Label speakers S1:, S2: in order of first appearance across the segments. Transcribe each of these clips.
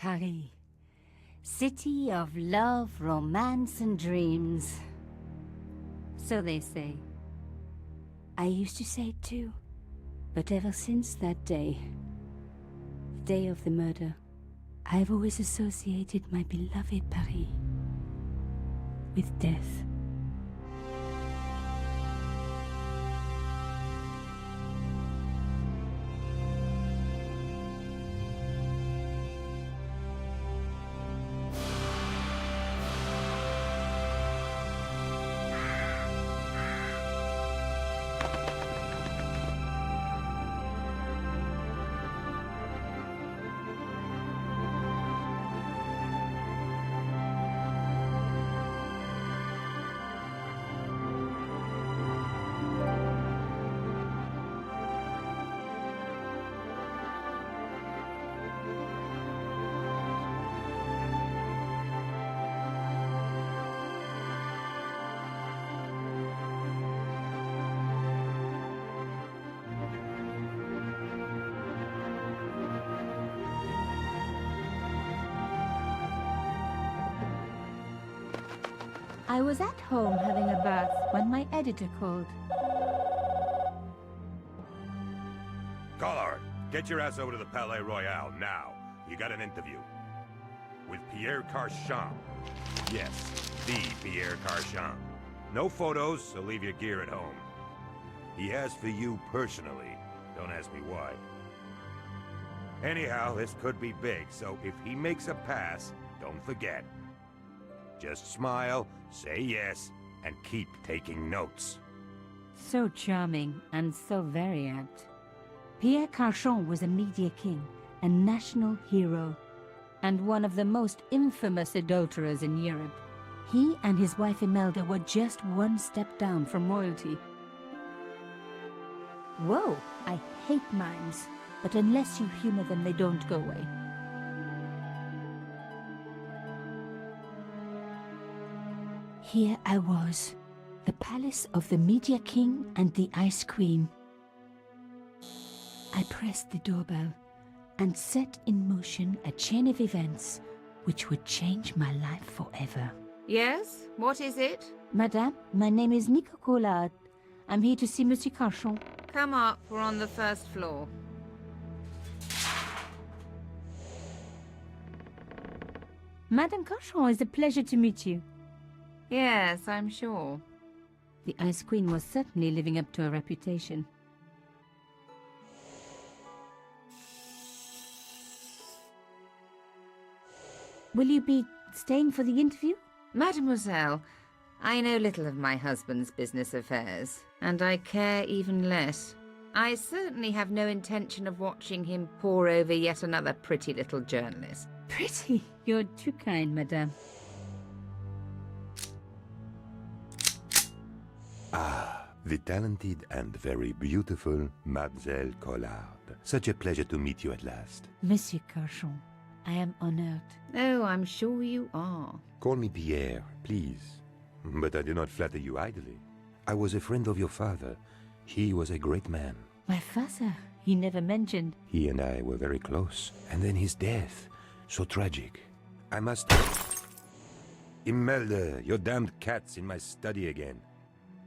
S1: Paris. City of love, romance, and dreams. So they say. I used to say it too. But ever since that day, the day of the murder, I've always associated my beloved Paris with death. I was at home having a bath when my editor called.
S2: Collard, get your ass over to the Palais Royal now. You got an interview. With Pierre Carchon. Yes, the Pierre Carchon. No photos, so leave your gear at home. He asked for you personally. Don't ask me why. Anyhow, this could be big, so if he makes a pass, don't forget. Just smile, say yes, and keep taking notes.
S1: So charming and so very apt. Pierre Carchon was a media king, a national hero, and one of the most infamous adulterers in Europe. He and his wife Imelda were just one step down from royalty. Whoa, I hate mimes, but unless you humor them, they don't go away. Here I was, the palace of the Media King and the Ice Queen. I pressed the doorbell and set in motion a chain of events which would change my life forever.
S3: Yes? What is it?
S1: Madame, my name is Nico. I'm here to see Monsieur Carchon.
S3: Come up, we're on the first floor.
S1: Madame Carchon, it's a pleasure to meet you.
S3: Yes, I'm sure.
S1: The Ice Queen was certainly living up to her reputation. Will you be staying for the interview?
S3: Mademoiselle, I know little of my husband's business affairs, and I care even less. I certainly have no intention of watching him pore over yet another pretty little journalist.
S1: Pretty? You're too kind, madame.
S2: Ah, the talented and very beautiful Mademoiselle Collard. Such a pleasure to meet you at last.
S1: Monsieur Carchon, I am honored.
S3: Oh, I'm sure you are.
S2: Call me Pierre, please. But I do not flatter you idly. I was a friend of your father. He was a great man.
S1: My father? He never mentioned.
S2: He and I were very close. And then his death. So tragic. I must... Imelda, your damned cat's in my study again.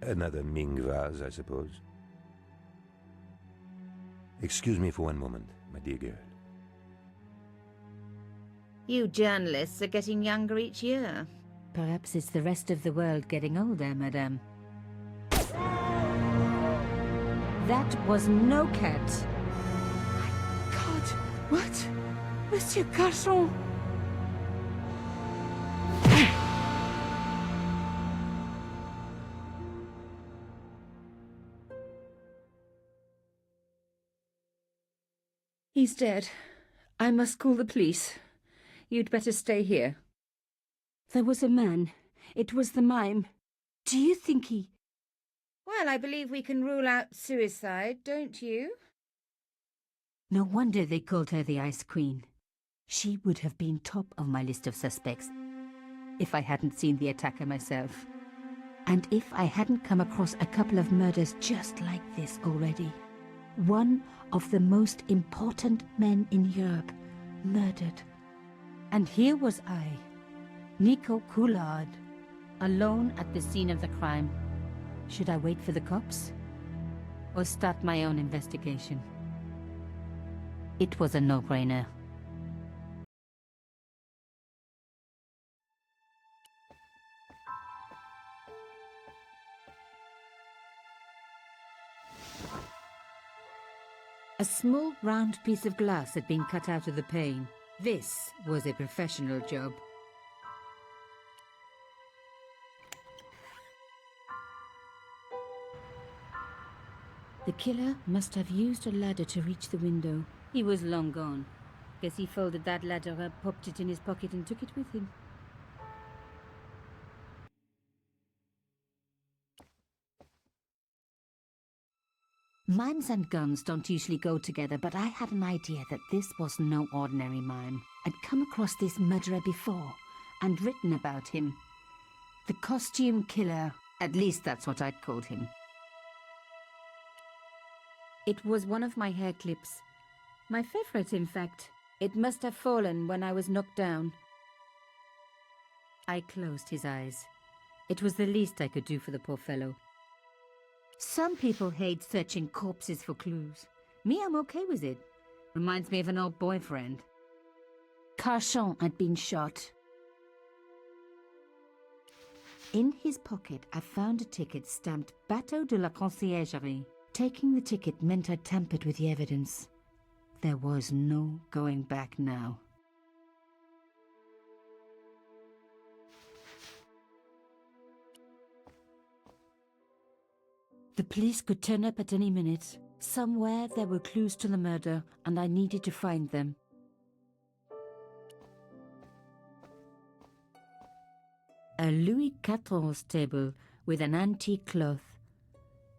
S2: Another Ming vase, I suppose. Excuse me for one moment, my dear girl.
S3: You journalists are getting younger each year.
S1: Perhaps it's the rest of the world getting older, madame. That was no cat.
S4: My God, what? Monsieur Carchon!
S3: He's dead. I must call the police. You'd better stay here.
S1: There was a man. It was the mime. Do you think he...
S3: Well, I believe we can rule out suicide, don't you?
S1: No wonder they called her the Ice Queen. She would have been top of my list of suspects if I hadn't seen the attacker myself. And if I hadn't come across a couple of murders just like this already. One of the most important men in Europe murdered And here was I, Nico Coulard, alone at the scene of the crime. Should I wait for the cops? Or start my own investigation? It was a no-brainer. A small round piece of glass had been cut out of the pane. This was a professional job. The killer must have used a ladder to reach the window. He was long gone. Guess he folded that ladder up, popped it in his pocket and took it with him. Mimes and guns don't usually go together, but I had an idea that this was no ordinary mime. I'd come across this murderer before, and written about him. The costume killer, at least that's what I'd called him. It was one of my hair clips. My favorite, in fact. It must have fallen when I was knocked down. I closed his eyes. It was the least I could do for the poor fellow. Some people hate searching corpses for clues. Me, I'm okay with it. Reminds me of an old boyfriend. Carchon had been shot. In his pocket, I found a ticket stamped Bateau de la Conciergerie. Taking the ticket meant I tampered with the evidence. There was no going back now. The police could turn up at any minute. Somewhere there were clues to the murder, and I needed to find them. A Louis XIV table with an antique cloth.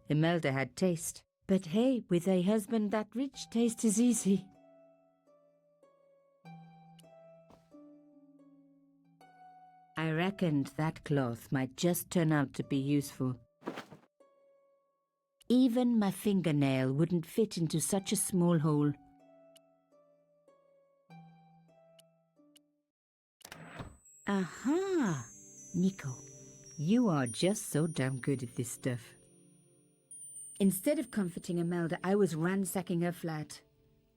S1: Imelda had taste. But hey, with a husband that rich, taste is easy. I reckoned that cloth might just turn out to be useful. Even my fingernail wouldn't fit into such a small hole. Aha! Nico, you are just so damn good at this stuff. Instead of comforting Imelda, I was ransacking her flat.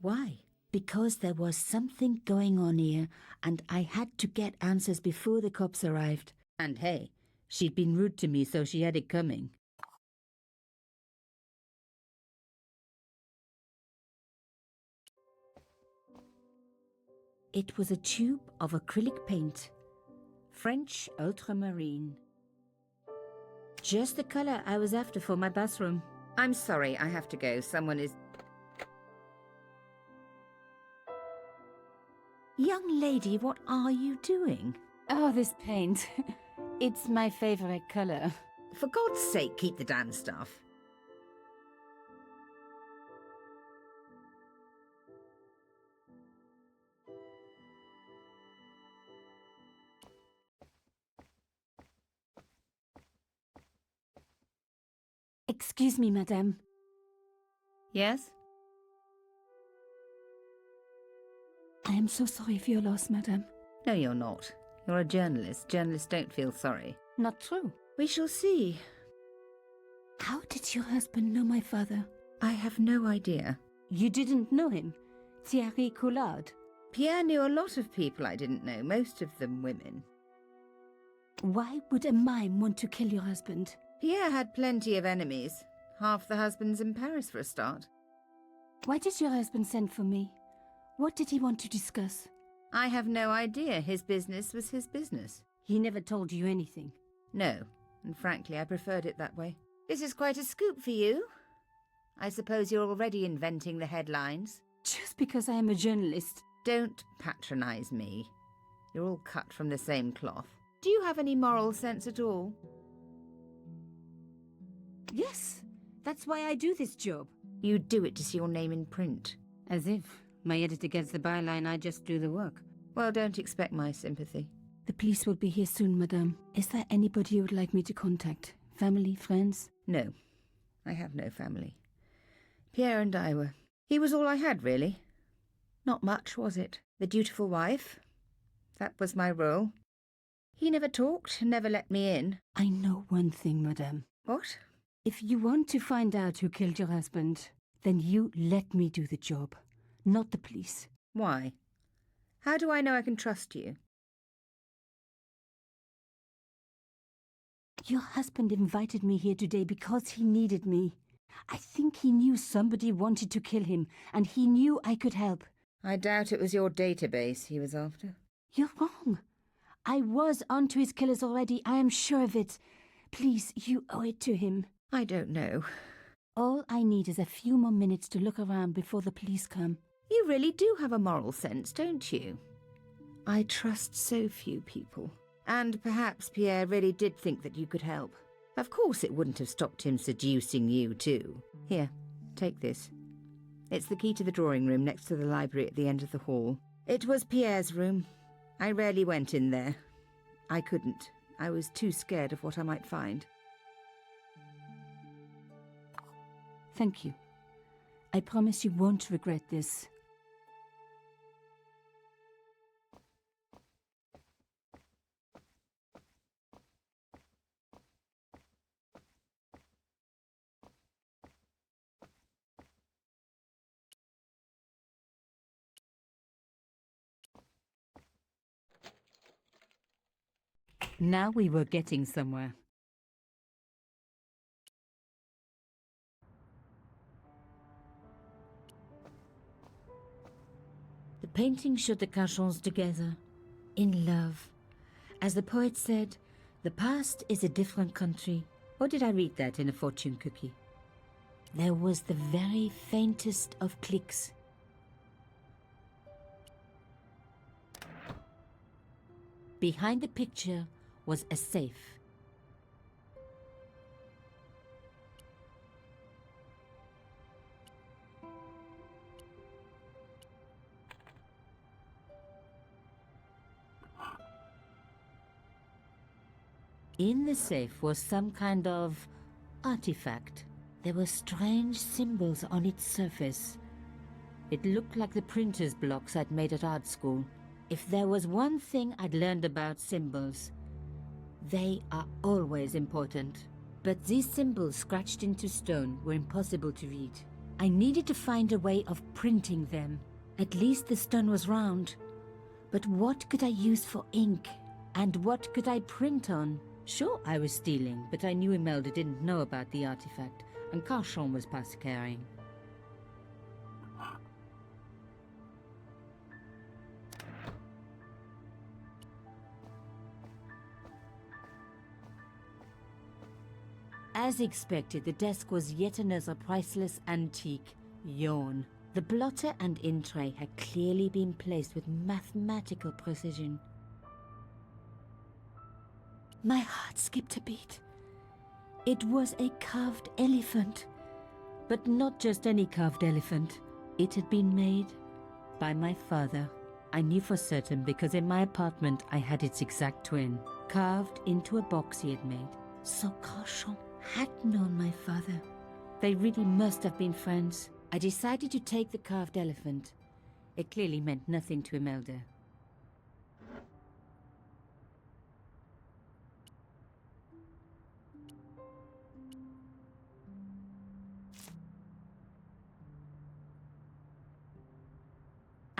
S1: Why? Because there was something going on here, and I had to get answers before the cops arrived. And hey, she'd been rude to me, so she had it coming. It was a tube of acrylic paint. French ultramarine. Just the color I was after for my bathroom.
S3: I'm sorry, I have to go. Someone is...
S1: Young lady, what are you doing? Oh, this paint. It's my favorite color.
S3: For God's sake, keep the damn stuff.
S1: Excuse me, madame.
S3: Yes?
S1: I am so sorry for your loss, madame.
S3: No, you're not. You're a journalist. Journalists don't feel sorry.
S1: Not true.
S3: We shall see.
S1: How did your husband know my father?
S3: I have no idea.
S1: You didn't know him? Thierry Coulard?
S3: Pierre knew a lot of people I didn't know, most of them women.
S1: Why would a mime want to kill your husband?
S3: Pierre had plenty of enemies. Half the husbands in Paris for a start.
S1: Why did your husband send for me? What did he want to discuss?
S3: I have no idea. His business was his business.
S1: He never told you anything?
S3: No, and frankly I preferred it that way. This is quite a scoop for you. I suppose you're already inventing the headlines.
S1: Just because I am a journalist.
S3: Don't patronize me. You're all cut from the same cloth. Do you have any moral sense at all?
S1: Yes, that's why I do this job.
S3: You do it to see your name in print.
S1: As if my editor gets the byline, I just do the work.
S3: Well, don't expect my sympathy.
S1: The police will be here soon, madame. Is there anybody you would like me to contact? Family, friends?
S3: No, I have no family. Pierre and I were... He was all I had, really. Not much, was it? The dutiful wife, That was my role. He never talked, never let me in.
S1: I know one thing, madame.
S3: What?
S1: If you want to find out who killed your husband, then you let me do the job, not the police.
S3: Why? How do I know I can trust you?
S1: Your husband invited me here today because he needed me. I think he knew somebody wanted to kill him, and he knew I could help.
S3: I doubt it was your database he was after.
S1: You're wrong. I was onto his killers already, I am sure of it. Please, you owe it to him.
S3: I don't know.
S1: All I need is a few more minutes to look around before the police come.
S3: You really do have a moral sense, don't you? I trust so few people. And perhaps Pierre really did think that you could help. Of course it wouldn't have stopped him seducing you too. Here, take this. It's the key to the drawing room next to the library at the end of the hall. It was Pierre's room. I rarely went in there. I couldn't. I was too scared of what I might find.
S1: Thank you. I promise you won't regret this. Now we were getting somewhere. The painting showed the Cachons together, in love. As the poet said, the past is a different country. Or did I read that in a fortune cookie? There was the very faintest of clicks. Behind the picture was a safe. In the safe was some kind of artifact. There were strange symbols on its surface. It looked like the printer's blocks I'd made at art school. If there was one thing I'd learned about symbols, they are always important. But these symbols scratched into stone were impossible to read. I needed to find a way of printing them. At least the stone was round. But what could I use for ink? And what could I print on? Sure, I was stealing, but I knew Imelda didn't know about the artifact, and Cachon was past caring. As expected, the desk was yet another priceless antique. Yawn. The blotter and in tray had clearly been placed with mathematical precision. My heart skipped a beat. It was a carved elephant. But not just any carved elephant. It had been made by my father. I knew for certain because in my apartment I had its exact twin, carved into a box he had made. So Cachon had known my father. They really must have been friends. I decided to take the carved elephant. It clearly meant nothing to Imelda.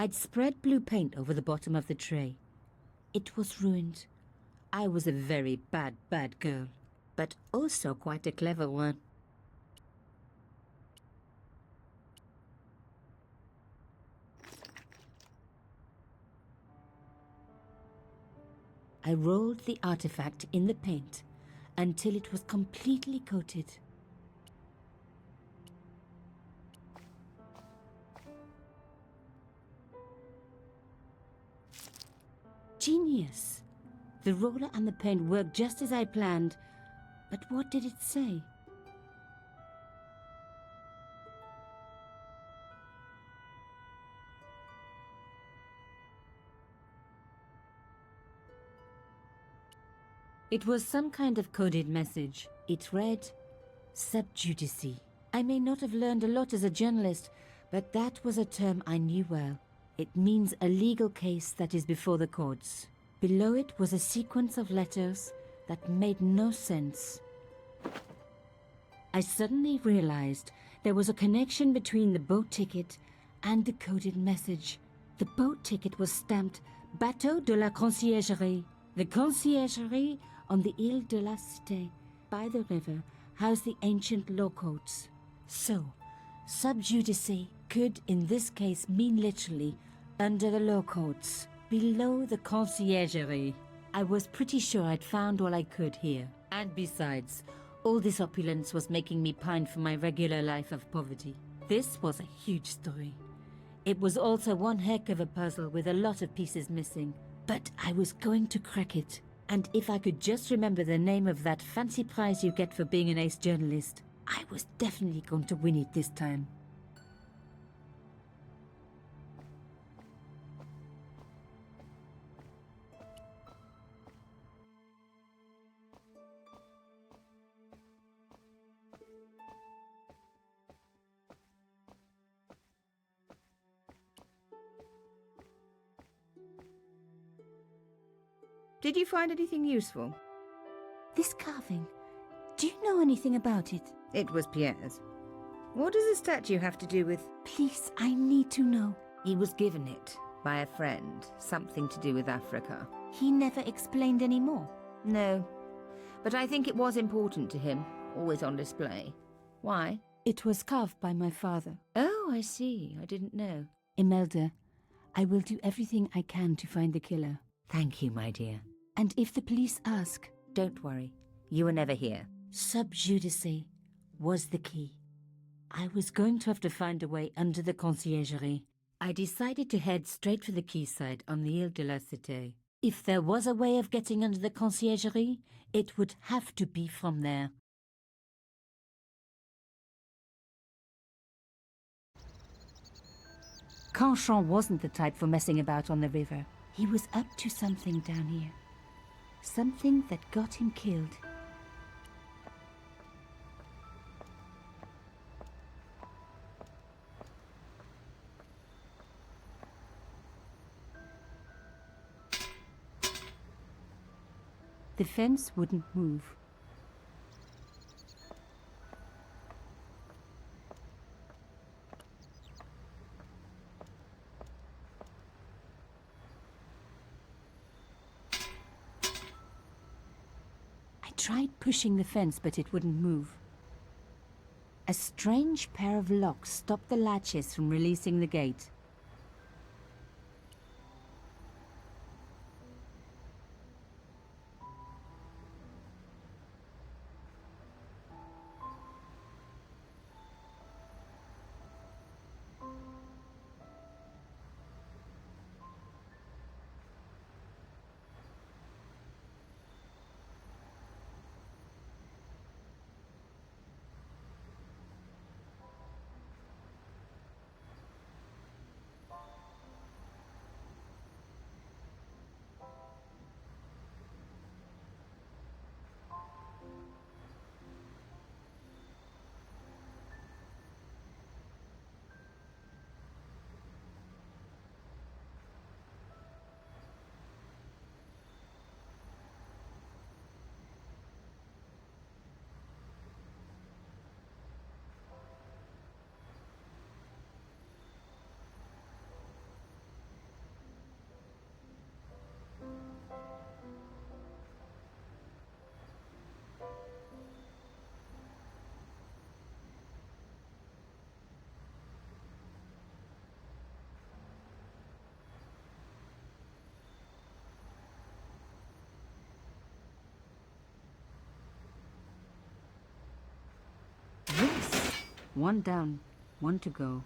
S1: I'd spread blue paint over the bottom of the tray. It was ruined. I was a very bad girl, but also quite a clever one. I rolled the artifact in the paint until it was completely coated. Genius! The roller and the paint worked just as I planned, but what did it say? It was some kind of coded message. It read, "Sub judice." I may not have learned a lot as a journalist, but that was a term I knew well. It means a legal case that is before the courts. Below it was a sequence of letters that made no sense. I suddenly realized there was a connection between the boat ticket and the coded message. The boat ticket was stamped Bateau de la Conciergerie. The conciergerie on the Ile de la Cité, by the river, housed the ancient law courts. So, sub judice could in this case mean literally under the law courts, below the conciergerie. I was pretty sure I'd found all I could here. And besides, all this opulence was making me pine for my regular life of poverty. This was a huge story. It was also one heck of a puzzle with a lot of pieces missing. But I was going to crack it. And if I could just remember the name of that fancy prize you get for being an ace journalist, I was definitely going to win it this time.
S3: Did you find anything useful?
S1: This carving, do you know anything about it?
S3: It was Pierre's. What does the statue have to do with...
S1: Please, I need to know.
S3: He was given it by a friend, something to do with Africa.
S1: He never explained any more.
S3: No, but I think it was important to him, always on display. Why?
S1: It was carved by my father.
S3: Oh, I see. I didn't know.
S1: Imelda, I will do everything I can to find the killer.
S3: Thank you, my dear.
S1: And if the police ask,
S3: Don't worry. You were never here.
S1: sub judice was the key. I was going to have to find a way under the conciergerie. I decided to head straight for the quayside on the Ile de la Cité. If there was a way of getting under the conciergerie, it would have to be from there. Canchon wasn't the type for messing about on the river. He was up to something down here. Something that got him killed. The fence wouldn't move. I tried pushing the fence, but it wouldn't move. A strange pair of locks stopped the latches from releasing the gate. Yes! One down, one to go.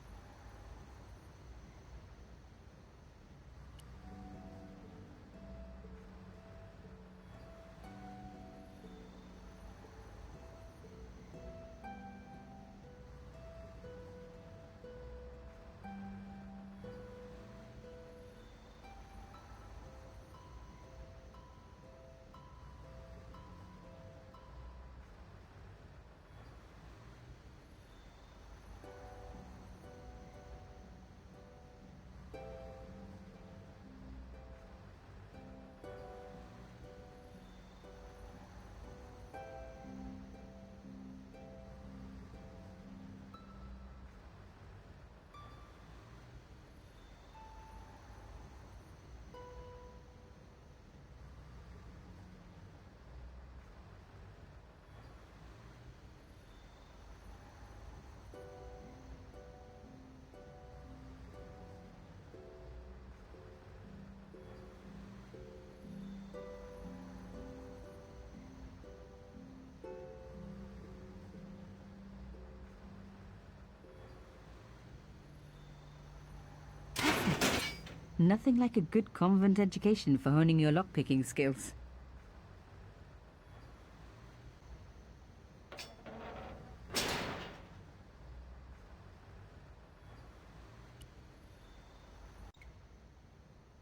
S1: Nothing like a good convent education for honing your lockpicking skills.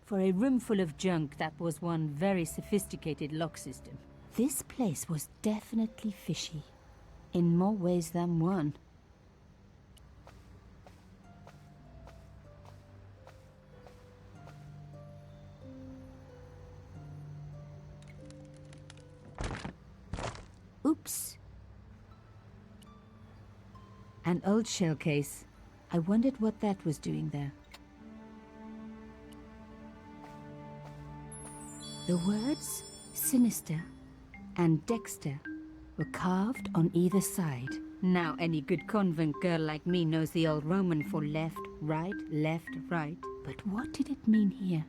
S1: For a room full of junk, that was one very sophisticated lock system. This place was definitely fishy, in more ways than one. Oops. An old shell case. I wondered what that was doing there. The words sinister and Dexter were carved on either side. Now any good convent girl like me knows the old Roman for left, right. But what did it mean here?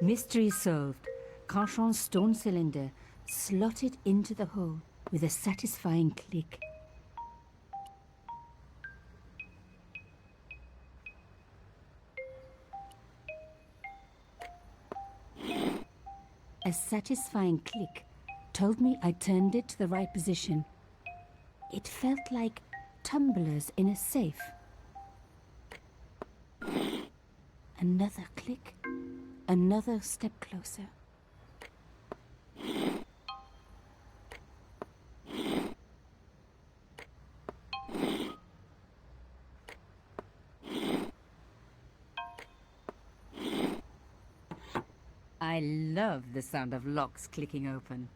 S1: Mystery solved. Carchon's stone cylinder slotted into the hole with a satisfying click. A satisfying click told me I turned it to the right position. It felt like tumblers in a safe. Another click, another step closer. I love the sound of locks clicking open.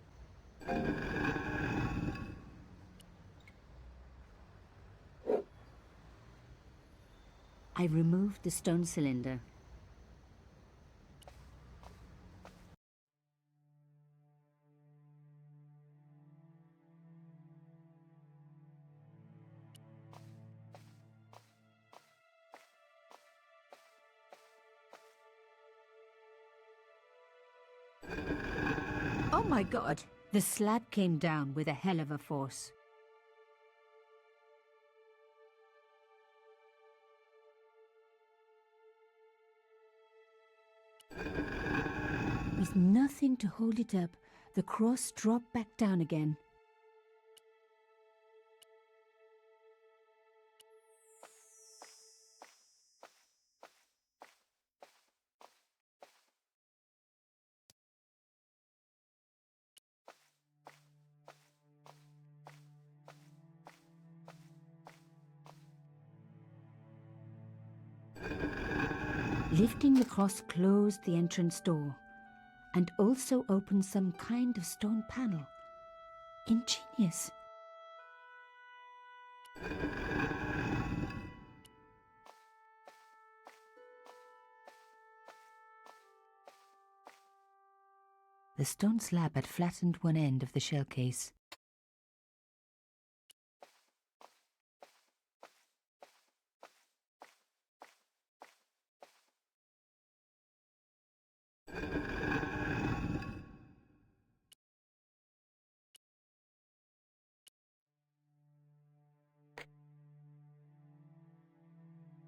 S1: I removed the stone cylinder. Oh my God! The slab came down with a hell of a force. With nothing to hold it up, the cross dropped back down again. Lifting the cross closed the entrance door and also opened some kind of stone panel. Ingenious. The stone slab had flattened one end of the shell case.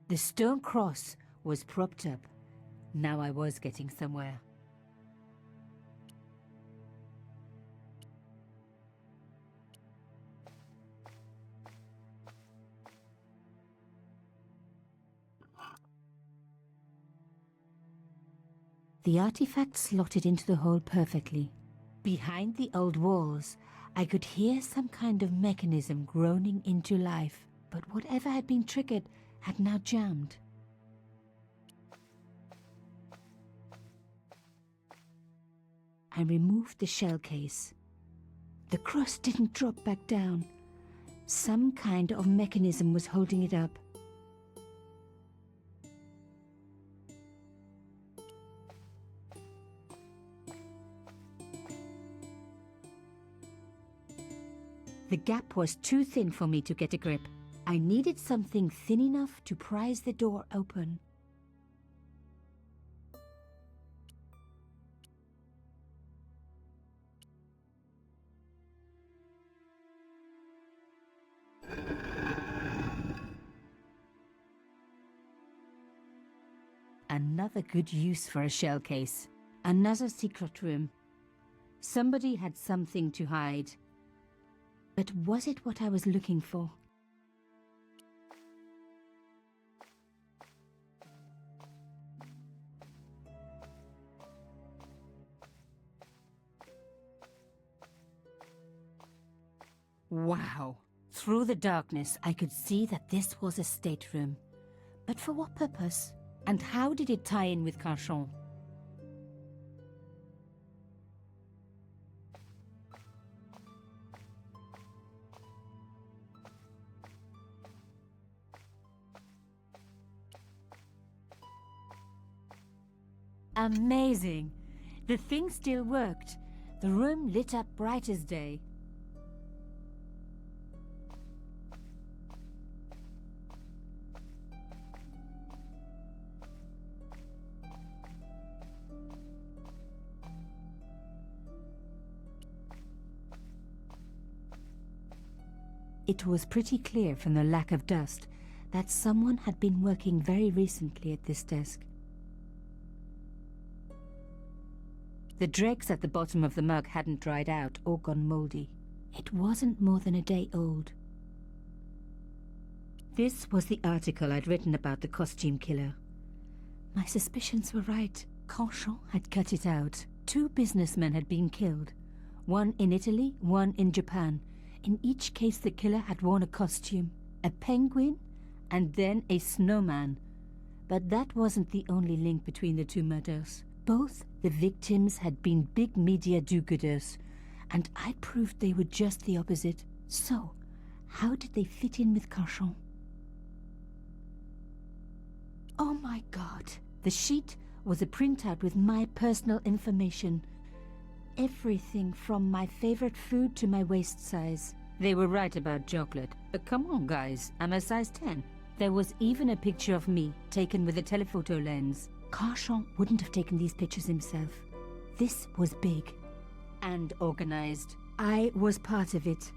S1: The stone cross was propped up. Now I was getting somewhere. The artifact slotted into the hole perfectly. Behind the old walls, I could hear some kind of mechanism groaning into life, but whatever had been triggered had now jammed. I removed the shell case. The cross didn't drop back down. Some kind of mechanism was holding it up. The gap was too thin for me to get a grip. I needed something thin enough to prise the door open. another good use for a shell case. Another secret room. Somebody had something to hide. But was it what I was looking for? Wow! Through the darkness, I could see that this was a stateroom. But for what purpose? And how did it tie in with Carchon? Amazing! The thing still worked. The room lit up bright as day. It was pretty clear from the lack of dust that someone had been working very recently at this desk. The dregs at the bottom of the mug hadn't dried out or gone moldy. It wasn't more than a day old. This was the article I'd written about the costume killer. My suspicions were right. Carchon had cut it out. 2 businessmen had been killed. One in Italy, one in Japan. In each case, the killer had worn a costume, a penguin, and then a snowman. But that wasn't the only link between the 2 murders. Both the victims had been big media do-gooders, and I proved they were just the opposite. So, how did they fit in with Carchon? Oh my God! The sheet was a printout with my personal information. Everything from my favorite food to my waist size. They were right about chocolate, but come on guys, I'm a size 10. There was even a picture of me, taken with a telephoto lens. Carchon wouldn't have taken these pictures himself. This was big and organized. I was part of it,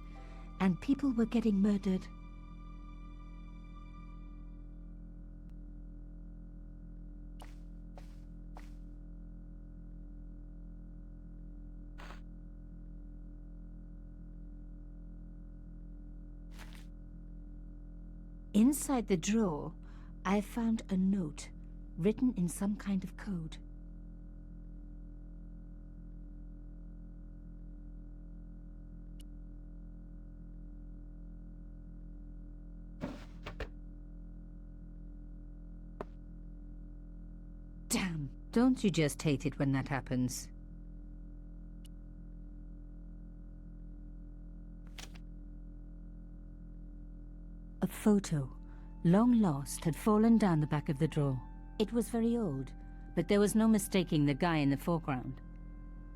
S1: and people were getting murdered. Inside the drawer, I found a note written in some kind of code. Damn! Don't you just hate it when that happens? A photo, long lost, had fallen down the back of the drawer. It was very old, but there was no mistaking the guy in the foreground.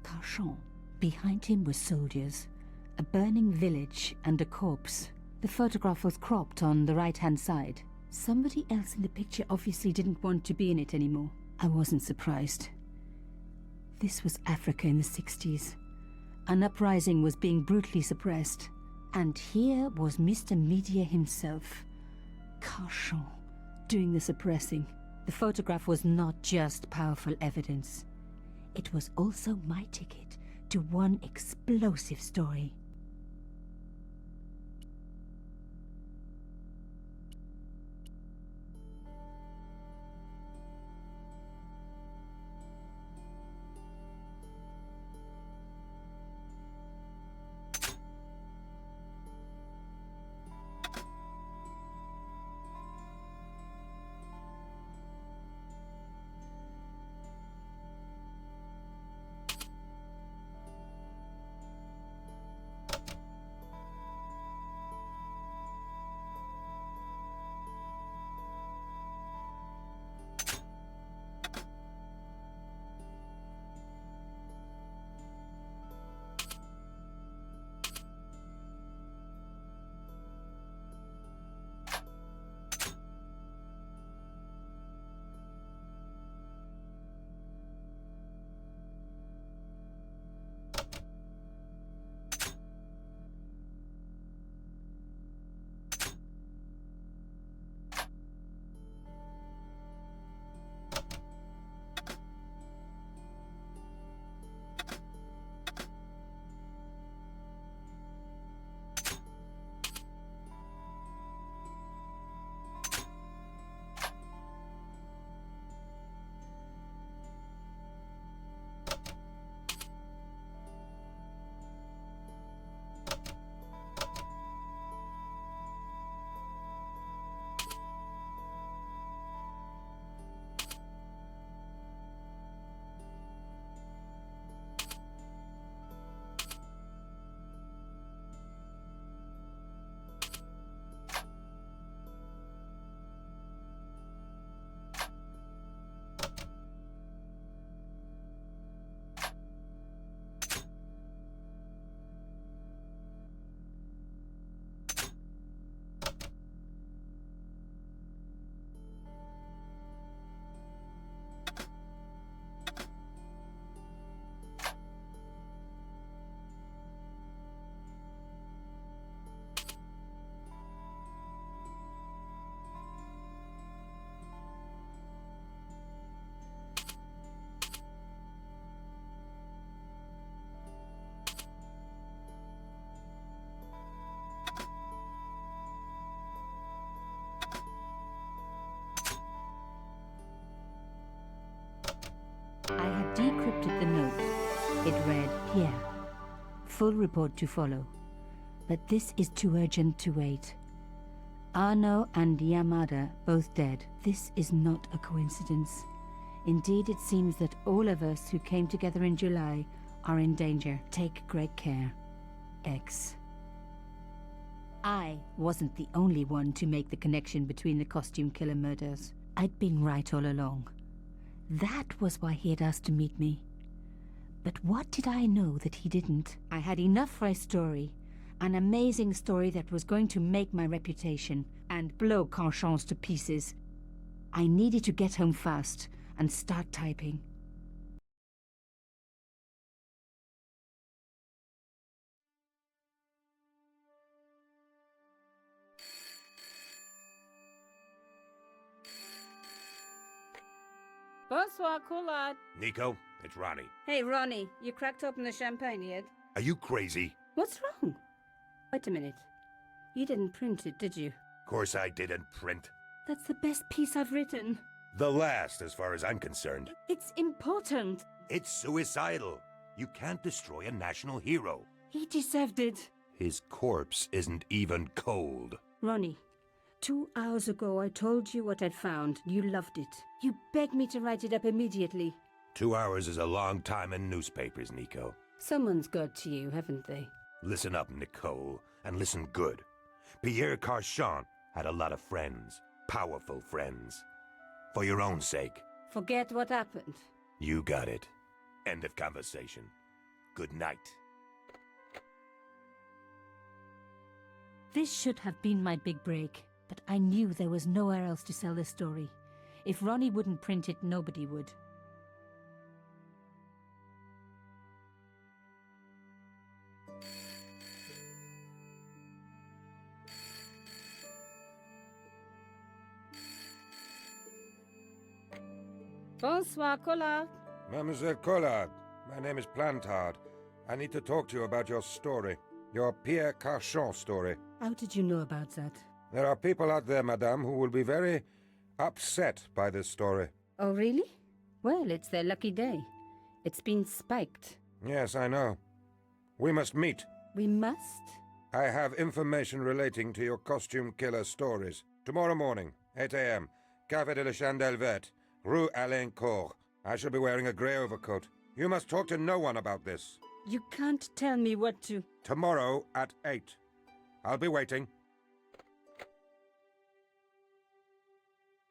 S1: Carchon. Behind him were soldiers, a burning village, and a corpse. The photograph was cropped on the right-hand side. Somebody else in the picture obviously didn't want to be in it anymore. I wasn't surprised. This was Africa in the 60s. An uprising was being brutally suppressed. And here was Mr. Media himself, Carchon, doing the suppressing. The photograph was not just powerful evidence. It was also my ticket to one explosive story. full report to follow. But this is too urgent to wait. Arno and Yamada both dead. This is not a coincidence. Indeed, it seems that all of us who came together in July are in danger. Take great care. X. I wasn't the only one to make the connection between the costume killer murders. I'd been right all along. That was why he had asked to meet me. But what did I know that he didn't? I had enough for a story. An amazing story that was going to make my reputation and blow Carchance to pieces. I needed to get home fast and start typing.
S5: Bonsoir, Collard.
S2: Nico, it's Ronnie.
S5: Hey, Ronnie, you cracked open the champagne yet?
S2: Are you crazy?
S5: What's wrong? Wait a minute. You didn't print it, did you?
S2: Course I didn't print.
S5: That's the best piece I've written.
S2: The last, as far as I'm concerned.
S5: It's important.
S2: It's suicidal. You can't destroy a national hero.
S5: He deserved it.
S2: His corpse isn't even cold.
S5: Ronnie, 2 hours ago I told you what I'd found. You loved it. You begged me to write it up immediately.
S2: 2 hours is a long time in newspapers, Nico.
S5: Someone's got to you, haven't they?
S2: Listen up, Nicole, and listen good. Pierre Carchant had a lot of friends. Powerful friends. For your own sake.
S5: Forget what happened.
S2: You got it. End of conversation. Good night.
S1: This should have been my big break, but I knew there was nowhere else to sell this story. If Ronnie wouldn't print it, nobody would.
S5: Bonsoir, Collard.
S6: Mademoiselle Collard, my name is Plantard. I need to talk to you about your story. Your Pierre Carchant story.
S5: How did you know about that?
S6: There are people out there, madame, who will be very upset by this story.
S5: Oh, really? Well, it's their lucky day. It's been spiked.
S6: Yes, I know. We must meet.
S5: We must?
S6: I have information relating to your costume killer stories. Tomorrow morning, 8 a.m., Café de la Chandelle Verte, Rue Alain Court. I shall be wearing a grey overcoat. You must talk to no one about this.
S5: You can't tell me what to...
S6: Tomorrow at 8. I'll be waiting.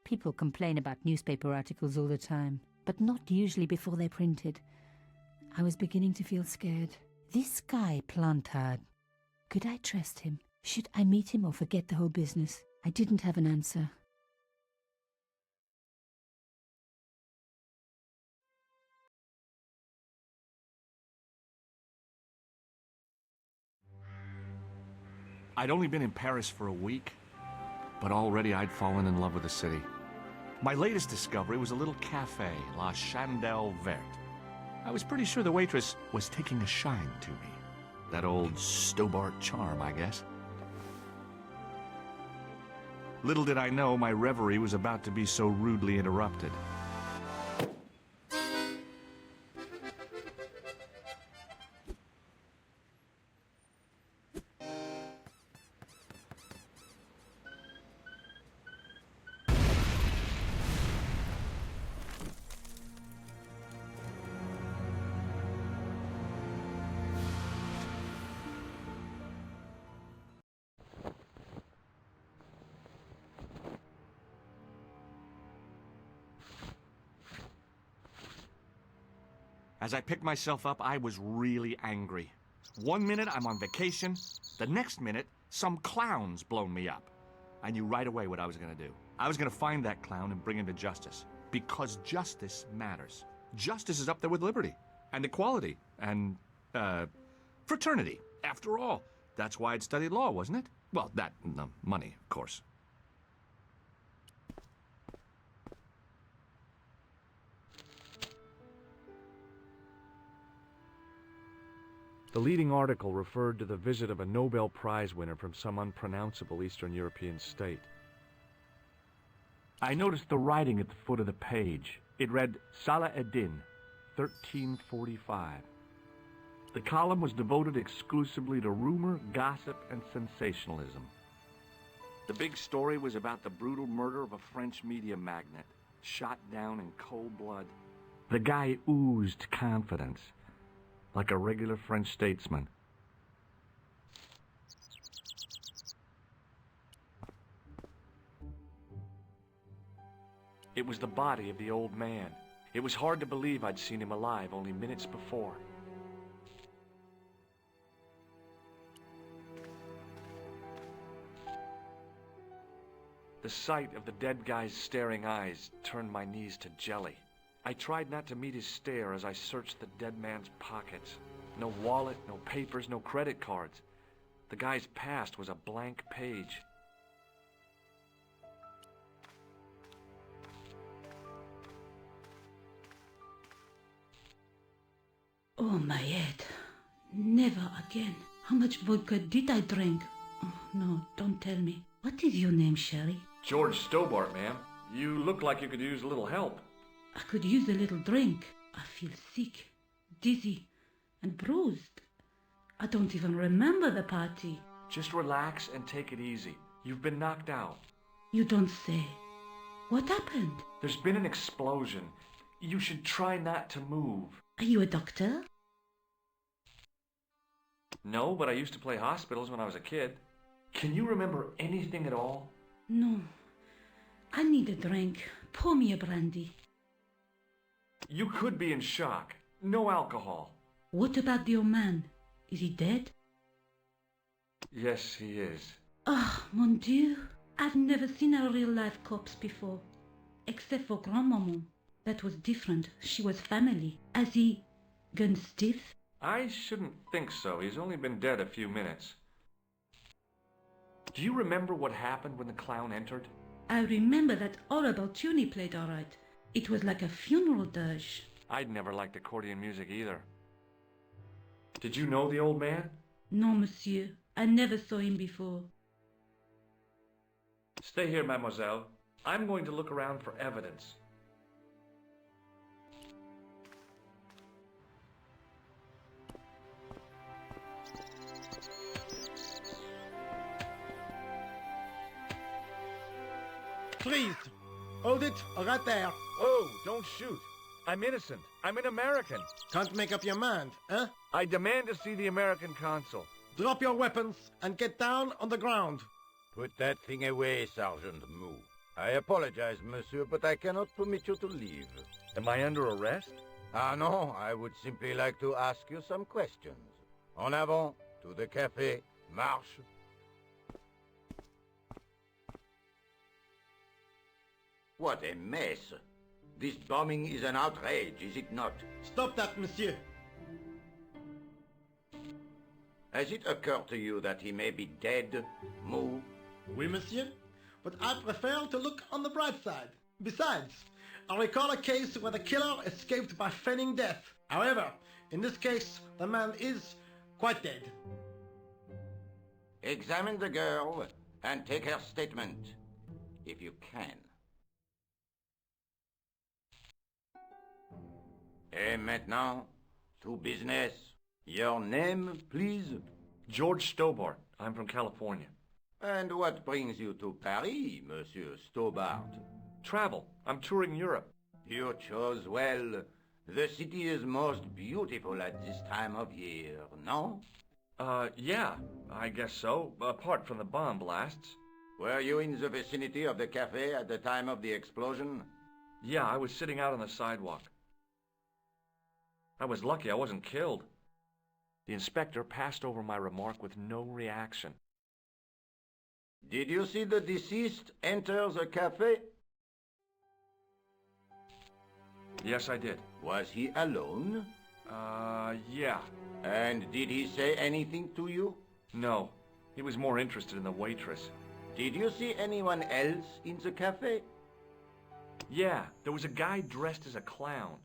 S1: People complain about newspaper articles all the time, but not usually before they're printed. I was beginning to feel scared. This guy, Plantard, could I trust him? Should I meet him or forget the whole business? I didn't have an answer.
S7: I'd only been in Paris for a week, but already I'd fallen in love with the city. My latest discovery was a little cafe, La Chandelle Verte. I was pretty sure the waitress was taking a shine to me. That old Stobart charm, I guess. Little did I know my reverie was about to be so rudely interrupted. As I picked myself up, I was really angry. 1 minute I'm on vacation, the next minute some clown's blown me up. I knew right away what I was gonna do. I was gonna find that clown and bring him to justice. Because justice matters. Justice is up there with liberty, and equality, and, fraternity. After all, that's why I'd studied law, wasn't it? Well, that and the money, of course.
S8: The leading article referred to the visit of a Nobel Prize winner from some unpronounceable Eastern European state. I noticed the writing at the foot of the page. It read, Salah Eddin, 1345. The column was devoted exclusively to rumor, gossip, and sensationalism. The big story was about the brutal murder of a French media magnate, shot down in cold blood. The guy oozed confidence, like a regular French statesman. It was the body of the old man. It was hard to believe I'd seen him alive only minutes before. The sight of the dead guy's staring eyes turned my knees to jelly. I tried not to meet his stare as I searched the dead man's pockets. No wallet, no papers, no credit cards. The guy's past was a blank page.
S4: Oh, my head. Never again. How much vodka did I drink? Oh, no, don't tell me. What is your name, Sherry?
S8: George Stobart, ma'am. You look like you could use a little help.
S4: I could use a little drink. I feel sick, dizzy, and bruised. I don't even remember the party.
S8: Just relax and take it easy. You've been knocked out.
S4: You don't say. What happened?
S8: There's been an explosion. You should try not to move.
S4: Are you a doctor?
S8: No, but I used to play hospitals when I was a kid. Can you remember anything at all?
S4: No. I need a drink. Pour me a brandy.
S8: You could be in shock. No alcohol.
S4: What about the old man? Is he dead?
S8: Yes, he is.
S4: Ah, mon Dieu. I've never seen a real-life corpse before. Except for Grandmaman. That was different. She was family. Has he gone stiff?
S8: I shouldn't think so. He's only been dead a few minutes. Do you remember what happened when the clown entered?
S4: I remember that horrible tune he played all right. It was like a funeral dirge.
S8: I'd never liked accordion music either. Did you know the old man?
S4: No, monsieur. I never saw him before.
S8: Stay here, mademoiselle. I'm going to look around for evidence.
S9: Please, hold it right there.
S8: Oh, don't shoot. I'm innocent. I'm an American.
S9: Can't make up your mind, huh?
S8: I demand to see the American consul.
S9: Drop your weapons and get down on the ground.
S10: Put that thing away, Sergeant Mou. I apologize, monsieur, but I cannot permit you to leave.
S8: Am I under arrest?
S10: Ah, no, I would simply like to ask you some questions. En avant, to the café, marche. What a mess. This bombing is an outrage, is it not?
S9: Stop that, monsieur.
S10: Has it occurred to you that he may be dead, Mou?
S9: Oui, monsieur. But I prefer to look on the bright side. Besides, I recall a case where the killer escaped by feigning death. However, in this case, the man is quite dead.
S10: Examine the girl and take her statement, if you can. Et maintenant, to business. Your name, please?
S8: George Stobart. I'm from California.
S10: And what brings you to Paris, Monsieur Stobart?
S8: Travel. I'm touring Europe.
S10: You chose well. The city is most beautiful at this time of year, no?
S8: Yeah, I guess so, apart from the bomb blasts.
S10: Were you in the vicinity of the cafe at the time of the explosion?
S8: Yeah, I was sitting out on the sidewalk. I was lucky I wasn't killed. The inspector passed over my remark with no reaction.
S10: Did you see the deceased enter the cafe?
S8: Yes, I did.
S10: Was he alone?
S8: Yeah.
S10: And did he say anything to you?
S8: No. He was more interested in the waitress.
S10: Did you see anyone else in the cafe?
S8: Yeah, there was a guy dressed as a clown.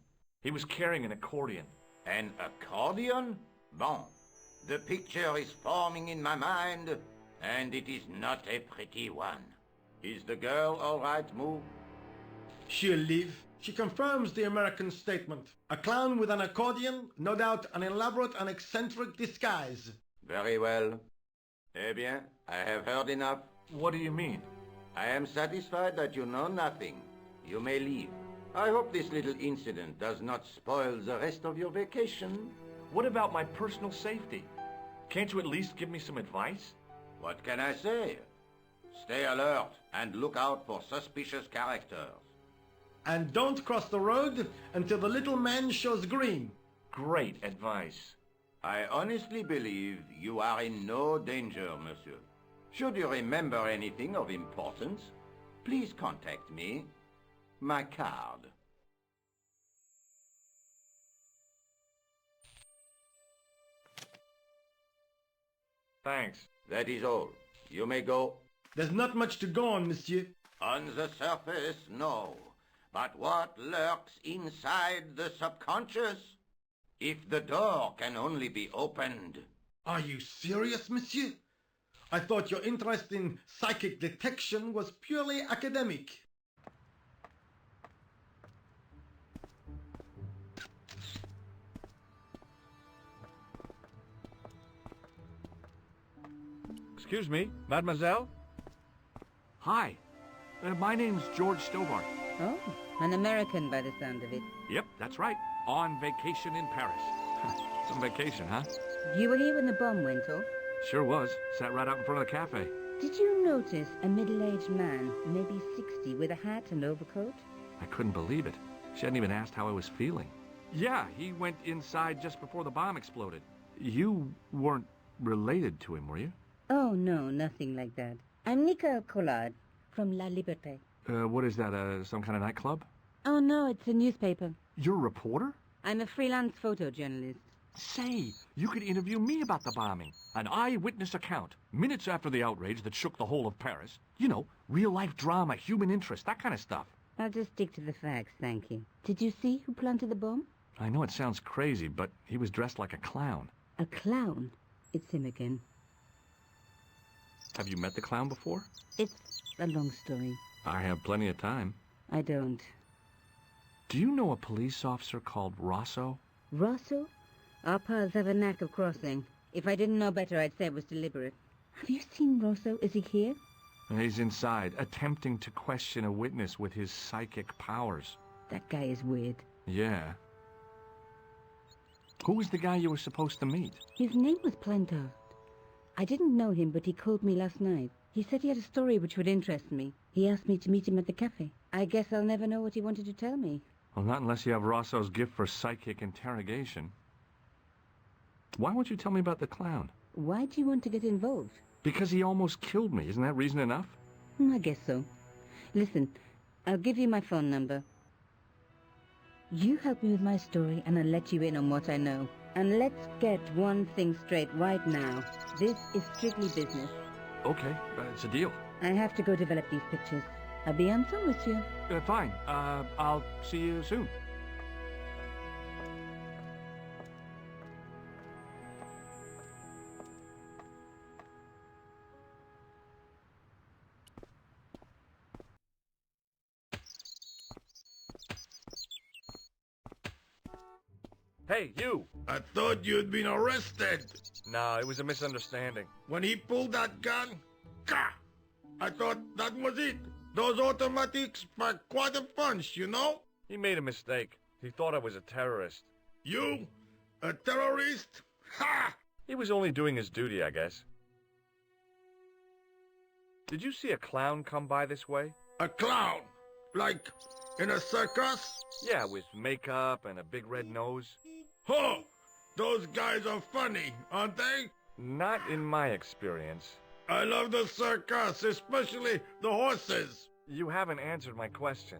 S8: He was carrying an accordion.
S10: An accordion? Bon. The picture is forming in my mind, and it is not a pretty one. Is the girl all right, Mou?
S9: She'll live. She confirms the American statement. A clown with an accordion, no doubt an elaborate and eccentric disguise.
S10: Very well. Eh bien, I have heard enough.
S8: What do you mean?
S10: I am satisfied that you know nothing. You may leave. I hope this little incident does not spoil the rest of your vacation.
S8: What about my personal safety? Can't you at least give me some advice?
S10: What can I say? Stay alert and look out for suspicious characters.
S9: And don't cross the road until the little man shows green.
S8: Great advice.
S10: I honestly believe you are in no danger, monsieur. Should you remember anything of importance, please contact me. My card.
S8: Thanks.
S10: That is all. You may go.
S9: There's not much to go on, monsieur.
S10: On the surface, no. But what lurks inside the subconscious? If the door can only be opened.
S9: Are you serious, monsieur? I thought your interest in psychic detection was purely academic.
S8: Excuse me, mademoiselle? Hi. My name's George Stobart.
S3: Oh, an American by the sound of it.
S8: Yep, that's right. On vacation in Paris. Some vacation, huh?
S3: You were here when the bomb went off?
S8: Sure was. Sat right out in front of the cafe.
S3: Did you notice a middle-aged man, maybe 60, with a hat and overcoat?
S8: I couldn't believe it. She hadn't even asked how I was feeling. Yeah, he went inside just before the bomb exploded. You weren't related to him, were you?
S3: Oh, no, nothing like that. I'm Nico Collard from La Liberté.
S8: What is that, some kind of nightclub?
S3: Oh, no, it's a newspaper.
S8: You're a reporter?
S3: I'm a freelance photojournalist.
S8: Say, you could interview me about the bombing. An eyewitness account, minutes after the outrage that shook the whole of Paris. You know, real-life drama, human interest, that kind of stuff.
S3: I'll just stick to the facts, thank you. Did you see who planted the bomb?
S8: I know it sounds crazy, but he was dressed like a clown.
S3: A clown? It's him again.
S8: Have you met the clown before?
S3: It's a long story.
S8: I have plenty of time.
S3: I don't.
S8: Do you know a police officer called Rosso?
S3: Rosso? Our paths have a knack of crossing. If I didn't know better, I'd say it was deliberate. Have you seen Rosso? Is he here?
S8: He's inside, attempting to question a witness with his psychic powers.
S3: That guy is weird.
S8: Yeah. Who was the guy you were supposed to meet?
S3: His name was Plantard. I didn't know him, but he called me last night. He said he had a story which would interest me. He asked me to meet him at the cafe. I guess I'll never know what he wanted to tell me.
S8: Well, not unless you have Rosso's gift for psychic interrogation. Why won't you tell me about the clown?
S3: Why do you want to get involved?
S8: Because he almost killed me. Isn't that reason enough?
S3: I guess so. Listen, I'll give you my phone number. You help me with my story and I'll let you in on what I know. And let's get one thing straight right now. This is strictly business.
S8: Okay, it's a deal.
S3: I have to go develop these pictures. I'll be on phone with you.
S8: Fine. I'll see you soon. Hey, you!
S11: I thought you'd been arrested.
S8: No, it was a misunderstanding.
S11: When he pulled that gun, gah! I thought that was it. Those automatics pack quite a punch, you know?
S8: He made a mistake. He thought I was a terrorist.
S11: You? A terrorist? Ha!
S8: He was only doing his duty, I guess. Did you see a clown come by this way?
S11: A clown? Like in a circus?
S8: Yeah, with makeup and a big red nose.
S11: Oh, those guys are funny, aren't they?
S8: Not in my experience.
S11: I love the circus, especially the horses.
S8: You haven't answered my question.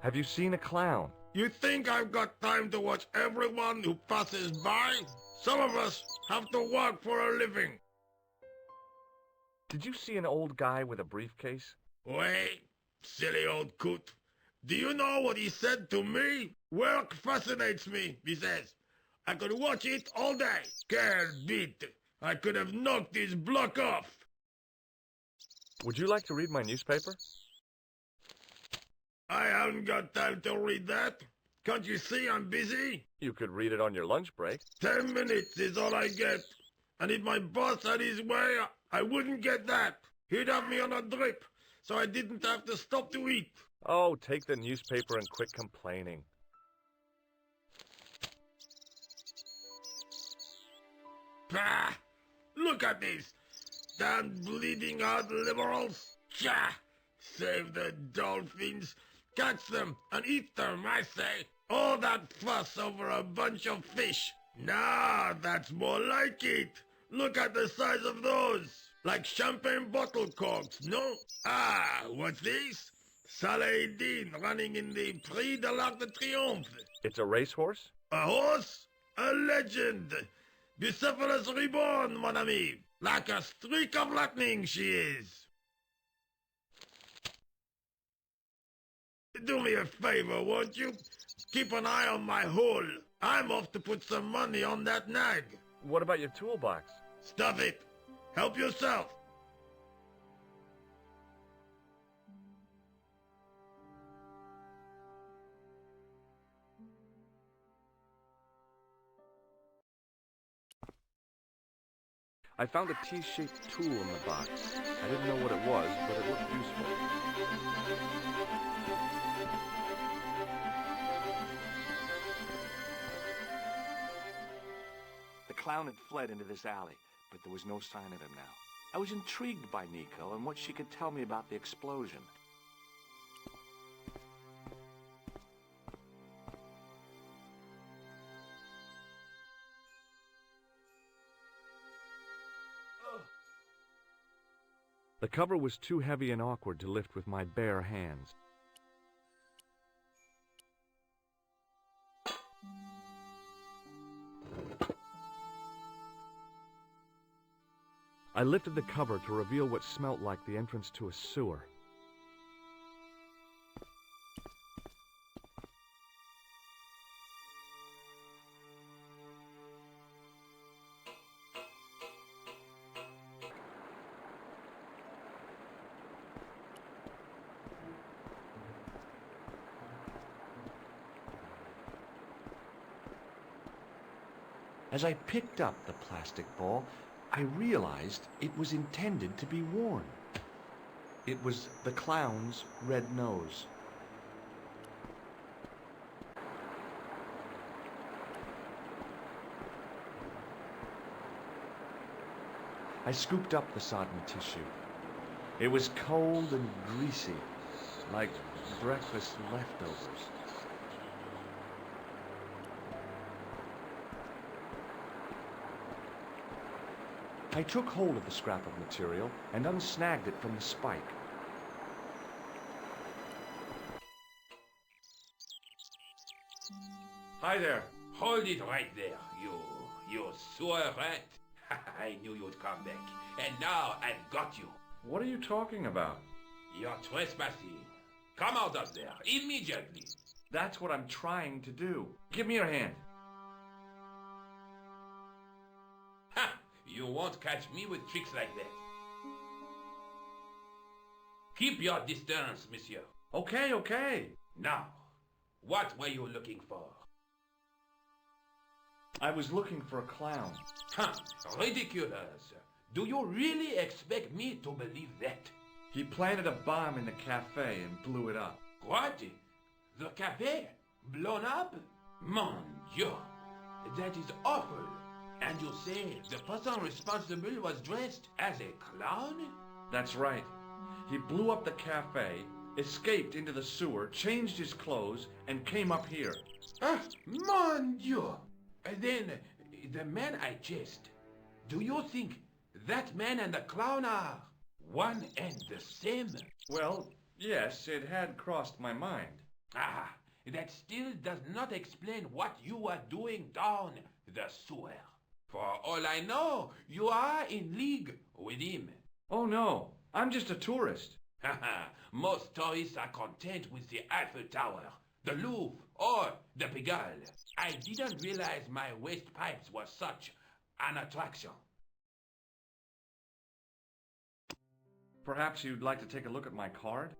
S8: Have you seen a clown?
S11: You think I've got time to watch everyone who passes by? Some of us have to work for a living.
S8: Did you see an old guy with a briefcase?
S11: Wait, silly old coot. Do you know what he said to me? Work fascinates me, he says. I could watch it all day. Quel bit. I could have knocked his block off.
S8: Would you like to read my newspaper?
S11: I haven't got time to read that. Can't you see I'm busy?
S8: You could read it on your lunch break.
S11: 10 minutes is all I get. And if my boss had his way, I wouldn't get that. He'd have me on a drip, so I didn't have to stop to eat.
S8: Oh, take the newspaper and quit complaining.
S11: Bah! Look at this. Damn bleeding heart liberals. Tcha! Save the dolphins. Catch them and eat them, I say. All that fuss over a bunch of fish. Nah, that's more like it. Look at the size of those. Like champagne bottle corks, no? Ah, what's this? Saladin running in the Prix de l'Arc de Triomphe.
S8: It's a racehorse?
S11: A horse? A legend. Bucephalus reborn, mon ami. Like a streak of lightning she is. Do me a favor, won't you? Keep an eye on my hole. I'm off to put some money on that nag.
S8: What about your toolbox?
S11: Stuff it. Help yourself.
S8: I found a T-shaped tool in the box. I didn't know what it was, but it looked useful.
S7: The clown had fled into this alley, but there was no sign of him now. I was intrigued by Nico and what she could tell me about the explosion.
S8: The cover was too heavy and awkward to lift with my bare hands. I lifted the cover to reveal what smelt like the entrance to a sewer.
S7: As I picked up the plastic ball, I realized it was intended to be worn. It was the clown's red nose. I scooped up the sodden tissue. It was cold and greasy, like breakfast leftovers. I took hold of the scrap of material and unsnagged it from the spike.
S8: Hi there.
S12: Hold it right there, you sewer rat. I knew you'd come back, and now I've got you.
S8: What are you talking about?
S12: You're trespassing. Come out of there, immediately.
S8: That's what I'm trying to do. Give me your hand.
S12: Ha! You won't catch me with tricks like that. Keep your distance, monsieur.
S8: Okay, okay.
S12: Now, what were you looking for?
S8: I was looking for a clown.
S12: Huh, ridiculous. Do you really expect me to believe that?
S8: He planted a bomb in the cafe and blew it up.
S12: What? The cafe? Blown up? Mon Dieu! That is awful. And you say the person responsible was dressed as a clown?
S8: That's right. He blew up the cafe, escaped into the sewer, changed his clothes, and came up here.
S12: Ah, mon Dieu! Then, the man I chased, do you think that man and the clown are one and the same?
S8: Well, yes, it had crossed my mind.
S12: Ah, that still does not explain what you are doing down the sewer. For all I know, you are in league with him.
S8: Oh no, I'm just a tourist.
S12: Haha, most tourists are content with the Eiffel Tower, the Louvre, or the Pigalle. I didn't realize my waste pipes were such an attraction.
S8: Perhaps you'd like to take a look at my card?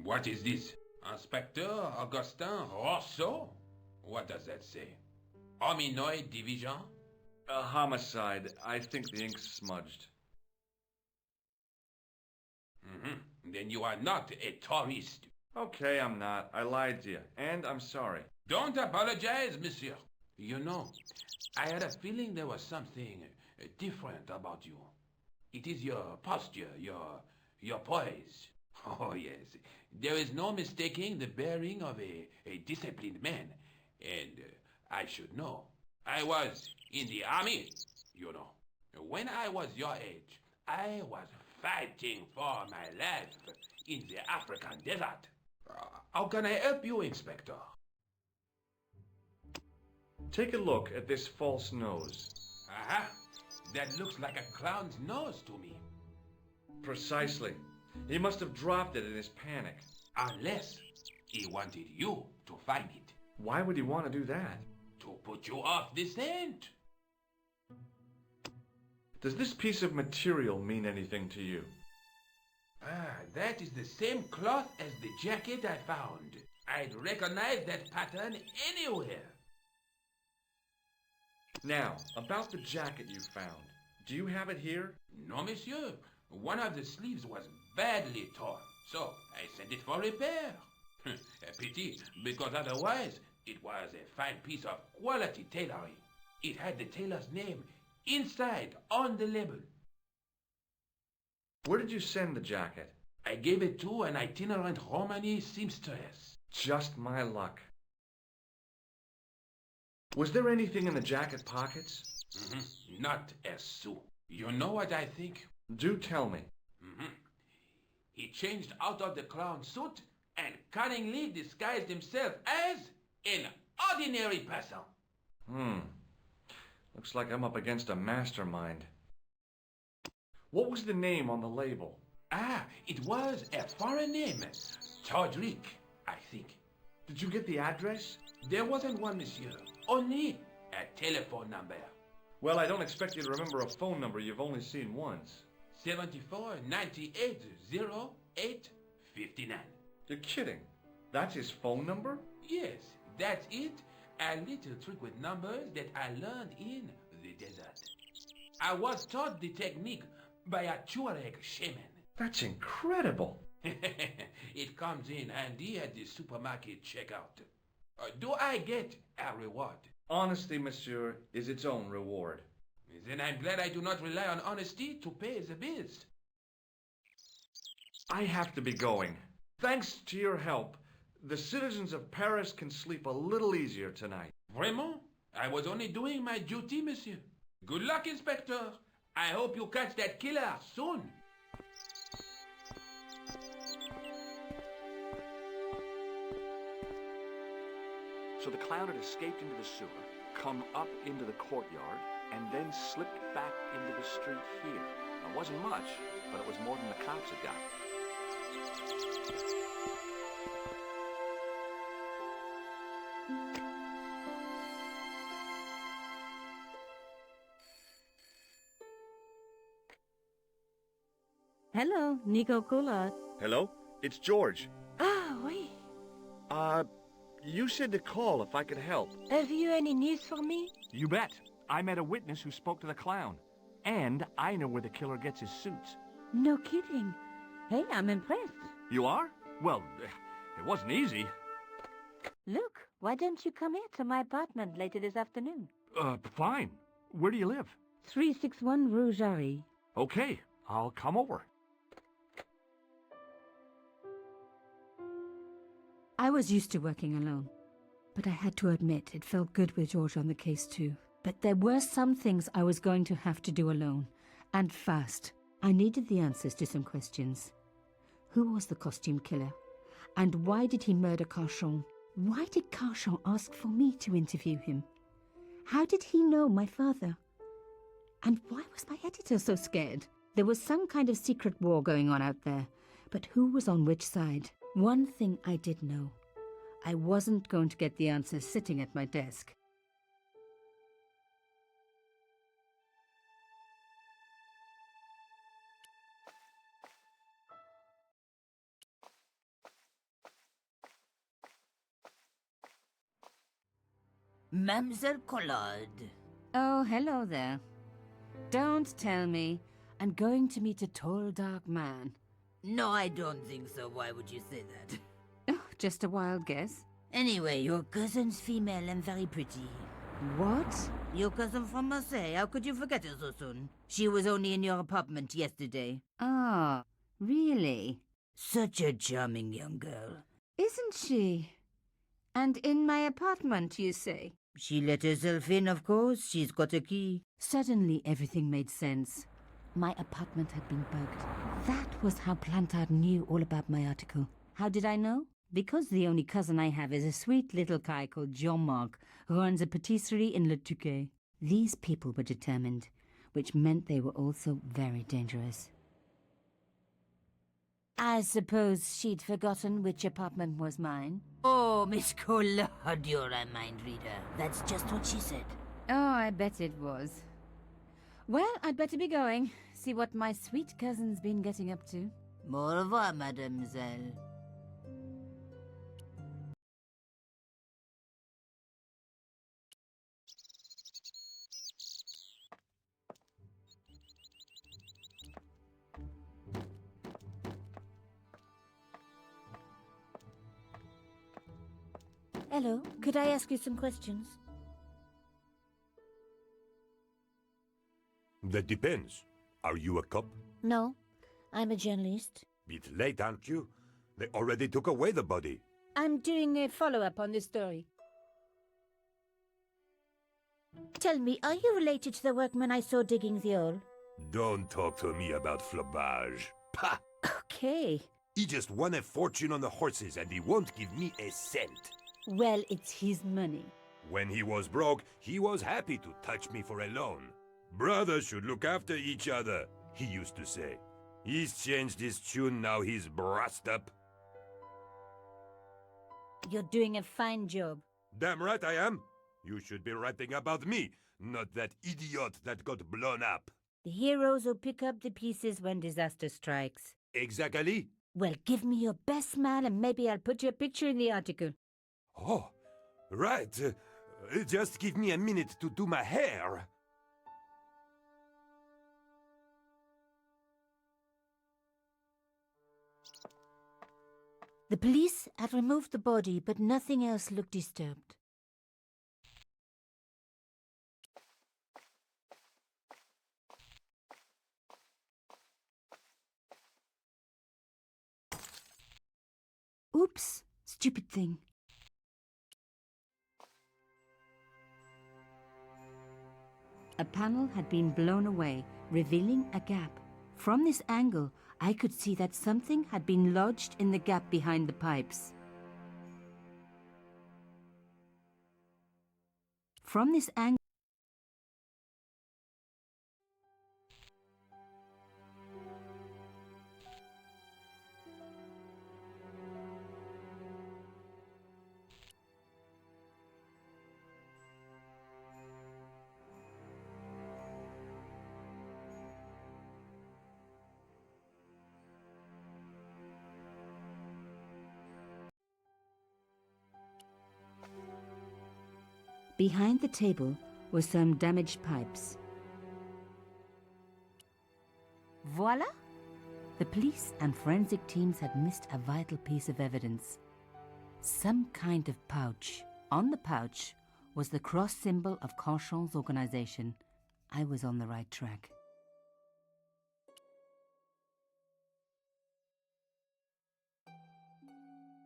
S12: What is this? Inspector Augustin Rousseau? What does that say? Hominoid Division?
S8: A homicide. I think the ink's smudged.
S12: Then you are not a tourist.
S8: Okay, I'm not. I lied to you, and I'm sorry.
S12: Don't apologize, monsieur. You know, I had a feeling there was something different about you. It is your posture, your poise. Oh, yes. There is no mistaking the bearing of a disciplined man. And I should know. I was in the army, you know. When I was your age, I was fighting for my life in the African desert. How can I help you, Inspector?
S8: Take a look at this false nose.
S12: Aha! That looks like a clown's nose to me.
S8: Precisely. He must have dropped it in his panic.
S12: Unless he wanted you to find it.
S8: Why would he want to do that?
S12: To put you off the scent.
S8: Does this piece of material mean anything to you?
S12: That is the same cloth as the jacket I found. I'd recognize that pattern anywhere.
S8: Now, about the jacket you found. Do you have it here?
S12: No, monsieur. One of the sleeves was badly torn, so I sent it for repair. A pity, because otherwise it was a fine piece of quality tailoring. It had the tailor's name inside on the label.
S8: Where did you send the jacket?
S12: I gave it to an itinerant Romani seamstress.
S8: Just my luck. Was there anything in the jacket pockets?
S12: Not a sou. You know what I think?
S8: Do tell me.
S12: He changed out of the clown suit and cunningly disguised himself as an ordinary person.
S8: Looks like I'm up against a mastermind. What was the name on the label?
S12: It was a foreign name. Todrick, I think.
S8: Did you get the address?
S12: There wasn't one, monsieur. Only a telephone number.
S8: Well, I don't expect you to remember a phone number you've only seen once.
S12: 74 98 08 59.
S8: You're kidding. That's his phone number?
S12: Yes, that's it. A little trick with numbers that I learned in the desert. I was taught the technique by a Tuareg shaman.
S8: That's incredible.
S12: It comes in handy at the supermarket checkout. Do I get a reward?
S8: Honesty, monsieur, is its own reward.
S12: Then I'm glad I do not rely on honesty to pay the bills.
S8: I have to be going. Thanks to your help, the citizens of Paris can sleep a little easier tonight.
S12: Vraiment? I was only doing my duty, monsieur. Good luck, Inspector. I hope you catch that killer soon.
S7: So the clown had escaped into the sewer, come up into the courtyard, and then slipped back into the street here. It wasn't much, but it was more than the cops had got.
S5: Hello, Nico Collard.
S8: Hello? It's George.
S5: Ah, oui.
S8: You said to call if I could help.
S5: Have you any news for me?
S7: You bet. I met a witness who spoke to the clown. And I know where the killer gets his suits.
S5: No kidding. Hey, I'm impressed.
S7: You are? Well, it wasn't easy.
S5: Look, why don't you come here to my apartment later this afternoon?
S7: Fine. Where do you live?
S5: 361 Rue Jarry.
S7: Okay, I'll come over.
S5: I was used to working alone, but I had to admit it felt good with George on the case too. But there were some things I was going to have to do alone, and fast. I needed the answers to some questions. Who was the costume killer? And why did he murder Carchon? Why did Carchon ask for me to interview him? How did he know my father? And why was my editor so scared? There was some kind of secret war going on out there, but who was on which side? One thing I did know. I wasn't going to get the answers sitting at my desk.
S13: Mademoiselle Collard.
S5: Oh, hello there. Don't tell me. I'm going to meet a tall, dark man.
S13: No, I don't think so. Why would you say that?
S5: Oh, just a wild guess.
S13: Anyway, your cousin's female and very pretty.
S5: What?
S13: Your cousin from Marseille. How could you forget her so soon? She was only in your apartment yesterday.
S5: Ah, really?
S13: Such a charming young girl.
S5: Isn't she? And in my apartment, you say?
S13: She let herself in, of course. She's got a key.
S5: Suddenly, everything made sense. My apartment had been bugged. That was how Plantard knew all about my article. How did I know? Because the only cousin I have is a sweet little guy called Jean-Marc, who runs a patisserie in Le Touquet. These people were determined, which meant they were also very dangerous. I suppose she'd forgotten which apartment was mine.
S13: Oh, Miss Collard, you're a mind reader. That's just what she said.
S5: Oh, I bet it was. Well, I'd better be going. See what my sweet cousin's been getting up to.
S13: Au revoir, mademoiselle.
S1: Hello, could I ask you some questions?
S2: That depends. Are you a cop?
S1: No, I'm a journalist.
S2: Bit late, aren't you? They already took away the body.
S1: I'm doing a follow-up on this story. Tell me, are you related to the workman I saw digging the hole?
S2: Don't talk to me about flobage. Pah!
S1: Okay.
S2: He just won a fortune on the horses and he won't give me a cent.
S1: Well, it's his money.
S2: When he was broke, he was happy to touch me for a loan. Brothers should look after each other, he used to say. He's changed his tune, now he's brassed up.
S1: You're doing a fine job.
S2: Damn right I am. You should be writing about me, not that idiot that got blown up.
S1: The heroes who pick up the pieces when disaster strikes.
S2: Exactly.
S1: Well, give me your best smile and maybe I'll put your picture in the article.
S2: Oh, right. Just give me a minute to do my hair.
S1: The police had removed the body, but nothing else looked disturbed. Oops, stupid thing. A panel had been blown away, revealing a gap. From this angle, I could see that something had been lodged in the gap behind the pipes. From this angle, behind the table were some damaged pipes. Voila! The police and forensic teams had missed a vital piece of evidence. Some kind of pouch. On the pouch was the cross symbol of Carchon's organization. I was on the right track.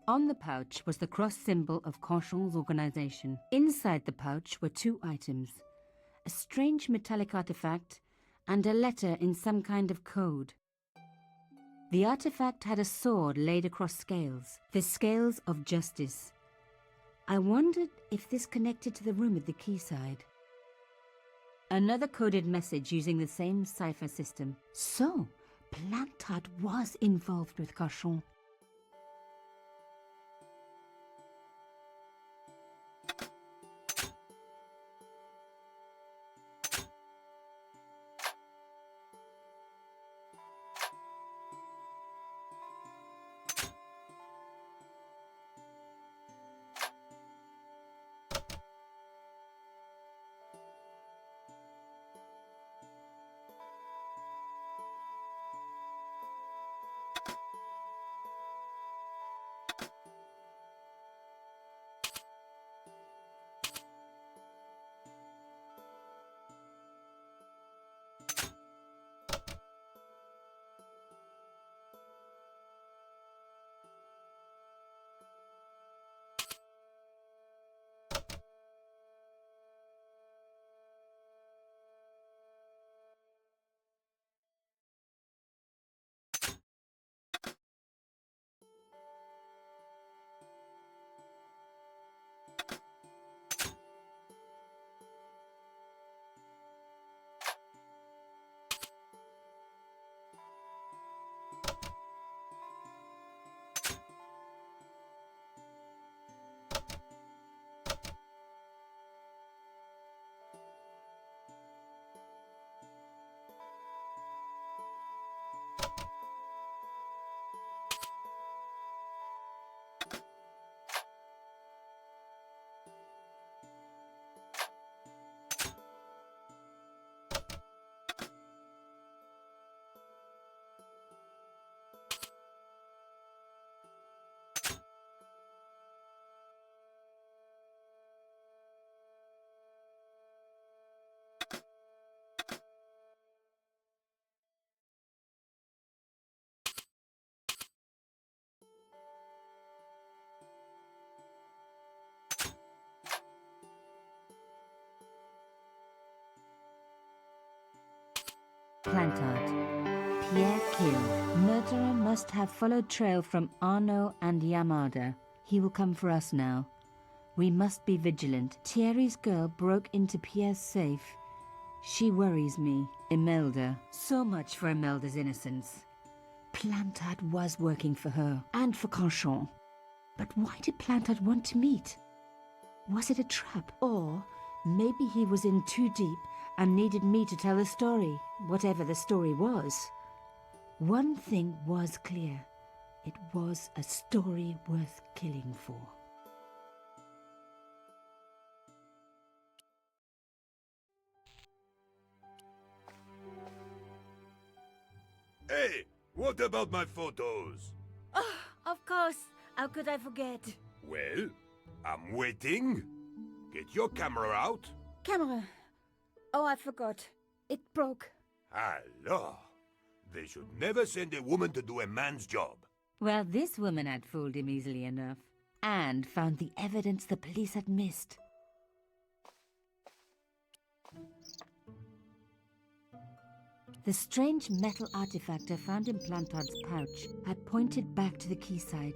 S1: On the pouch was the cross symbol of Carchon's organization. Inside the pouch were two items, a strange metallic artifact and a letter in some kind of code. The artifact had a sword laid across scales, the scales of justice. I wondered if this connected to the room at the quayside. Another coded message using the same cipher system. So, Plantard was involved with Carchon.
S5: Plantard. Pierre killed. Murderer must have followed trail from Arnaud and Yamada. He will come for us now. We must be vigilant. Thierry's girl broke into Pierre's safe. She worries me. Imelda. So much for Imelda's innocence. Plantard was working for her, and for Canchon. But why did Plantard want to meet? Was it a trap? Or maybe he was in too deep and needed me to tell the story, whatever the story was. One thing was clear. It was a story worth killing for.
S2: Hey, what about my photos?
S13: Oh, of course. How could I forget?
S2: Well, I'm waiting. Get your camera out.
S13: Camera. Oh, I forgot. It broke.
S2: Alors, they should never send a woman to do a man's job.
S5: Well, this woman had fooled him easily enough, and found the evidence the police had missed. The strange metal artifact I found in Plantard's pouch had pointed back to the quayside.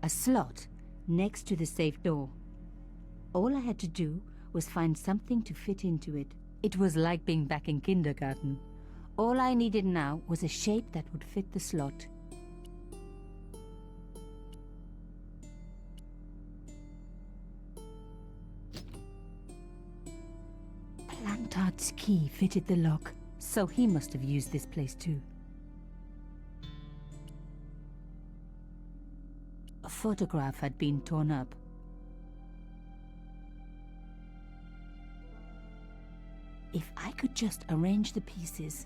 S5: A slot next to the safe door. All I had to do was find something to fit into it. It was like being back in kindergarten. All I needed now was a shape that would fit the slot. Plantard's key fitted the lock, so he must have used this place too. A photograph had been torn up. If I could just arrange the pieces.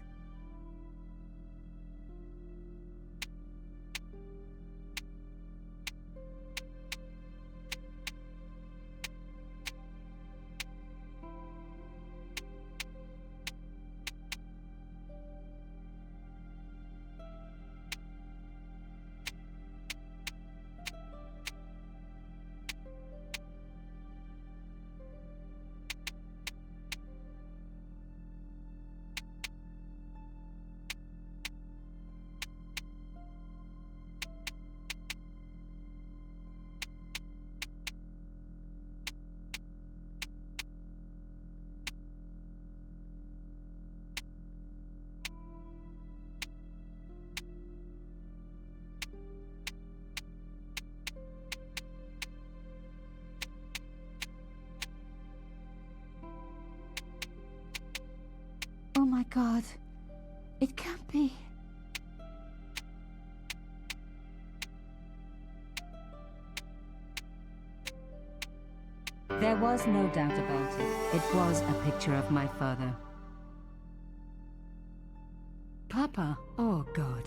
S5: Oh my God, it can't be. There was no doubt about it. It was a picture of my father. Papa, oh God.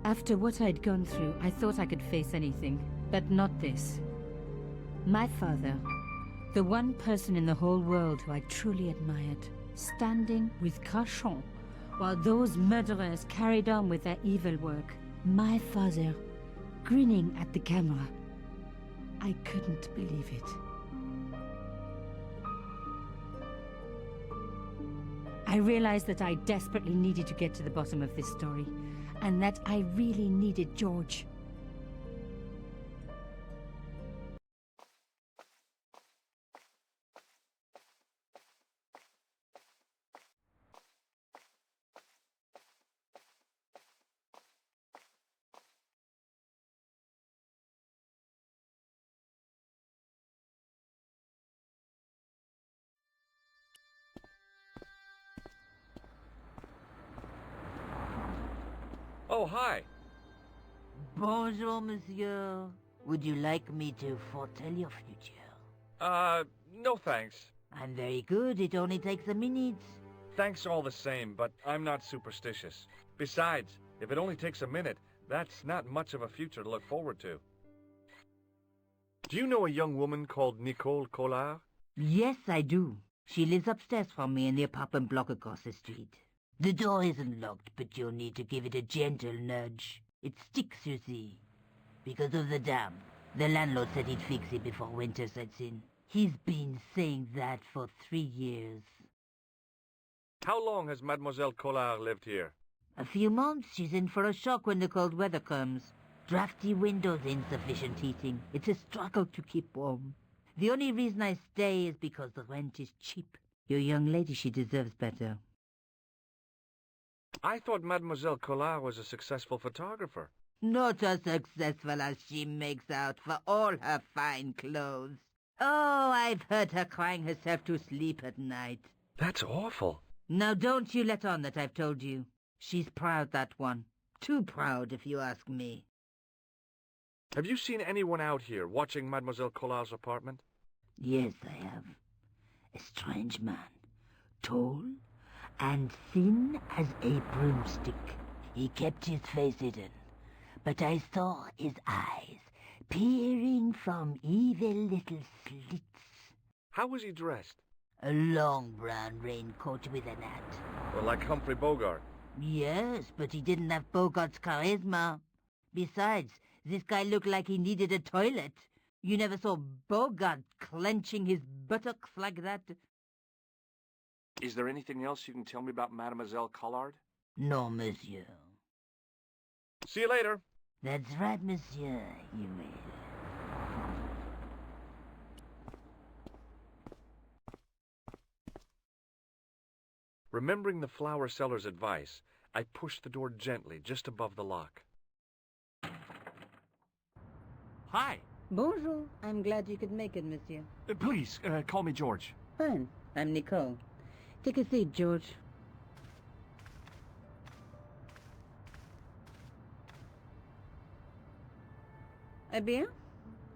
S5: After what I'd gone through, I thought I could face anything, but not this. My father, the one person in the whole world who I truly admired, standing with Canchon while those murderers carried on with their evil work. My father, grinning at the camera. I couldn't believe it. I realized that I desperately needed to get to the bottom of this story, and that I really needed George.
S8: Oh, hi.
S13: Bonjour, monsieur. Would you like me to foretell your future?
S8: No thanks.
S13: I'm very good. It only takes a minute.
S8: Thanks all the same, but I'm not superstitious. Besides, if it only takes a minute, that's not much of a future to look forward to. Do you know a young woman called Nicole Collard?
S13: Yes, I do. She lives upstairs from me in the apartment block across the street. The door isn't locked, but you'll need to give it a gentle nudge. It sticks, you see. Because of the damp. The landlord said he'd fix it before winter sets in. He's been saying that for 3 years.
S8: How long has Mademoiselle Collard lived here?
S13: A few months. She's in for a shock when the cold weather comes. Drafty windows, insufficient heating. It's a struggle to keep warm. The only reason I stay is because the rent is cheap. Your young lady, she deserves better.
S8: I thought Mademoiselle Collard was a successful photographer.
S13: Not as successful as she makes out for all her fine clothes. Oh, I've heard her crying herself to sleep at night.
S8: That's awful.
S13: Now don't you let on that I've told you. She's proud, that one. Too proud, if you ask me.
S8: Have you seen anyone out here watching Mademoiselle Collard's apartment?
S13: Yes, I have. A strange man. Tall and thin as a broomstick. He kept his face hidden, but I saw his eyes peering from evil little slits.
S8: How was he dressed?
S13: A long brown raincoat with an hat.
S8: Well, like Humphrey Bogart.
S13: Yes, but he didn't have Bogart's charisma. Besides, this guy looked like he needed a toilet. You never saw Bogart clenching his buttocks like that.
S8: Is there anything else you can tell me about Mademoiselle Collard?
S13: No, monsieur.
S8: See you later.
S13: That's right, monsieur. You will.
S8: Remembering the flower seller's advice, I pushed the door gently just above the lock.
S7: Hi.
S5: Bonjour. I'm glad you could make it, monsieur.
S7: Please, call me George.
S5: Fine. I'm Nico. Take a seat, George. A beer?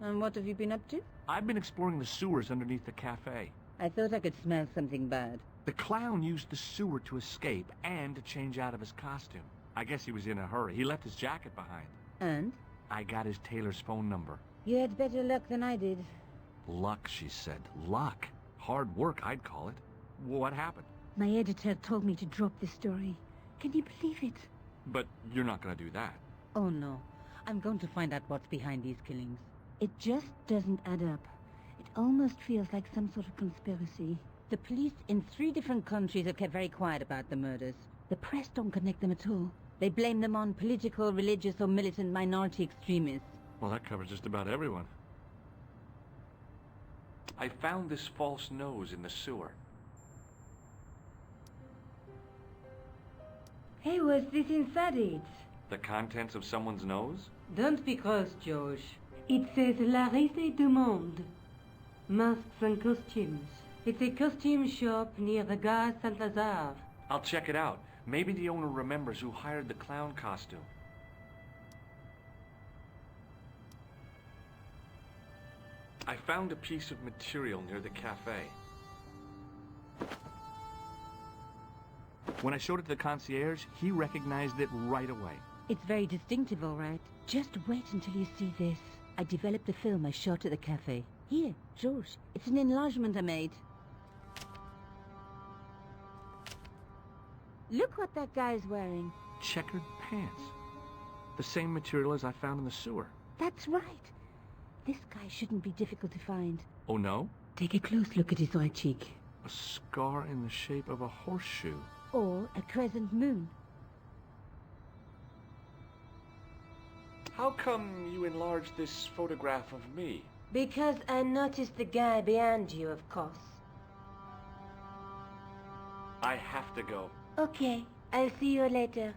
S5: And what have you been up to?
S7: I've been exploring the sewers underneath the cafe.
S5: I thought I could smell something bad.
S7: The clown used the sewer to escape and to change out of his costume. I guess he was in a hurry. He left his jacket behind.
S5: And?
S7: I got his tailor's phone number.
S5: You had better luck than I did.
S7: Luck, she said. Luck. Hard work, I'd call it. What happened?
S5: My editor told me to drop this story. Can you believe it?
S7: But you're not going to do that.
S5: Oh, no. I'm going to find out what's behind these killings. It just doesn't add up. It almost feels like some sort of conspiracy. The police in 3 different countries have kept very quiet about the murders. The press don't connect them at all. They blame them on political, religious, or militant minority extremists.
S8: Well, that covers just about everyone. I found this false nose in the sewer.
S4: Hey, what's this inside it?
S8: The contents of someone's nose?
S4: Don't be cross, George. It says La Risée du Monde. Masks and costumes. It's a costume shop near the Gare Saint-Lazare.
S8: I'll check it out. Maybe the owner remembers who hired the clown costume. I found a piece of material near the cafe.
S7: When I showed it to the concierge, he recognized it right away.
S5: It's very distinctive, all right. Just wait until you see this. I developed a film I shot at the cafe. Here, George. It's an enlargement I made. Look what that guy's wearing.
S8: Checkered pants. The same material as I found in the sewer.
S5: That's right. This guy shouldn't be difficult to find.
S8: Oh, no?
S5: Take a close look at his right cheek.
S8: A scar in the shape of a horseshoe.
S5: Or a crescent moon.
S8: How come you enlarged this photograph of me?
S4: Because I noticed the guy behind you, of course.
S8: I have to go.
S4: Okay, I'll see you later.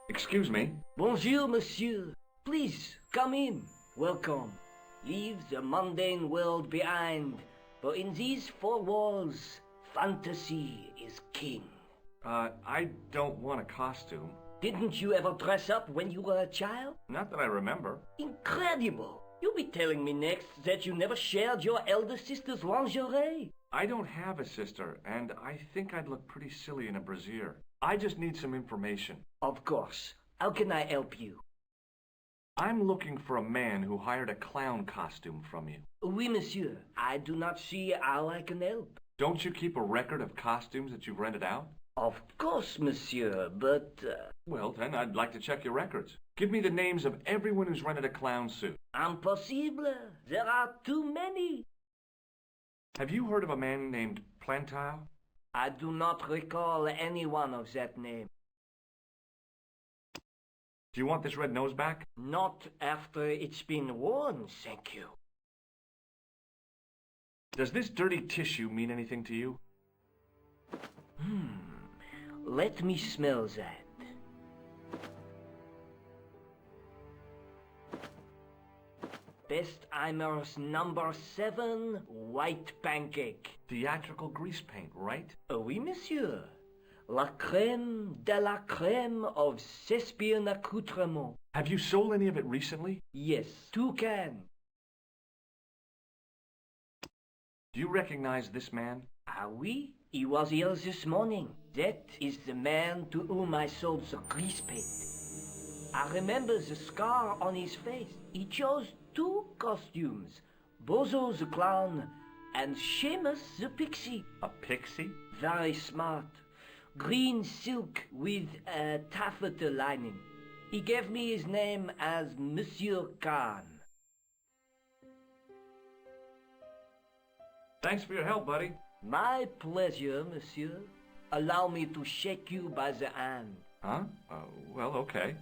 S7: Excuse me?
S14: Bonjour, monsieur. Please, come in. Welcome. Leave the mundane world behind, for in these four walls, fantasy is king.
S7: I don't want a costume.
S14: Didn't you ever dress up when you were a child?
S7: Not that I remember.
S14: Incredible! You'll be telling me next that you never shared your elder sister's lingerie.
S7: I don't have a sister, and I think I'd look pretty silly in a brassiere. I just need some information.
S14: Of course. How can I help you?
S7: I'm looking for a man who hired a clown costume from you.
S14: Oui, monsieur. I do not see how I can help.
S7: Don't you keep a record of costumes that you've rented out?
S14: Of course, monsieur, but...
S7: Well, then, I'd like to check your records. Give me the names of everyone who's rented a clown suit.
S14: Impossible. There are too many.
S7: Have you heard of a man named Plantile?
S14: I do not recall anyone of that name.
S7: Do you want this red nose back?
S14: Not after it's been worn, thank you.
S7: Does this dirty tissue mean anything to you?
S14: Let me smell that. Bestheimer's number 7 white pancake.
S7: Theatrical grease paint, right?
S14: Oui, monsieur. La crème de la crème of Thespian accoutrement.
S7: Have you sold any of it recently?
S14: Yes, 2 cans.
S7: Do you recognize this man?
S14: Ah oui, he was here this morning. That is the man to whom I sold the grease paint. I remember the scar on his face. He chose 2 costumes. Bozo the clown and Seamus the pixie.
S7: A pixie?
S14: Very smart. Green silk with a taffeta lining. He gave me his name as Monsieur Khan.
S7: Thanks for your help, buddy.
S14: My pleasure, monsieur. Allow me to shake you by the hand.
S7: Huh? Well, okay.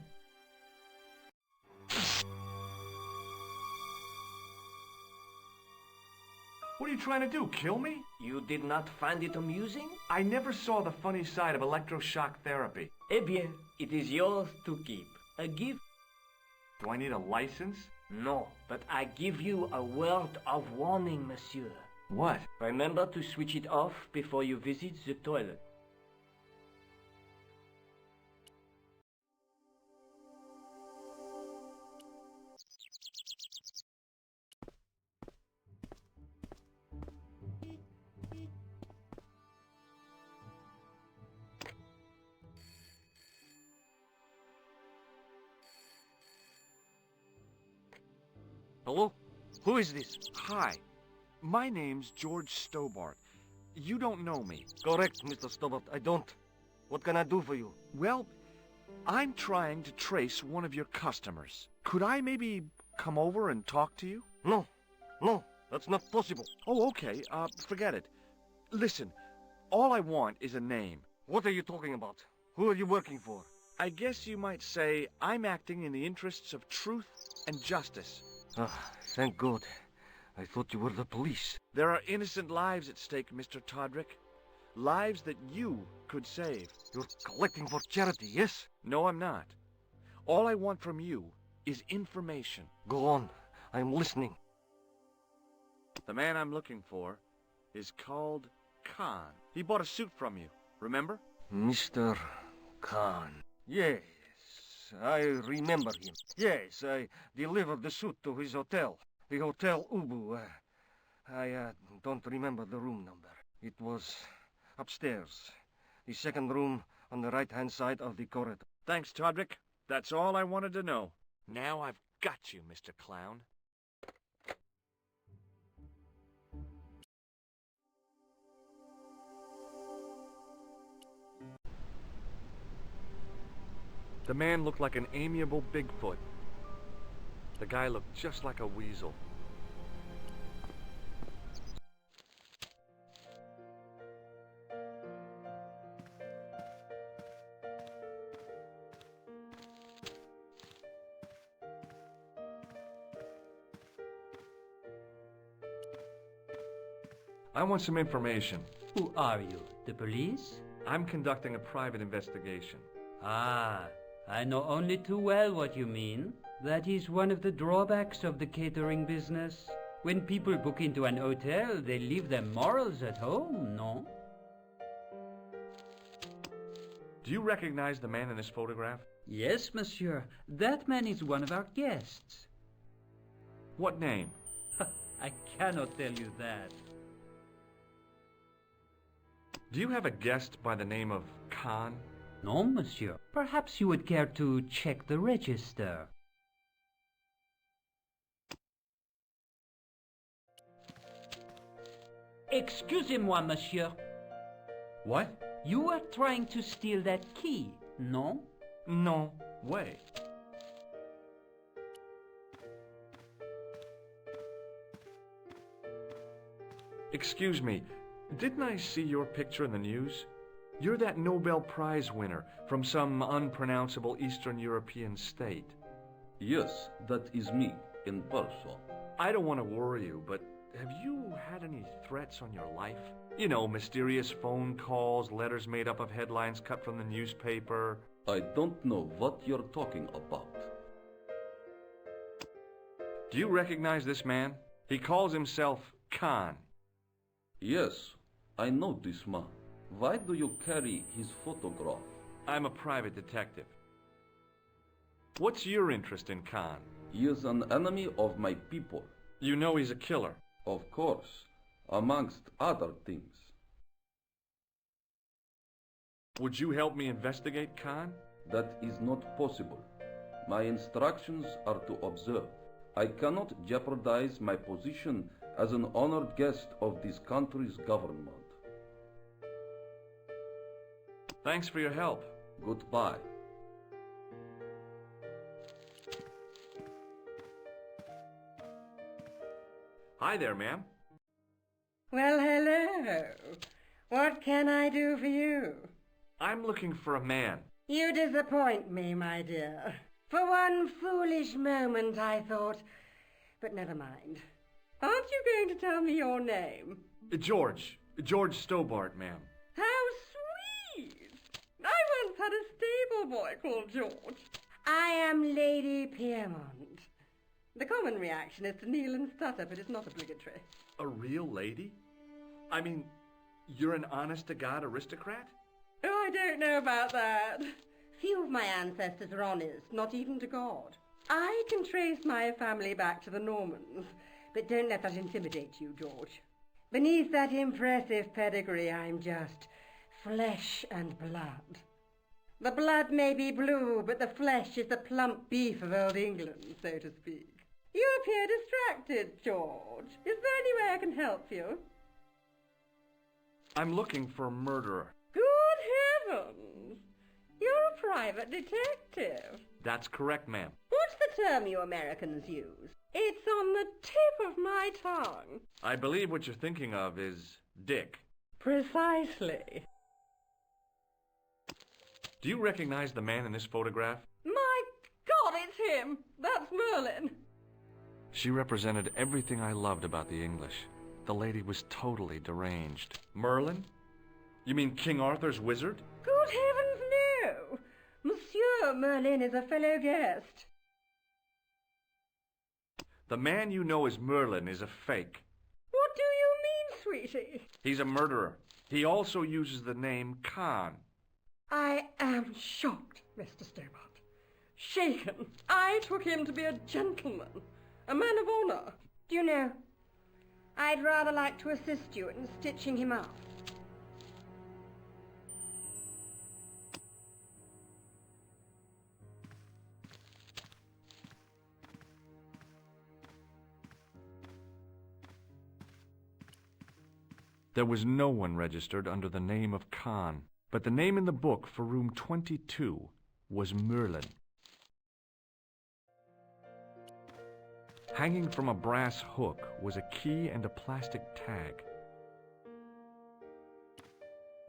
S7: What are you trying to do, kill me?
S14: You did not find it amusing?
S7: I never saw the funny side of electroshock therapy.
S14: Eh bien, it is yours to keep. A gift.
S7: Do I need a license?
S14: No, but I give you a word of warning, monsieur.
S7: What?
S14: Remember to switch it off before you visit the toilet.
S15: Hello? Who is this?
S7: Hi. My name's George Stobart. You don't know me.
S15: Correct, Mr. Stobart. I don't. What can I do for you?
S7: Well, I'm trying to trace one of your customers. Could I maybe come over and talk to you?
S15: No. No, that's not possible.
S7: Oh, okay. Forget it. Listen, all I want is a name.
S15: What are you talking about? Who are you working for?
S7: I guess you might say I'm acting in the interests of truth and justice.
S15: Ah, thank God. I thought you were the police.
S7: There are innocent lives at stake, Mr. Todrick. Lives that you could save.
S15: You're collecting for charity, yes?
S7: No, I'm not. All I want from you is information.
S15: Go on. I'm listening.
S7: The man I'm looking for is called Khan. He bought a suit from you, remember?
S15: Mr. Khan. Yes, I remember him. Yes, I delivered the suit to his hotel. The Hotel Ubu. I don't remember the room number. It was upstairs. The second room on the right-hand side of the corridor.
S7: Thanks, Todrick. That's all I wanted to know. Now I've got you, Mr. Clown. The man looked like an amiable Bigfoot. The guy looked just like a weasel. I want some information.
S14: Who are you? The police?
S7: I'm conducting a private investigation.
S14: Ah,
S16: I know only too well what you mean. That is one of the drawbacks of the catering business. When people book into an hotel, they leave their morals at home, no?
S7: Do you recognize the man in this photograph?
S16: Yes, monsieur. That man is one of our guests.
S7: What name?
S16: I cannot tell you that.
S7: Do you have a guest by the name of Khan?
S16: No, monsieur. Perhaps you would care to check the register. Excusez-moi, monsieur.
S7: What?
S16: You are trying to steal that key, no?
S7: No way. Excuse me, didn't I see your picture in the news? You're that Nobel Prize winner from some unpronounceable Eastern European state.
S17: Yes, that is me, in person.
S7: I don't want to worry you, but have you had any threats on your life? You know, mysterious phone calls, letters made up of headlines cut from the newspaper.
S17: I don't know what you're talking about.
S7: Do you recognize this man? He calls himself Khan.
S17: Yes, I know this man. Why do you carry his photograph?
S7: I'm a private detective. What's your interest in Khan?
S17: He is an enemy of my people.
S7: You know he's a killer?
S17: Of course, amongst other things.
S7: Would you help me investigate Khan?
S17: That is not possible. My instructions are to observe. I cannot jeopardize my position as an honored guest of this country's government.
S7: Thanks for your help.
S17: Goodbye.
S7: Hi there, ma'am.
S18: Well, hello. What can I do for you?
S7: I'm looking for a man.
S18: You disappoint me, my dear. For one foolish moment I thought... But never mind. Aren't you going to tell me your name?
S7: George Stobart, ma'am.
S18: How sweet! I once had a stable boy called George. I am Lady Piermont. The common reaction is to kneel and stutter, but it's not obligatory.
S7: A real lady? I mean, you're an honest-to-God aristocrat?
S18: Oh, I don't know about that. Few of my ancestors are honest, not even to God. I can trace my family back to the Normans, but don't let that intimidate you, George. Beneath that impressive pedigree, I'm just flesh and blood. The blood may be blue, but the flesh is the plump beef of old England, so to speak. You appear distracted, George. Is there any way I can help you?
S7: I'm looking for a murderer.
S18: Good heavens! You're a private detective.
S7: That's correct, ma'am.
S18: What's the term you Americans use? It's on the tip of my tongue.
S7: I believe what you're thinking of is Dick.
S18: Precisely.
S7: Do you recognize the man in this photograph?
S18: My God, it's him! That's Merlin.
S7: She represented everything I loved about the English. The lady was totally deranged. Merlin? You mean King Arthur's wizard?
S18: Good heavens, no! Monsieur Merlin is a fellow guest.
S7: The man you know as Merlin is a fake.
S18: What do you mean, sweetie?
S7: He's a murderer. He also uses the name Khan.
S18: I am shocked, Mr. Stobart. Shaken. I took him to be a gentleman, a man of honor. Do you know, I'd rather like to assist you in stitching him up.
S7: There was no one registered under the name of Khan, but the name in the book for room 22 was Merlin. Hanging from a brass hook was a key and a plastic tag.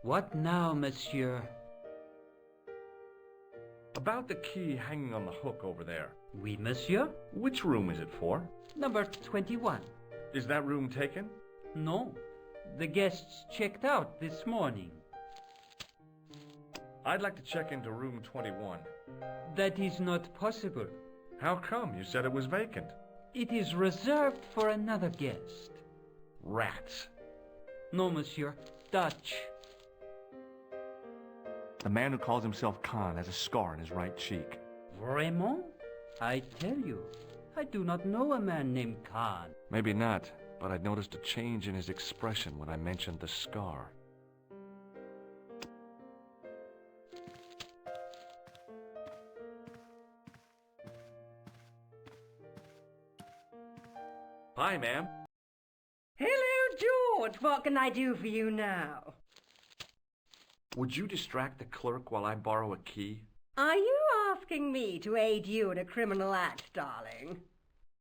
S16: What now, monsieur?
S7: About the key hanging on the hook over there.
S16: Oui, monsieur.
S7: Which room is it for?
S16: Number 21.
S7: Is that room taken?
S16: No. The guests checked out this morning.
S7: I'd like to check into room 21.
S16: That is not possible.
S8: How come? You said it was vacant.
S16: It is reserved for another guest.
S8: Rats.
S16: No, monsieur. Dutch.
S7: The man who calls himself Khan has a scar on his right cheek.
S16: Vraiment? I tell you, I do not know a man named Khan.
S8: Maybe not, but I noticed a change in his expression when I mentioned the scar. Hi, ma'am.
S18: Hello, George. What can I do for you now?
S8: Would you distract the clerk while I borrow a key?
S18: Are you asking me to aid you in a criminal act, darling?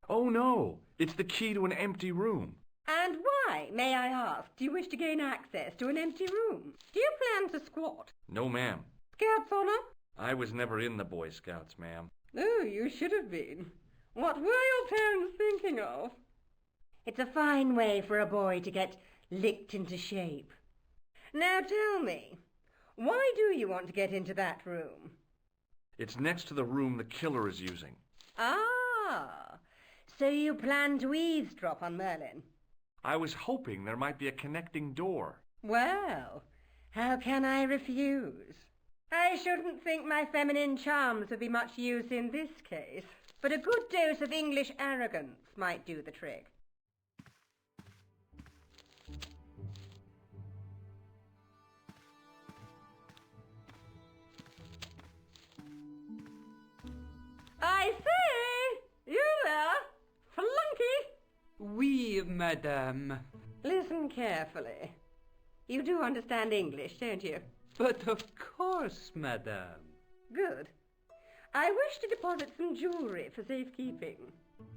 S8: Oh, no. It's the key to an empty room.
S18: And why, may I ask, do you wish to gain access to an empty room? Do you plan to squat?
S8: No, ma'am.
S18: Scouts honor?
S8: I was never in the Boy Scouts, ma'am.
S18: Oh, you should have been. What were your parents thinking of? It's a fine way for a boy to get licked into shape. Now tell me, why do you want to get into that room?
S8: It's next to the room the killer is using.
S18: Ah, so you plan to eavesdrop on Merlin?
S8: I was hoping there might be a connecting door.
S18: Well, how can I refuse? I shouldn't think my feminine charms would be much use in this case, but a good dose of English arrogance might do the trick. I say! You there? Flunky!
S16: Oui, madame.
S18: Listen carefully. You do understand English, don't you?
S16: But of course, madame.
S18: Good. I wish to deposit some jewelry for safekeeping.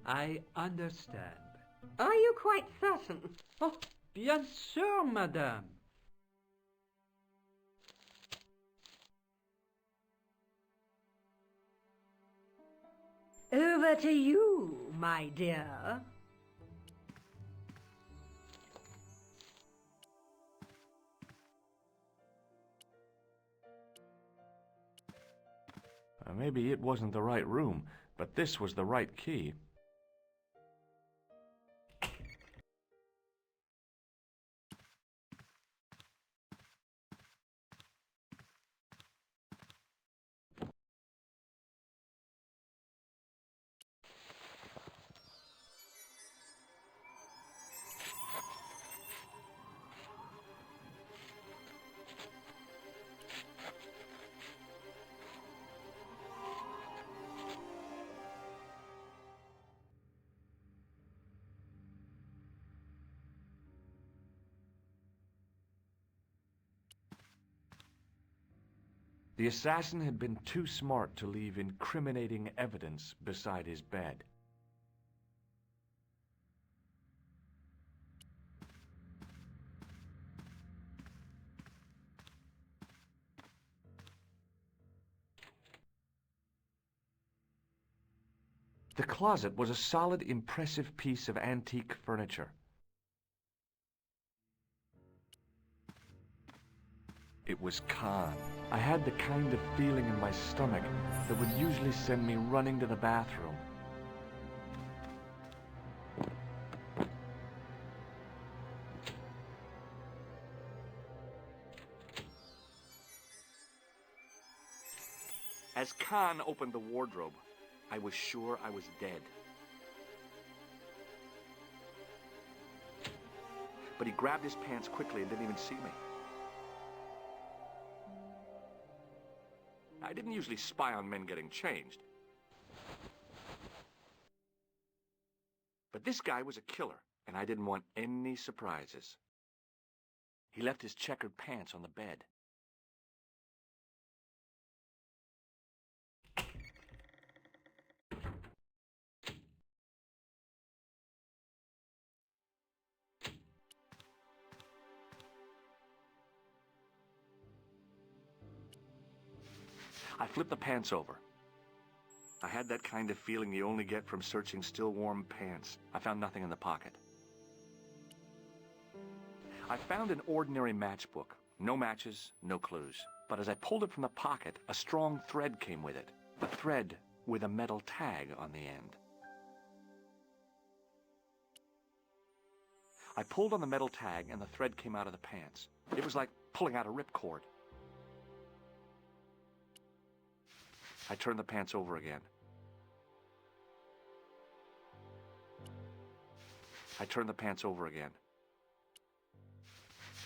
S16: I understand.
S18: Are you quite certain?
S16: Oh, bien sûr, madame.
S18: Over to you, my dear.
S8: Maybe it wasn't the right room, but this was the right key. The assassin had been too smart to leave incriminating evidence beside his bed. The closet was a solid, impressive piece of antique furniture. It was Khan. I had the kind of feeling in my stomach that would usually send me running to the bathroom. As Khan opened the wardrobe, I was sure I was dead. But he grabbed his pants quickly and didn't even see me. I didn't usually spy on men getting changed. But this guy was a killer, and I didn't want any surprises. He left his checkered pants on the bed. I flipped the pants over. I had that kind of feeling you only get from searching still warm pants. I found nothing in the pocket. I found an ordinary matchbook. No matches, no clues.
S7: But as I pulled it from the pocket, a strong thread came with it. A thread with a metal tag on the end. I pulled on the metal tag and the thread came out of the pants. It was like pulling out a ripcord. I turned the pants over again. I turned the pants over again.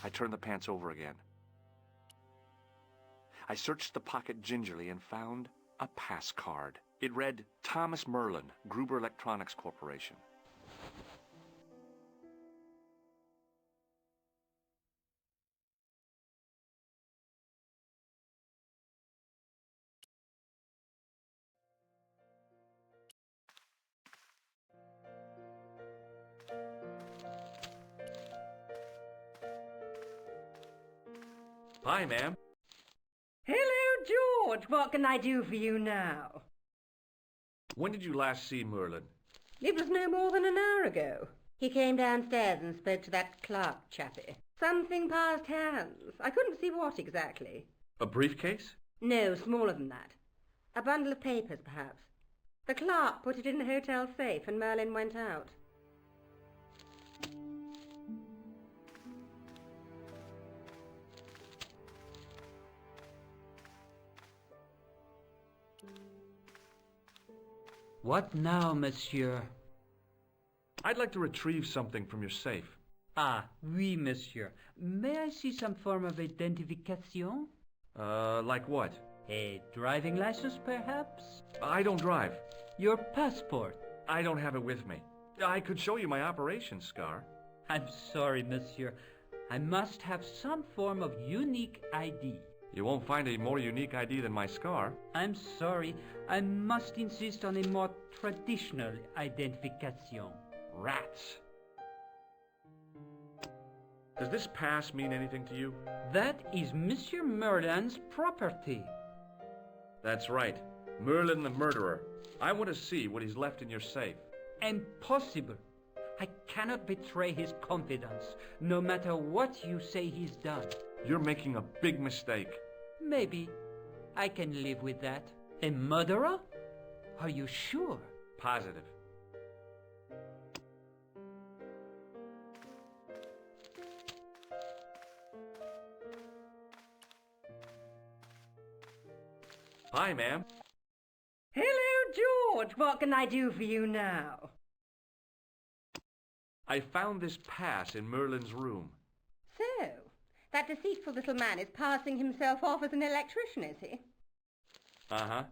S7: I turned the pants over again. I searched the pocket gingerly and found a pass card. It read, Thomas Merlin, Gruber Electronics Corporation. Hi, ma'am.
S18: Hello, George. What can I do for you now?
S7: When did you last see Merlin?
S18: It was no more than an hour ago. He came downstairs and spoke to that clerk chappie. Something passed hands. I couldn't see what exactly.
S7: A briefcase?
S18: No, smaller than that. A bundle of papers, perhaps. The clerk put it in the hotel safe and Merlin went out.
S16: What now, monsieur?
S7: I'd like to retrieve something from your safe.
S16: Ah, oui, monsieur. May I see some form of identification?
S7: Like what?
S16: A driving license, perhaps?
S7: I don't drive.
S16: Your passport?
S7: I don't have it with me. I could show you my operation scar.
S16: I'm sorry, monsieur. I must have some form of unique ID.
S7: You won't find a more unique ID than my scar.
S16: I'm sorry. I must insist on a more traditional identification.
S7: Rats. Does this pass mean anything to you?
S16: That is Monsieur Merlin's property.
S7: That's right. Merlin the murderer. I want to see what he's left in your safe.
S16: Impossible. I cannot betray his confidence, no matter what you say he's done.
S7: You're making a big mistake.
S16: Maybe. I can live with that. A murderer? Are you sure?
S7: Positive. Hi, ma'am.
S18: Hello, George. What can I do for you now?
S7: I found this pass in Merlin's room.
S18: So, that deceitful little man is passing himself off as an electrician, is he?
S7: Uh-huh.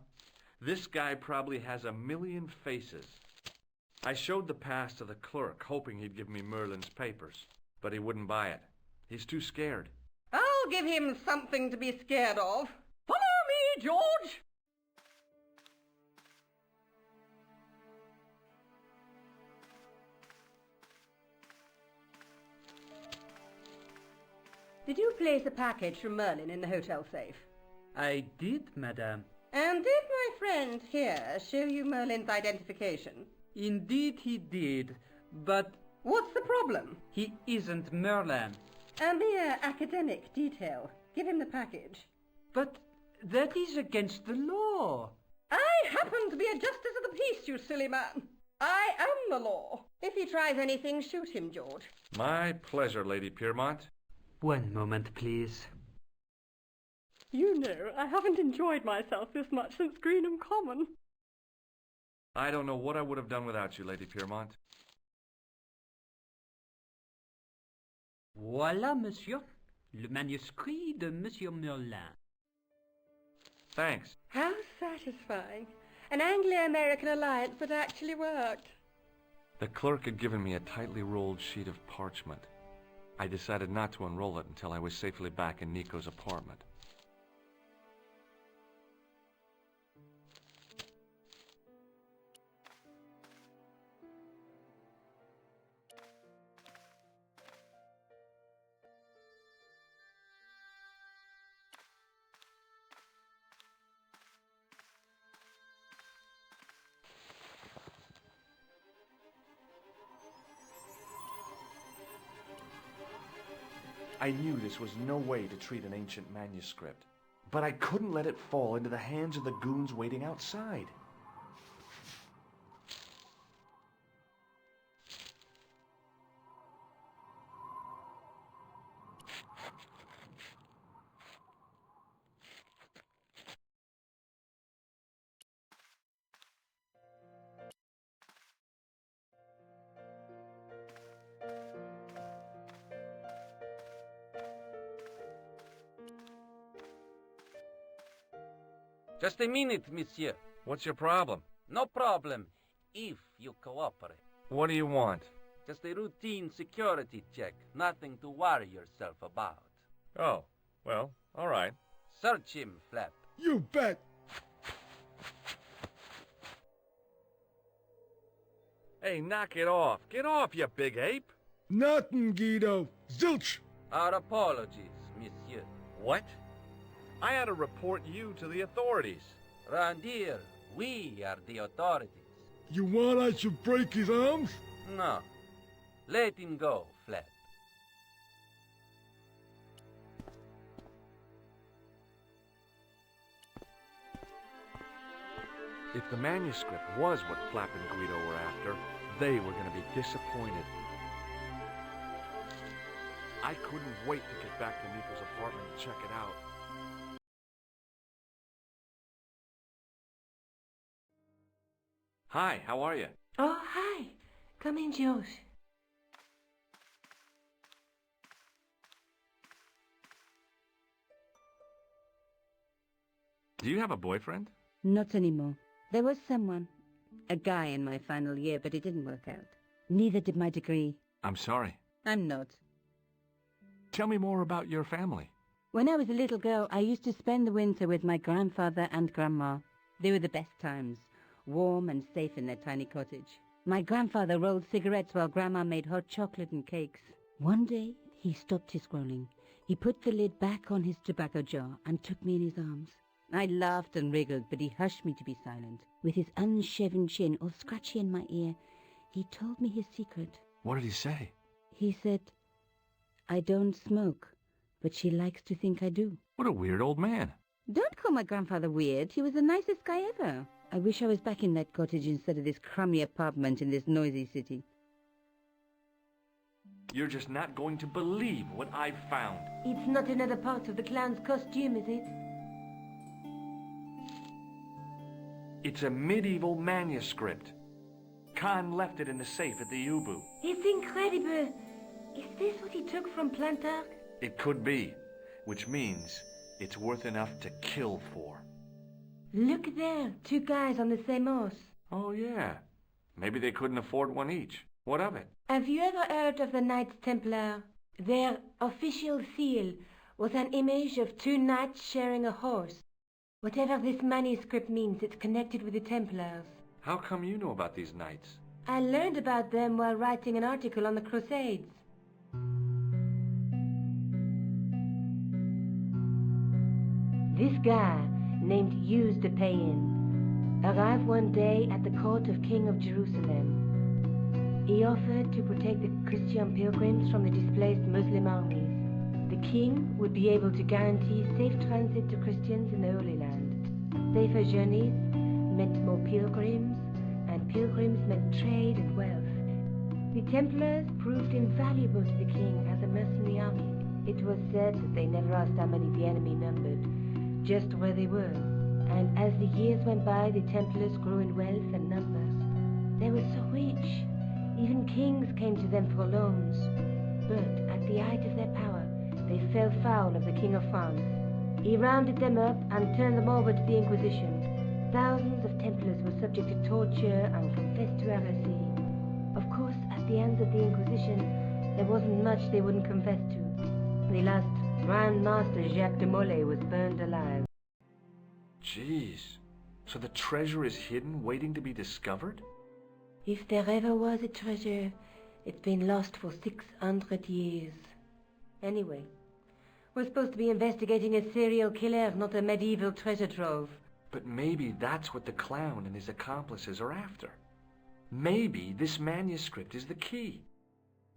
S7: This guy probably has a million faces. I showed the pass to the clerk, hoping he'd give me Merlin's papers, but he wouldn't buy it. He's too scared.
S18: I'll give him something to be scared of. Follow me, George! Did you place a package from Merlin in the hotel safe?
S16: I did, madame.
S18: And did my friend here show you Merlin's identification?
S16: Indeed he did, but...
S18: What's the problem?
S16: He isn't Merlin.
S18: A mere academic detail. Give him the package.
S16: But that is against the law.
S18: I happen to be a justice of the peace, you silly man. I am the law. If he tries anything, shoot him, George.
S7: My pleasure, Lady Piermont.
S16: One moment, please.
S18: You know, I haven't enjoyed myself this much since Greenham Common.
S7: I don't know what I would have done without you, Lady Piermont.
S16: Voilà, monsieur. Le manuscrit de Monsieur Merlin.
S7: Thanks.
S18: How satisfying. An Anglo-American alliance that actually worked.
S7: The clerk had given me a tightly rolled sheet of parchment. I decided not to unroll it until I was safely back in Nico's apartment. I knew this was no way to treat an ancient manuscript, But I couldn't let it fall into the hands of the goons waiting outside.
S15: Just a minute, monsieur.
S8: What's your problem?
S15: No problem, if you cooperate.
S8: What do you want?
S15: Just a routine security check. Nothing to worry yourself about.
S8: Oh, well, all right.
S15: Search him, Flap.
S11: You bet.
S8: Hey, knock it off. Get off, you big ape.
S11: Nothing, Guido. Zilch.
S15: Our apologies, monsieur.
S8: What? I had to report you to the authorities.
S15: Round here, we are the authorities.
S11: You want I should break his arms?
S15: No. Let him go, Flap.
S8: If the manuscript was what Flap and Guido were after, they were going to be disappointed. I couldn't wait to get back to Nico's apartment and check it out. Hi, how are you?
S18: Oh, hi. Come in, George.
S8: Do you have a boyfriend?
S5: Not anymore. There was someone. A guy in my final year, but it didn't work out. Neither did my degree.
S8: I'm sorry.
S5: I'm not.
S8: Tell me more about your family.
S5: When I was a little girl, I used to spend the winter with my grandfather and grandma. They were the best times, warm and safe in their tiny cottage. My grandfather rolled cigarettes while grandma made hot chocolate and cakes. One day, he stopped his scrolling. He put the lid back on his tobacco jar and took me in his arms. I laughed and wriggled, but he hushed me to be silent. With his unshaven chin all scratchy in my ear, he told me his secret.
S8: What did he say?
S5: He said, I don't smoke, but she likes to think I do.
S8: What a weird old man.
S5: Don't call my grandfather weird. He was the nicest guy ever. I wish I was back in that cottage instead of this crummy apartment in this noisy city.
S8: You're just not going to believe what I've found.
S18: It's not another part of the clown's costume, is it?
S8: It's a medieval manuscript. Khan left it in the safe at the Ubu.
S18: It's incredible. Is this what he took from Plantark?
S8: It could be, which means it's worth enough to kill for.
S18: Look there, two guys on the same horse.
S8: Oh, yeah. Maybe they couldn't afford one each. What of it?
S18: Have you ever heard of the Knights Templar? Their official seal was an image of two knights sharing a horse. Whatever this manuscript means, it's connected with the Templars.
S8: How come you know about these knights?
S18: I learned about them while writing an article on the Crusades. This guy, named Hughes de Payen, arrived one day at the court of King of Jerusalem. He offered to protect the Christian pilgrims from the displaced Muslim armies. The king would be able to guarantee safe transit to Christians in the Holy Land. Safer journeys meant more pilgrims, and pilgrims meant trade and wealth. The Templars proved invaluable to the king as a mercenary army. It was said that they never asked how many the enemy numbered, just where they were. And as the years went by, the Templars grew in wealth and numbers. They were so rich, even kings came to them for loans. But at the height of their power, they fell foul of the King of France. He rounded them up and turned them over to the Inquisition. Thousands of Templars were subject to torture and confessed to heresy. Of course, at the hands of the Inquisition, there wasn't much they wouldn't confess to. The last Grand Master Jacques de Molay was burned alive.
S8: Jeez. So the treasure is hidden, waiting to be discovered?
S18: If there ever was a treasure, it's been lost for 600 years. Anyway, we're supposed to be investigating a serial killer, not a medieval treasure trove.
S8: But maybe that's what the clown and his accomplices are after. Maybe this manuscript is the key.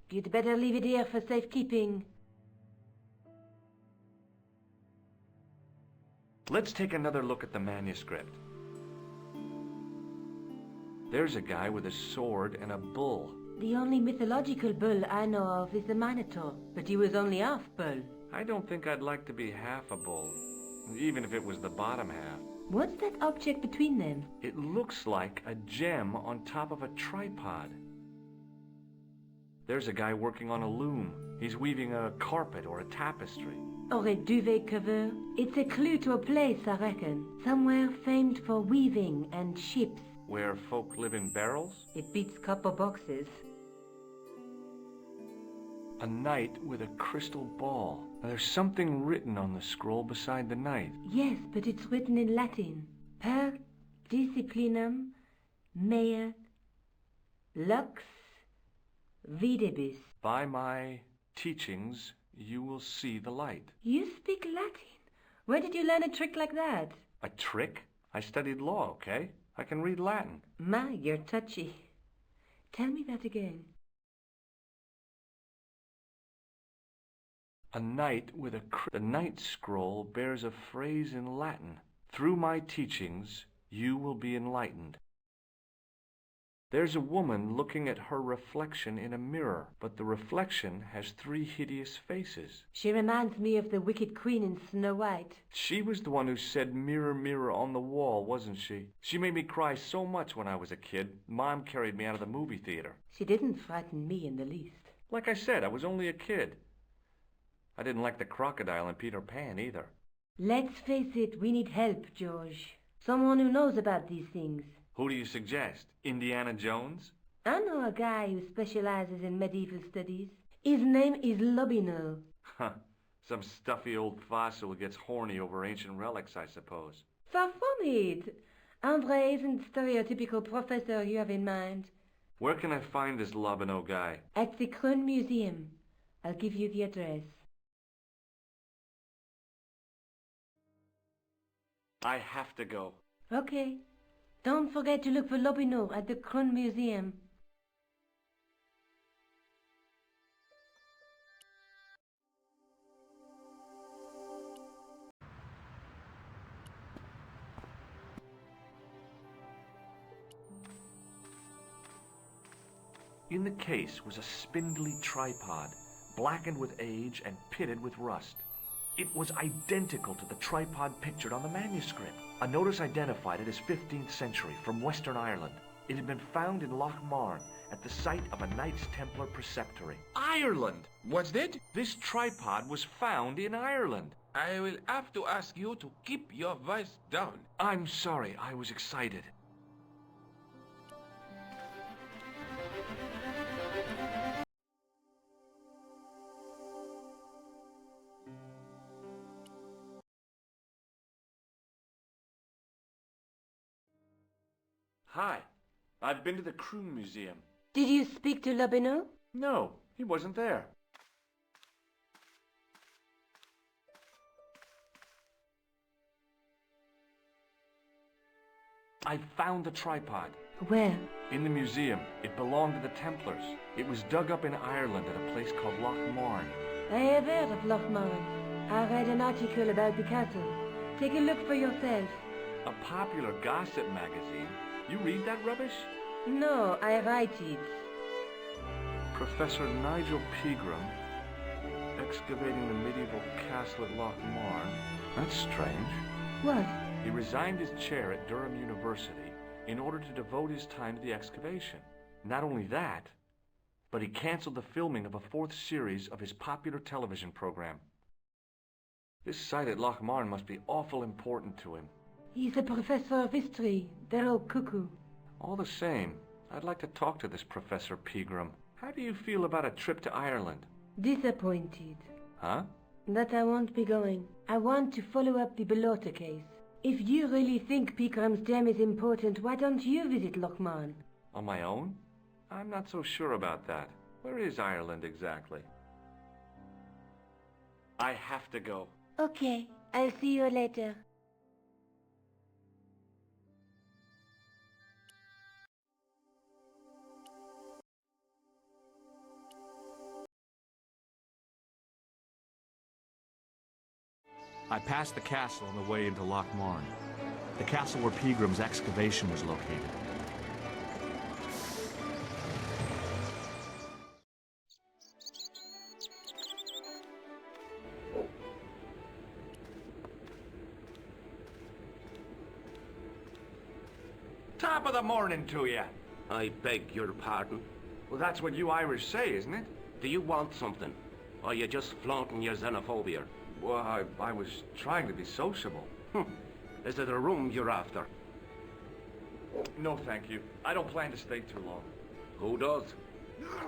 S18: You'd better leave it here for safekeeping.
S8: Let's take another look at the manuscript. There's a guy with a sword and a bull.
S13: The only mythological bull I know of is the Minotaur, but he was only half bull.
S8: I don't think I'd like to be half a bull, even if it was the bottom half.
S13: What's that object between them?
S8: It looks like a gem on top of a tripod. There's a guy working on a loom. He's weaving a carpet or a tapestry.
S13: Or a duvet cover? It's a clue to a place, I reckon. Somewhere famed for weaving and ships.
S8: Where folk live in barrels?
S13: It beats copper boxes.
S8: A knight with a crystal ball. Now, there's something written on the scroll beside the knight.
S13: Yes, but it's written in Latin. Per disciplinam mea lux videbis.
S8: By my teachings, you will see the light.
S13: You speak Latin? Where did you learn a trick like that?
S8: A trick? I studied law, okay? I can read Latin.
S13: My, you're touchy. Tell me that again.
S8: A knight with the knight scroll bears a phrase in Latin. Through my teachings, you will be enlightened. There's a woman looking at her reflection in a mirror, but the reflection has 3 hideous faces.
S13: She reminds me of the wicked queen in Snow White.
S8: She was the one who said, "Mirror, mirror on the wall," wasn't she? She made me cry so much when I was a kid. Mom carried me out of the movie theater.
S13: She didn't frighten me in the least.
S8: Like I said, I was only a kid. I didn't like the crocodile in Peter Pan either.
S13: Let's face it, we need help, George. Someone who knows about these things.
S8: Who do you suggest? Indiana Jones?
S13: I know a guy who specializes in medieval studies. His name is Lobineau.
S8: Huh. Some stuffy old fossil who gets horny over ancient relics, I suppose.
S13: Far from it. Andre isn't the stereotypical professor you have in mind.
S8: Where can I find this Lobineau guy?
S13: At the Kroon Museum. I'll give you the address.
S8: I have to go.
S13: Okay. Don't forget to look for Lobineau at the Kroon Museum.
S8: In the case was a spindly tripod, blackened with age and pitted with rust. It was identical to the tripod pictured on the manuscript. A notice identified it as 15th century from Western Ireland. It had been found in Loch Marne at the site of a Knights Templar preceptory. Ireland!
S12: What's that?
S8: This tripod was found in Ireland.
S12: I will have to ask you to keep your voice down.
S8: I'm sorry, I was excited. Hi, I've been to the Kroon Museum.
S13: Did you speak to Lobineau?
S8: No, he wasn't there. I found the tripod.
S13: Where?
S8: In the museum. It belonged to the Templars. It was dug up in Ireland at a place called Loch Marne.
S13: I have heard of Loch Marne. I read an article about the castle. Take a look for yourself.
S8: A popular gossip magazine. You read that rubbish?
S13: No, I write it.
S8: Professor Nigel Pegram, excavating the medieval castle at Loch Marne. That's strange.
S13: What?
S8: He resigned his chair at Durham University in order to devote his time to the excavation. Not only that, but he canceled the filming of a 4th series of his popular television program. This site at Loch Marne must be awful important to him.
S13: He's a professor of history. They're all cuckoo.
S8: All the same, I'd like to talk to this Professor Pegram. How do you feel about a trip to Ireland?
S13: Disappointed.
S8: Huh?
S13: That I won't be going. I want to follow up the Bellotta case. If you really think Pegram's gem is important, why don't you visit Loch Marne?
S8: On my own? I'm not so sure about that. Where is Ireland exactly? I have to go.
S13: Okay, I'll see you later.
S7: I passed the castle on the way into Loch Marne. The castle where Peagram's excavation was located.
S8: Top of the morning to you.
S10: I beg your pardon.
S8: Well, that's what you Irish say, isn't it?
S10: Do you want something? Or are you just flaunting your xenophobia?
S8: Well, I was trying to be sociable.
S10: Is it a room you're after?
S8: No, thank you. I don't plan to stay too long.
S10: Who does?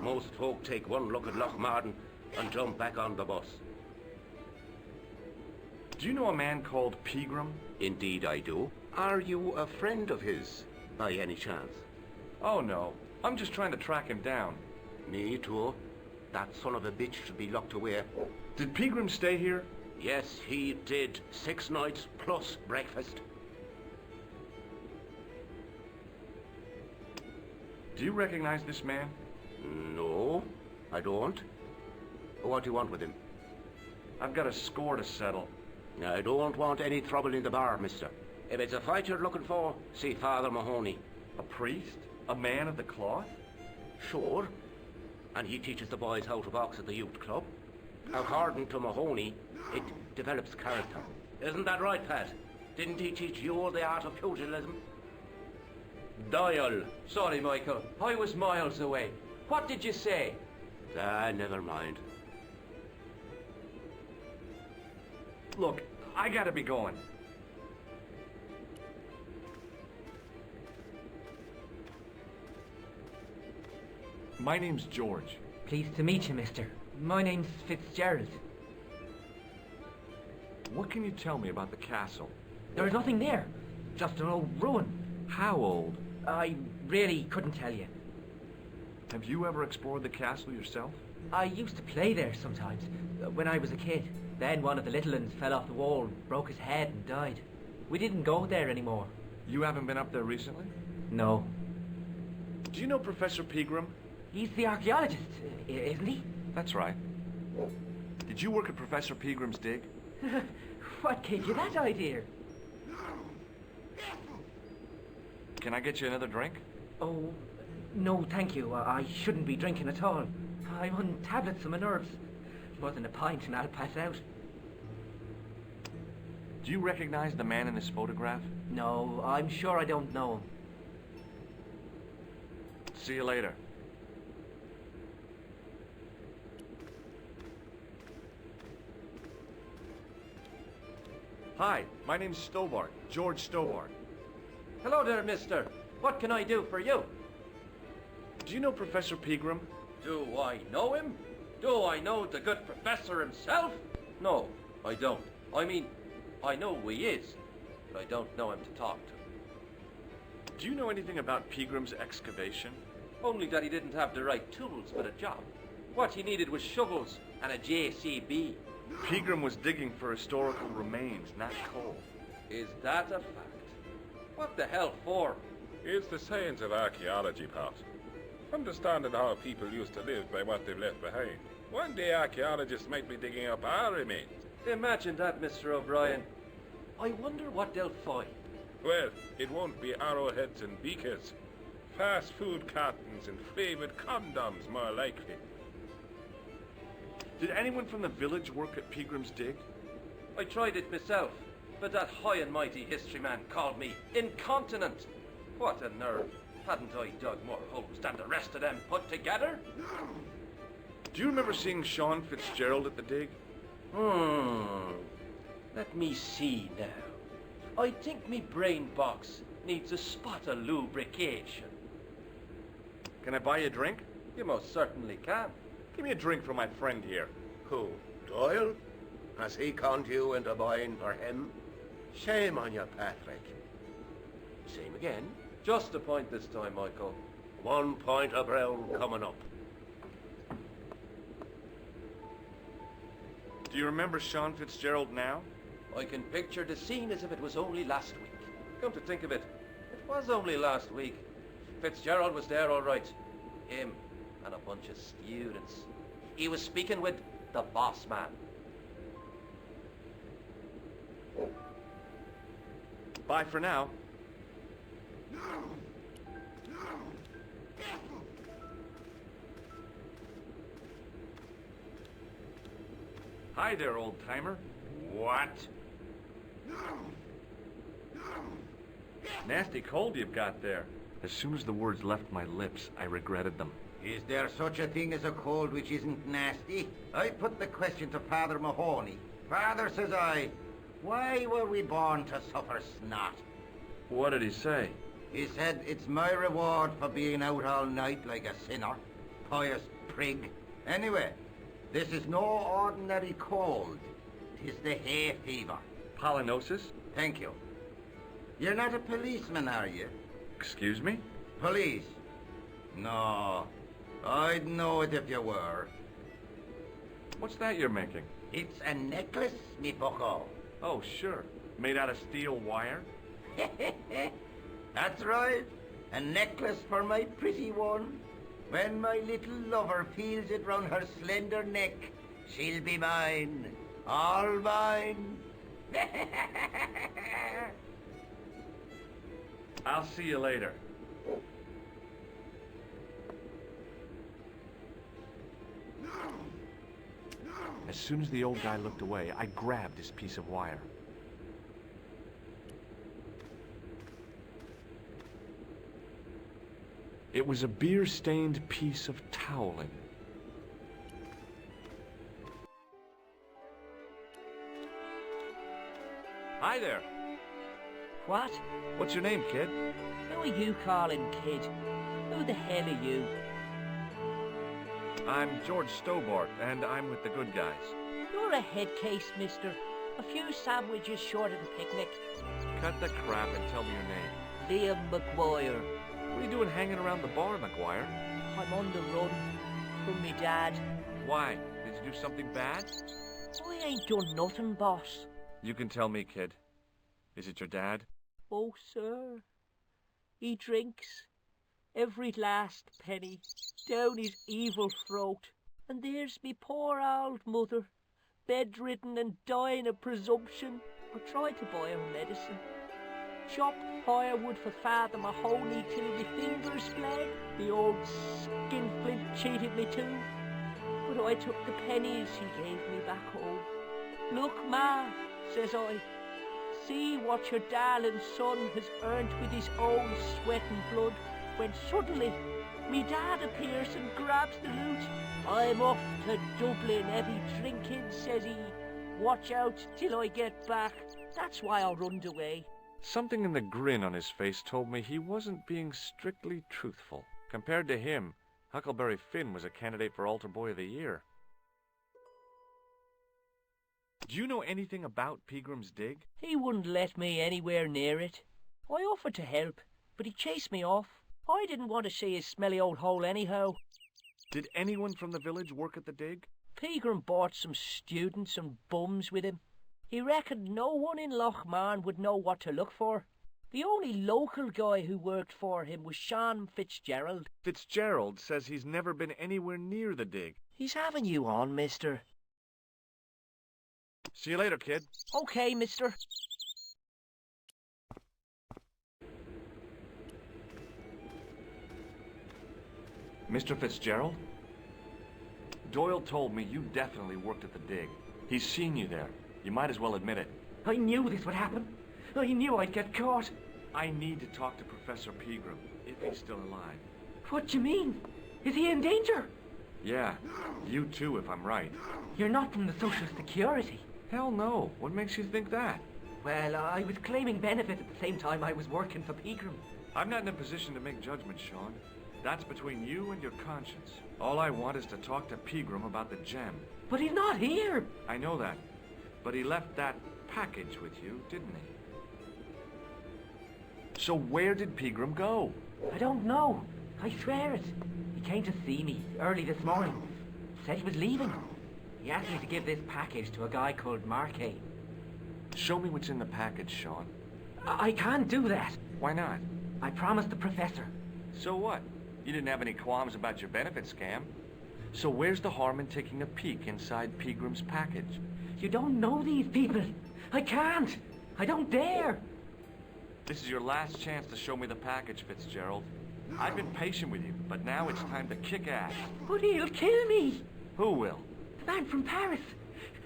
S10: Most folk take one look at Loch Martin and jump back on the bus.
S8: Do you know a man called Peagram?
S10: Indeed I do. Are you a friend of his, by any chance?
S8: Oh, no. I'm just trying to track him down.
S10: Me too. That son of a bitch should be locked away.
S8: Did Peagram stay here?
S10: Yes, he did. 6 nights plus breakfast.
S8: Do you recognize this man?
S10: No, I don't. What do you want with him?
S8: I've got a score to settle.
S10: I don't want any trouble in the bar, mister. If it's a fight you're looking for, see Father Mahoney.
S8: A priest? A man of the cloth?
S10: Sure. And he teaches the boys how to box at the youth club. According to Mahoney, it develops character. Isn't that right, Pat? Didn't he teach you the art of pugilism? Doyle.
S14: Sorry, Michael. I was miles away. What did you say?
S10: Never mind.
S8: Look, I gotta be going. My name's George.
S14: Pleased to meet you, mister. My name's Fitzgerald.
S8: What can you tell me about the castle?
S14: There's nothing there. Just an old ruin.
S8: How old?
S14: I really couldn't tell you.
S8: Have you ever explored the castle yourself?
S14: I used to play there sometimes, when I was a kid. Then one of the little ones fell off the wall, broke his head and died. We didn't go there anymore.
S8: You haven't been up there recently?
S14: No.
S8: Do you know Professor Peagram?
S14: He's the archaeologist, isn't he?
S8: That's right. Did you work at Professor Peagram's dig?
S14: What gave you that idea?
S8: Can I get you another drink?
S14: Oh, no, thank you. I shouldn't be drinking at all. I'm on tablets for my nerves. More than a pint and I'll pass out.
S8: Do you recognize the man in this photograph?
S14: No, I'm sure I don't know him.
S8: See you later. Hi, my name's Stobart, George Stobart.
S14: Hello there, mister. What can I do for you?
S8: Do you know Professor Peagram?
S19: Do I know him? Do I know the good professor himself? No, I don't. I mean, I know who he is, but I don't know him to talk to.
S8: Do you know anything about Peagram's excavation?
S19: Only that he didn't have the right tools for the job. What he needed was shovels and a JCB.
S8: Peagram was digging for historical remains, not coal.
S19: Is that a fact? What the hell for?
S11: It's the science of archaeology, Pat. Understanding how people used to live by what they've left behind. One day archaeologists might be digging up our remains.
S19: Imagine that, Mr. O'Brien. I wonder what they'll find.
S11: Well, it won't be arrowheads and beakers. Fast food cartons and flavoured condoms, more likely.
S8: Did anyone from the village work at Peagram's dig?
S19: I tried it myself, but that high and mighty history man called me incontinent. What a nerve. Hadn't I dug more holes than the rest of them put together?
S8: Do you remember seeing Sean Fitzgerald at the dig?
S19: Let me see now. I think me brain box needs a spot of lubrication.
S8: Can I buy you a drink?
S19: You most certainly can.
S8: Give me a drink for my friend here.
S10: Who? Doyle? Has he conned you into buying for him? Shame on you, Patrick. Same again.
S19: Just a point this time, Michael.
S10: 1 point of brown coming up.
S8: Do you remember Sean Fitzgerald now?
S19: I can picture the scene as if it was only last week. Come to think of it, it was only last week. Fitzgerald was there all right. Him and a bunch of students. He was speaking with the boss man.
S7: Bye for now. Hi there, old-timer.
S8: What?
S7: Nasty cold you've got there. As soon as the words left my lips, I regretted them.
S20: Is there such a thing as a cold which isn't nasty? I put the question to Father Mahoney. Father, says I, why were we born to suffer snot?
S7: What did he say?
S20: He said, it's my reward for being out all night like a sinner. Pious prig. Anyway, this is no ordinary cold. It is the hay fever.
S7: Pollinosis?
S20: Thank you. You're not a policeman, are you?
S7: Excuse me?
S20: Police? No. I'd know it if you were.
S7: What's that you're making?
S20: It's a necklace, me bucko.
S7: Oh, sure. Made out of steel wire?
S20: That's right. A necklace for my pretty one. When my little lover feels it round her slender neck, she'll be mine. All mine.
S7: I'll see you later. As soon as the old guy looked away, I grabbed his piece of wire. It was a beer-stained piece of toweling. Hi there.
S14: What?
S7: What's your name, kid?
S14: Who are you calling kid? Who the hell are you?
S7: I'm George Stobart, and I'm with the good guys.
S14: You're a head case, mister. A few sandwiches short of the picnic.
S7: Cut the crap and tell me your name.
S14: Liam McGuire.
S7: What are you doing hanging around the bar, McGuire?
S14: I'm on the run from me dad.
S7: Why? Did you do something bad?
S14: I ain't done nothing, boss.
S7: You can tell me, kid. Is it your dad?
S14: Oh, sir. He drinks every last penny down his evil throat. And there's me poor old mother, bedridden and dying of presumption. I tried to buy her medicine. Chopped firewood for Father Mahoney till me fingers bled. The old skinflint cheated me too. But I took the pennies he gave me back home. Look, Ma, says I, see what your darling son has earned with his own sweat and blood. When suddenly, me dad appears and grabs the loot. I'm off to Dublin, heavy drinking, says he. Watch out till I get back. That's why I runned away.
S7: Something in the grin on his face told me he wasn't being strictly truthful. Compared to him, Huckleberry Finn was a candidate for Altar Boy of the Year. Do you know anything about Peagram's Dig?
S14: He wouldn't let me anywhere near it. I offered to help, but he chased me off. I didn't want to see his smelly old hole anyhow.
S7: Did anyone from the village work at the dig?
S14: Peagram brought some students and bums with him. He reckoned no one in Lochmarn would know what to look for. The only local guy who worked for him was Sean Fitzgerald.
S7: Fitzgerald says he's never been anywhere near the dig.
S14: He's having you on, mister.
S7: See you later, kid.
S14: Okay, mister.
S7: Mr. Fitzgerald? Doyle told me you definitely worked at the dig. He's seen you there. You might as well admit it.
S14: I knew this would happen. I knew I'd get caught.
S7: I need to talk to Professor Peagram, if he's still alive.
S14: What do you mean? Is he in danger?
S7: Yeah, you too, if I'm right.
S14: You're not from the Social Security.
S7: Hell no. What makes you think that?
S14: Well, I was claiming benefits at the same time I was working for Peagram.
S7: I'm not in a position to make judgments, Sean. That's between you and your conscience. All I want is to talk to Peagram about the gem.
S14: But he's not here.
S7: I know that. But he left that package with you, didn't he? So where did Peagram go?
S14: I don't know. I swear it. He came to see me early this morning. Said he was leaving. He asked me to give this package to a guy called Marquet.
S7: Show me what's in the package, Sean.
S14: I can't do that.
S7: Why not?
S14: I promised the professor.
S7: So what? You didn't have any qualms about your benefit scam. So where's the harm in taking a peek inside Peagram's package?
S14: You don't know these people. I can't. I don't dare.
S7: This is your last chance to show me the package, Fitzgerald. I've been patient with you, but now it's time to kick ass.
S14: But he'll kill me.
S7: Who will?
S14: The man from Paris.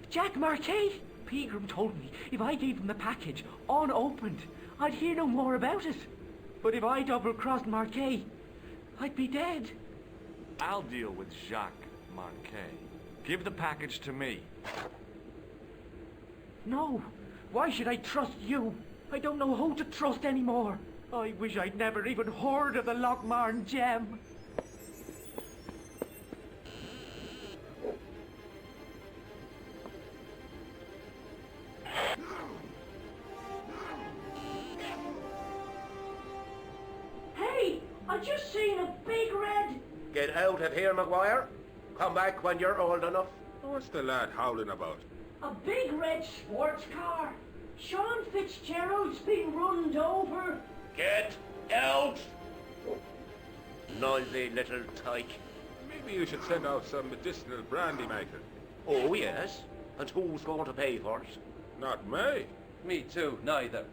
S14: Jack Marquet. Pegram told me if I gave him the package unopened, I'd hear no more about it. But if I double-crossed Marquet, I'd be dead.
S7: I'll deal with Jacques Marquet. Give the package to me.
S14: No. Why should I trust you? I don't know who to trust anymore. I wish I'd never even heard of the Lochmarn gem. Hey, I just seen a big red...
S10: Get out of here, Maguire. Come back when you're old enough.
S11: What's the lad howling about?
S14: A big red sports car. Sean Fitzgerald's been runned over.
S10: Get out! Noisy little tyke.
S11: Maybe you should send out some medicinal brandy maker.
S10: Oh, yes. And who's going to pay for it?
S11: Not me.
S19: Me too, neither.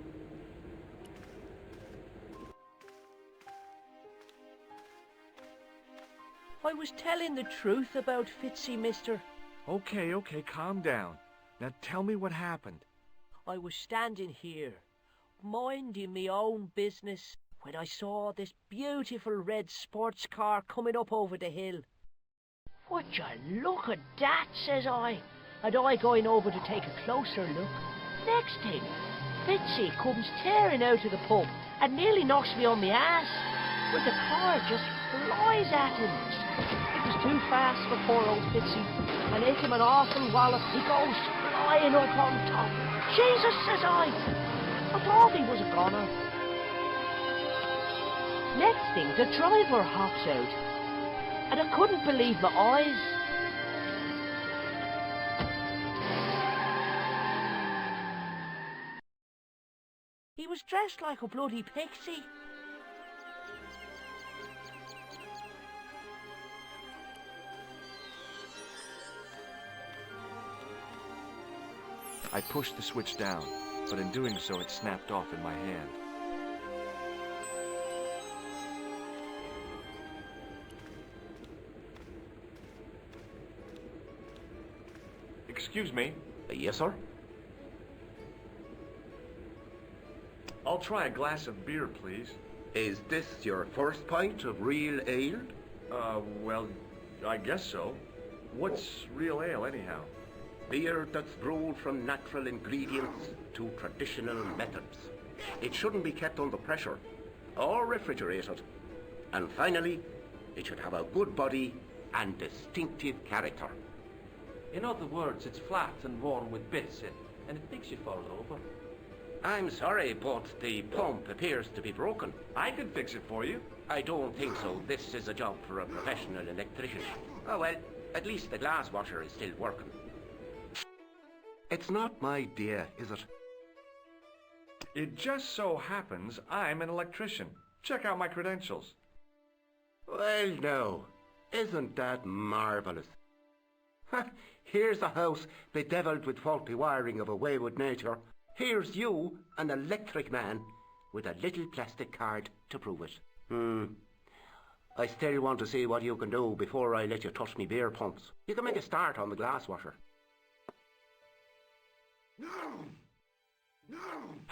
S14: I was telling the truth about Fitzy, mister.
S7: Okay, calm down. Now tell me what happened.
S14: I was standing here, minding me own business, when I saw this beautiful red sports car coming up over the hill. Would you look at that, says I, and I going over to take a closer look. Next thing, Fitzy comes tearing out of the pub and nearly knocks me on my ass, but the car just flies at him. It was too fast for poor old Fitzy, and hit him an awful wallop. He goes flying up on top. Jesus, says I thought he was a goner. Next thing, the driver hops out, and I couldn't believe my eyes. He was dressed like a bloody pixie.
S7: I pushed the switch down, but in doing so it snapped off in my hand. Excuse me.
S10: Yes, sir?
S7: I'll try a glass of beer, please.
S10: Is this your first pint of real ale?
S7: Well, I guess so. What's real ale, anyhow?
S10: Beer that's brewed from natural ingredients to traditional methods. It shouldn't be kept under pressure or refrigerated. And finally, it should have a good body and distinctive character.
S19: In other words, it's flat and worn with bits in, and it makes you fall over.
S10: I'm sorry, but the pump appears to be broken.
S7: I can fix it for you.
S10: I don't think so. This is a job for a professional electrician. Oh well, at least the glass washer is still working. It's not my idea, is it?
S7: It just so happens I'm an electrician. Check out my credentials.
S10: Well, no. Isn't that marvellous? Here's a house bedevilled with faulty wiring of a wayward nature. Here's you, an electric man, with a little plastic card to prove it. I still want to see what you can do before I let you touch me beer pumps. You can make a start on the glass washer.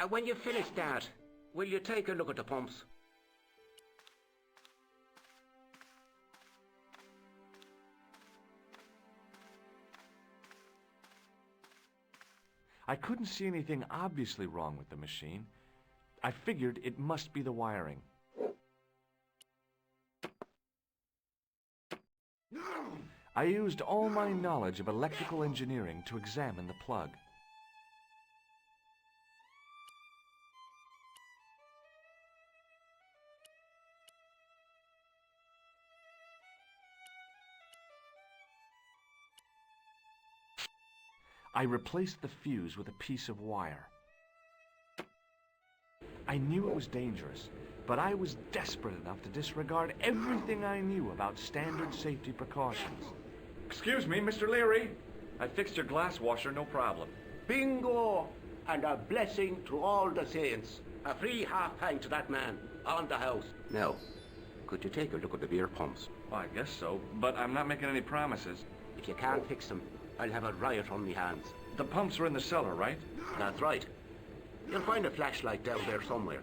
S10: When you finish that, will you take a look at the pumps?
S7: I couldn't see anything obviously wrong with the machine. I figured it must be the wiring. I used all my knowledge of electrical engineering to examine the plug. I replaced the fuse with a piece of wire. I knew it was dangerous, but I was desperate enough to disregard everything I knew about standard safety precautions. Excuse me, Mr. Leary. I fixed your glass washer, no problem.
S10: Bingo! and a blessing to all the saints. A free half pint to that man on the house. Now, could you take a look at the beer pumps?
S8: Well, I guess so, but I'm not making any promises.
S10: If you can't fix them, I'll have a riot on me hands.
S8: The pumps are in the cellar, right?
S10: That's right. You'll find a flashlight down there somewhere.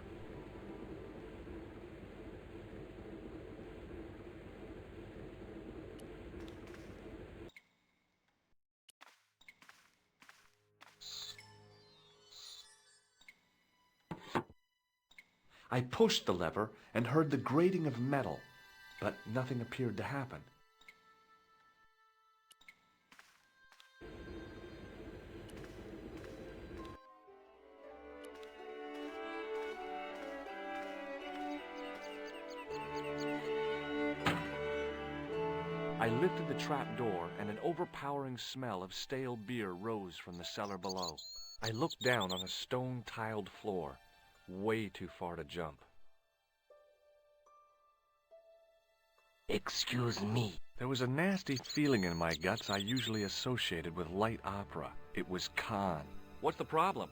S7: I pushed the lever and heard the grating of metal, but nothing appeared to happen. I lifted the trap door, and an overpowering smell of stale beer rose from the cellar below. I looked down on a stone-tiled floor, way too far to jump.
S14: Excuse me.
S7: There was a nasty feeling in my guts I usually associated with light opera. It was Khan. What's the problem?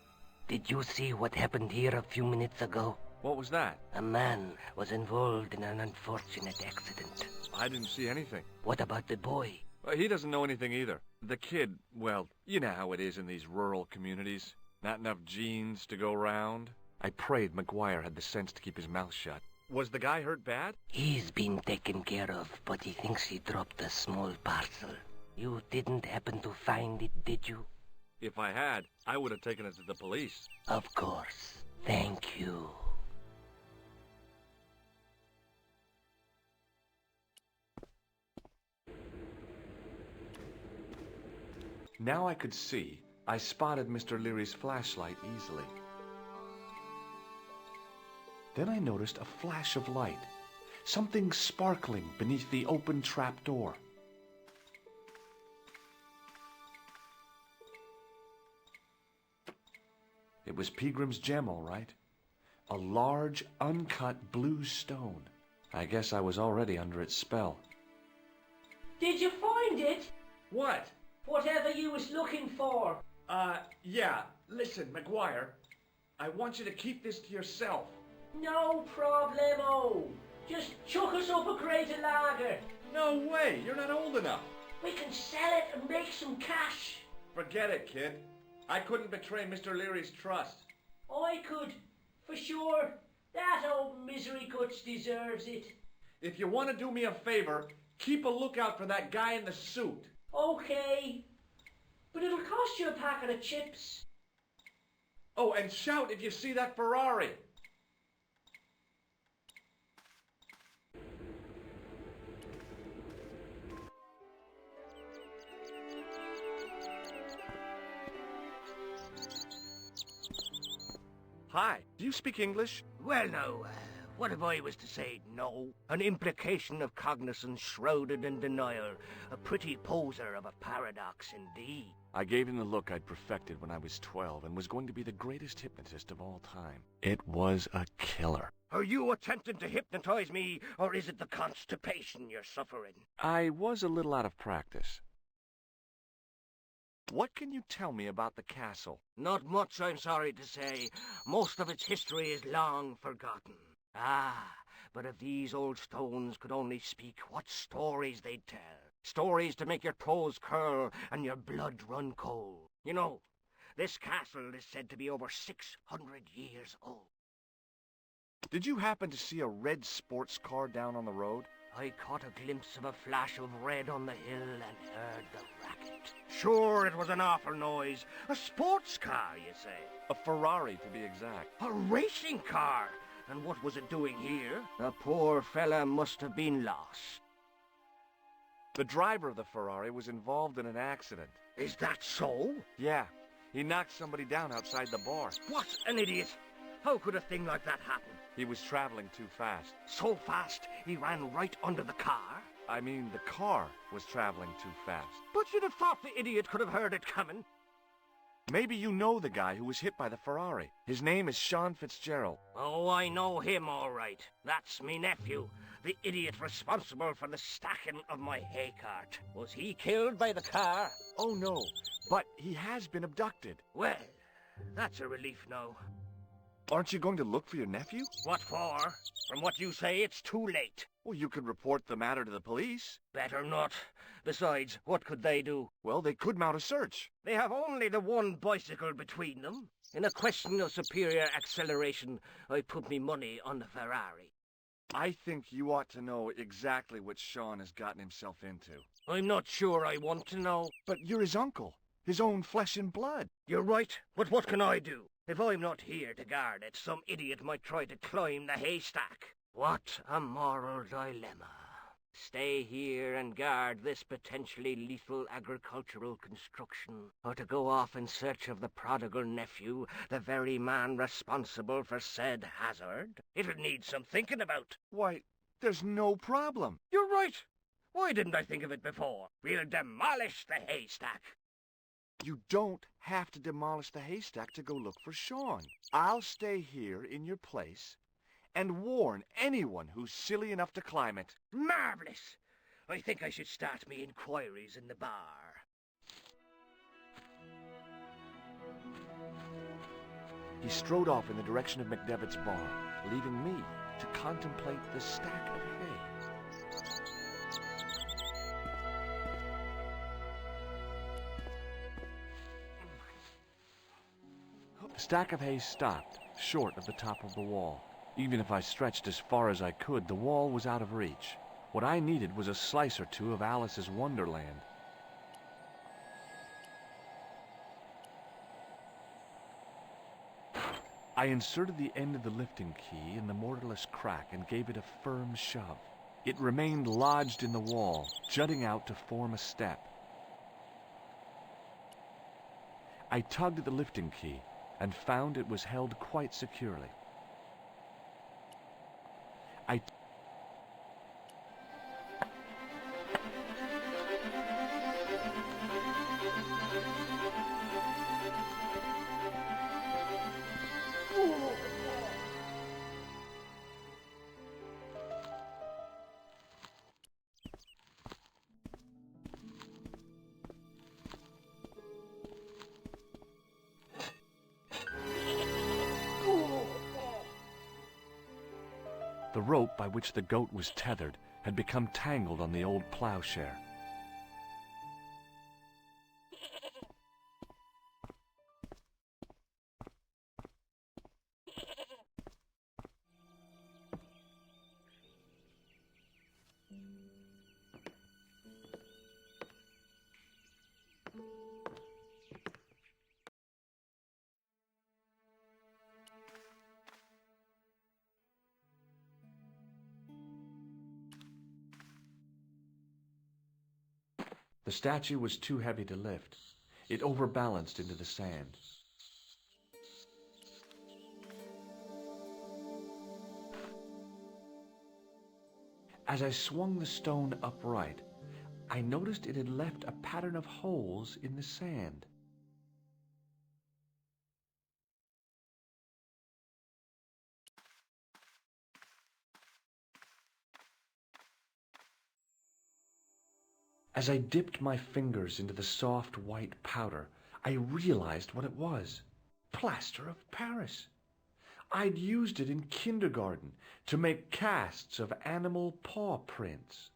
S14: Did you see what happened here a few minutes ago?
S7: What was that?
S14: A man was involved in an unfortunate accident.
S7: I didn't see anything.
S14: What about the boy?
S7: He doesn't know anything either. The kid, well, you know how it is in these rural communities. Not enough genes to go round. I prayed McGuire had the sense to keep his mouth shut. Was the guy hurt bad?
S14: He's been taken care of, but he thinks he dropped a small parcel. You didn't happen to find it, did you?
S7: If I had, I would have taken it to the police.
S14: Of course. Thank you.
S7: Now I could see. I spotted Mr. Leary's flashlight easily. Then I noticed a flash of light, something sparkling beneath the open trap door. It was Peagram's gem, all right. A large, uncut blue stone. I guess I was already under its spell.
S14: Did you find it?
S7: What?
S14: Whatever you was looking for.
S7: Yeah. Listen, McGuire, I want you to keep this to yourself.
S14: No problemo. Just chuck us up a crate of lager.
S7: No way, you're not old enough.
S14: We can sell it and make some cash.
S7: Forget it, kid. I couldn't betray Mr. Leary's trust.
S14: I could, for sure. That old misery guts deserves it.
S7: If you want to do me a favor, keep a lookout for that guy in the suit.
S14: Okay. But it'll cost you a packet of chips.
S7: Oh, and shout if you see that Ferrari. Hi, do you speak English?
S13: Well, no. What if I was to say no? An implication of cognizance shrouded in denial. A pretty poser of a paradox indeed.
S7: I gave him the look I'd perfected when I was 12 and was going to be the greatest hypnotist of all time. It was a killer.
S13: Are you attempting to hypnotize me, or is it the constipation you're suffering?
S7: I was a little out of practice. What can you tell me about the castle?
S13: Not much, I'm sorry to say. Most of its history is long forgotten. Ah, but if these old stones could only speak, what stories they'd tell. Stories to make your toes curl and your blood run cold. You know, this castle is said to be over 600 years old.
S7: Did you happen to see a red sports car down on the road?
S13: I caught a glimpse of a flash of red on the hill and heard the racket. Sure, it was an awful noise. A sports car, you say?
S7: A Ferrari, to be exact.
S13: A racing car? And what was it doing here? The poor fella must have been lost.
S7: The driver of the Ferrari was involved in an accident.
S13: Is that so?
S7: Yeah. He knocked somebody down outside the bar.
S13: What an idiot! How could a thing like that happen?
S7: He was traveling too fast.
S13: So fast, he ran right under the car?
S7: I mean, the car was traveling too fast.
S13: But you'd have thought the idiot could have heard it coming.
S7: Maybe you know the guy who was hit by the Ferrari. His name is Sean Fitzgerald.
S13: Oh, I know him all right. That's me nephew, the idiot responsible for the stacking of my hay cart. Was he killed by the car?
S7: Oh, no, but he has been abducted.
S13: Well,
S15: That's a relief now.
S7: Aren't you going to look for your nephew?
S15: What for? From what you say, it's too late.
S7: Well, you could report the matter to the police.
S15: Better not. Besides, what could they do?
S7: Well, they could mount a search.
S15: They have only the one bicycle between them. In a question of superior acceleration, I put me money on the Ferrari.
S7: I think you ought to know exactly what Sean has gotten himself into.
S15: I'm not sure I want to know.
S7: But you're his uncle. His own flesh and blood.
S15: You're right, but what can I do? If I'm not here to guard it, some idiot might try to climb the haystack. What a moral dilemma. Stay here and guard this potentially lethal agricultural construction, or to go off in search of the prodigal nephew, the very man responsible for said hazard? It'll need some thinking about.
S7: Why, there's no problem.
S15: You're right. Why didn't I think of it before? We'll demolish the haystack.
S7: You don't have to demolish the haystack to go look for Sean. I'll stay here in your place and warn anyone who's silly enough to climb it.
S15: Marvellous! I think I should start me inquiries in the bar.
S7: He strode off in the direction of McDevitt's bar, leaving me to contemplate the stack of hay. The stack of hay stopped, short of the top of the wall. Even if I stretched as far as I could, the wall was out of reach. What I needed was a slice or two of Alice's Wonderland. I inserted the end of the lifting key in the mortarless crack and gave it a firm shove. It remained lodged in the wall, jutting out to form a step. I tugged at the lifting key and found it was held quite securely. The rope by which the goat was tethered had become tangled on the old plowshare. The statue was too heavy to lift. It overbalanced into the sand. As I swung the stone upright, I noticed it had left a pattern of holes in the sand. As I dipped my fingers into the soft white powder, I realized what it was. Plaster of Paris. I'd used it in kindergarten to make casts of animal paw prints.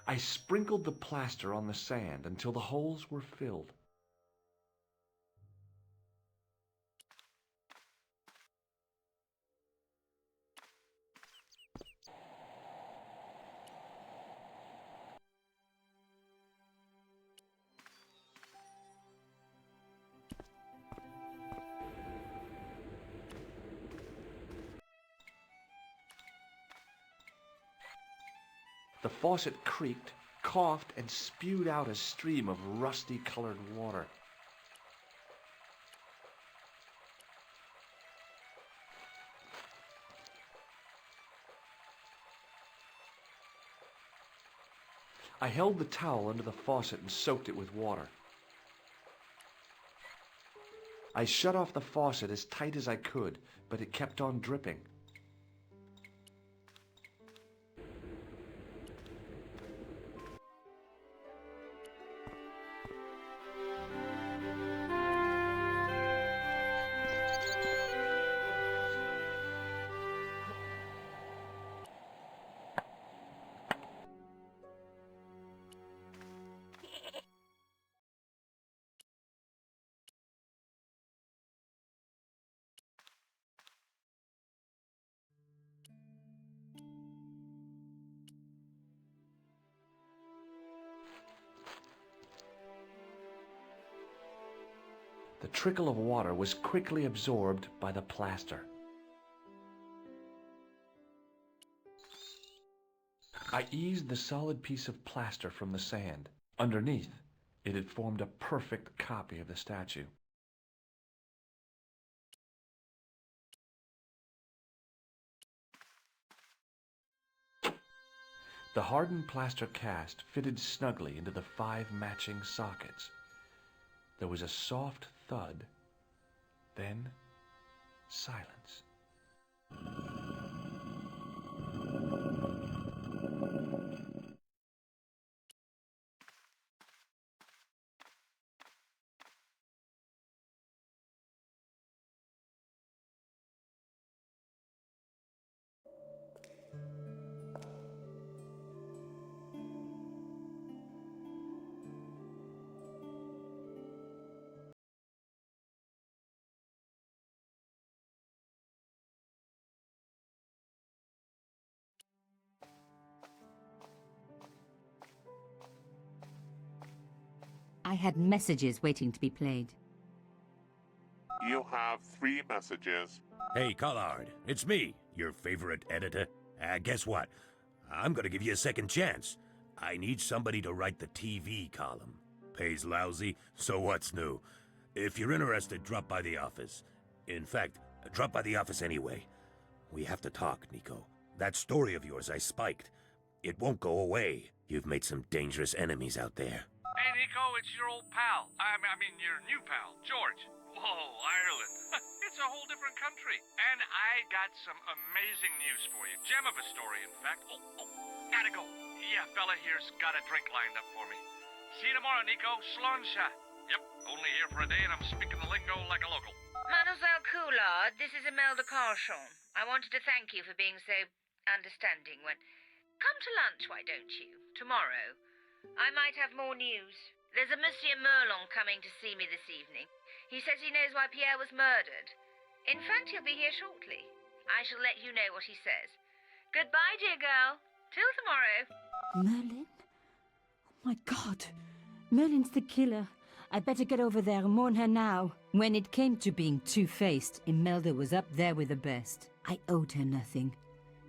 S7: I sprinkled the plaster on the sand until the holes were filled. The faucet creaked, coughed, and spewed out a stream of rusty-colored water. I held the towel under the faucet and soaked it with water. I shut off the faucet as tight as I could, but it kept on dripping. The trickle of water was quickly absorbed by the plaster. I eased the solid piece of plaster from the sand. Underneath, it had formed a perfect copy of the statue. The hardened plaster cast fitted snugly into the 5 matching sockets. There was a soft thud, then silence.
S5: I had messages waiting to be played.
S21: You have 3 messages.
S2: Hey, Collard, it's me, your favorite editor. Guess what? I'm gonna give you a second chance. I need somebody to write the TV column. Pays lousy, so what's new? If you're interested, drop by the office. In fact, drop by the office anyway. We have to talk, Nico. That story of yours I spiked. It won't go away. You've made some dangerous enemies out there.
S7: Hey, Nico, it's your old pal. I mean, your new pal, George. Whoa, Ireland. It's a whole different country. And I got some amazing news for you. Gem of a story, in fact. Oh, gotta go. Yeah, fella here's got a drink lined up for me. See you tomorrow, Nico. Slonsha. Yep, only here for a day and I'm speaking the lingo like a local.
S3: Mademoiselle Coulard, this is Imelda Carchon. I wanted to thank you for being so understanding when... Come to lunch, why don't you? Tomorrow. I might have more news. There's a Monsieur Merlon coming to see me this evening. He says he knows why Pierre was murdered. In fact, he'll be here shortly. I shall let you know what he says. Goodbye, dear girl. Till tomorrow.
S5: Merlin? Oh my God. Merlin's the killer. I better get over there and warn her now. When it came to being two-faced, Imelda was up there with the best. I owed her nothing,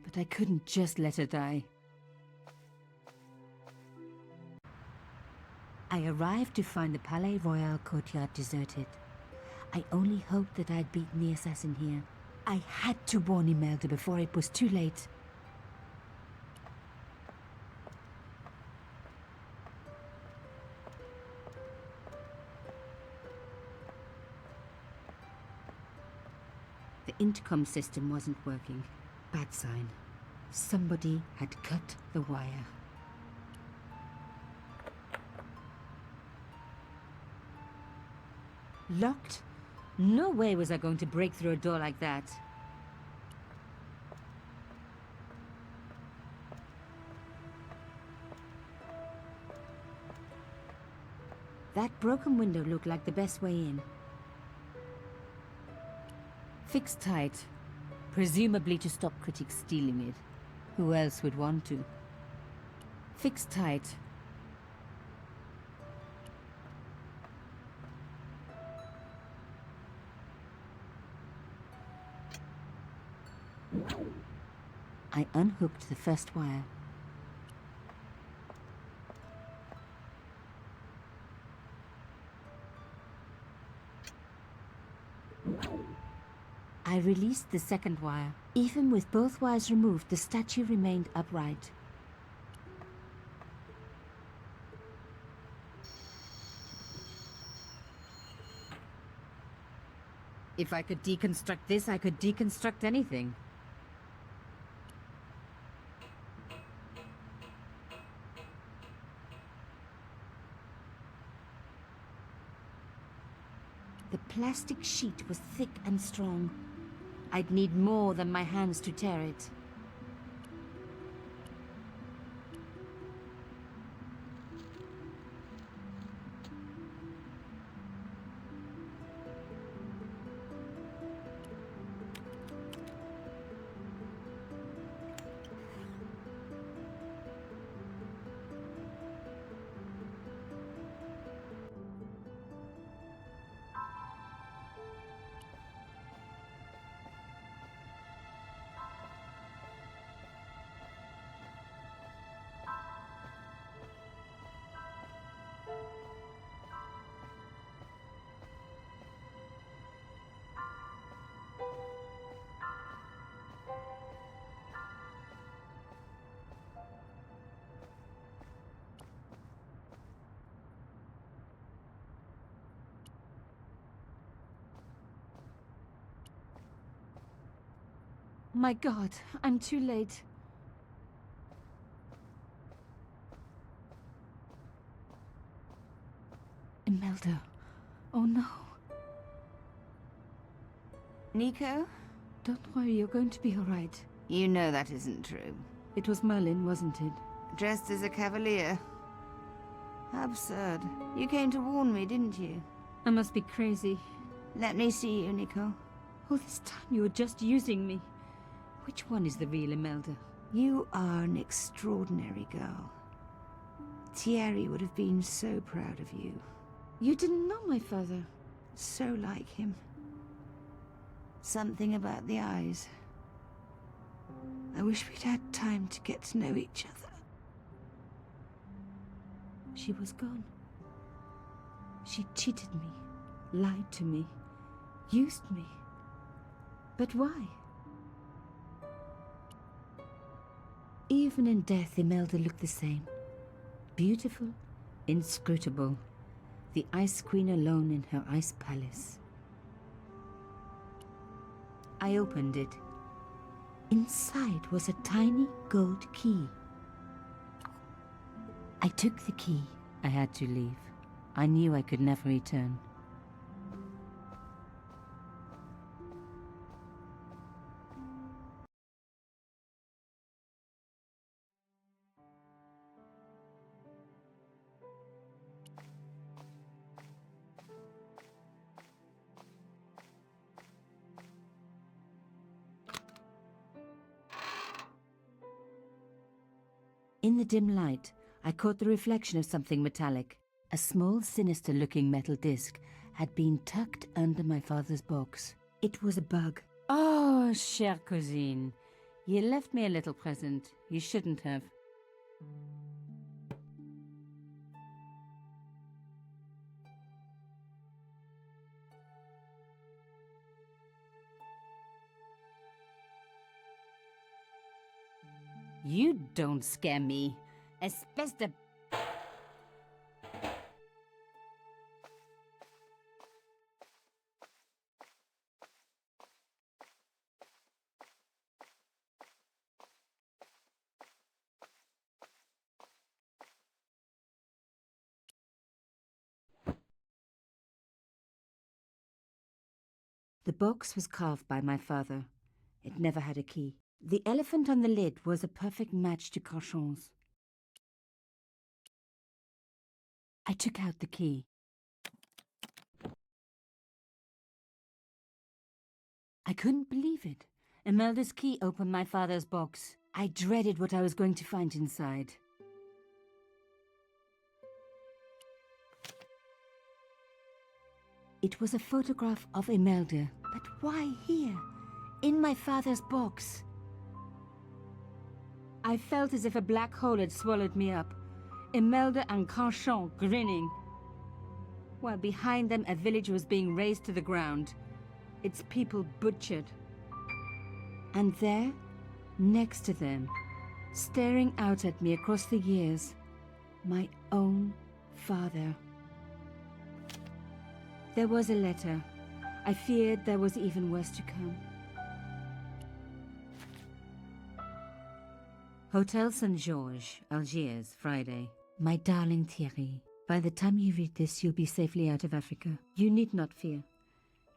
S5: but I couldn't just let her die. I arrived to find the Palais Royal courtyard deserted. I only hoped that I'd beaten the assassin here. I had to warn Imelda before it was too late. The intercom system wasn't working. Bad sign. Somebody had cut the wire. Locked? No way was I going to break through a door like that. That broken window looked like the best way in. Fixed tight, presumably to stop critics stealing it. Who else would want to? Fixed tight. I unhooked the first wire. I released the second wire. Even with both wires removed, the statue remained upright. If I could deconstruct this, I could deconstruct anything. The plastic sheet was thick and strong. I'd need more than my hands to tear it. My God, I'm too late. Imelda. Oh no.
S3: Nico?
S5: Don't worry, you're going to be all right.
S3: You know that isn't true.
S5: It was Merlin, wasn't it?
S3: Dressed as a cavalier. How absurd. You came to warn me, didn't you?
S5: I must be crazy.
S3: Let me see you, Nico.
S5: All this time you were just using me. Which one is the real Imelda?
S3: You are an extraordinary girl. Thierry would have been so proud of you.
S5: You didn't know my father.
S3: So like him. Something about the eyes. I wish we'd had time to get to know each other.
S5: She was gone. She cheated me, lied to me, used me. But why? Even in death, Imelda looked the same. Beautiful, inscrutable. The Ice Queen alone in her ice palace. I opened it. Inside was a tiny gold key. I took the key. I had to leave. I knew I could never return. In the dim light, I caught the reflection of something metallic. A small, sinister-looking metal disc had been tucked under my father's box. It was a bug. Oh, chère cousine. You left me a little present. You shouldn't have. You don't scare me. Espèce de... The box was carved by my father. It never had a key. The elephant on the lid was a perfect match to Carchon's. I took out the key. I couldn't believe it. Imelda's key opened my father's box. I dreaded what I was going to find inside. It was a photograph of Imelda, but why here? In my father's box. I felt as if a black hole had swallowed me up. Imelda and Carchon grinning. While behind them a village was being razed to the ground. Its people butchered. And there, next to them, staring out at me across the years, my own father. There was a letter. I feared there was even worse to come. Hotel St. Georges, Algiers, Friday. My darling Thierry, by the time you read this, you'll be safely out of Africa. You need not fear.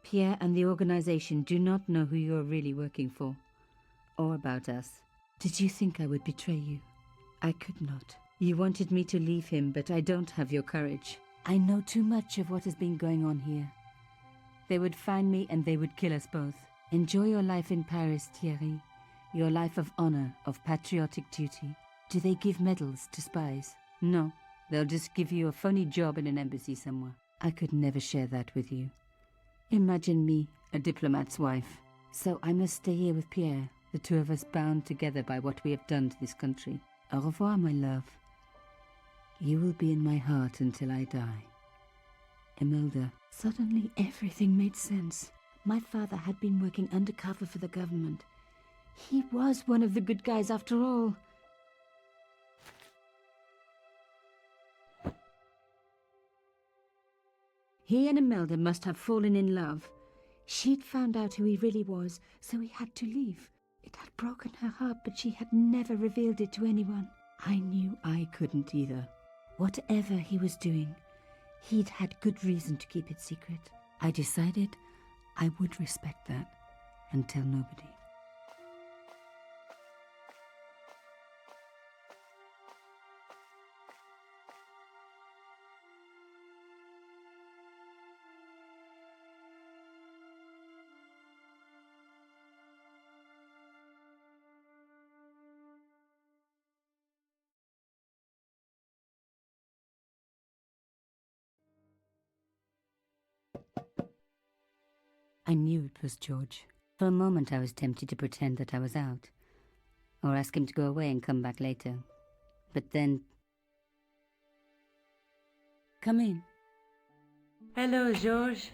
S5: Pierre and the organization do not know who you're really working for, or about us. Did you think I would betray you? I could not. You wanted me to leave him, but I don't have your courage. I know too much of what has been going on here. They would find me and they would kill us both. Enjoy your life in Paris, Thierry. Your life of honor, of patriotic duty. Do they give medals to spies? No, they'll just give you a phony job in an embassy somewhere. I could never share that with you. Imagine me, a diplomat's wife. So I must stay here with Pierre, the two of us bound together by what we have done to this country. Au revoir, my love. You will be in my heart until I die. Imelda, suddenly everything made sense. My father had been working undercover for the government. He was one of the good guys after all. He and Imelda must have fallen in love. She'd found out who he really was, so he had to leave. It had broken her heart, but she had never revealed it to anyone. I knew I couldn't either. Whatever he was doing, he'd had good reason to keep it secret. I decided I would respect that and tell nobody. I knew it was George. For a moment I was tempted to pretend that I was out, or ask him to go away and come back later. But then... Come in.
S6: Hello, George.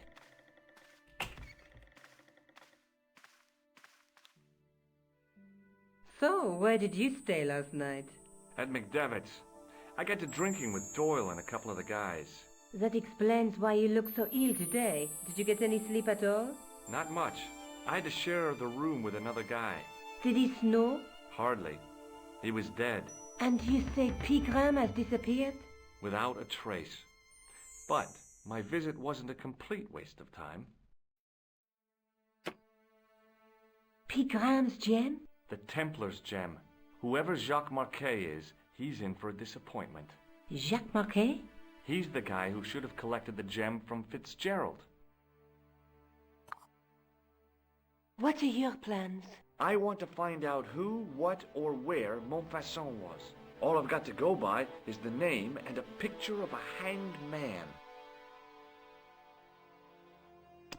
S6: So, where did you stay last night?
S8: At McDevitt's. I got to drinking with Doyle and a couple of the guys.
S6: That explains why you look so ill today. Did you get any sleep at all?
S8: Not much. I had to share the room with another guy.
S6: Did he snore?
S8: Hardly. He was dead.
S6: And you say Pigram has disappeared?
S8: Without a trace. But my visit wasn't a complete waste of time.
S6: Pigram's gem?
S8: The Templars' gem. Whoever Jacques Marquet is, he's in for a disappointment.
S6: Jacques Marquet?
S8: He's the guy who should have collected the gem from Fitzgerald.
S6: What are your plans?
S8: I want to find out who, what, or where Montfaucon was. All I've got to go by is the name and a picture of a hanged man.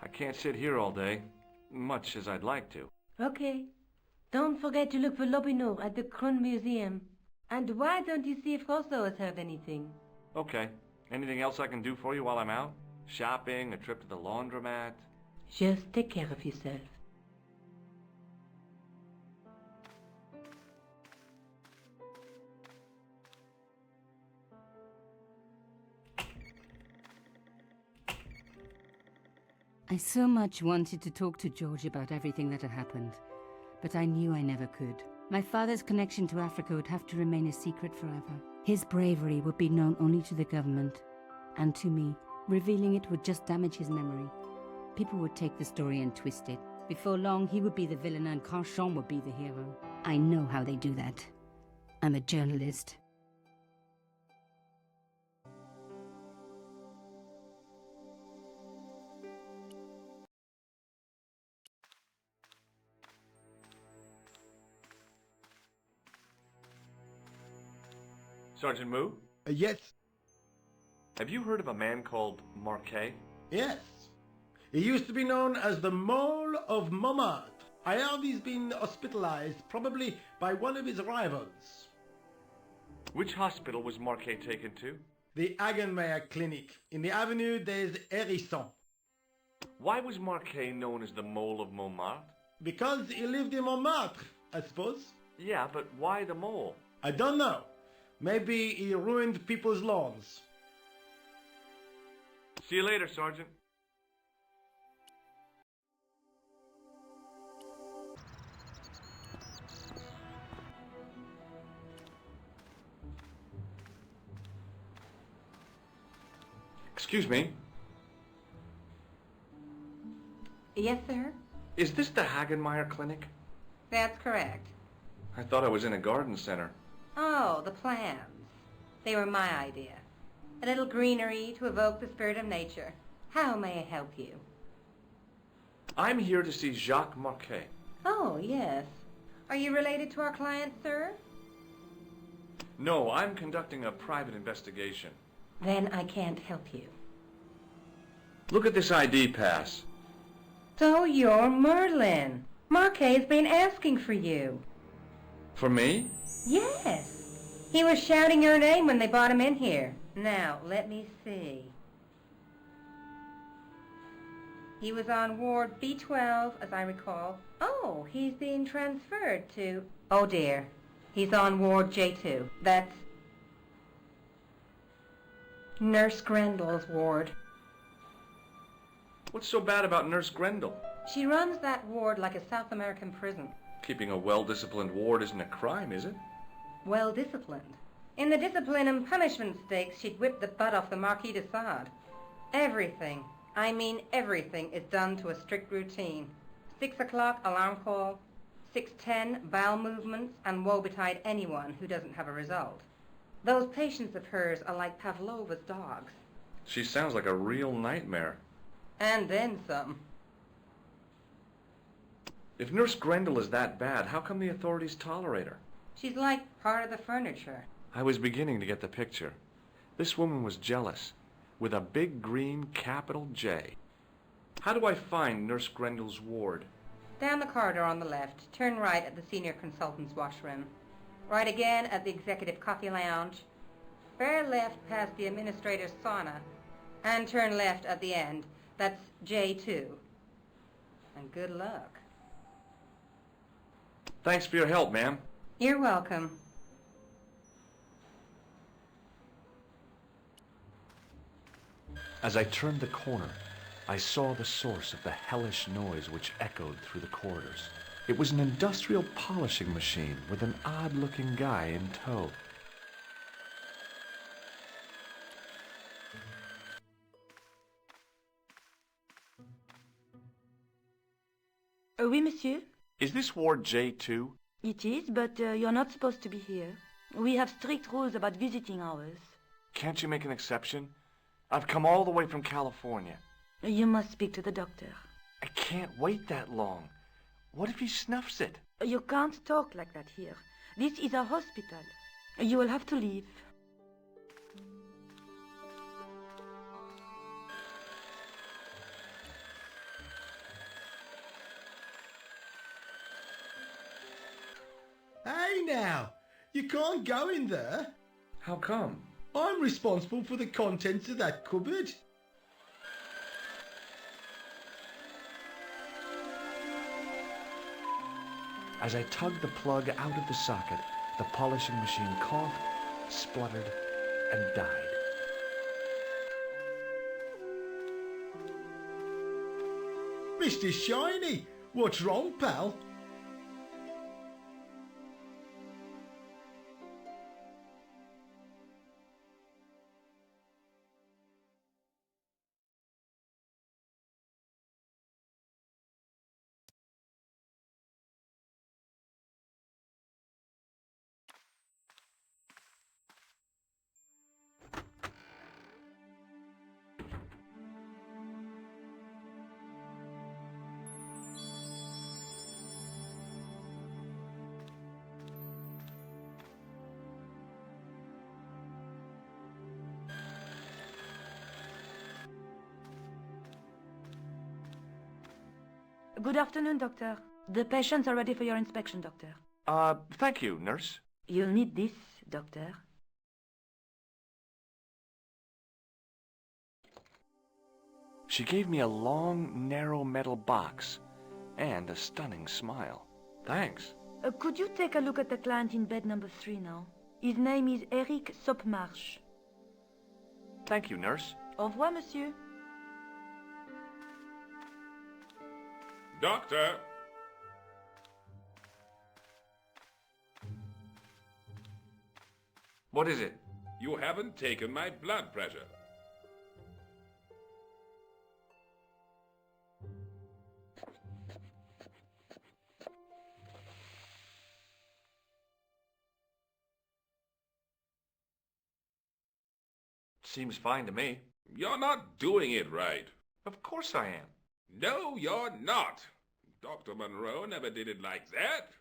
S8: I can't sit here all day, much as I'd like to.
S6: Okay. Don't forget to look for Lobineau at the Krone Museum. And why don't you see if Rosso has heard anything?
S8: Okay. Anything else I can do for you while I'm out? Shopping, a trip to the laundromat?
S6: Just take care of yourself.
S5: I so much wanted to talk to George about everything that had happened, but I knew I never could. My father's connection to Africa would have to remain a secret forever. His bravery would be known only to the government, and to me. Revealing it would just damage his memory. People would take the story and twist it. Before long, he would be the villain and Carchon would be the hero. I know how they do that. I'm a journalist.
S8: Sergeant Moo?
S9: Yes.
S8: Have you heard of a man called Marquet?
S9: Yes. He used to be known as the Mole of Montmartre. I heard he's been hospitalized, probably by one of his rivals.
S8: Which hospital was Marquet taken to?
S9: The Hagenmeyer Clinic, in the Avenue des Hérissons.
S8: Why was Marquet known as the Mole of Montmartre?
S9: Because he lived in Montmartre, I suppose.
S8: Yeah, but why the mole?
S9: I don't know. Maybe he ruined people's lawns.
S8: See you later, Sergeant.
S7: Excuse me.
S18: Yes, sir?
S7: Is this the Hagenmeyer Clinic?
S18: That's correct.
S7: I thought I was in a garden center.
S18: Oh, the plans. They were my idea. A little greenery to evoke the spirit of nature. How may I help you?
S7: I'm here to see Jacques Marquet.
S18: Oh, yes. Are you related to our client, sir?
S7: No, I'm conducting a private investigation.
S18: Then I can't help you.
S7: Look at this ID pass.
S18: So you're Merlin. Marquet's been asking for you.
S7: For me?
S18: Yes. He was shouting your name when they brought him in here. Now, let me see. He was on Ward B12, as I recall. Oh, he's being transferred to... Oh, dear. He's on Ward J2. That's Nurse Grendel's ward.
S7: What's so bad about Nurse Grendel?
S18: She runs that ward like a South American prison.
S7: Keeping a well-disciplined ward isn't a crime, is it?
S18: Well-disciplined. In the discipline and punishment stakes, she'd whip the butt off the Marquis de Sade. Everything, I mean everything, is done to a strict routine. 6 o'clock, alarm call. 6:10, bowel movements, and woe betide anyone who doesn't have a result. Those patients of hers are like Pavlova's dogs.
S7: She sounds like a real nightmare.
S18: And then some.
S7: If Nurse Grendel is that bad, how come the authorities tolerate her?
S18: She's like part of the furniture.
S7: I was beginning to get the picture. This woman was jealous, with a big green capital J. How do I find Nurse Grendel's ward?
S18: Down the corridor on the left, turn right at the senior consultant's washroom. Right again at the executive coffee lounge. Bear left past the administrator's sauna. And turn left at the end. That's J2. And good luck.
S7: Thanks for your help, ma'am.
S18: You're welcome.
S7: As I turned the corner, I saw the source of the hellish noise which echoed through the corridors. It was an industrial polishing machine with an odd-looking guy in tow.
S4: Oui, monsieur.
S7: Is this Ward J2?
S4: It is, but you're not supposed to be here. We have strict rules about visiting hours.
S7: Can't you make an exception? I've come all the way from California.
S4: You must speak to the doctor.
S7: I can't wait that long. What if he snuffs it?
S4: You can't talk like that here. This is a hospital. You will have to leave.
S9: Hey now, you can't go in there.
S7: How come?
S9: I'm responsible for the contents of that cupboard.
S7: As I tugged the plug out of the socket, the polishing machine coughed, spluttered, and died.
S9: Mr. Shiny, what's wrong, pal?
S4: Good afternoon, doctor. The patients are ready for your inspection, doctor.
S7: Thank you, nurse.
S4: You'll need this, doctor.
S7: She gave me a long, narrow metal box and a stunning smile. Thanks.
S4: Could you take a look at the client in bed number 3 now? His name is Eric Sopmarche.
S7: Thank you, nurse.
S4: Au revoir, monsieur.
S11: Doctor!
S7: What is it?
S11: You haven't taken my blood pressure.
S7: Seems fine to me.
S12: You're not doing it right.
S7: Of course I am.
S12: No, you're not. Dr. Monroe never did it like that.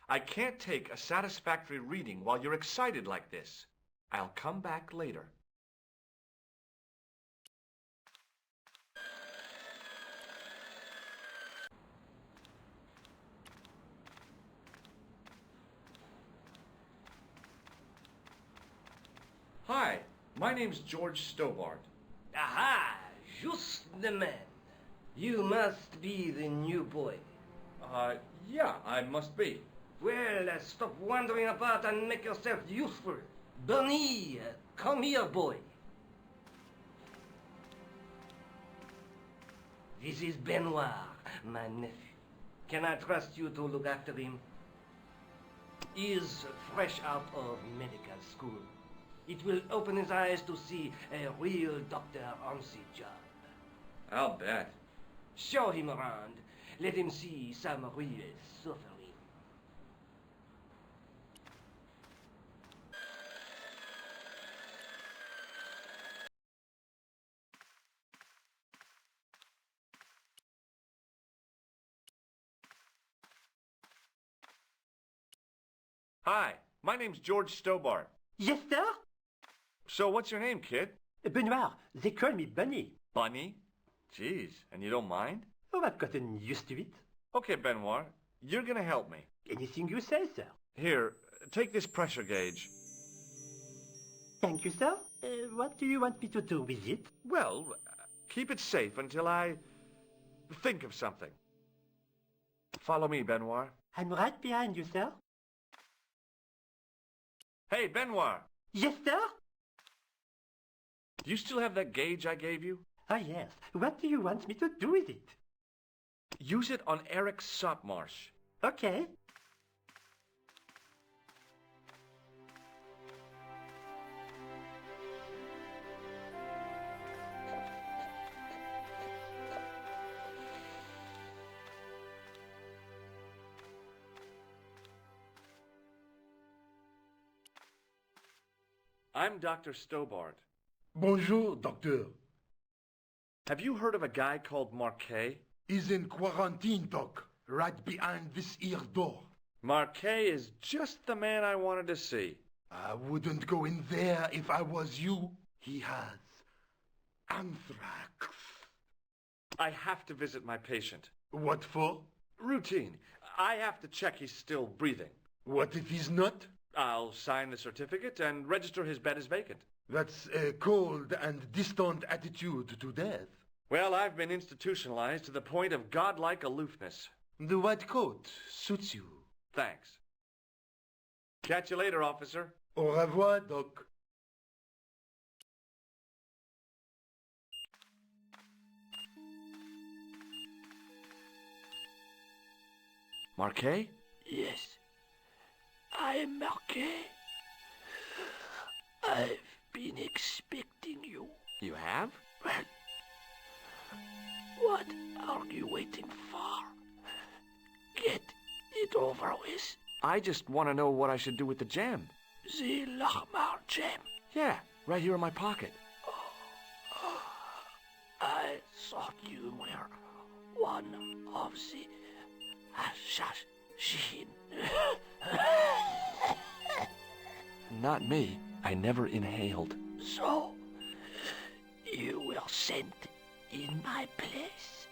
S7: I can't take a satisfactory reading while you're excited like this. I'll come back later. Hi, my name's George Stobart.
S14: Aha! Just the man. You must be the new boy.
S7: Yeah, I must be.
S14: Well, stop wandering about and make yourself useful. Bunny, come here, boy. This is Benoit, my nephew. Can I trust you to look after him? He is fresh out of medical school. It will open his eyes to see a real doctor on the job.
S7: I'll bet.
S14: Show him around. Let him see some real suffering.
S7: Hi, my name's George Stobart.
S1: Yes, sir?
S7: So what's your name, kid?
S1: Benoit. They call me Bunny.
S7: Bunny? Jeez, and you don't mind?
S1: Oh, I've gotten used to it.
S7: Okay, Benoit, you're gonna help me.
S1: Anything you say, sir.
S7: Here, take this pressure gauge.
S1: Thank you, sir. What do you want me to do with it?
S7: Well, keep it safe until I think of something. Follow me, Benoit.
S1: I'm right behind you, sir.
S7: Hey, Benoit!
S1: Yes, sir?
S7: Do you still have that gauge I gave you?
S1: Ah, yes. What do you want me to do with it?
S7: Use it on Eric Sopmarsh.
S1: Okay.
S7: I'm Dr. Stobart.
S11: Bonjour, doctor.
S7: Have you heard of a guy called Marquet?
S11: He's in quarantine, doc, right behind this here door.
S7: Marquet is just the man I wanted to see.
S11: I wouldn't go in there if I was you. He has anthrax.
S7: I have to visit my patient.
S11: What for?
S7: Routine. I have to check he's still breathing.
S11: What if he's not?
S7: I'll sign the certificate and register his bed as vacant.
S11: That's a cold and distant attitude to death.
S7: Well, I've been institutionalized to the point of godlike aloofness.
S11: The white coat suits you.
S7: Thanks. Catch you later, officer.
S11: Au revoir, doc.
S7: Marquet?
S14: Yes. I am Marquet. I've been expecting you.
S7: You have?
S14: Well, what are you waiting for? Get it over with.
S7: I just want to know what I should do with the gem.
S14: The Lahmar gem.
S7: Yeah, right here in my pocket.
S14: I thought you were one of the assassins.
S7: Not me. I never inhaled.
S14: So, you were sent in my place?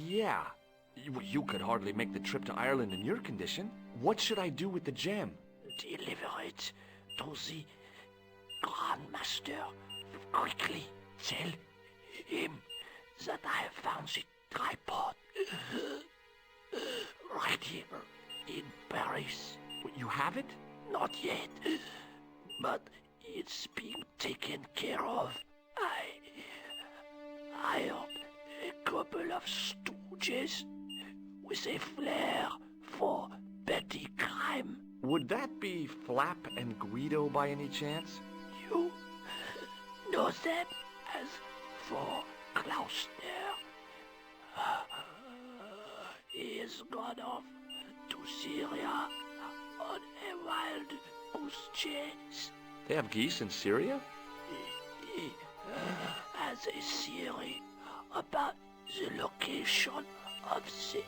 S7: Yeah. You could hardly make the trip to Ireland in your condition. What should I do with the gem?
S14: Deliver it to the Grandmaster. Quickly tell him that I have found the tripod. Right here in Paris.
S7: You have it?
S14: Not yet, but it's being taken care of. I hired a couple of stooges with a flair for petty crime.
S7: Would that be Flap and Guido by any chance?
S14: You know them as for Klausner. He has gone off to Syria on a wild goose chase.
S7: They have geese in Syria?
S14: as a theory about the location of the...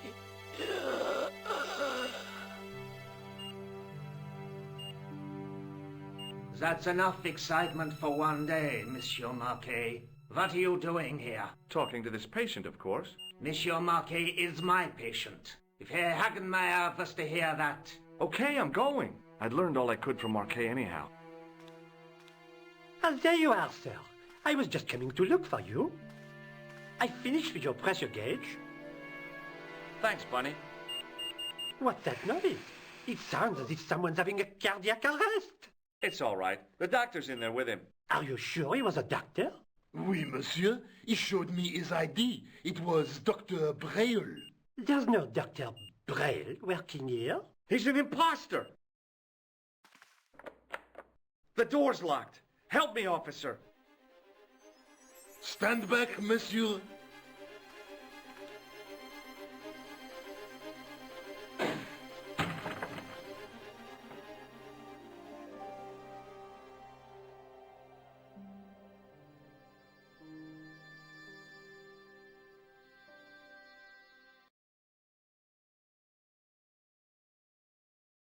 S10: That's enough excitement for one day, Monsieur Marquet. What are you doing here?
S8: Talking to this patient, of course.
S10: Monsieur Marquet is my patient. If Herr Hagenmeyer was to hear that...
S8: Okay, I'm going. I'd learned all I could from Marquet anyhow.
S1: Ah, there you are, sir. I was just coming to look for you. I finished with your pressure gauge.
S7: Thanks, Bunny.
S1: What's that noise? It sounds as if someone's having a cardiac arrest.
S7: It's all right. The doctor's in there with him.
S1: Are you sure he was a doctor?
S11: Oui, monsieur. He showed me his ID. It was Dr. Braille.
S1: There's no Dr. Braille working here.
S7: He's an imposter! The door's locked. Help me, officer.
S11: Stand back, monsieur.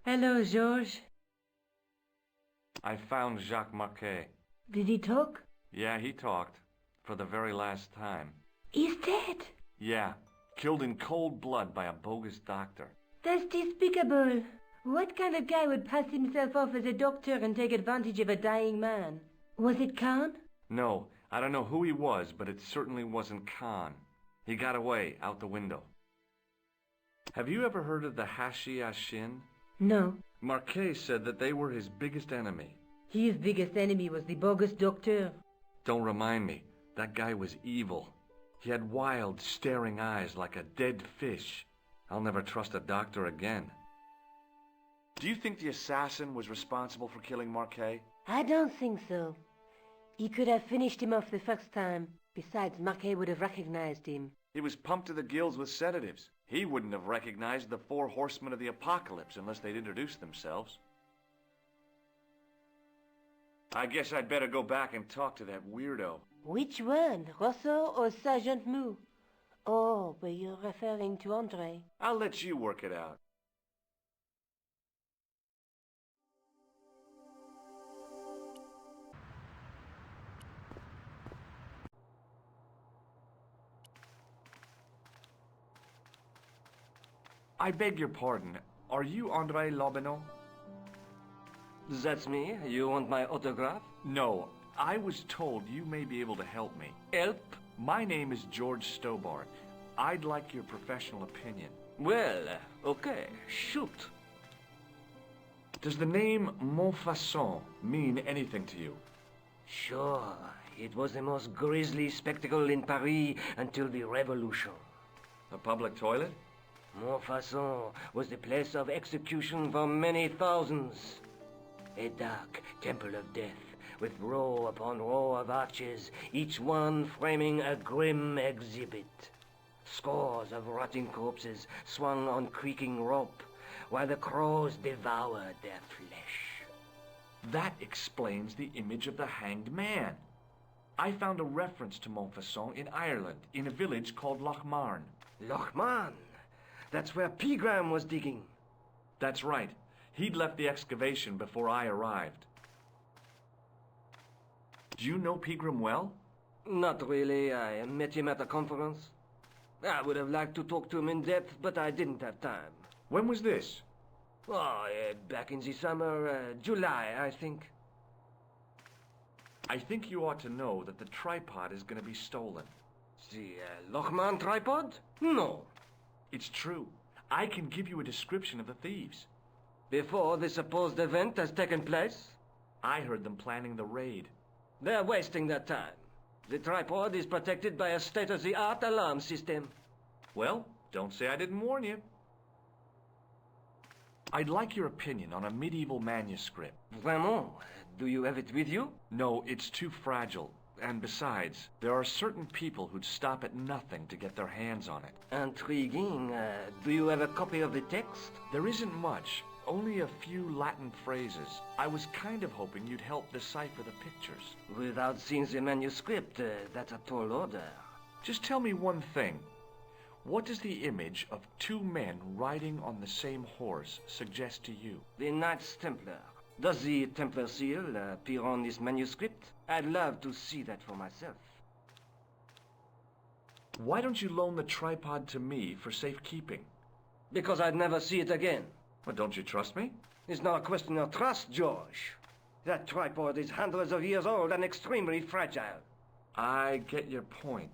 S6: Hello, Georges.
S8: I found Jacques Marquet.
S6: Did he talk?
S8: Yeah, he talked. For the very last time.
S6: He's dead.
S8: Yeah, killed in cold blood by a bogus doctor.
S6: That's despicable. What kind of guy would pass himself off as a doctor and take advantage of a dying man? Was it Khan?
S8: No, I don't know who he was, but it certainly wasn't Khan. He got away, out the window. Have you ever heard of the Hashi-Ashin?
S6: No.
S8: Marquet said that they were his biggest enemy.
S6: His biggest enemy was the bogus doctor.
S8: Don't remind me. That guy was evil. He had wild, staring eyes like a dead fish. I'll never trust a doctor again. Do you think the assassin was responsible for killing Marquet?
S6: I don't think so. He could have finished him off the first time. Besides, Marquet would have recognized him.
S8: He was pumped to the gills with sedatives. He wouldn't have recognized the 4 horsemen of the apocalypse unless they'd introduced themselves. I guess I'd better go back and talk to that weirdo.
S6: Which one, Rousseau or Sergeant Mou? Oh, but you're referring to Andre.
S8: I'll let you work it out. I beg your pardon. Are you Andre Lobineau?
S15: That's me. You want my autograph?
S8: No. I was told you may be able to help me.
S15: Help?
S8: My name is George Stobart. I'd like your professional opinion.
S15: Well, okay. Shoot.
S8: Does the name Montfaucon mean anything to you?
S15: Sure. It was the most grisly spectacle in Paris until the Revolution.
S8: A public toilet?
S15: Montfaucon was the place of execution for many thousands. A dark temple of death, with row upon row of arches, each one framing a grim exhibit. Scores of rotting corpses swung on creaking rope, while the crows devoured their flesh.
S8: That explains the image of the hanged man. I found a reference to Montfaucon in Ireland, in a village called Lochmarn.
S15: Lochmarn? That's where Pegram was digging.
S8: That's right. He'd left the excavation before I arrived. Do you know Pegram well?
S15: Not really. I met him at a conference. I would have liked to talk to him in depth, but I didn't have time.
S8: When was this?
S15: Oh, back in the summer, July, I think.
S8: I think you ought to know that the tripod is going to be stolen.
S15: The Lochmarn tripod? No.
S8: It's true. I can give you a description of the thieves.
S15: Before the supposed event has taken place?
S8: I heard them planning the raid.
S15: They're wasting their time. The tripod is protected by a state-of-the-art alarm system.
S8: Well, don't say I didn't warn you. I'd like your opinion on a medieval manuscript.
S15: Vraiment? Do you have it with you?
S8: No, it's too fragile. And besides, there are certain people who'd stop at nothing to get their hands on it.
S15: Intriguing. Do you have a copy of the text?
S8: There isn't much.
S7: only a few Latin phrases. I was kind of hoping you'd help decipher the pictures.
S15: Without seeing the manuscript, that's a tall order.
S7: Just tell me one thing. What does the image of two men riding on the same horse suggest to you?
S15: The Knights Templar. Does the Templar seal appear on this manuscript? I'd love to see that for myself.
S7: Why don't you loan the tripod to me for safekeeping?
S15: Because I'd never see it again.
S7: Well, don't you trust me?
S15: It's not a question of trust, George. That tripod is hundreds of years old and extremely fragile.
S7: I get your point.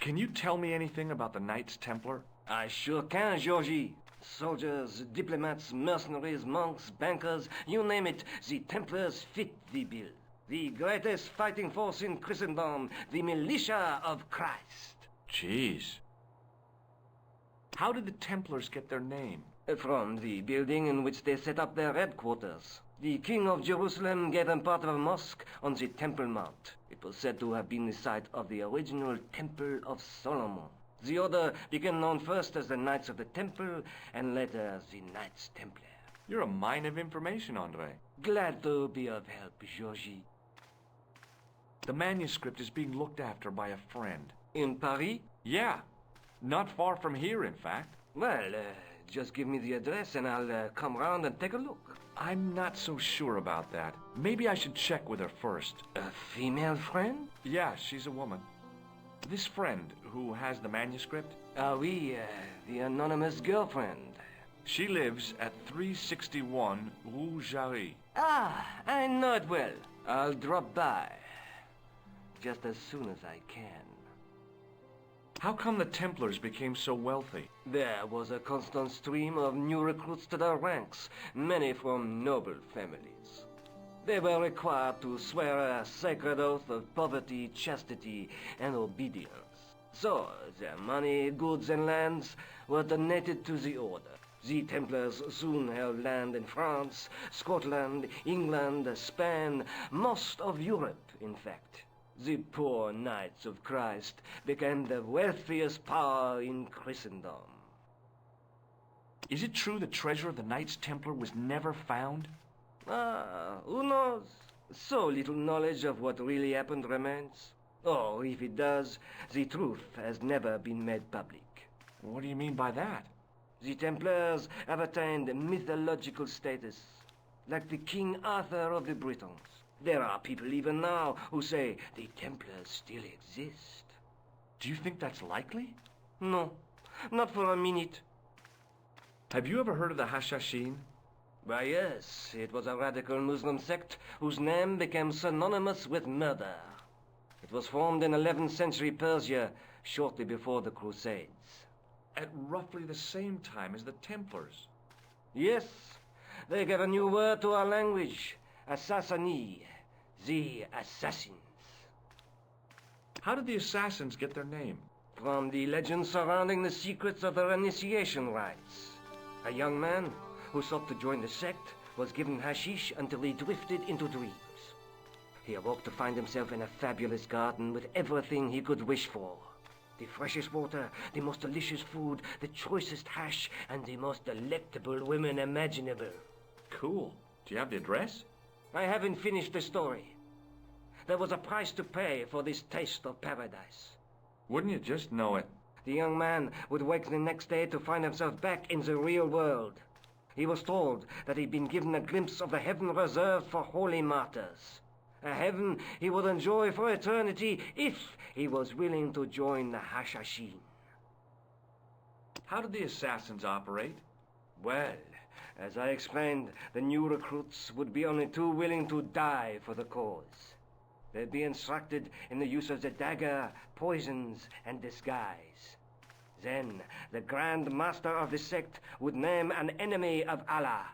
S7: Can you tell me anything about the Knights Templar?
S15: I sure can, Georgie. Soldiers, diplomats, mercenaries, monks, bankers, you name it, the Templars fit the bill. The greatest fighting force in Christendom, the militia of Christ.
S7: Jeez. How did the Templars get their name?
S15: From the building in which they set up their headquarters. The King of Jerusalem gave them part of a mosque on the Temple Mount. It was said to have been the site of the original Temple of Solomon. The order became known first as the Knights of the Temple, and later as the Knights Templar.
S7: You're a mine of information, Andre.
S15: Glad to be of help, Georgie.
S7: The manuscript is being looked after by a friend.
S15: In Paris?
S7: Yeah. Not far from here, in fact.
S15: Well, just give me the address and I'll come round and take a look.
S7: I'm not so sure about that. Maybe I should check with her first.
S15: A female friend?
S7: Yeah, she's a woman. This friend who has the manuscript?
S15: Oui, the anonymous girlfriend.
S7: She lives at 361 Rue Jarry.
S15: Ah, I know it well. I'll drop by. Just as soon as I can.
S7: How come the Templars became so wealthy?
S15: There was a constant stream of new recruits to their ranks, many from noble families. They were required to swear a sacred oath of poverty, chastity, and obedience. So, their money, goods, and lands were donated to the order. The Templars soon held land in France, Scotland, England, Spain, most of Europe, in fact. The poor Knights of Christ became the wealthiest power in Christendom.
S7: Is it true the treasure of the Knights Templar was never found?
S15: Who knows? So little knowledge of what really happened remains. Or, if it does, the truth has never been made public.
S7: What do you mean by that?
S15: The Templars have attained mythological status, like the King Arthur of the Britons. There are people even now who say the Templars still exist.
S7: Do you think that's likely?
S15: No, not for a minute.
S7: Have you ever heard of the Hashashin?
S15: Why, yes. It was a radical Muslim sect whose name became synonymous with murder. It was formed in 11th century Persia, shortly before the Crusades.
S7: At roughly the same time as the Templars?
S15: Yes. They gave a new word to our language. Assassini. The assassins.
S7: How did the assassins get their name?
S15: From the legends surrounding the secrets of their initiation rites. A young man who sought to join the sect was given hashish until he drifted into dreams. He awoke to find himself in a fabulous garden with everything he could wish for. The freshest water, the most delicious food, the choicest hash, and the most delectable women imaginable.
S7: Cool. Do you have the address?
S15: I haven't finished the story. There was a price to pay for this taste of paradise.
S7: Wouldn't you just know it?
S15: The young man would wake the next day to find himself back in the real world. He was told that he'd been given a glimpse of the heaven reserved for holy martyrs. A heaven he would enjoy for eternity if he was willing to join the Hashashin.
S7: How did the assassins operate?
S15: Well, as I explained, the new recruits would be only too willing to die for the cause. They'd be instructed in the use of the dagger, poisons, and disguise. Then, the Grand Master of the sect would name an enemy of Allah.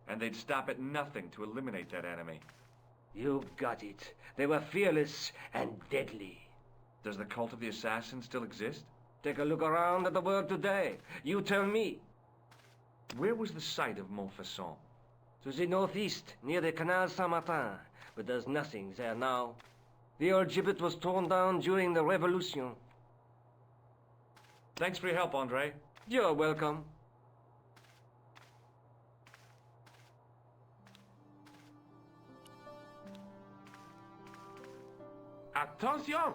S7: And they'd stop at nothing to eliminate that enemy.
S15: You got it. They were fearless and deadly.
S7: Does the cult of the assassins still exist?
S15: Take a look around at the world today. You tell me.
S7: Where was the site of Montfaucon?
S15: To the northeast, near the Canal Saint-Martin. But there's nothing there now. The old gibbet was torn down during the Revolution.
S7: Thanks for your help, Andre.
S15: You're welcome.
S12: Attention!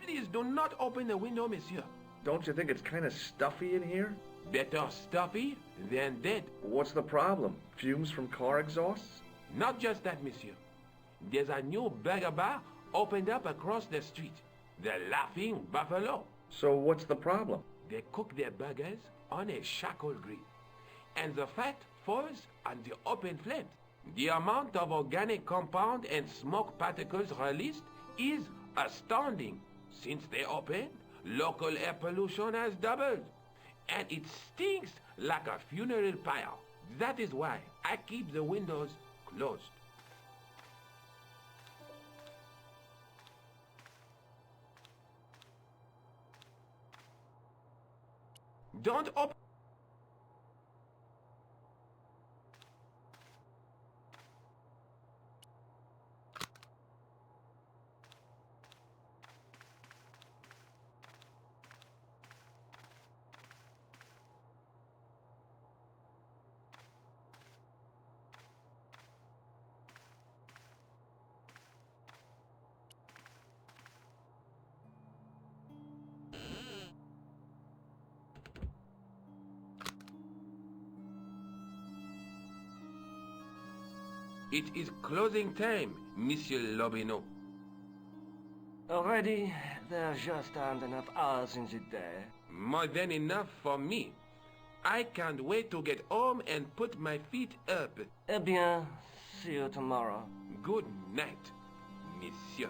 S12: Please do not open the window, monsieur.
S8: Don't you think it's kind of stuffy in here?
S12: Better stuffy than dead.
S8: What's the problem? Fumes from car exhausts?
S12: Not just that, monsieur. There's a new burger bar opened up across the street. The Laughing Buffalo.
S8: So what's the problem?
S12: They cook their burgers on a charcoal grill, and the fat falls on the open flames. The amount of organic compound and smoke particles released is astounding. Since they opened, local air pollution has doubled, and it stinks like a funeral pyre. That is why I keep the windows closed. Don't open. It is closing time, Monsieur Lobineau.
S15: Already, there just aren't enough hours in the day.
S12: More than enough for me. I can't wait to get home and put my feet up.
S15: Eh bien, see you tomorrow.
S12: Good night, monsieur.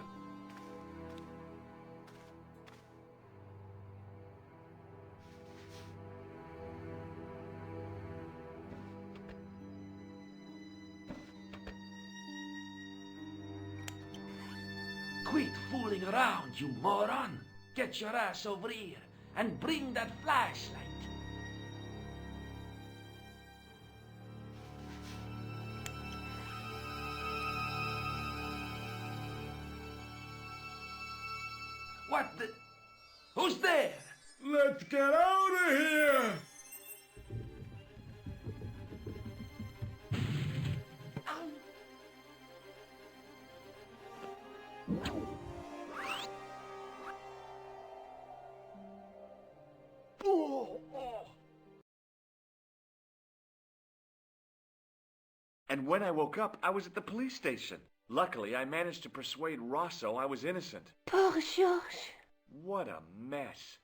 S17: Quit fooling around, you moron! Get your ass over here and bring that flashlight. What the... Who's there?
S11: Let's get out of here!
S8: And when I woke up, I was at the police station. Luckily, I managed to persuade Rosso I was innocent.
S6: Poor Georges.
S8: What a mess.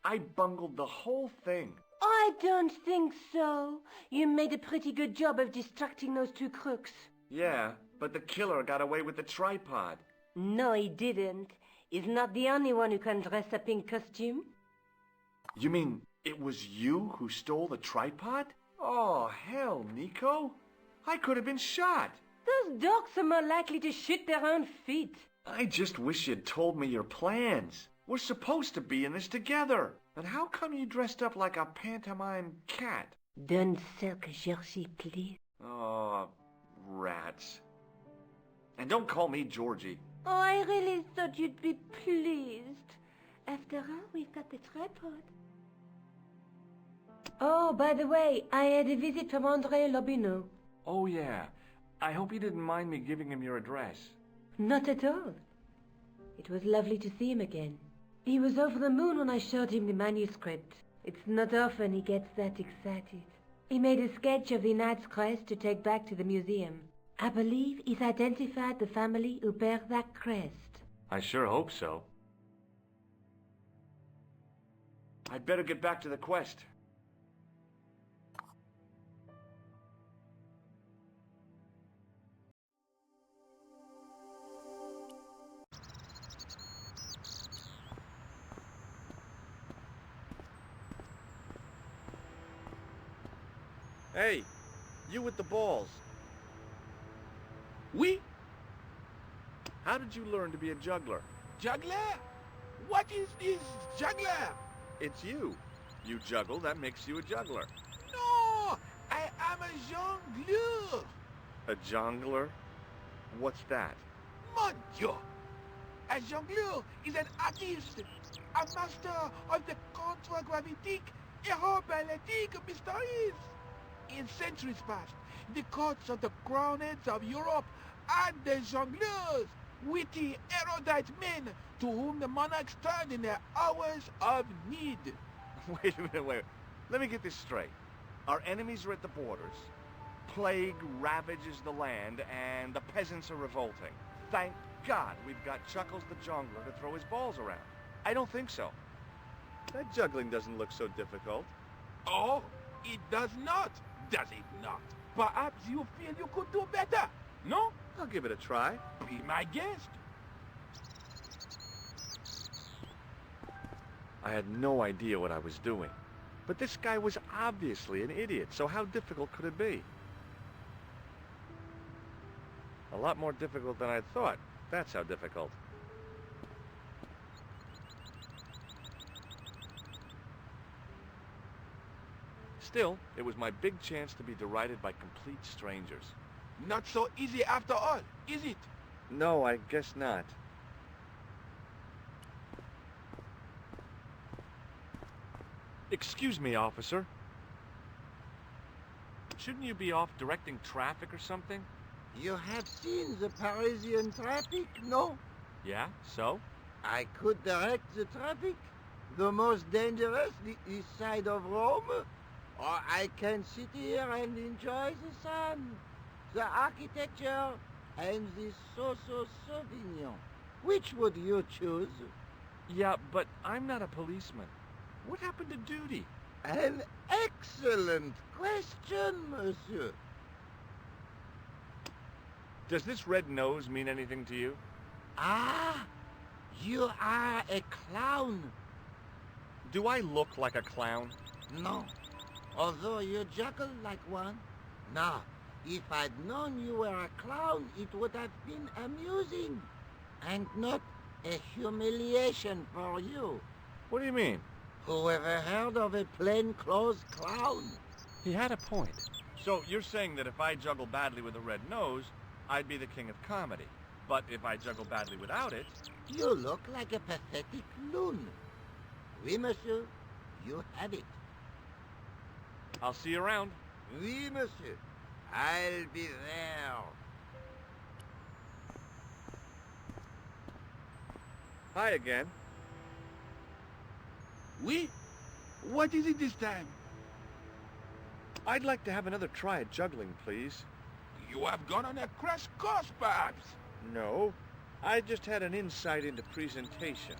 S8: I bungled the whole thing.
S6: I don't think so. You made a pretty good job of distracting those two crooks.
S8: Yeah, but the killer got away with the tripod.
S6: No, he didn't. He's not the only one who can dress up in costume.
S8: You mean it was you who stole the tripod? Oh, hell, Nico. I could have been shot.
S6: Those dogs are more likely to shoot their own feet.
S8: I just wish you'd told me your plans. We're supposed to be in this together. But how come you dressed up like a pantomime cat?
S6: Don't sulk, Georgie, please.
S8: Oh, rats. And don't call me Georgie.
S6: Oh, I really thought you'd be pleased. After all, we've got the tripod. Oh, by the way, I had a visit from André Lobineau.
S8: Oh, yeah. I hope you didn't mind me giving him your address.
S6: Not at all. It was lovely to see him again. He was over the moon when I showed him the manuscript. It's not often he gets that excited. He made a sketch of the knight's crest to take back to the museum. I believe he's identified the family who bear that crest.
S8: I sure hope so. I'd better get back to the quest. Hey, you with the balls.
S12: Oui?
S8: How did you learn to be a juggler?
S12: Juggler? What is this juggler?
S8: It's you. You juggle, that makes you a juggler.
S12: No! I am a jongleur!
S8: A jongler? What's that?
S12: Mon Dieu! A jongleur is an artist, a master of the contragravitique aeroballetic mysteries. In centuries past, the courts of the crowned heads of Europe and the jongleurs witty, erudite men to whom the monarchs turn in their hours of need.
S7: Wait a minute, wait. Let me get this straight. Our enemies are at the borders, plague ravages the land, and the peasants are revolting. Thank God we've got Chuckles the Jongler to throw his balls around. I don't think so. That juggling doesn't look so difficult.
S12: Oh, it does not, does it not? Perhaps you feel you could do better, no?
S7: I'll give it a try.
S12: Be my guest.
S7: I had no idea what I was doing. But this guy was obviously an idiot, so how difficult could it be? A lot more difficult than I thought. That's how difficult. Still, it was my big chance to be derided by complete strangers.
S12: Not so easy after all, is it?
S7: No, I guess not. Excuse me, officer. Shouldn't you be off directing traffic or something?
S20: You have seen the Parisian traffic, no?
S7: Yeah, so?
S20: I could direct the traffic. The most dangerous, the east side of Rome. Or I can sit here and enjoy the sun, the architecture, and the so-so Sauvignon. Which would you choose?
S7: Yeah, but I'm not a policeman. What happened to duty?
S20: An excellent question, monsieur.
S7: Does this red nose mean anything to you?
S20: Ah, you are a clown.
S7: Do I look like a clown?
S20: No, although you juggle like one. Now, if I'd known you were a clown, it would have been amusing, and not a humiliation for you.
S7: What do you mean?
S20: Who ever heard of a plain-clothes clown?
S7: He had a point. So you're saying that if I juggle badly with a red nose, I'd be the king of comedy. But if I juggle badly without it...
S20: You look like a pathetic loon. Oui, monsieur. You have it.
S7: I'll see you around.
S20: Oui, monsieur. I'll be there.
S7: Hi again.
S12: Oui? What is it this time?
S7: I'd like to have another try at juggling, please.
S12: You have gone on a crash course, perhaps?
S7: No. I just had an insight into presentation.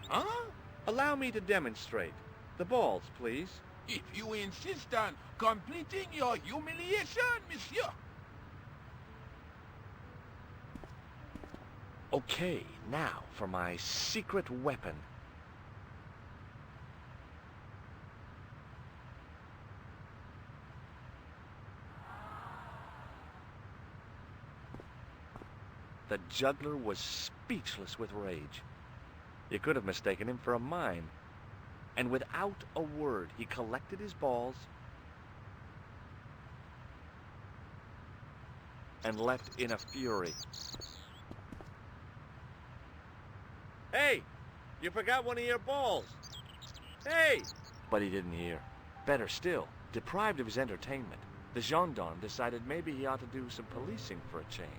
S12: Huh?
S7: Allow me to demonstrate. The balls, please.
S12: If you insist on completing your humiliation, monsieur.
S7: Okay, now for my secret weapon. The juggler was speechless with rage. You could have mistaken him for a mime. And without a word, he collected his balls and left in a fury. Hey! You forgot one of your balls! Hey! But he didn't hear. Better still, deprived of his entertainment, the gendarme decided maybe he ought to do some policing for a change.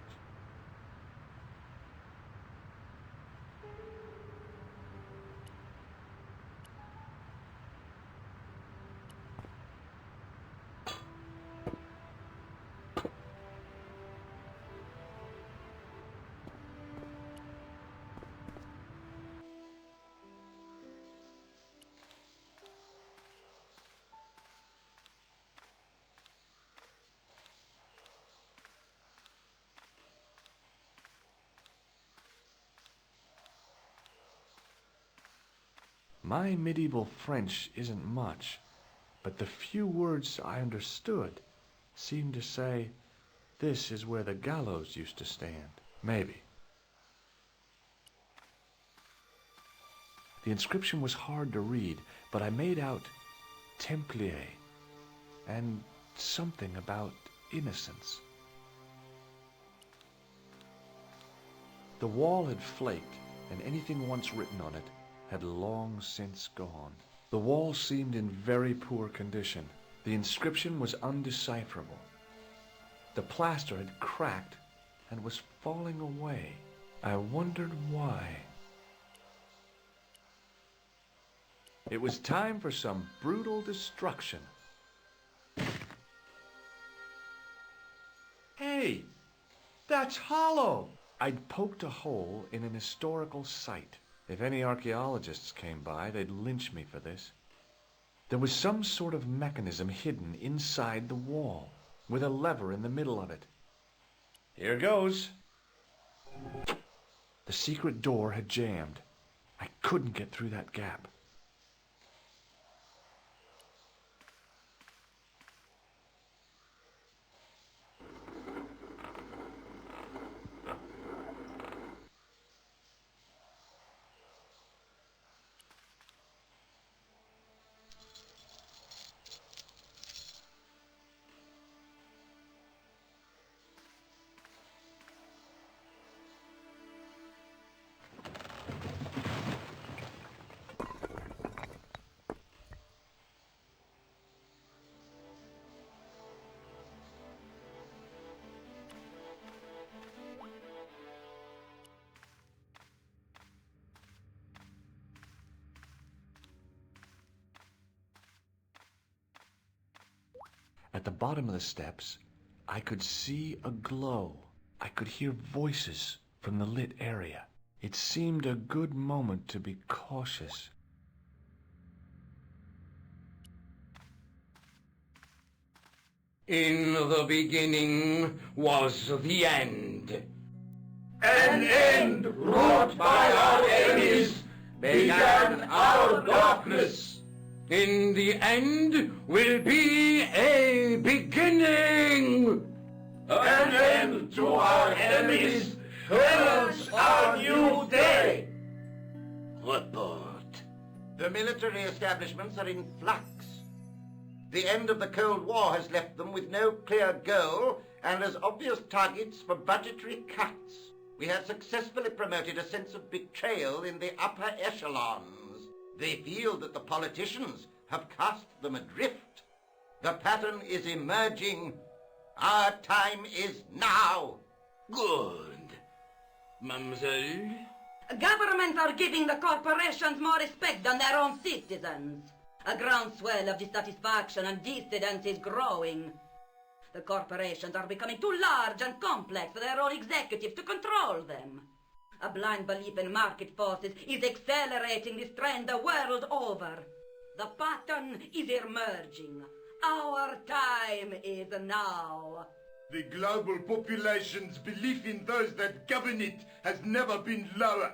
S7: My medieval French isn't much, but the few words I understood seemed to say, "This is where the gallows used to stand." Maybe. The inscription was hard to read, but I made out Templiers and something about innocence. The wall had flaked, and anything once written on it had long since gone. The wall seemed in very poor condition. The inscription was undecipherable. The plaster had cracked and was falling away.
S16: I wondered why. It was time for some brutal destruction. Hey, that's hollow! I'd poked a hole in an historical site. If any archaeologists came by, they'd lynch me for this. There was some sort of mechanism hidden inside the wall, with a lever in the middle of it. Here goes. The secret door had jammed. I couldn't get through that gap. At the bottom of the steps, I could see a glow. I could hear voices from the lit area. It seemed a good moment to be cautious.
S17: In the beginning was the end.
S11: An end wrought by our enemies began our darkness.
S17: In the end will be a beginning.
S11: An end to our enemies heralds our new day.
S20: Report. The military establishments are in flux. The end of the Cold War has left them with no clear goal and as obvious targets for budgetary cuts. We have successfully promoted a sense of betrayal in the upper echelons. They feel that the politicians have cast them adrift. The pattern is emerging. Our time is now.
S17: Good. Mademoiselle?
S18: Governments are giving the corporations more respect than their own citizens. A groundswell of dissatisfaction and dissidence is growing. The corporations are becoming too large and complex for their own executives to control them. A blind belief in market forces is accelerating this trend the world over. The pattern is emerging. Our time is now.
S11: The global population's belief in those that govern it has never been lower.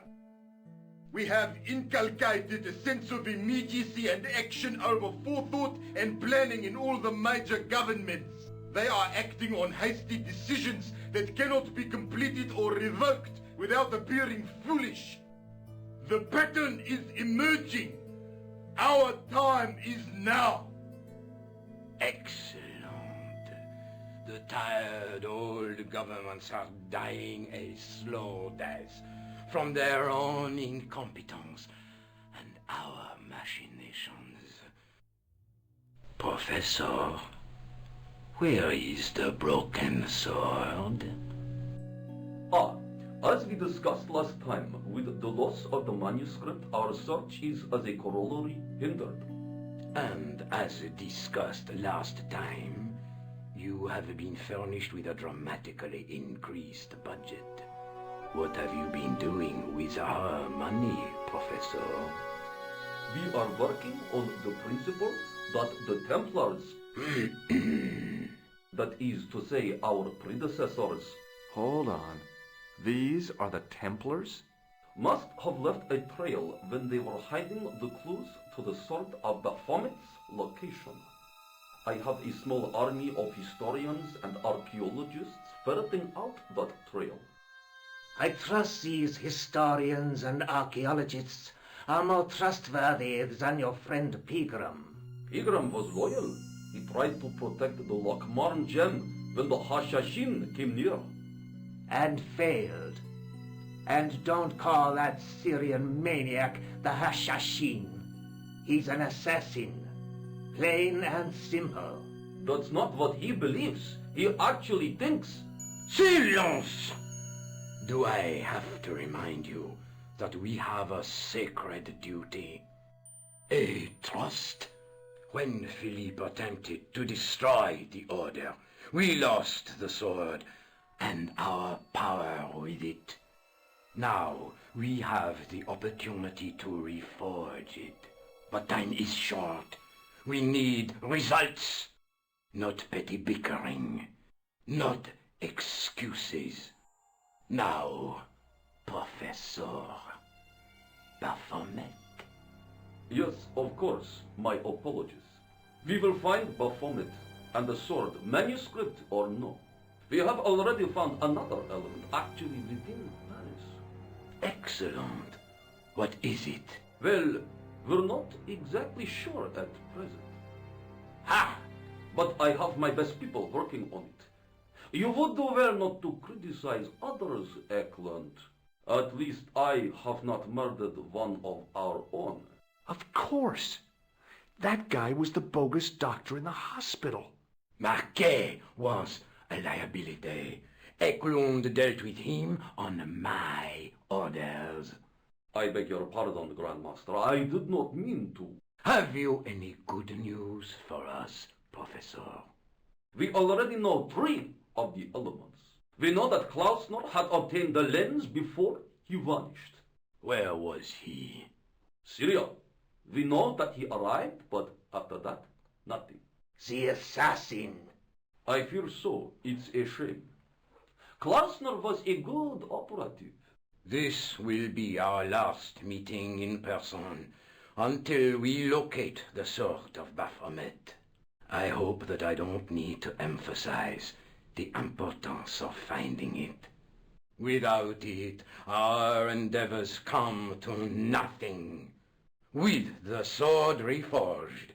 S11: We have inculcated a sense of immediacy and action over forethought and planning in all the major governments. They are acting on hasty decisions that cannot be completed or revoked without appearing foolish. The pattern is emerging. Our time is now.
S17: Excellent. The tired old governments are dying a slow death from their own incompetence and our machinations. Professor, where is the broken sword?
S22: As we discussed last time, with the loss of the manuscript, our search is as a corollary hindered.
S17: And as discussed last time, you have been furnished with a dramatically increased budget. What have you been doing with our money, Professor?
S22: We are working on the principle that the Templars, that is to say our predecessors,
S16: Hold on. These are the Templars?
S22: must have left a trail when they were hiding the clues to the sort of Baphomet's location. I have a small army of historians and archaeologists ferreting out that trail.
S10: I trust these historians and archaeologists are more trustworthy than your friend Pegram.
S22: Pegram was loyal. He tried to protect the Lockmarn gem when the Hashashin came near.
S10: And failed. And don't call that Syrian maniac the Hashashin. He's an assassin. Plain and simple.
S22: That's not what he believes. He actually thinks.
S17: Silence! Do I have to remind you that we have a sacred duty? A trust? When Philippe attempted to destroy the Order, we lost the sword and our power with it. Now we have the opportunity to reforge it. But time is short. We need results. Not petty bickering. Not excuses. Now, Professor Baphomet.
S22: Yes, of course. My apologies. We will find Baphomet and the sword, manuscript or no. We have already found another element actually within Paris.
S17: Excellent. What is it?
S22: Well, we're not exactly sure at present. Ha! But I have my best people working on it. You would do well not to criticize others, Eklund. At least I have not murdered one of our own.
S16: Of course. That guy was the bogus doctor in the hospital.
S17: Marquet was a liability. Eklund dealt with him on my orders.
S22: I beg your pardon, Grandmaster. I did not mean to.
S17: Have you any good news for us, Professor?
S22: We already know 3 of the elements. We know that Klausner had obtained the lens before he vanished.
S17: Where was he?
S22: Syria. We know that he arrived, but after that, nothing.
S17: The assassin.
S22: I fear so. It's a shame. Klausner was a good operative.
S17: This will be our last meeting in person until we locate the sword of Baphomet. I hope that I don't need to emphasize the importance of finding it. Without it, our endeavors come to nothing. With the sword reforged,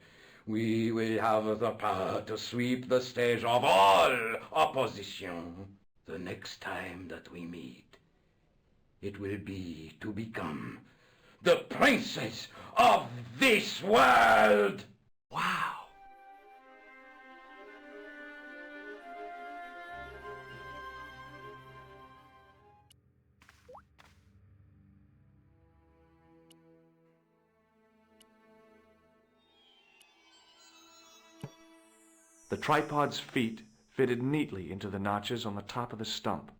S17: we will have the power to sweep the stage of all opposition the next time that we meet. It will be to become the princes of this world!
S16: Wow! The tripod's feet fitted neatly into the notches on the top of the stump.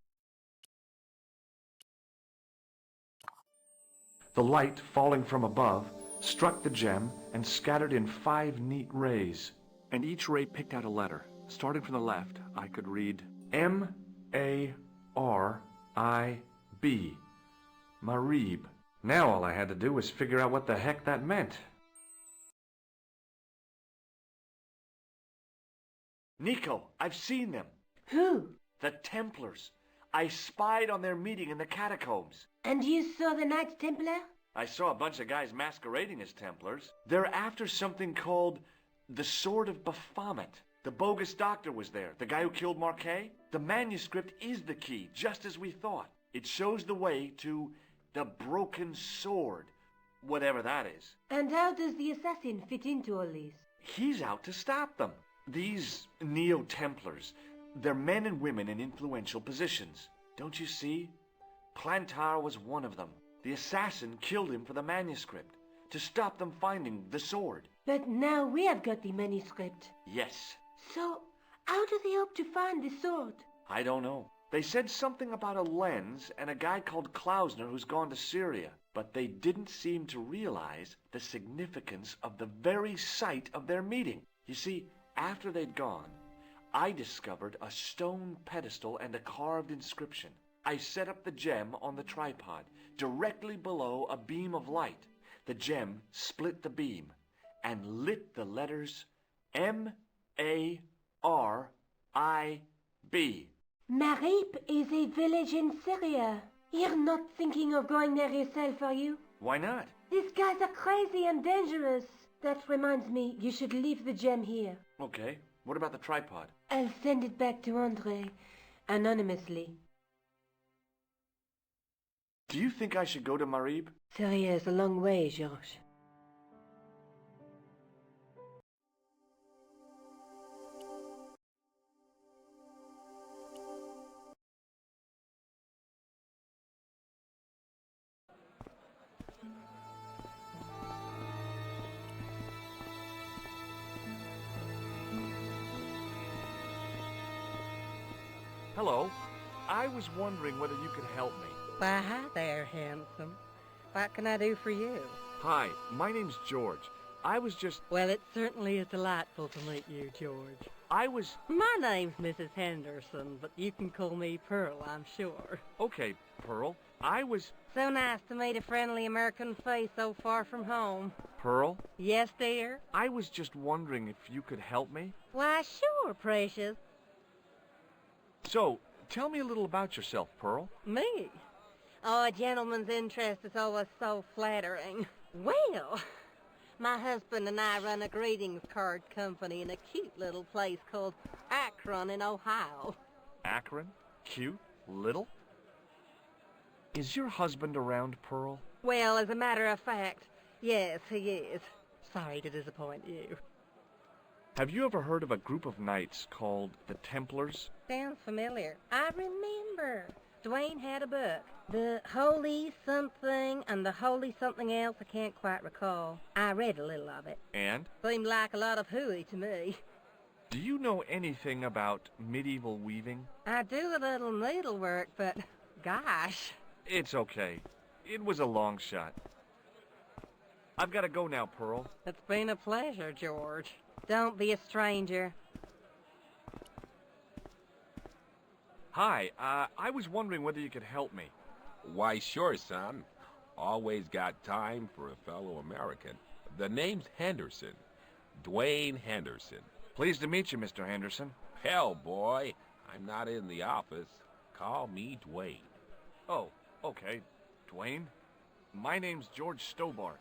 S16: The light, falling from above, struck the gem and scattered in 5 neat rays. And each ray picked out a letter. Starting from the left, I could read M-A-R-I-B. Marib. Now all I had to do was figure out what the heck that meant. Nico, I've seen them.
S6: Who?
S16: The Templars. I spied on their meeting in the catacombs.
S6: And you saw the Knights Templar?
S16: I saw a bunch of guys masquerading as Templars. They're after something called the Sword of Baphomet. The bogus doctor was there, the guy who killed Marquet. The manuscript is the key, just as we thought. It shows the way to the broken sword, whatever that is.
S6: And how does the assassin fit into all this?
S16: He's out to stop them. These Neo-Templars, they're men and women in influential positions. Don't you see? Plantar was one of them. The assassin killed him for the manuscript, to stop them finding the sword.
S6: But now we have got the manuscript.
S16: Yes.
S6: So, how do they hope to find the sword?
S16: I don't know. They said something about a lens and a guy called Klausner who's gone to Syria, but they didn't seem to realize the significance of the very site of their meeting. You see, after they'd gone, I discovered a stone pedestal and a carved inscription. I set up the gem on the tripod, directly below a beam of light. The gem split the beam and lit the letters M-A-R-I-B.
S6: Marib is a village in Syria. You're not thinking of going there yourself, are you?
S16: Why not?
S6: These guys are crazy and dangerous. That reminds me, you should leave the gem here.
S16: Okay, what about the tripod?
S6: I'll send it back to Andre, anonymously.
S16: Do you think I should go to Marib?
S6: Syria is a long way, Georges.
S16: Hello. I was wondering whether you could help me.
S18: Why, hi there, handsome. What can I do for you?
S16: Hi, my name's George. I was just...
S18: Well, it certainly is delightful to meet you, George.
S16: I was...
S18: My name's Mrs. Henderson, but you can call me Pearl, I'm sure.
S16: Okay, Pearl. I was...
S18: So nice to meet a friendly American face so far from home.
S16: Pearl?
S18: Yes, dear?
S16: I was just wondering if you could help me.
S18: Why, sure, precious.
S16: So, tell me a little about yourself, Pearl.
S18: Me? Oh, a gentleman's interest is always so flattering. Well, my husband and I run a greetings card company in a cute little place called Akron in Ohio.
S16: Akron? Cute? Little? Is your husband around, Pearl?
S18: Well, as a matter of fact, yes, he is. Sorry to disappoint you.
S16: Have you ever heard of a group of knights called the Templars?
S18: Sounds familiar. I remember. Dwayne had a book. The Holy Something and the Holy Something Else, I can't quite recall. I read a little of it.
S16: And?
S18: Seemed like a lot of hooey to me.
S16: Do you know anything about medieval weaving?
S18: I do a little needlework, but gosh.
S16: It's okay. It was a long shot. I've got to go now, Pearl.
S18: It's been a pleasure, George. Don't be a stranger.
S16: Hi, I was wondering whether you could help me.
S12: Why, sure, son. Always got time for a fellow American. The name's Henderson. Dwayne Henderson.
S16: Pleased to meet you, Mr. Henderson.
S12: Hell, boy. I'm not in the office. Call me Dwayne.
S16: Oh, okay. Dwayne? My name's George Stobart.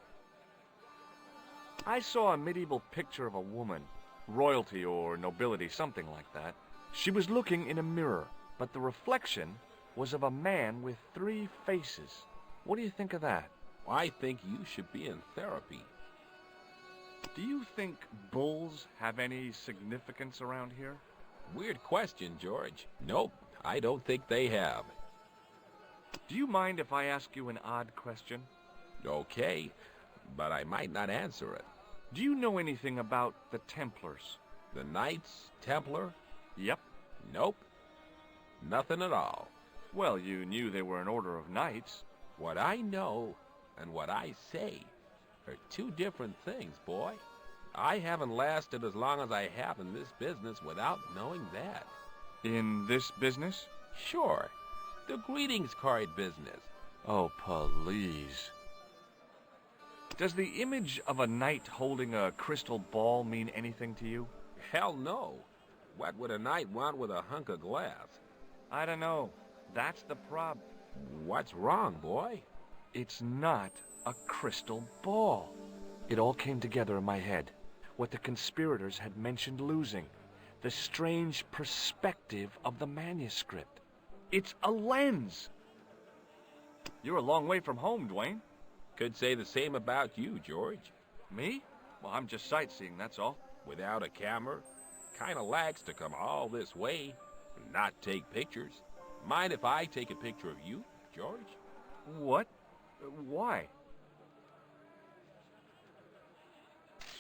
S16: I saw a medieval picture of a woman. Royalty or nobility, something like that. She was looking in a mirror, but the reflection was of a man with 3 faces. What do you think of that?
S12: I think you should be in therapy.
S16: Do you think bulls have any significance around here?
S12: Weird question, George. Nope, I don't think they have.
S16: Do you mind if I ask you an odd question?
S12: Okay, but I might not answer it.
S16: Do you know anything about the Templars?
S12: The Knights Templar?
S16: Yep.
S12: Nope. Nothing at all.
S16: Well, you knew they were an order of knights.
S12: What I know and what I say are 2 different things, boy. I haven't lasted as long as I have in this business without knowing that.
S16: In this business?
S12: Sure. The greetings card business.
S16: Oh, please. Does the image of a knight holding a crystal ball mean anything to you?
S12: Hell no. What would a knight want with a hunk of glass?
S16: I don't know. That's the problem.
S12: What's wrong, boy?
S16: It's not a crystal ball. It all came together in my head. What the conspirators had mentioned losing. The strange perspective of the manuscript. It's a lens. You're a long way from home, Dwayne.
S12: Could say the same about you, George.
S16: Me? Well, I'm just sightseeing, that's all.
S12: Without a camera? Kinda lax to come all this way and not take pictures. Mind if I take a picture of you, George?
S16: What? Why?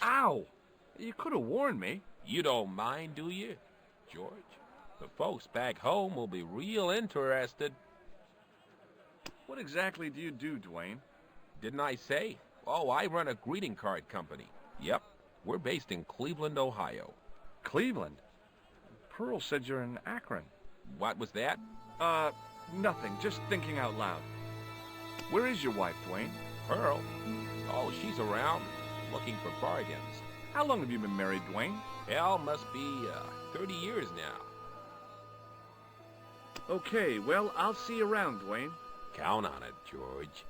S16: Ow! You could have warned me.
S12: You don't mind, do you, George? The folks back home will be real interested.
S16: What exactly do you do, Dwayne?
S12: Didn't I say? Oh, I run a greeting card company. Yep, we're based in Cleveland, Ohio.
S16: Cleveland? Pearl said you're in Akron.
S12: What was that?
S16: Nothing. Just thinking out loud. Where is your wife, Dwayne?
S12: Pearl? Oh, she's around, looking for bargains.
S16: How long have you been married, Dwayne?
S12: Hell, must be, 30 years now.
S16: Okay, well, I'll see you around, Dwayne.
S12: Count on it, George.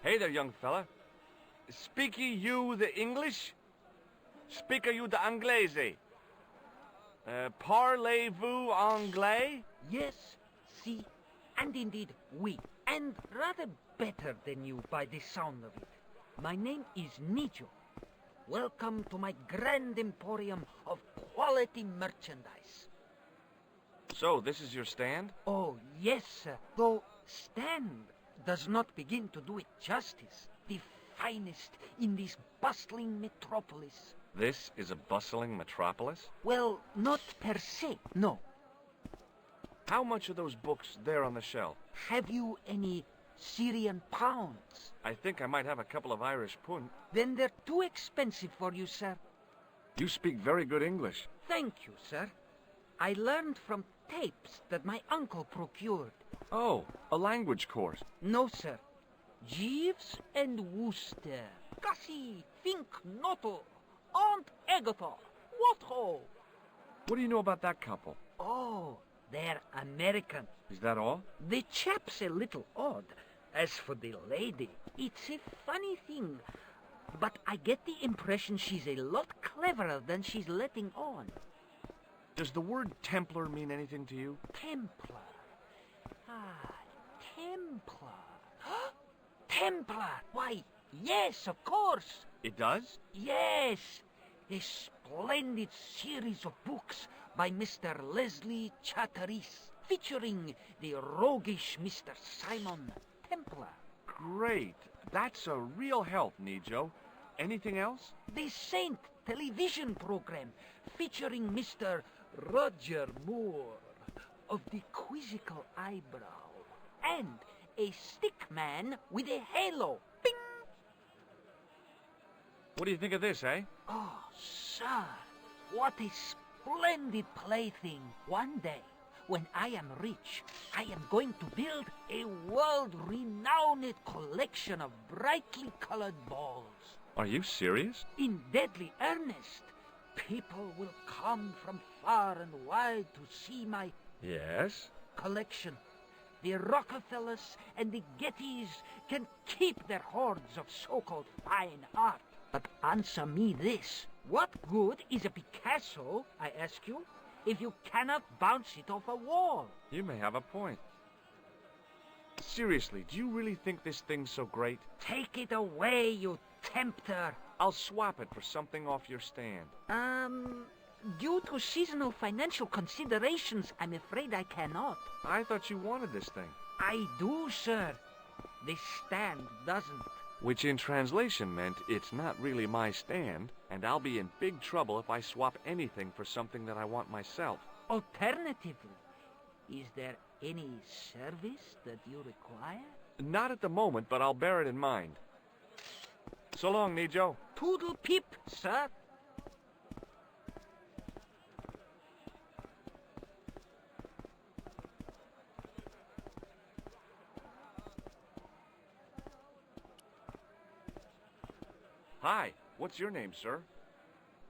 S16: Hey there, young fella. Speak you the English? Speak you the Anglais? Parlez-vous anglais?
S14: Yes, si, and indeed oui, and rather better than you by the sound of it. My name is Nico. Welcome to my grand emporium of quality merchandise.
S16: So, this is your stand?
S14: Oh, yes, sir. Though stand does not begin to do it justice. The finest in this bustling metropolis.
S8: This is a bustling metropolis?
S14: Well, not per se, no.
S8: How much are those books there on the shelf?
S14: Have you any Syrian pounds?
S8: I think I might have a couple of Irish pund.
S14: Then they're too expensive for you, sir.
S8: You speak very good English.
S14: Thank you, sir. I learned from tapes that my uncle procured.
S8: Oh, a language course.
S14: No, sir. Jeeves and Wooster. Gussie, Fink, Noto, Aunt Agatha. What ho?
S8: What do you know about that couple?
S14: Oh, they're American.
S8: Is that all?
S14: The chap's a little odd. As for the lady, it's a funny thing. But I get the impression she's a lot cleverer than she's letting on.
S8: Does the word Templar mean anything to you?
S14: Templar. Ah, Templar. Templar! Why, yes, of course.
S8: It does?
S14: Yes. A splendid series of books by Mr. Leslie Chatteris, featuring the roguish Mr. Simon Templar.
S8: Great. That's a real help, Nico. Anything else?
S14: The Saint television program, featuring Mr. Roger Moore of the quizzical eyebrow, and a stick man with a halo. Bing!
S8: What do you think of this, eh?
S14: Oh, sir, what a splendid plaything. One day, when I am rich, I am going to build a world-renowned collection of brightly colored balls.
S8: Are you serious?
S14: In deadly earnest. People will come from far and wide to see my
S8: Yes?
S14: collection. The Rockefellers and the Gettys can keep their hoards of so-called fine art. But answer me this. What good is a Picasso, I ask you, if you cannot bounce it off a wall?
S8: You may have a point. Seriously, do you really think this thing's so great?
S14: Take it away, you tempter.
S8: I'll swap it for something off your stand.
S14: Due to seasonal financial considerations, I'm afraid I cannot.
S8: I thought you wanted this thing.
S14: I do, sir. The stand doesn't.
S8: Which in translation meant it's not really my stand, and I'll be in big trouble if I swap anything for something that I want myself.
S14: Alternatively, is there any service that you require?
S8: Not at the moment, but I'll bear it in mind. So long, Nico.
S14: Toodle pip, sir.
S8: Hi, what's your name, sir?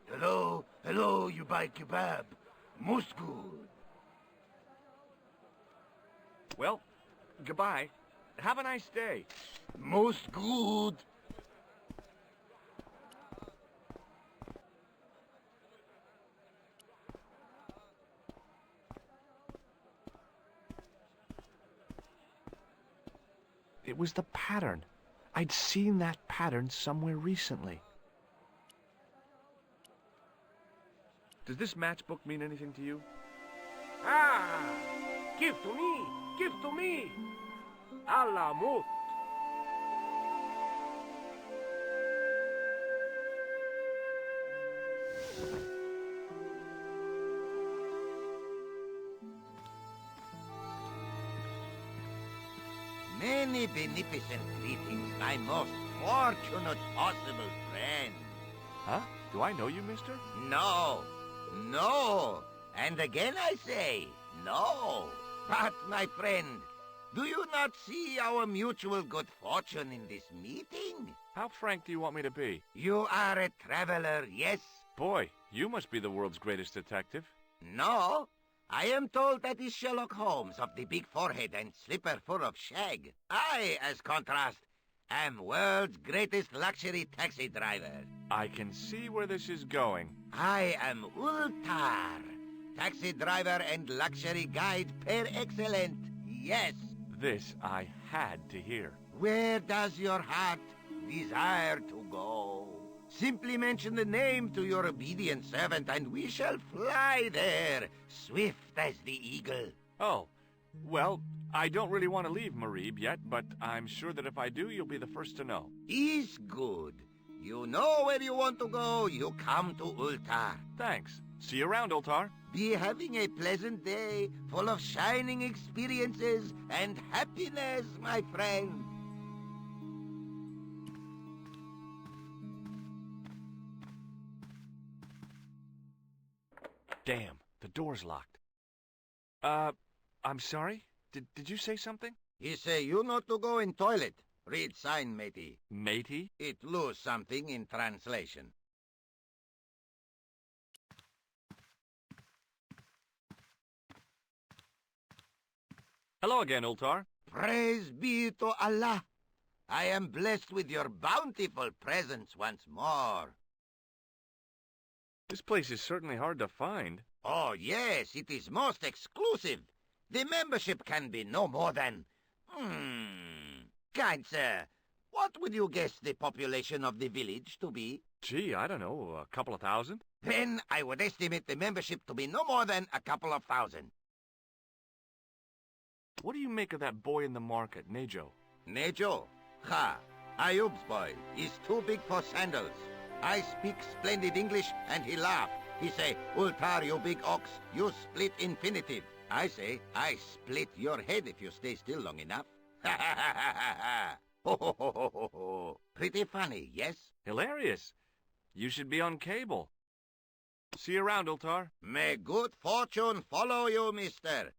S11: Hello, hello, you buy kebab. Most good.
S8: Well, goodbye. Have a nice day.
S11: Most good.
S16: It was the pattern. I'd seen that pattern somewhere recently.
S8: Does this matchbook mean anything to you?
S10: Ah! Give to me! Give to me! A la mode.
S20: Many beneficent greetings, my most fortunate possible friend.
S8: Huh? Do I know you, mister?
S20: No, no, and again I say, no. But, my friend, do you not see our mutual good fortune in this meeting?
S8: How frank do you want me to be?
S20: You are a traveler, yes?
S8: Boy, you must be the world's greatest detective.
S20: No, I am told that is Sherlock Holmes of the big forehead and slipper full of shag. I, as contrast, am world's greatest luxury taxi driver.
S8: I can see where this is going.
S20: I am Ultar, taxi driver and luxury guide per excellent, yes.
S8: This I had to hear.
S20: Where does your heart desire to go? Simply mention the name to your obedient servant, and we shall fly there, swift as the eagle.
S8: Oh, well, I don't really want to leave Marib yet, but I'm sure that if I do, you'll be the first to know.
S20: Is good. You know where you want to go, you come to Ultar.
S8: Thanks. See you around, Ultar.
S20: Be having a pleasant day, full of shining experiences and happiness, my friend.
S8: Damn, the door's locked. I'm sorry? Did you say something?
S20: He say you not to go in toilet. Read sign, matey.
S8: Matey?
S20: It lose something in translation.
S8: Hello again, Ultar.
S20: Praise be to Allah. I am blessed with your bountiful presence once more.
S8: This place is certainly hard to find.
S20: Oh, yes, it is most exclusive. The membership can be no more than... Kind sir, what would you guess the population of the village to be?
S8: Gee, I don't know, a couple of thousand?
S20: Then I would estimate the membership to be no more than a couple of thousand.
S8: What do you make of that boy in the market, Nejo?
S20: Nejo? Ha! Ayub's boy is too big for sandals. I speak splendid English and he laugh. He say, Ultar, you big ox, you split infinitive. I say, I split your head if you stay still long enough. Ha ha ha ha ha ha! Ho ho ho ho ho ho! Pretty funny, yes?
S8: Hilarious. You should be on cable. See you around, Ultar.
S20: May good fortune follow you, mister.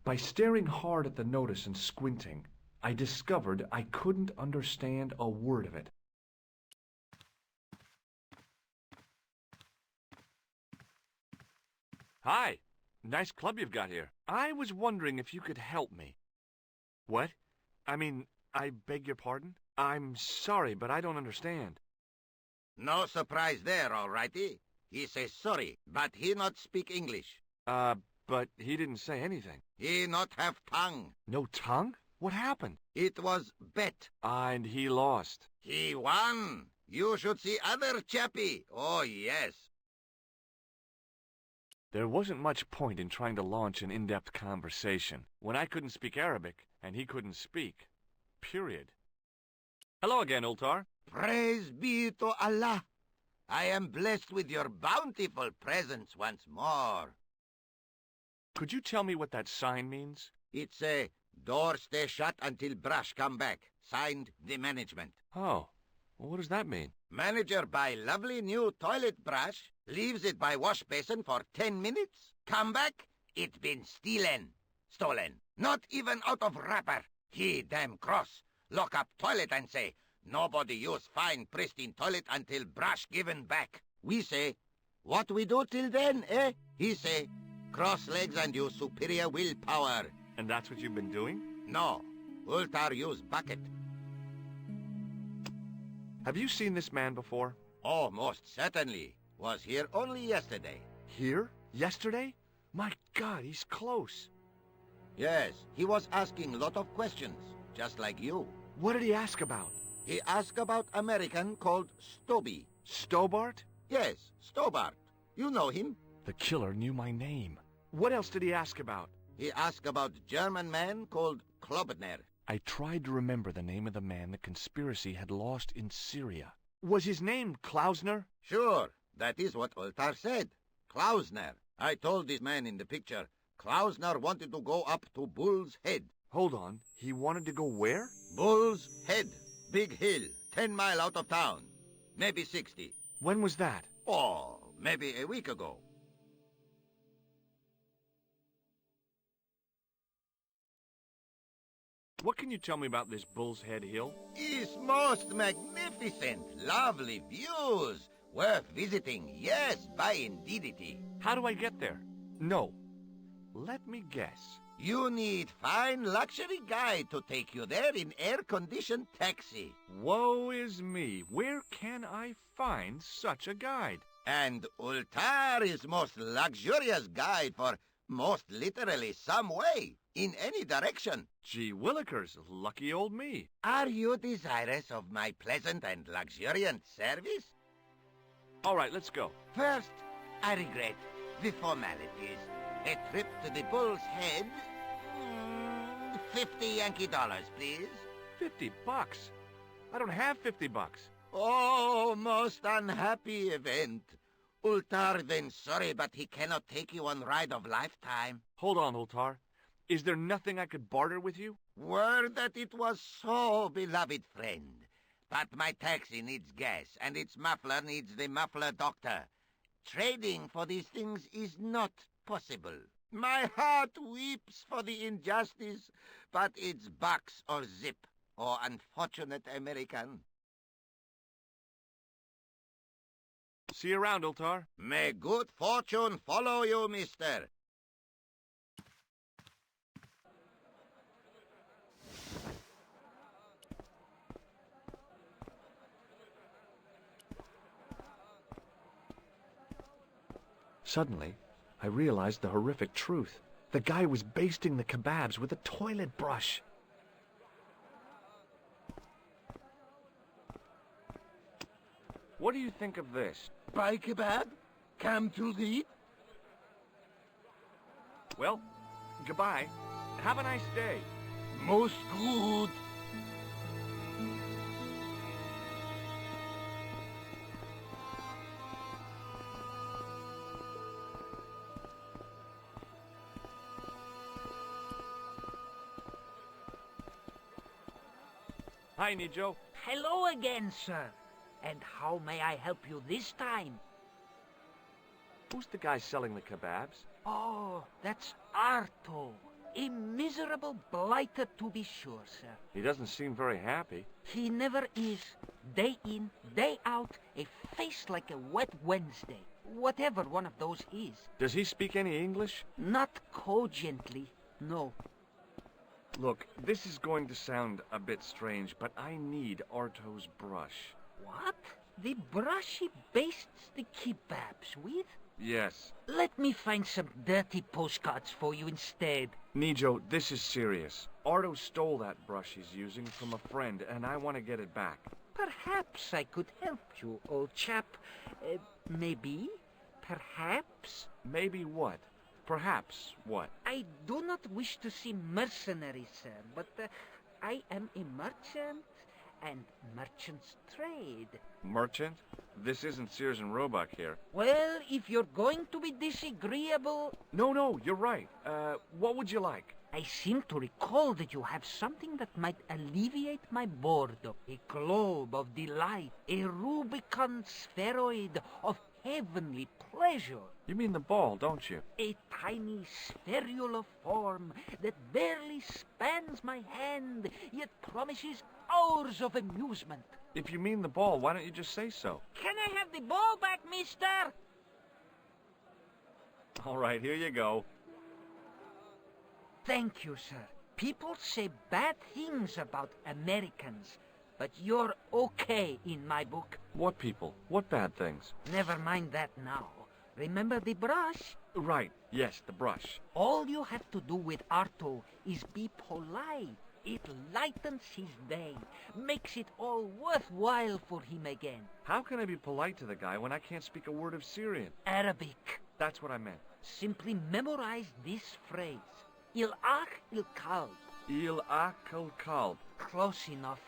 S16: By staring hard at the notice and squinting, I discovered I couldn't understand a word of it.
S8: Hi. Nice club you've got here. I was wondering if you could help me. What? I mean, I beg your pardon? I'm sorry, but I don't understand.
S20: No surprise there, all righty. He says sorry, but he not speak English.
S8: But he didn't say anything.
S20: He not have tongue.
S8: No tongue? What happened?
S20: It was bet.
S8: And he lost.
S20: He won. You should see other chappie. Oh, yes.
S8: There wasn't much point in trying to launch an in-depth conversation when I couldn't speak Arabic and he couldn't speak. Period. Hello again, Ultar.
S20: Praise be to Allah. I am blessed with your bountiful presence once more.
S8: Could you tell me what that sign means?
S20: It's a door stay shut until brush come back. Signed, the management.
S8: Oh, well, what does that mean?
S20: Manager buy lovely new toilet brush, leaves it by wash basin for 10 minutes, come back, it been stolen. Not even out of wrapper. He damn cross. Lock up toilet and say, nobody use fine pristine toilet until brush given back. We say, what we do till then, eh? He say, cross legs and use superior willpower.
S8: And that's what you've been doing?
S20: No. Ultar use bucket.
S8: Have you seen this man before?
S20: Oh, most certainly. Was here only yesterday.
S8: Here? Yesterday? My God, he's close.
S20: Yes, he was asking a lot of questions, just like you.
S8: What did he ask about?
S20: He asked about American called Stoby.
S8: Stobart?
S20: Yes, Stobart. You know him?
S8: The killer knew my name. What else did he ask about?
S20: He asked about German man called Klobner.
S8: I tried to remember the name of the man the conspiracy had lost in Syria. Was his name Klausner?
S20: Sure, that is what Ultar said. Klausner. I told this man in the picture, Klausner wanted to go up to Bull's Head.
S8: Hold on, he wanted to go where?
S20: Bull's Head. Big hill, 10 mile out of town. Maybe 60.
S8: When was that?
S20: Oh, maybe a week ago.
S8: What can you tell me about this Bull's Head Hill?
S20: It's most magnificent. Lovely views. Worth visiting. Yes, by indeedity.
S8: How do I get there? No. Let me guess.
S20: You need fine luxury guide to take you there in air-conditioned taxi.
S8: Woe is me. Where can I find such a guide?
S20: And Ultar is most luxurious guide for most literally some way, in any direction.
S8: Gee willikers, lucky old me.
S20: Are you desirous of my pleasant and luxuriant service?
S8: All right, let's go.
S20: First, I regret the formalities. A trip to the Bull's Head. 50 Yankee dollars, please.
S16: $50? I don't have $50.
S20: Oh, most unhappy event. Ultar then sorry, but he cannot take you on ride of lifetime.
S16: Hold on, Ultar. Is there nothing I could barter with you?
S20: Word that it was so, beloved friend. But my taxi needs gas, and its muffler needs the muffler doctor. Trading for these things is not possible. My heart weeps for the injustice, but it's bucks or zip, or unfortunate American.
S16: See you around, Ultar.
S20: May good fortune follow you, mister.
S16: Suddenly, I realized the horrific truth. The guy was basting the kebabs with a toilet brush. What do you think of this?
S20: Buy kebab? Come to eat?
S16: Well, goodbye. Have a nice day.
S20: Most good.
S16: Hi, Nico.
S13: Hello again, sir. And how may I help you this time?
S16: Who's the guy selling the kebabs?
S13: Oh, that's Arto. A miserable blighter, to be sure, sir.
S16: He doesn't seem very happy.
S13: He never is. Day in, day out, a face like a wet Wednesday. Whatever one of those is.
S16: Does he speak any English?
S13: Not cogently, no.
S16: Look, this is going to sound a bit strange, but I need Arto's brush.
S13: What? The brush he bastes the kebabs with?
S16: Yes.
S13: Let me find some dirty postcards for you instead.
S16: Nico, this is serious. Arto stole that brush he's using from a friend, and I want to get it back.
S13: Perhaps I could help you, old chap. Maybe? Perhaps?
S16: Maybe what? Perhaps what?
S13: I do not wish to seem mercenary, sir, but I am a merchant, and merchants trade.
S16: Merchant? This isn't Sears and Roebuck here.
S13: Well, if you're going to be disagreeable...
S16: No, you're right. What would you like?
S13: I seem to recall that you have something that might alleviate my boredom. A globe of delight, a Rubicon spheroid of heavenly pleasure.
S16: You mean the ball, don't you?
S13: A tiny spherular form that barely spans my hand, yet promises hours of amusement.
S16: If you mean the ball, why don't you just say so?
S13: Can I have the ball back, mister?
S16: All right, here you go.
S13: Thank you, sir. People say bad things about Americans, but you're okay in my book.
S16: What people? What bad things?
S13: Never mind that now. Remember the brush?
S16: Right, yes, the brush.
S13: All you have to do with Arto is be polite. It lightens his day, makes it all worthwhile for him again.
S16: How can I be polite to the guy when I can't speak a word of Syrian?
S13: Arabic.
S16: That's what I meant.
S13: Simply memorize this phrase. Il ach il kalb.
S16: Il akal kalb.
S13: Close enough.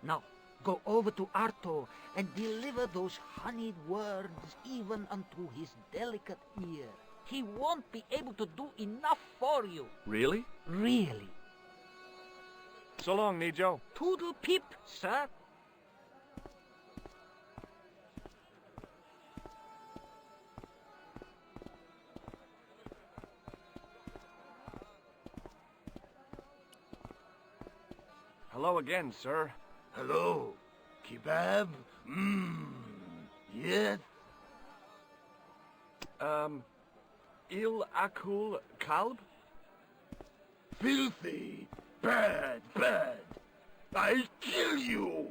S13: Now, go over to Arto and deliver those honeyed words even unto his delicate ear. He won't be able to do enough for you.
S16: Really?
S13: Really.
S16: So long, Nico.
S13: Toodle pip, sir.
S16: Hello again, sir.
S20: Hello. Kebab? Yes?
S16: Il akul kalb?
S11: Filthy. Bad. I'll kill you.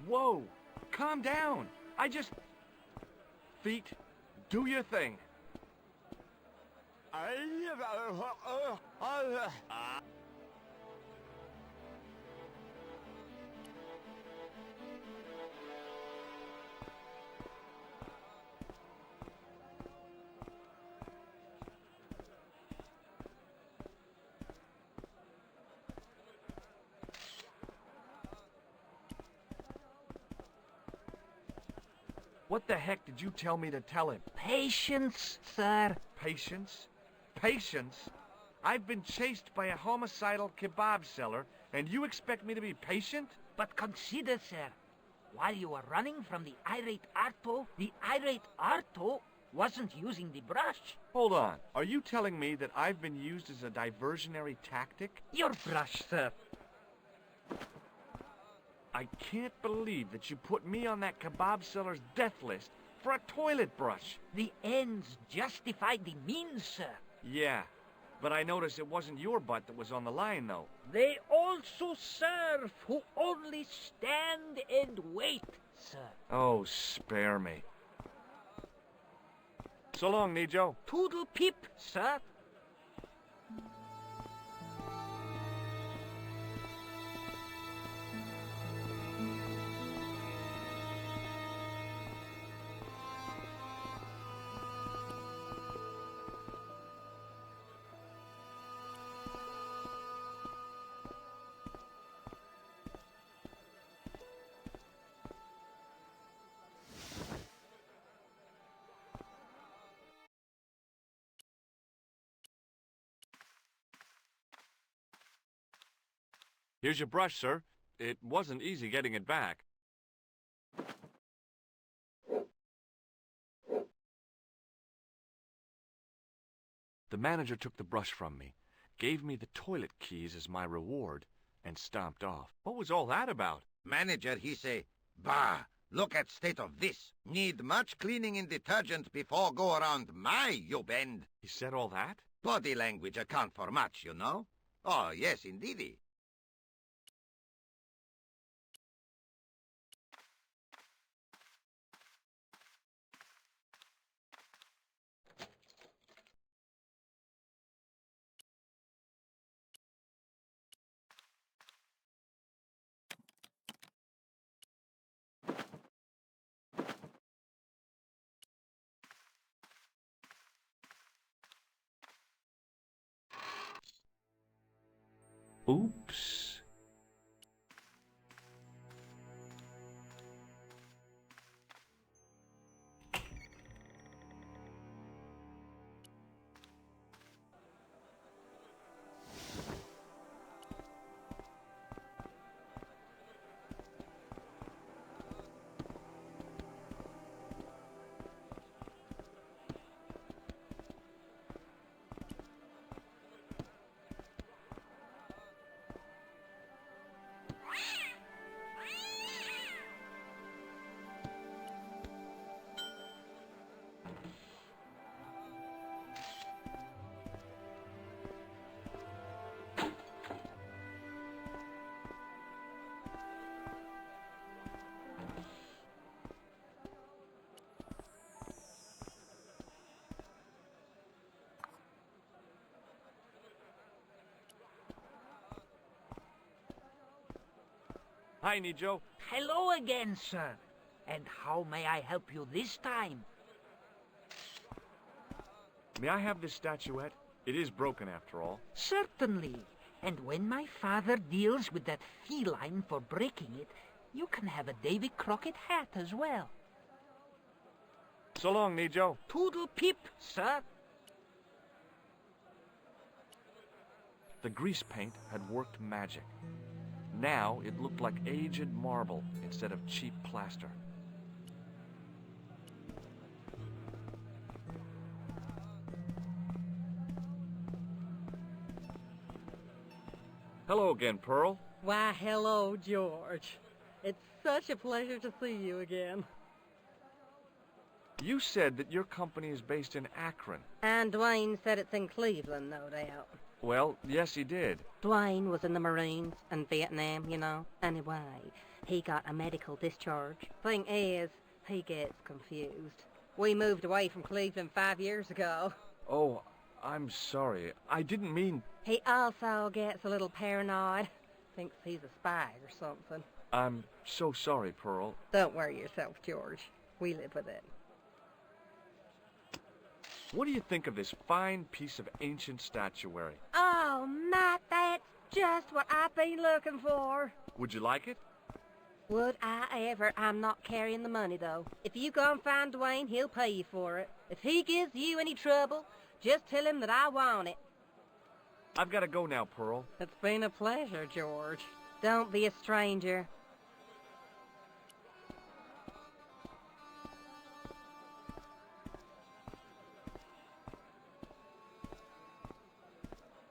S16: Whoa, calm down. I just... Feet, do your thing.
S8: What the heck did you tell me to tell him?
S13: Patience, sir.
S8: Patience? Patience? I've been chased by a homicidal kebab seller, and you expect me to be patient?
S13: But consider, sir, while you were running from the irate Arto wasn't using the brush.
S8: Hold on. Are you telling me that I've been used as a diversionary tactic?
S13: Your brush, sir.
S8: I can't believe that you put me on that kebab seller's death list for a toilet brush.
S13: The ends justified the means, sir.
S8: Yeah, but I noticed it wasn't your butt that was on the line, though.
S13: They also serve who only stand and wait, sir.
S8: Oh, spare me. So long, Nico.
S13: Toodle pip, sir.
S8: Here's your brush, sir. It wasn't easy getting it back. The manager took the brush from me, gave me the toilet keys as my reward, and stomped off. What was all that about?
S20: Manager, he say, bah, look at state of this. Need much cleaning and detergent before go around my, you bend.
S8: He said all that?
S20: Body language account for much, you know. Oh, yes, indeedy.
S8: Oops. Hi, Nico.
S13: Hello again, sir. And how may I help you this time?
S8: May I have this statuette? It is broken, after all.
S13: Certainly. And when my father deals with that feline for breaking it, you can have a Davy Crockett hat as well.
S8: So long, Nico.
S13: Toodle pip, sir.
S8: The grease paint had worked magic. Now it looked like aged marble instead of cheap plaster. Hello again, Pearl.
S18: Why, hello, George. It's such a pleasure to see you again.
S8: You said that your company is based in Akron.
S18: And Dwayne said it's in Cleveland, no doubt.
S8: Well, yes, he did.
S18: Dwayne was in the Marines in Vietnam, you know. Anyway, he got a medical discharge. Thing is, he gets confused. We moved away from Cleveland 5 years ago.
S8: Oh, I'm sorry. I didn't mean...
S18: He also gets a little paranoid. Thinks he's a spy or something.
S8: I'm so sorry, Pearl.
S18: Don't worry yourself, George. We live with it.
S8: What do you think of this fine piece of ancient statuary?
S18: Oh, Matt, that's just what I've been looking for.
S8: Would you like it?
S6: Would I ever? I'm not carrying the money, though. If you go and find Dwayne, he'll pay you for it. If he gives you any trouble, just tell him that I want it.
S8: I've got to go now, Pearl.
S6: It's been a pleasure, George. Don't be a stranger.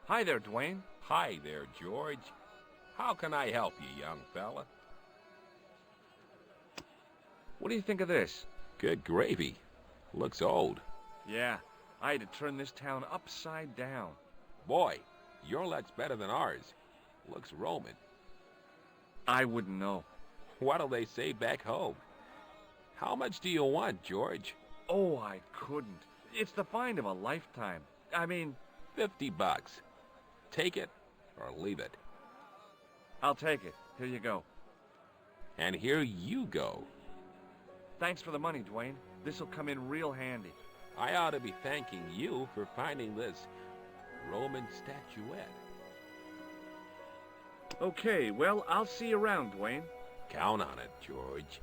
S8: Hi there, Dwayne.
S19: Hi there, George. How can I help you, young fella?
S8: What do you think of this?
S19: Good gravy. Looks old.
S8: Yeah, I had to turn this town upside down.
S19: Boy, your luck's better than ours. Looks Roman.
S8: I wouldn't know.
S19: What'll they say back home? How much do you want, George?
S8: Oh, I couldn't. It's the find of a lifetime. I mean...
S19: $50. Take it or leave it.
S8: I'll take it. Here you go.
S19: And here you go.
S8: Thanks for the money, Dwayne. This'll come in real handy.
S19: I ought to be thanking you for finding this Roman statuette.
S8: Okay, well, I'll see you around, Dwayne.
S19: Count on it, George.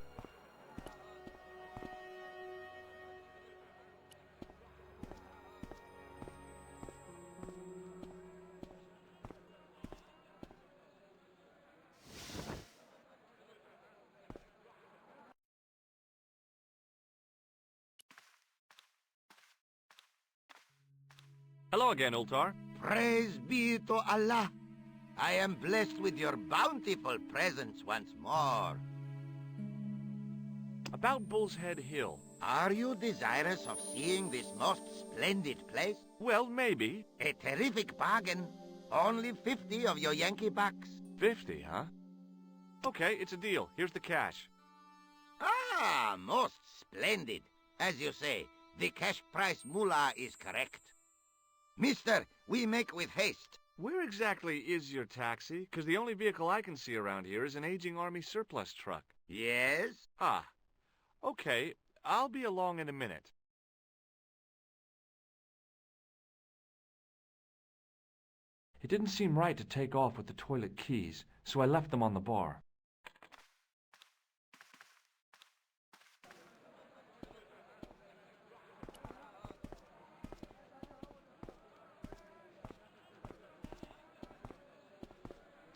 S8: Hello again, Ultar.
S20: Praise be to Allah. I am blessed with your bountiful presence once more.
S8: About Bull's Head Hill.
S20: Are you desirous of seeing this most splendid place?
S8: Well, maybe.
S20: A terrific bargain. Only 50 of your Yankee bucks.
S8: 50, huh? Okay, it's a deal. Here's the cash.
S20: Ah, most splendid. As you say, the cash price moolah is correct. Mister, we make with haste.
S8: Where exactly is your taxi? Because the only vehicle I can see around here is an aging Army surplus truck.
S20: Yes?
S8: Ah. Okay, I'll be along in a minute. It didn't seem right to take off with the toilet keys, so I left them on the bar.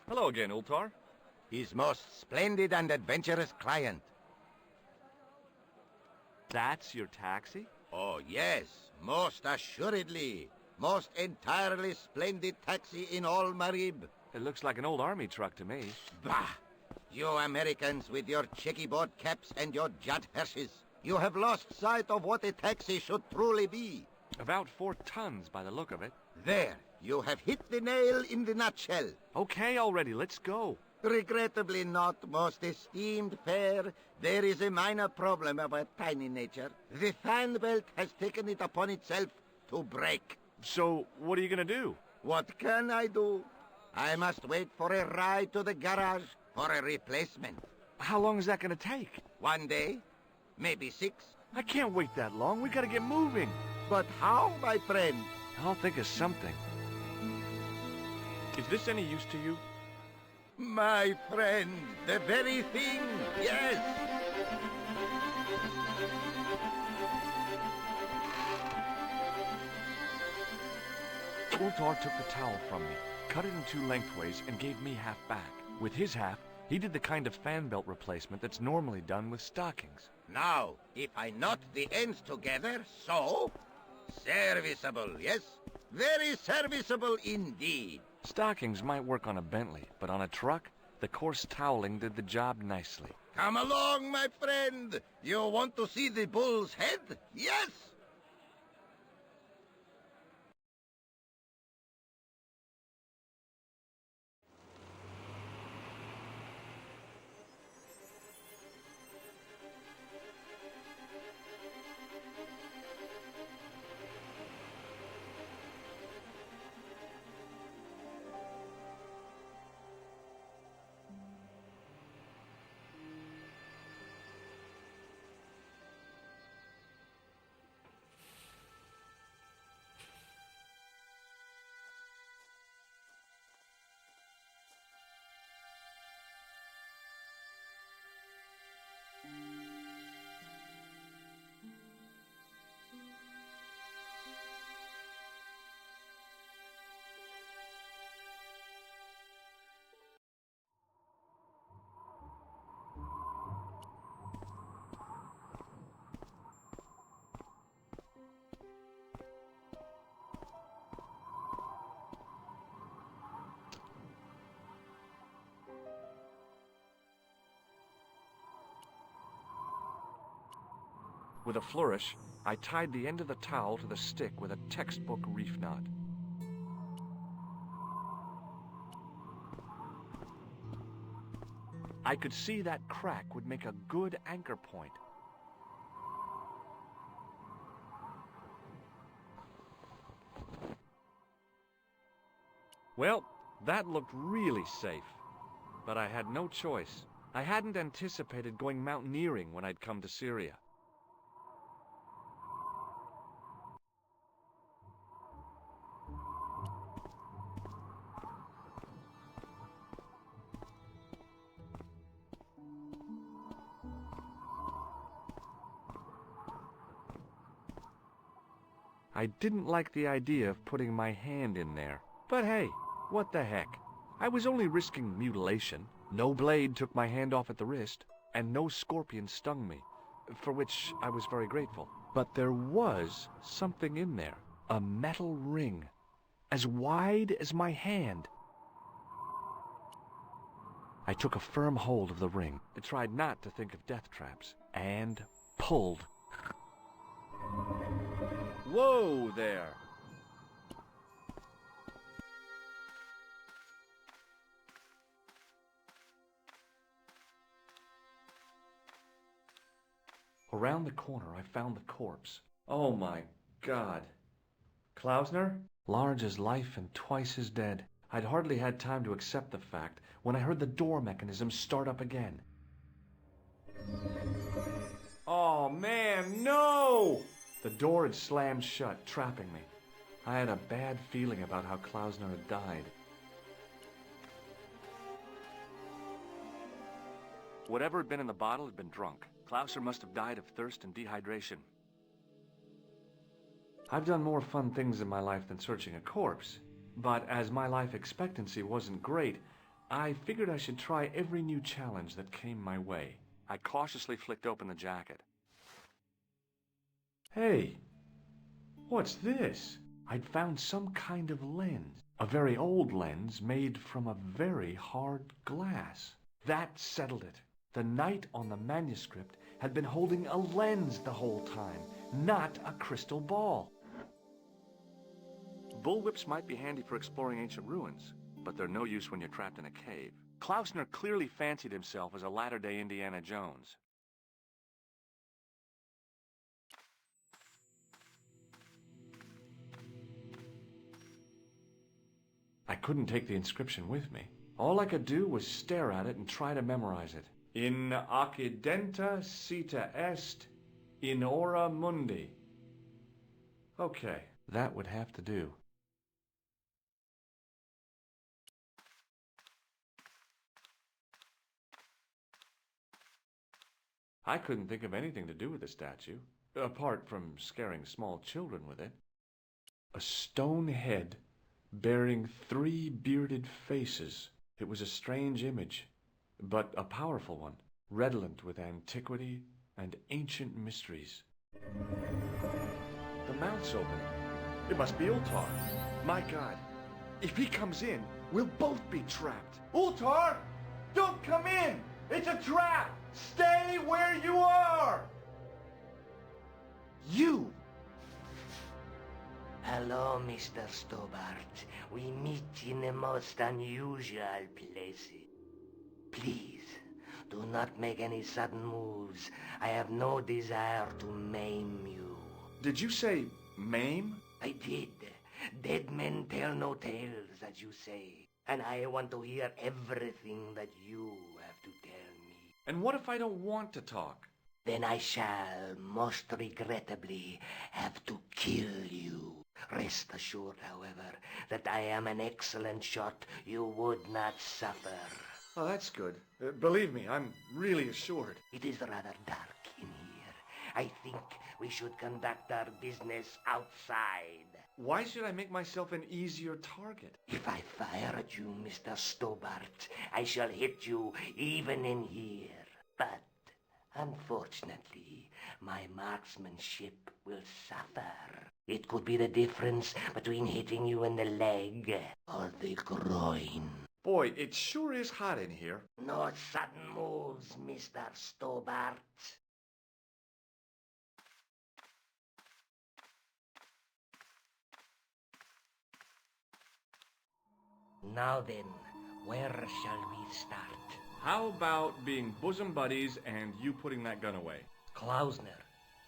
S8: Hello again, Ultar.
S20: His most splendid and adventurous client.
S8: That's your taxi?
S20: Oh, yes, most assuredly. Most entirely splendid taxi in all Marib.
S8: It looks like an old army truck to me.
S20: Bah! You Americans with your checkerboard caps and your Judd Hershes. You have lost sight of what a taxi should truly be.
S8: About 4 tons by the look of it.
S20: There, you have hit the nail in the nutshell.
S8: Okay already, let's go.
S20: Regrettably not, most esteemed fair. There is a minor problem of a tiny nature. The fan belt has taken it upon itself to break.
S8: So, what are you gonna do?
S20: What can I do? I must wait for a ride to the garage for a replacement.
S8: How long is that gonna take?
S20: 1 day, maybe 6.
S8: I can't wait that long. We gotta get moving.
S20: But how, my friend?
S8: I'll think of something. Is this any use to you?
S20: My friend, the very thing, yes.
S8: Ultar took the towel from me, cut it in 2 lengthways, and gave me half back. With his half, he did the kind of fan belt replacement that's normally done with stockings.
S20: Now, if I knot the ends together, so... Serviceable, yes? Very serviceable indeed.
S8: Stockings might work on a Bentley, but on a truck, the coarse toweling did the job nicely.
S20: Come along, my friend. You want to see the bull's head? Yes?
S16: With a flourish, I tied the end of the towel to the stick with a textbook reef knot. I could see that crack would make a good anchor point. Well, that looked really safe. But I had no choice. I hadn't anticipated going mountaineering when I'd come to Syria. I didn't like the idea of putting my hand in there. But hey, what the heck? I was only risking mutilation. No blade took my hand off at the wrist, and no scorpion stung me, for which I was very grateful. But there was something in there, a metal ring, as wide as my hand. I took a firm hold of the ring, and tried not to think of death traps, and pulled. Whoa there! Around the corner, I found the corpse. Oh my God. Klausner? Large as life and twice as dead. I'd hardly had time to accept the fact when I heard the door mechanism start up again. Oh man, no! The door had slammed shut, trapping me. I had a bad feeling about how Klausner had died. Whatever had been in the bottle had been drunk. Klausner must have died of thirst and dehydration. I've done more fun things in my life than searching a corpse, but as my life expectancy wasn't great, I figured I should try every new challenge that came my way. I cautiously flicked open the jacket. Hey, what's this? I'd found some kind of lens. A very old lens made from a very hard glass. That settled it. The knight on the manuscript had been holding a lens the whole time, not a crystal ball. Bullwhips might be handy for exploring ancient ruins, but they're no use when you're trapped in a cave. Klausner clearly fancied himself as a latter-day Indiana Jones. I couldn't take the inscription with me. All I could do was stare at it and try to memorize it. In occidenta cita est, in ora mundi. Okay, that would have to do. I couldn't think of anything to do with the statue, apart from scaring small children with it. A stone head bearing 3 bearded faces. It was a strange image, but a powerful one, redolent with antiquity and ancient mysteries. The mouth's opening. It must be Ultar. My God, if he comes in, we'll both be trapped. Ultar! Don't come in! It's a trap! Stay where you are! You!
S14: Hello, Mr. Stobart. We meet in the most unusual places. Please, do not make any sudden moves. I have no desire to maim you.
S16: Did you say maim?
S14: I did. Dead men tell no tales, as you say. And I want to hear everything that you have to tell me.
S16: And what if I don't want to talk?
S14: Then I shall, most regrettably, have to kill you. Rest assured, however, that I am an excellent shot you would not suffer.
S16: Oh, that's good. Believe me, I'm really assured.
S14: It is rather dark in here. I think we should conduct our business outside.
S16: Why should I make myself an easier target?
S14: If I fire at you, Mr. Stobart, I shall hit you even in here. But, unfortunately, my marksmanship will suffer. It could be the difference between hitting you in the leg or the groin.
S16: Boy, it sure is hot in here.
S14: No sudden moves, Mr. Stobart. Now then, where shall we start?
S16: How about being bosom buddies and you putting that gun away?
S14: Klausner,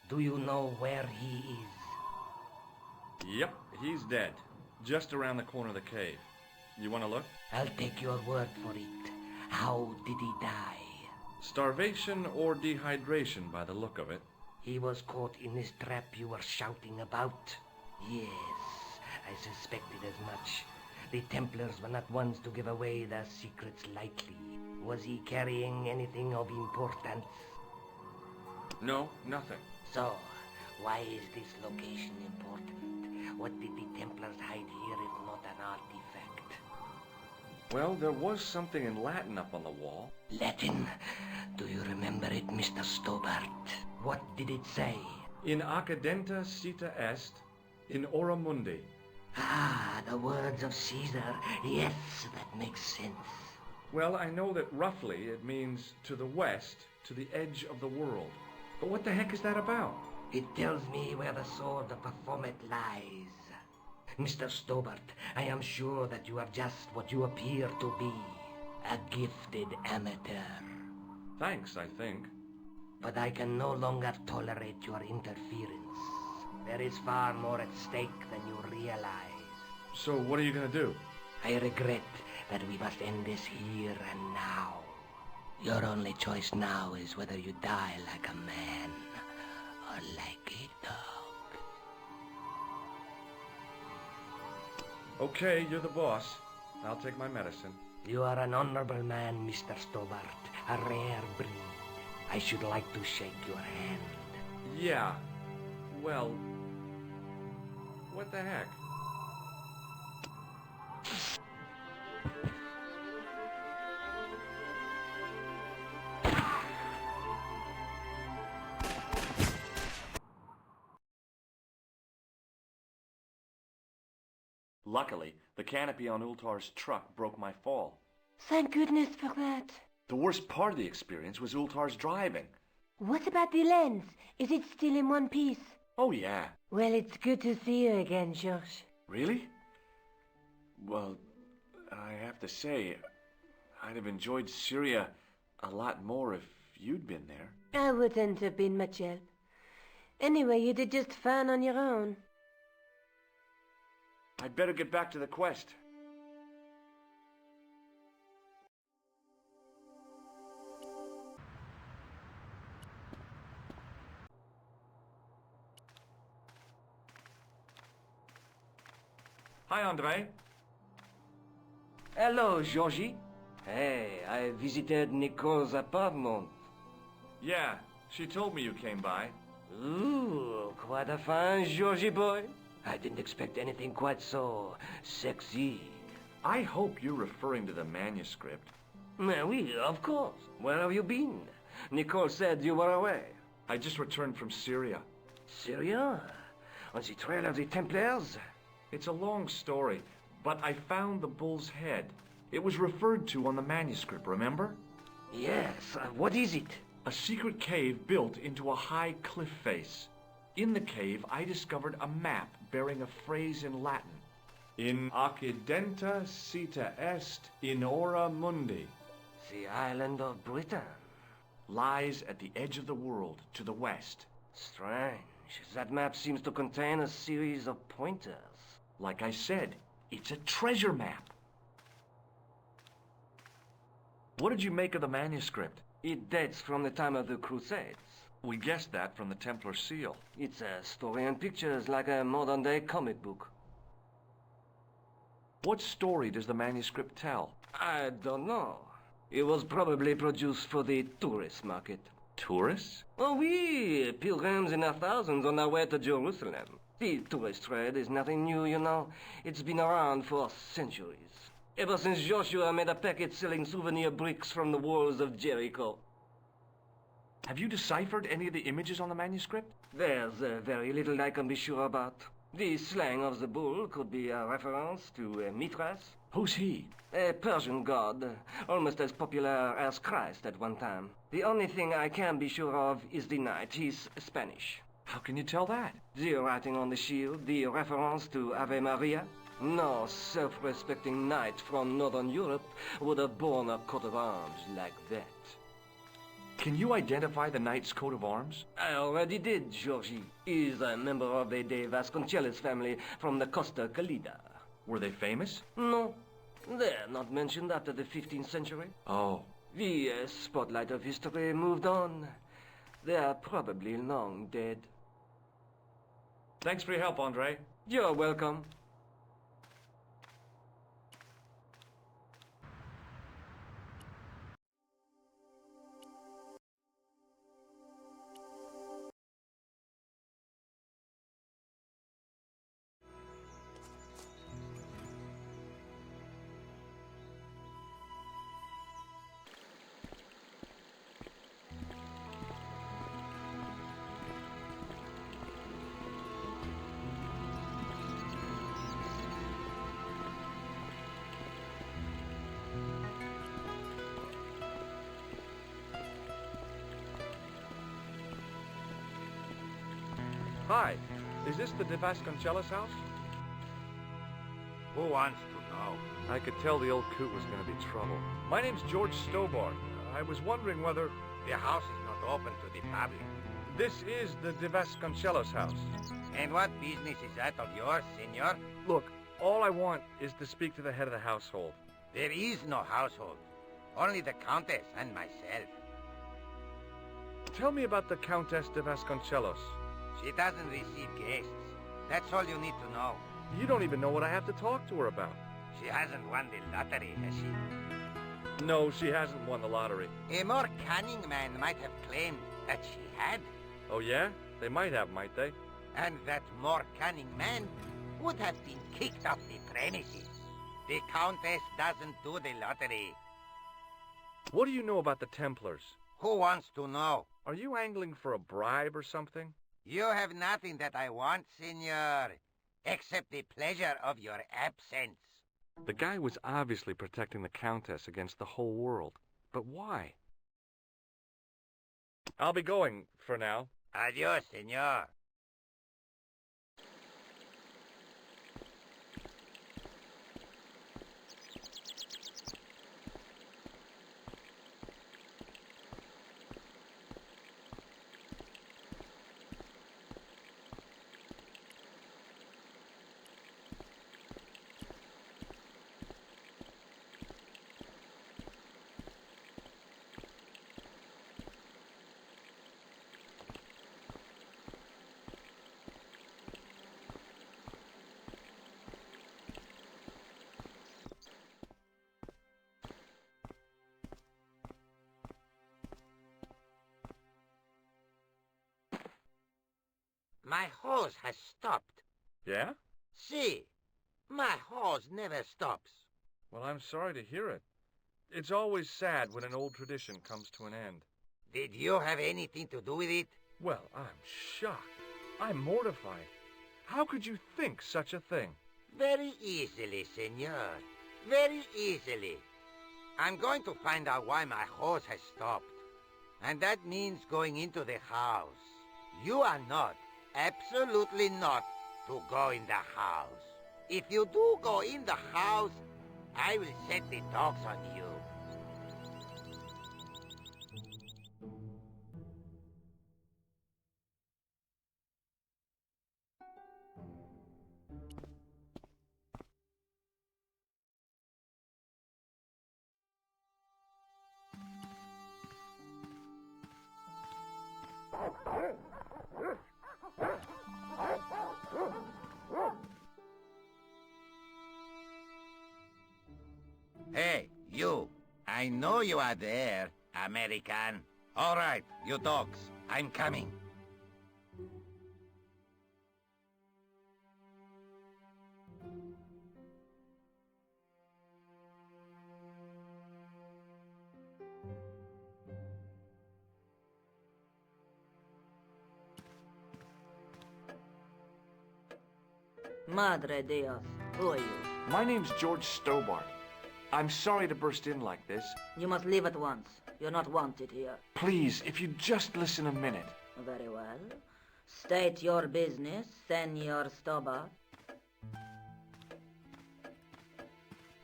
S14: do you know where he is?
S16: Yep, he's dead. Just around the corner of the cave. You want to look?
S14: I'll take your word for it. How did he die?
S16: Starvation or dehydration by the look of it.
S14: He was caught in this trap you were shouting about. Yes, I suspected as much. The Templars were not ones to give away their secrets lightly. Was he carrying anything of importance?
S16: No, nothing.
S14: So, why is this location important? What did the Templars hide here if not an artifact?
S16: Well, there was something in Latin up on the wall.
S14: Latin? Do you remember it, Mr. Stobart? What did it say?
S16: In accidenta cita est, in ora mundi.
S14: Ah, the words of Caesar. Yes, that makes sense.
S16: Well, I know that roughly it means to the west, to the edge of the world. But what the heck is that about?
S14: It tells me where the sword of Baphomet lies. Mr. Stobart, I am sure that you are just what you appear to be. A gifted amateur.
S16: Thanks, I think.
S14: But I can no longer tolerate your interference. There is far more at stake than you realize.
S16: So what are you going to do?
S14: I regret that we must end this here and now. Your only choice now is whether you die like a man or like a dog.
S16: Okay, you're the boss. I'll take my medicine.
S14: You are an honorable man, Mr. Stobart. A rare breed. I should like to shake your hand.
S16: Yeah. Well, what the heck? Luckily, the canopy on Ultar's truck broke my fall.
S6: Thank goodness for that.
S16: The worst part of the experience was Ultar's driving.
S6: What about the lens? Is it still in one piece?
S16: Oh, yeah.
S6: Well, it's good to see you again, George.
S16: Really? Well, I have to say, I'd have enjoyed Syria a lot more if you'd been there.
S6: I wouldn't have been much help. Anyway, you did just fine on your own.
S16: I'd better get back to the quest. Hi, Andre.
S13: Hello, Georgie. Hey, I visited Nico's apartment.
S16: Yeah, she told me you came by.
S13: Ooh, quite a fine Georgie boy. I didn't expect anything quite so sexy.
S16: I hope you're referring to the manuscript.
S13: Oui, of course. Where have you been? Nicole said you were away.
S16: I just returned from Syria.
S13: Syria? On the trail of the Templars?
S16: It's a long story, but I found the bull's head. It was referred to on the manuscript, remember?
S13: Yes, what is it?
S16: A secret cave built into a high cliff face. In the cave, I discovered a map bearing a phrase in Latin. In accidenta cita est in ora mundi.
S13: The island of Britain.
S16: Lies at the edge of the world, to the west.
S13: Strange. That map seems to contain a series of pointers.
S16: Like I said, it's a treasure map. What did you make of the manuscript?
S13: It dates from the time of the Crusades.
S16: We guessed that from the Templar seal.
S13: It's a story and pictures like a modern-day comic book.
S16: What story does the manuscript tell?
S13: I don't know. It was probably produced for the tourist market.
S16: Tourists?
S13: Oh, oui, pilgrims in their thousands on their way to Jerusalem. The tourist trade is nothing new, you know. It's been around for centuries. Ever since Joshua made a packet selling souvenir bricks from the walls of Jericho.
S16: Have you deciphered any of the images on the manuscript?
S13: There's very little I can be sure about. The slang of the bull could be a reference to Mithras.
S16: Who's he?
S13: A Persian god, almost as popular as Christ at one time. The only thing I can be sure of is the knight. He's Spanish.
S16: How can you tell that?
S13: The writing on the shield, the reference to Ave Maria.
S15: No self-respecting knight from Northern Europe would have borne a coat of arms like that.
S16: Can you identify the knight's coat of arms?
S15: I already did, Georgie. He's a member of the De Vasconcelos family from the Costa Calida.
S16: Were they famous?
S15: No, they're not mentioned after the 15th century.
S16: Oh.
S15: The spotlight of history moved on. They are probably long dead.
S16: Thanks for your help, Andre.
S15: You're welcome.
S16: Hi, is this the De Vasconcelos house?
S11: Who wants to know?
S16: I could tell the old coot was going to be trouble. My name's George Stobart. I was wondering whether...
S11: The house is not open to the public.
S16: This is the De Vasconcelos house.
S11: And what business is that of yours, senor?
S16: Look, all I want is to speak to the head of the household.
S11: There is no household. Only the Countess and myself.
S16: Tell me about the Countess de Vasconcelos.
S11: She doesn't receive guests. That's all you need to know.
S16: You don't even know what I have to talk to her about.
S11: She hasn't won the lottery, has she?
S16: No, she hasn't won the lottery.
S11: A more cunning man might have claimed that she had.
S16: Oh, yeah? They might have, might they?
S11: And that more cunning man would have been kicked off the premises. The Countess doesn't do the lottery.
S16: What do you know about the Templars?
S11: Who wants to know?
S16: Are you angling for a bribe or something?
S11: You have nothing that I want, senor, except the pleasure of your absence.
S16: The guy was obviously protecting the Countess against the whole world. But why? I'll be going for now.
S11: Adios, senor. My hose has stopped.
S16: Yeah?
S11: See, my hose never stops.
S16: Well, I'm sorry to hear it. It's always sad when an old tradition comes to an end.
S11: Did you have anything to do with it?
S16: Well, I'm shocked. I'm mortified. How could you think such a thing?
S11: Very easily, senor. Very easily. I'm going to find out why my hose has stopped. And that means going into the house. You are not, absolutely not, to go in the house. If you do go in the house, I will set the dogs on you. Hey, you. I know you are there, American. All right, you dogs. I'm coming.
S13: Madre Dios, who are you?
S16: My name's George Stobart. I'm sorry to burst in like this.
S13: You must leave at once. You're not wanted here.
S16: Please, if you just listen a minute.
S13: Very well. State your business, Senor Stobart.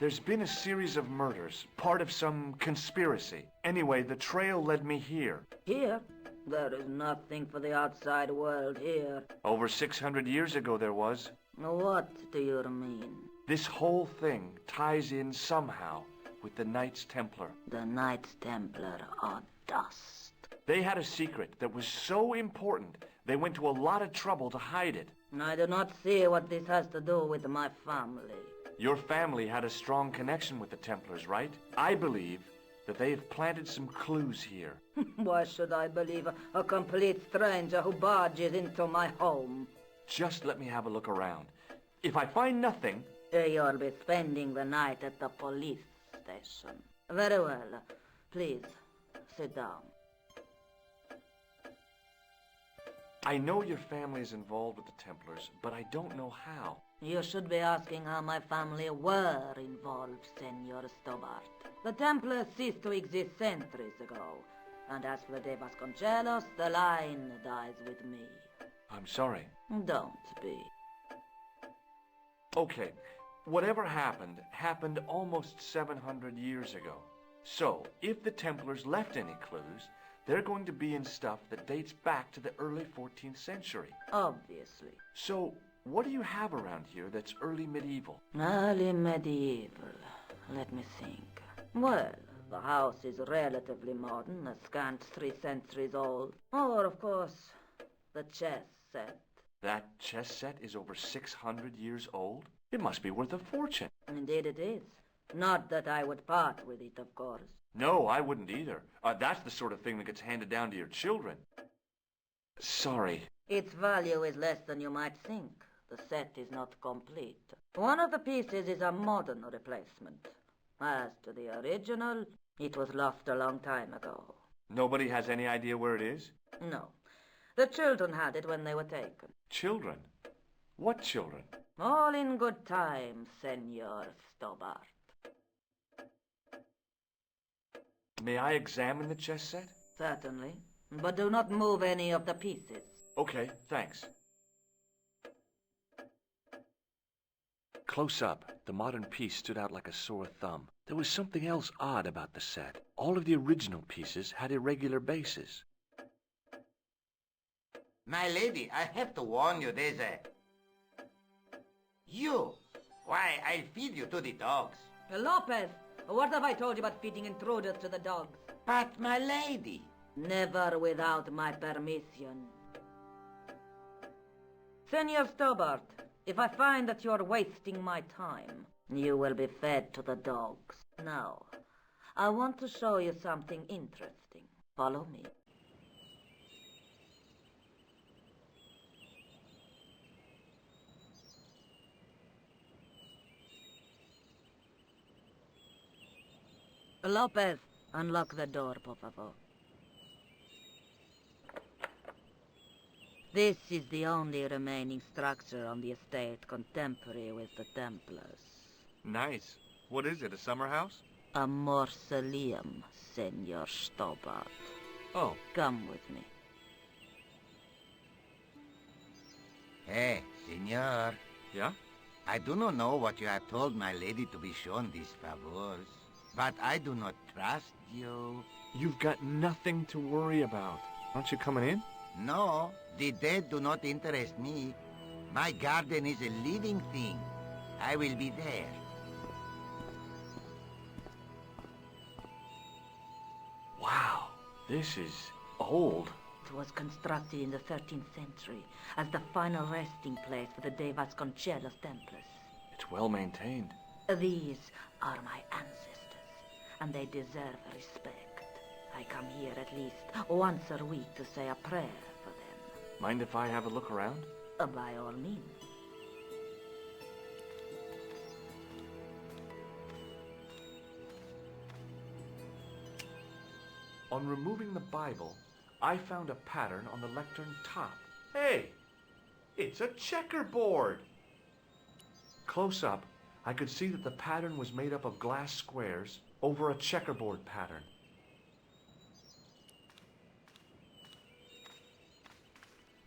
S16: There's been a series of murders, part of some conspiracy. Anyway, the trail led me here.
S13: Here? There is nothing for the outside world here.
S16: Over 600 years ago there was.
S13: What do you mean?
S16: This whole thing ties in somehow with the Knights Templar.
S13: The Knights Templar are dust.
S16: They had a secret that was so important, they went to a lot of trouble to hide it.
S13: I do not see what this has to do with my family.
S16: Your family had a strong connection with the Templars, right? I believe that they have planted some clues here.
S13: Why should I believe a complete stranger who barges into my home?
S16: Just let me have a look around. If I find nothing...
S13: You'll be spending the night at the police station. Very well. Please, sit down.
S16: I know your family is involved with the Templars, but I don't know how.
S13: You should be asking how my family were involved, Senor Stobart. The Templars ceased to exist centuries ago. And as for De Vasconcelos, the line dies with me.
S16: I'm sorry.
S13: Don't be.
S16: Okay, whatever happened almost 700 years ago. So, if the Templars left any clues, they're going to be in stuff that dates back to the early 14th century.
S13: Obviously.
S16: So, what do you have around here that's early medieval?
S13: Early medieval. Let me think. Well, the house is relatively modern, a scant 3 centuries old. Or, of course, the chess set.
S16: That chess set is over 600 years old? It must be worth a fortune.
S13: Indeed it is. Not that I would part with it, of course.
S16: No, I wouldn't either. That's the sort of thing that gets handed down to your children. Sorry.
S13: Its value is less than you might think. The set is not complete. One of the pieces is a modern replacement. As to the original, it was lost a long time ago.
S16: Nobody has any idea where it is?
S13: No. The children had it when they were taken.
S16: Children? What children?
S13: All in good time, Senor Stobart.
S16: May I examine the chess set?
S13: Certainly. But do not move any of the pieces.
S16: Okay, thanks. Close up, the modern piece stood out like a sore thumb. There was something else odd about the set. All of the original pieces had irregular bases.
S20: My lady, I have to warn you, there's a... You! Why, I'll feed you to the dogs.
S13: Lopez, what have I told you about feeding intruders to the dogs?
S20: But, my lady...
S13: Never without my permission. Senor Stobart, if I find that you're wasting my time, you will be fed to the dogs. Now, I want to show you something interesting. Follow me. Lopez, unlock the door, por favor. This is the only remaining structure on the estate contemporary with the Templars.
S16: Nice. What is it, a summer house?
S13: A mausoleum, Senor Stobart.
S16: Oh.
S13: Come with me.
S20: Hey, senor.
S16: Yeah?
S20: I do not know what you have told my lady to be shown these favors, but I do not trust you.
S16: You've got nothing to worry about. Aren't you coming in?
S20: No, the dead do not interest me. My garden is a living thing. I will be there.
S16: Wow, this is old.
S13: It was constructed in the 13th century as the final resting place for the De Vasconcelos Templars.
S16: It's well maintained.
S13: These are my ancestors, and they deserve respect. I come here at least once a week to say a prayer for them.
S16: Mind if I have a look around?
S13: By all means.
S16: On removing the Bible, I found a pattern on the lectern top. Hey! It's a checkerboard! Close up, I could see that the pattern was made up of glass squares over a checkerboard pattern.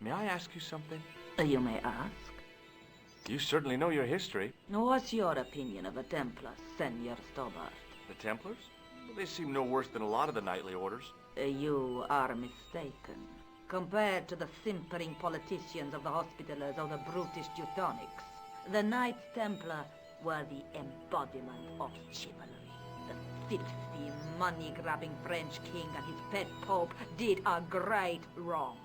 S16: May I ask you something?
S13: You may ask.
S16: You certainly know your history.
S13: What's your opinion of the Templars, Senor Stobart?
S16: The Templars? Well, they seem no worse than a lot of the knightly orders.
S13: You are mistaken. Compared to the simpering politicians of the Hospitallers or the brutish Teutonics, the Knights Templar were the embodiment of chivalry. The filthy, money-grabbing French king and his pet pope did a great wrong.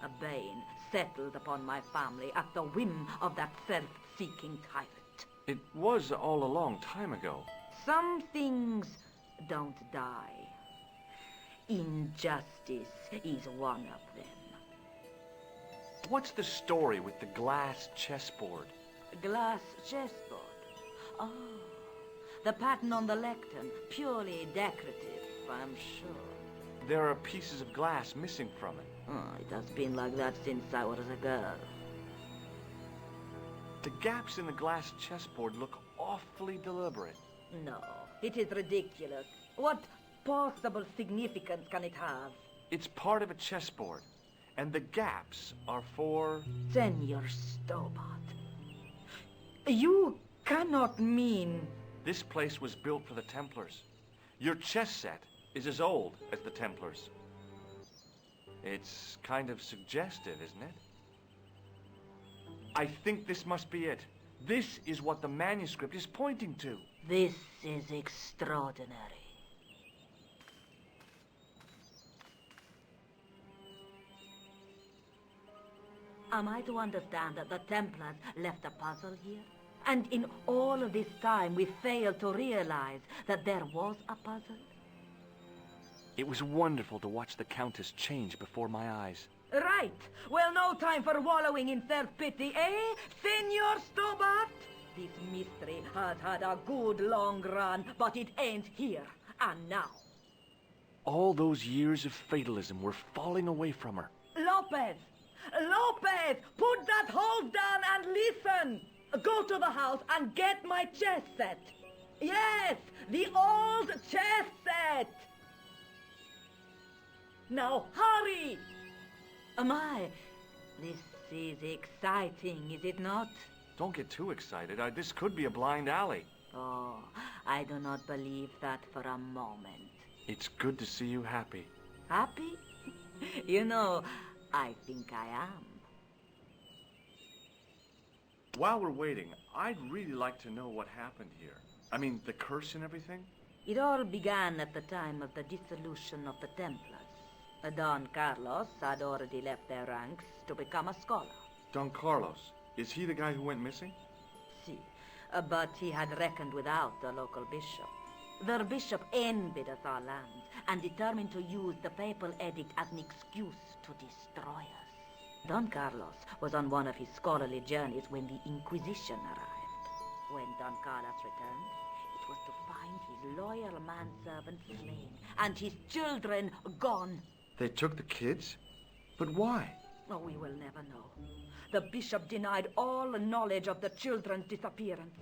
S13: A bane settled upon my family at the whim of that self-seeking tyrant.
S16: It was all a long time ago.
S13: Some things don't die. Injustice is one of them.
S16: What's the story with the glass chessboard?
S13: Glass chessboard? Oh, the pattern on the lectern, purely decorative, I'm sure.
S16: There are pieces of glass missing from it.
S13: Oh, it has been like that since I was a girl.
S16: The gaps in the glass chessboard look awfully deliberate.
S13: No, it is ridiculous. What possible significance can it have?
S16: It's part of a chessboard, and the gaps are for...
S13: Senor Stobart. You cannot mean...
S16: This place was built for the Templars. Your chess set is as old as the Templars. It's kind of suggestive, isn't it? I think this must be it. This is what the manuscript is pointing to.
S13: This is extraordinary. Am I to understand that the Templars left a puzzle here? And in all of this time we failed to realize that there was a puzzle?
S16: It was wonderful to watch the Countess change before my eyes.
S13: Right. Well, no time for wallowing in self-pity, eh, Senor Stobart? This mystery has had a good long run, but it ends here and now.
S16: All those years of fatalism were falling away from her.
S13: Lopez! Lopez! Put that hose down and listen! Go to the house and get my chess set. Yes, the old chess set! Now hurry! My, this is exciting, is it not?
S16: Don't get too excited. This could be a blind alley.
S13: Oh, I do not believe that for a moment.
S16: It's good to see you happy.
S13: Happy? You know, I think I am.
S16: While we're waiting, I'd really like to know what happened here. I mean, the curse and everything?
S13: It all began at the time of the dissolution of the Templars. Don Carlos had already left their ranks to become a scholar.
S16: Don Carlos? Is he the guy who went missing?
S13: Si, but he had reckoned without the local bishop. Their bishop envied us our lands and determined to use the papal edict as an excuse to destroy us. Don Carlos was on one of his scholarly journeys when the Inquisition arrived. When Don Carlos returned, it was to find his loyal manservant slain and his children gone.
S16: They took the kids? But why?
S13: Oh, we will never know. The bishop denied all knowledge of the children's disappearance.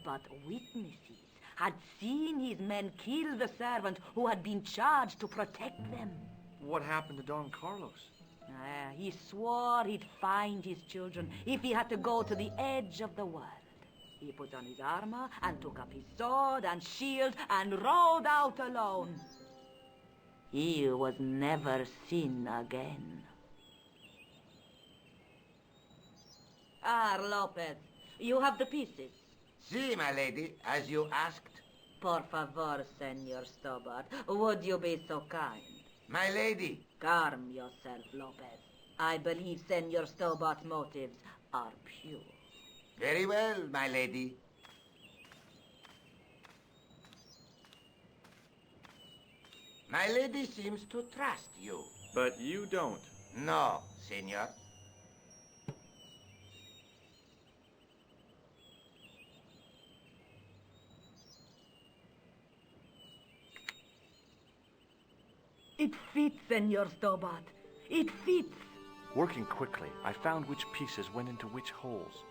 S13: But witnesses had seen his men kill the servant who had been charged to protect them.
S16: What happened to Don Carlos?
S13: He swore he'd find his children if he had to go to the edge of the world. He put on his armor and took up his sword and shield and rode out alone. He was never seen again. Lopez, you have the pieces.
S20: Si, my lady, as you asked.
S13: Por favor, Senor Stobart, would you be so kind?
S20: My lady.
S13: Calm yourself, Lopez. I believe Senor Stobart's motives are pure.
S20: Very well, my lady. My lady seems to trust you.
S16: But you don't.
S20: No, senor.
S13: It fits, Senor Stobart. It fits.
S16: Working quickly, I found which pieces went into which holes.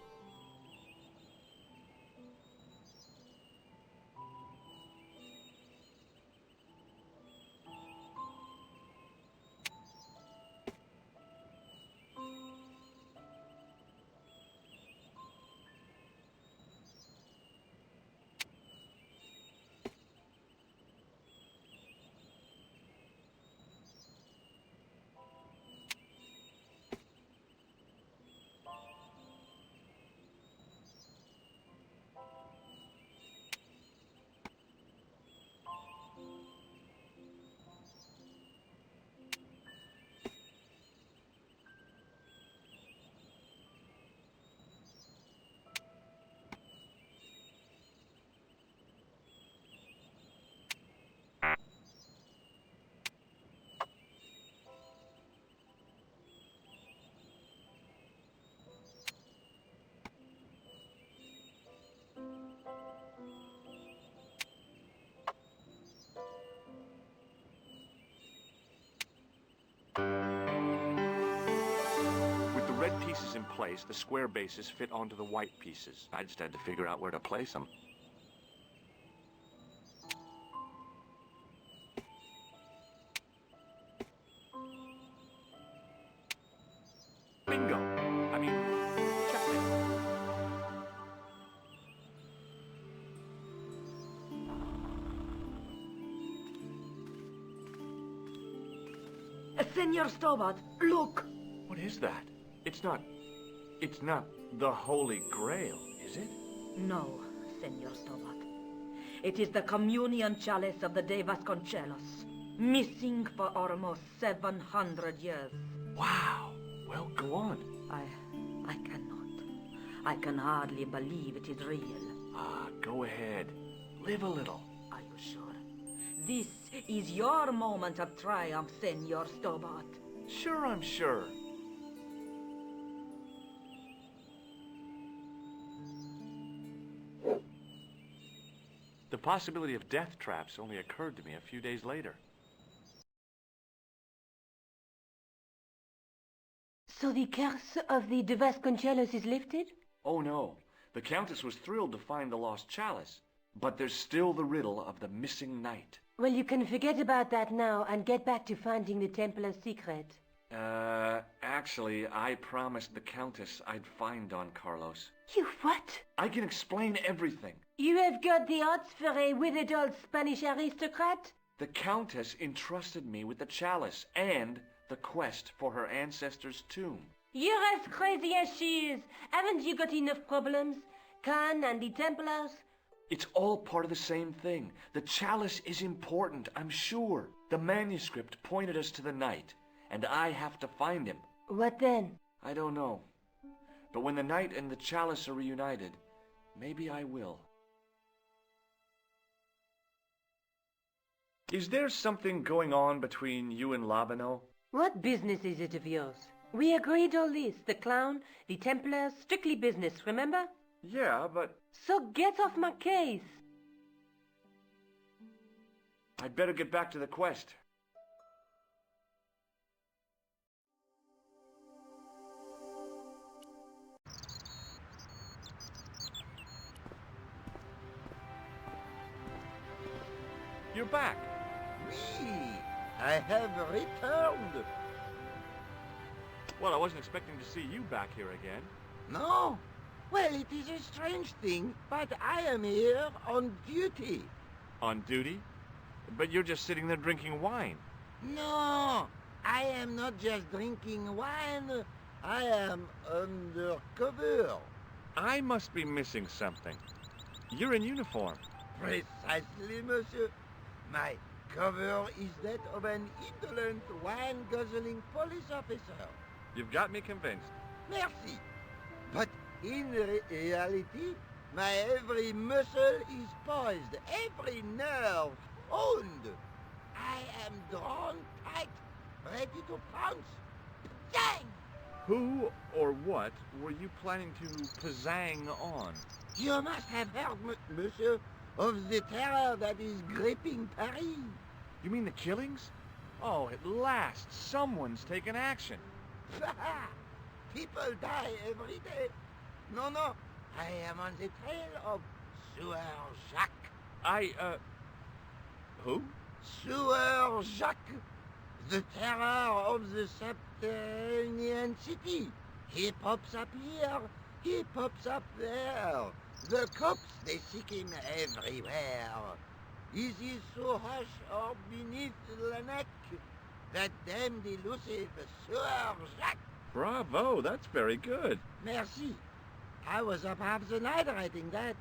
S8: place, the square bases fit onto the white pieces. I just had to figure out where to place them. Bingo! I mean, checkmate.
S6: Senor Stobart, look!
S8: What is that? It's not the Holy Grail, is it?
S2: No, Senor Stobart. It is the communion chalice of the De Vasconcelos, missing for almost 700 years.
S8: Wow. Well, go on.
S2: I cannot. I can hardly believe it is real.
S8: Go ahead. Live a little.
S2: Are you sure? This is your moment of triumph, Senor Stobart.
S8: Sure, I'm sure. The possibility of death traps only occurred to me a few days later.
S6: So the curse of the De Vasconcelos is lifted?
S8: Oh no, the Countess was thrilled to find the lost chalice, but there's still the riddle of the missing knight.
S6: Well, you can forget about that now and get back to finding the Templar's secret.
S8: Actually, I promised the Countess I'd find Don Carlos.
S6: You what?
S8: I can explain everything.
S6: You have got the odds for a withered old Spanish aristocrat?
S8: The Countess entrusted me with the chalice and the quest for her ancestor's tomb.
S6: You're as crazy as she is. Haven't you got enough problems? Khan and the Templars?
S8: It's all part of the same thing. The chalice is important, I'm sure. The manuscript pointed us to the knight, and I have to find him.
S6: What then?
S8: I don't know. But when the knight and the chalice are reunited, maybe I will. Is there something going on between you and Labano?
S6: What business is it of yours? We agreed all this. The clown, the Templars, strictly business, remember?
S8: Yeah, but...
S6: So get off my case.
S8: I'd better get back to the quest. You're back.
S20: Me, I have returned.
S8: Well, I wasn't expecting to see you back here again.
S20: No? Well, it is a strange thing, but I am here on duty.
S8: On duty? But you're just sitting there drinking wine.
S20: No, I am not just drinking wine. I am undercover.
S8: I must be missing something. You're in uniform.
S20: Precisely, monsieur. My cover is that of an indolent, wine-guzzling police officer.
S8: You've got me convinced.
S20: Merci. But in reality, my every muscle is poised, every nerve honed. I am drawn tight, ready to pounce. Bang!
S8: Who or what were you planning to pizzang on?
S20: You must have heard, monsieur, of the terror that is gripping Paris.
S8: You mean the killings? Oh, at last, someone's taken action.
S20: People die every day. No, I am on the trail of Sewer Jacques.
S8: Who?
S20: Sewer Jacques, the terror of the subterranean city. He pops up here, he pops up there. The cops, they seek him everywhere. Is he so hush or beneath the neck? That damned elusive Sewer Jacques.
S8: Bravo, that's very good.
S20: Merci. I was up half the night writing that.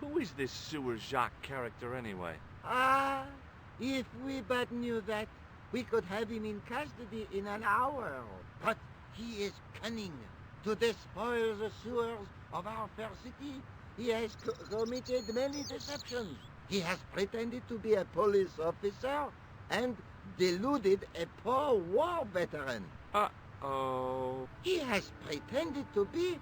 S8: Who is this Sewer Jacques character anyway?
S20: Ah, if we but knew that, we could have him in custody in an hour. But he is cunning. To despoil the sewers of our fair city, he has committed many deceptions. He has pretended to be a police officer and deluded a poor war veteran.
S8: Uh-oh.
S20: He has pretended to be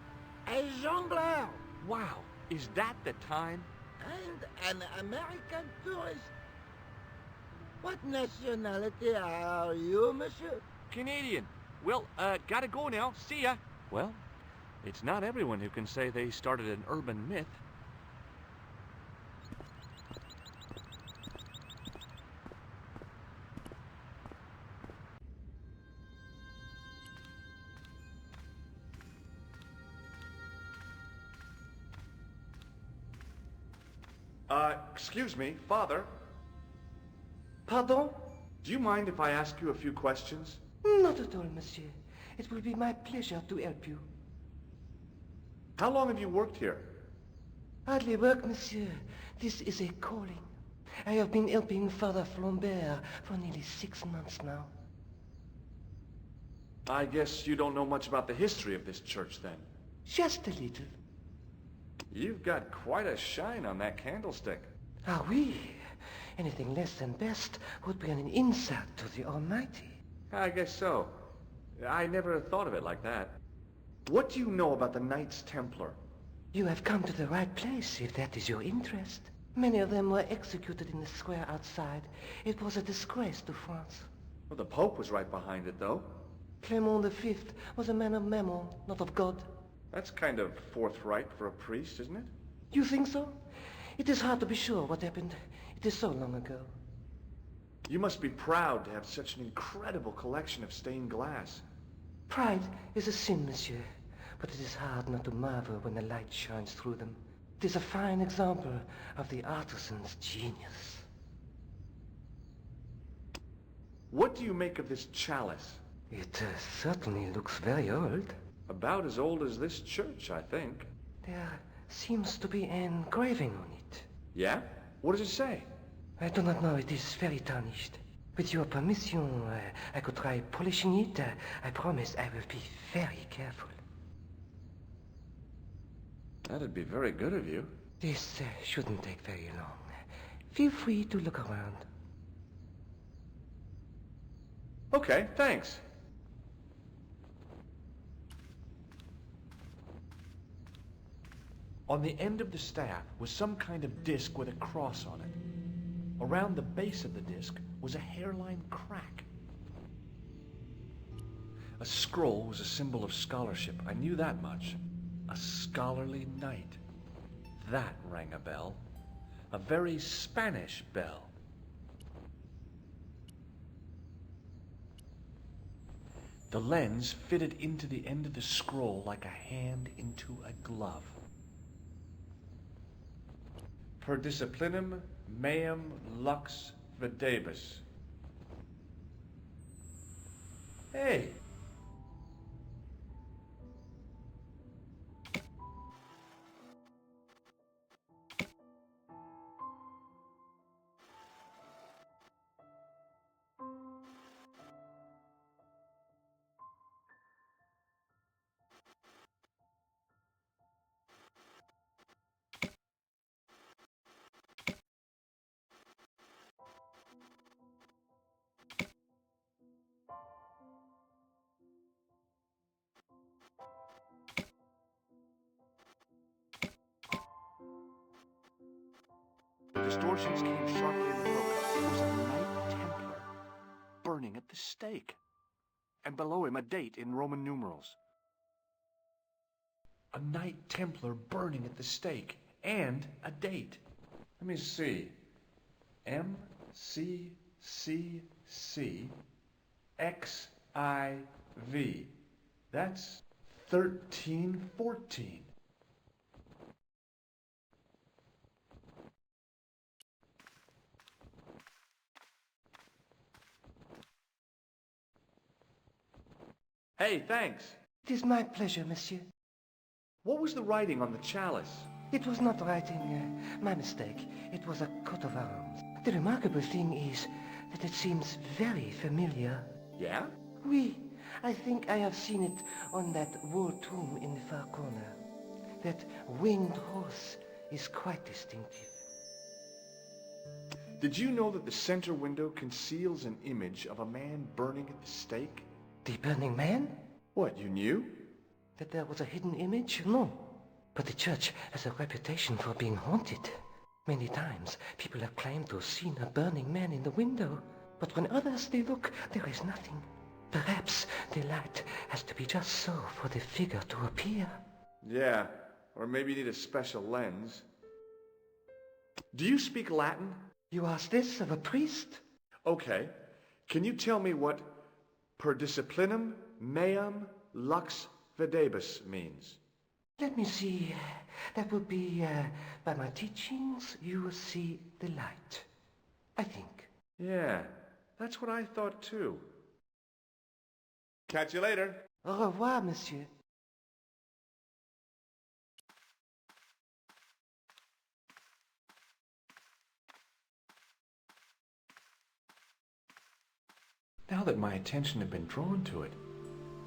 S20: a jongleur.
S8: Wow, is that the time?
S20: And an American tourist. What nationality are you, monsieur?
S8: Canadian.
S7: Well, gotta go now. See ya. Well, it's not everyone who can say they started an urban myth.
S16: Excuse me, Father.
S20: Pardon?
S16: Do you mind if I ask you a few questions?
S20: Not at all, monsieur. It will be my pleasure to help you.
S16: How long have you worked here?
S20: Hardly work, monsieur. This is a calling. I have been helping Father Flambert for nearly 6 months now.
S16: I guess you don't know much about the history of this church, then.
S20: Just a little.
S16: You've got quite a shine on that candlestick.
S20: Ah, oui. Anything less than best would be an insult to the Almighty.
S16: I guess so. I never thought of it like that. What do you know about the Knights Templar?
S20: You have come to the right place, if that is your interest. Many of them were executed in the square outside. It was a disgrace to France.
S16: Well, the Pope was right behind it, though.
S20: Clement V was a man of mammon, not of God.
S16: That's kind of forthright for a priest, isn't it?
S20: You think so? It is hard to be sure what happened. It is so long ago.
S16: You must be proud to have such an incredible collection of stained glass.
S20: Pride is a sin, monsieur, but it is hard not to marvel when the light shines through them. It is a fine example of the artisan's genius.
S16: What do you make of this chalice?
S20: It certainly looks very old.
S16: About as old as this church, I think.
S20: There seems to be an engraving on it.
S16: Yeah? What does it say?
S20: I do not know. It is very tarnished. With your permission, I could try polishing it. I promise I will be very careful.
S16: That'd be very good of you.
S20: This shouldn't take very long. Feel free to look around.
S16: Okay, thanks. On the end of the staff was some kind of disc with a cross on it. Around the base of the disc was a hairline crack. A scroll was a symbol of scholarship. I knew that much. A scholarly knight. That rang a bell. A very Spanish bell. The lens fitted into the end of the scroll like a hand into a glove. Per disciplinum meum lux videbus. Hey! The distortions came sharply in the focus. It was a Knight Templar, burning at the stake. And below him a date in Roman numerals. A Knight Templar burning at the stake, and a date. Let me see. MCCCXIV. That's 1314. Hey, thanks.
S20: It is my pleasure, monsieur.
S16: What was the writing on the chalice?
S20: It was not writing, my mistake. It was a coat of arms. The remarkable thing is that it seems very familiar.
S16: Yeah?
S20: Oui, I think I have seen it on that wall tomb in the far corner. That winged horse is quite distinctive.
S16: Did you know that the center window conceals an image of a man burning at the stake?
S20: The burning man?
S16: What, you knew?
S20: That there was a hidden image? No. But the church has a reputation for being haunted. Many times people have claimed to have seen a burning man in the window. But when others they look, there is nothing.
S10: Perhaps the light has to be just so for the figure to appear.
S16: Yeah, or maybe you need a special lens. Do you speak Latin?
S10: You ask this of a priest?
S16: Okay. Can you tell me what per disciplinum meam lux videbus means?
S10: Let me see. That would be, by my teachings, you will see the light. I think.
S16: Yeah, that's what I thought too. Catch you later.
S10: Au revoir, monsieur.
S16: Now that my attention had been drawn to it,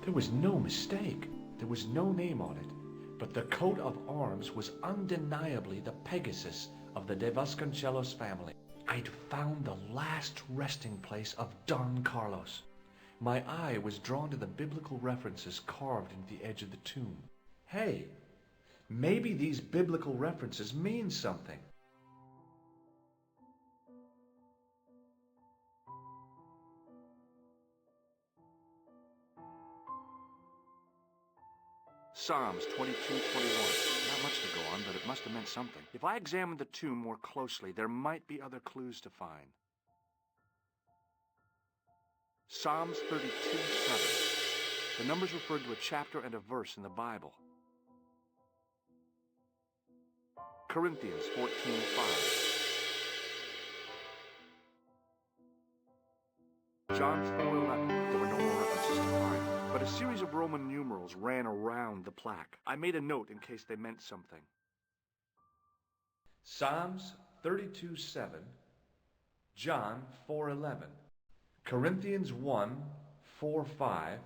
S16: there was no mistake. There was no name on it, but the coat of arms was undeniably the Pegasus of the De Vasconcelos family. I'd found the last resting place of Don Carlos. My eye was drawn to the biblical references carved into the edge of the tomb. Hey, maybe these biblical references mean something. Psalms 22:21. Not much to go on, but it must have meant something. If I examined the tomb more closely, there might be other clues to find. Psalms 32:7. The numbers referred to a chapter and a verse in the Bible. Corinthians 14:5. John 4:11. There were no more references to find, but a series of Roman numerals ran around the plaque. I made a note in case they meant something. Psalms 32:7, John 4:11, Corinthians 1:4-5,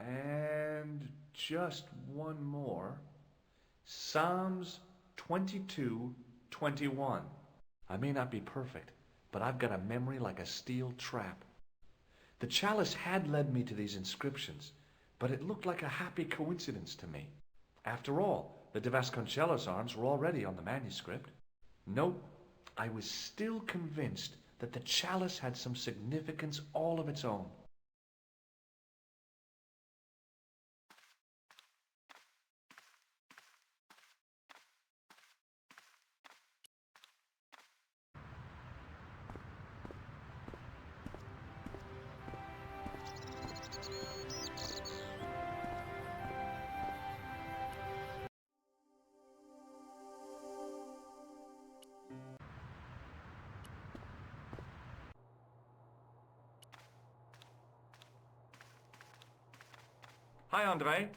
S16: and just one more, Psalms 22:21. I may not be perfect, but I've got a memory like a steel trap. The chalice had led me to these inscriptions, but it looked like a happy coincidence to me. After all, the De Vasconcelos arms were already on the manuscript. Nope, I was still convinced that the chalice had some significance all of its own. Hi, Andre.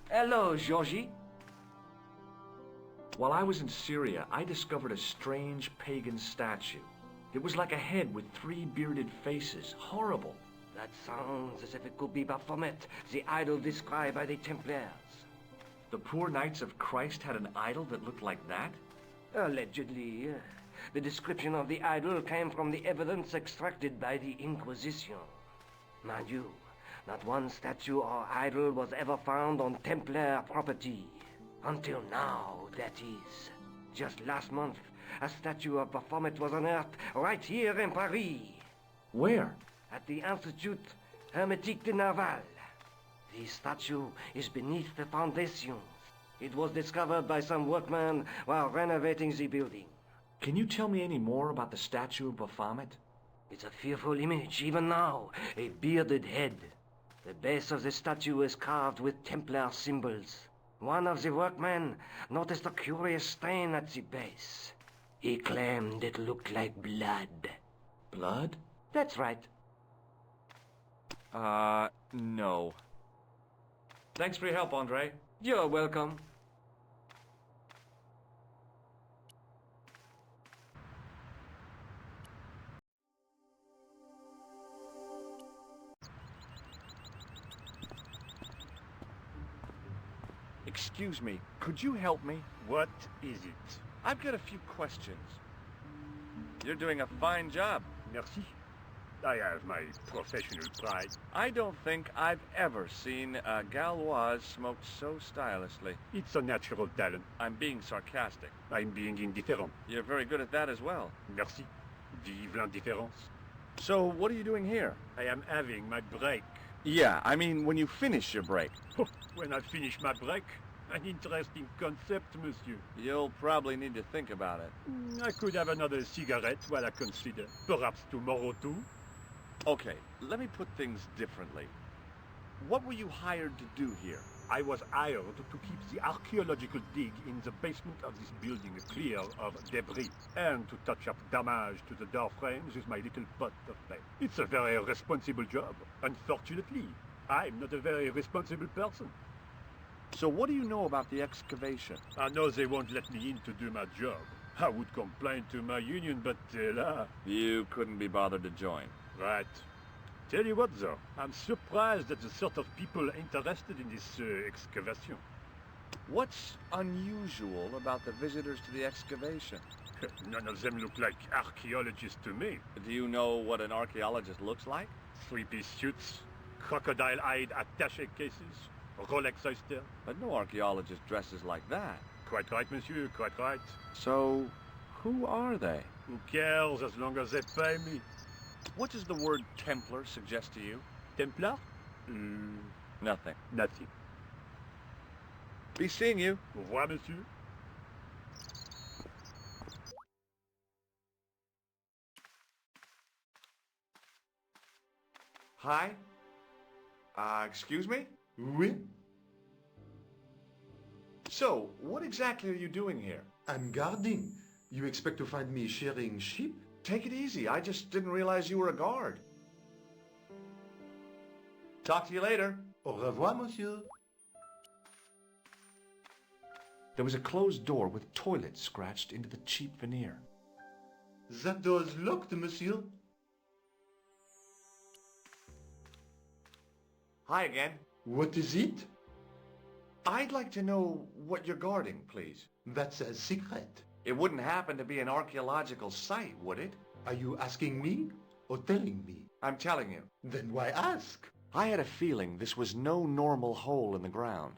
S10: Hello, Georgie.
S16: While I was in Syria, I discovered a strange pagan statue. It was like a head with 3 bearded faces. Horrible.
S10: That sounds as if it could be Baphomet, the idol described by the Templars.
S16: The poor Knights of Christ had an idol that looked like that?
S10: Allegedly. The description of the idol came from the evidence extracted by the Inquisition. Mind you, not one statue or idol was ever found on Templar property. Until now, that is. Just last month, a statue of Baphomet was unearthed right here in Paris.
S16: Where?
S10: At the Institut Hermétique de Naval. The statue is beneath the foundations. It was discovered by some workmen while renovating the building.
S16: Can you tell me any more about the statue of Baphomet?
S10: It's a fearful image, even now. A bearded head. The base of the statue is carved with Templar symbols. One of the workmen noticed a curious stain at the base. He claimed it looked like blood.
S16: Blood?
S10: That's right.
S16: No. Thanks for your help, Andre.
S10: You're welcome.
S16: Excuse me, could you help me?
S11: What is it?
S16: I've got a few questions. You're doing a fine job.
S11: Merci. I have my professional pride.
S16: I don't think I've ever seen a Gauloise smoked so stylishly.
S11: It's a natural talent.
S16: I'm being sarcastic.
S11: I'm being indifferent.
S16: You're very good at that as well.
S11: Merci. Vive l'indifférence.
S16: So, what are you doing here?
S11: I am having my break.
S16: Yeah, I mean, when you finish your break.
S11: When I finish my break, an interesting concept, monsieur.
S16: You'll probably need to think about it.
S11: I could have another cigarette while I consider. Perhaps tomorrow too.
S16: Okay, let me put things differently. What were you hired to do here?
S11: I was hired to keep the archaeological dig in the basement of this building clear of debris, and to touch up damage to the door frames with my little pot of paint. It's a very responsible job. Unfortunately, I'm not a very responsible person.
S16: So what do you know about the excavation?
S11: I know they won't let me in to do my job. I would complain to my union, but
S16: You couldn't be bothered to join.
S11: Right. Tell you what, though, I'm surprised at the sort of people interested in this excavation.
S16: What's unusual about the visitors to the excavation?
S11: None of them look like archaeologists to me.
S16: Do you know what an archaeologist looks like?
S11: Three-piece suits, crocodile-eyed attaché cases, Rolex oyster.
S16: But no archaeologist dresses like that.
S11: Quite right, monsieur, quite right.
S16: So, who are they?
S11: Who cares as long as they pay me?
S16: What does the word Templar suggest to you?
S11: Templar?
S16: Nothing.
S11: Nothing.
S16: Be seeing you.
S11: Au revoir, monsieur.
S16: Hi? Excuse me?
S3: Oui?
S16: So, what exactly are you doing here?
S3: I'm guarding. You expect to find me shearing sheep?
S16: Take it easy. I just didn't realize you were a guard. Talk to you later.
S3: Au revoir, monsieur.
S16: There was a closed door with toilet scratched into the cheap veneer.
S3: That door's locked, monsieur.
S16: Hi again.
S3: What is it?
S16: I'd like to know what you're guarding, please.
S3: That's a secret.
S16: It wouldn't happen to be an archaeological site, would it?
S3: Are you asking me or telling me?
S16: I'm telling you.
S3: Then why ask?
S16: I had a feeling this was no normal hole in the ground.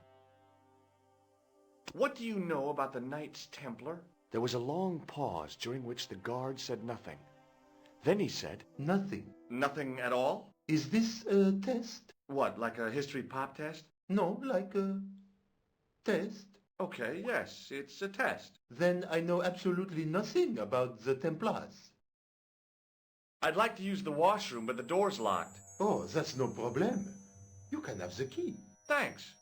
S16: What do you know about the Knights Templar? There was a long pause during which the guard said nothing. Then he said,
S3: Nothing.
S16: Nothing at all?
S3: Is this a test?
S16: What, like a history pop test?
S3: No, like a test.
S16: Okay, yes, it's a test.
S3: Then I know absolutely nothing about the Templars.
S16: I'd like to use the washroom, but the door's locked.
S3: Oh, that's no problem. You can have the key.
S16: Thanks.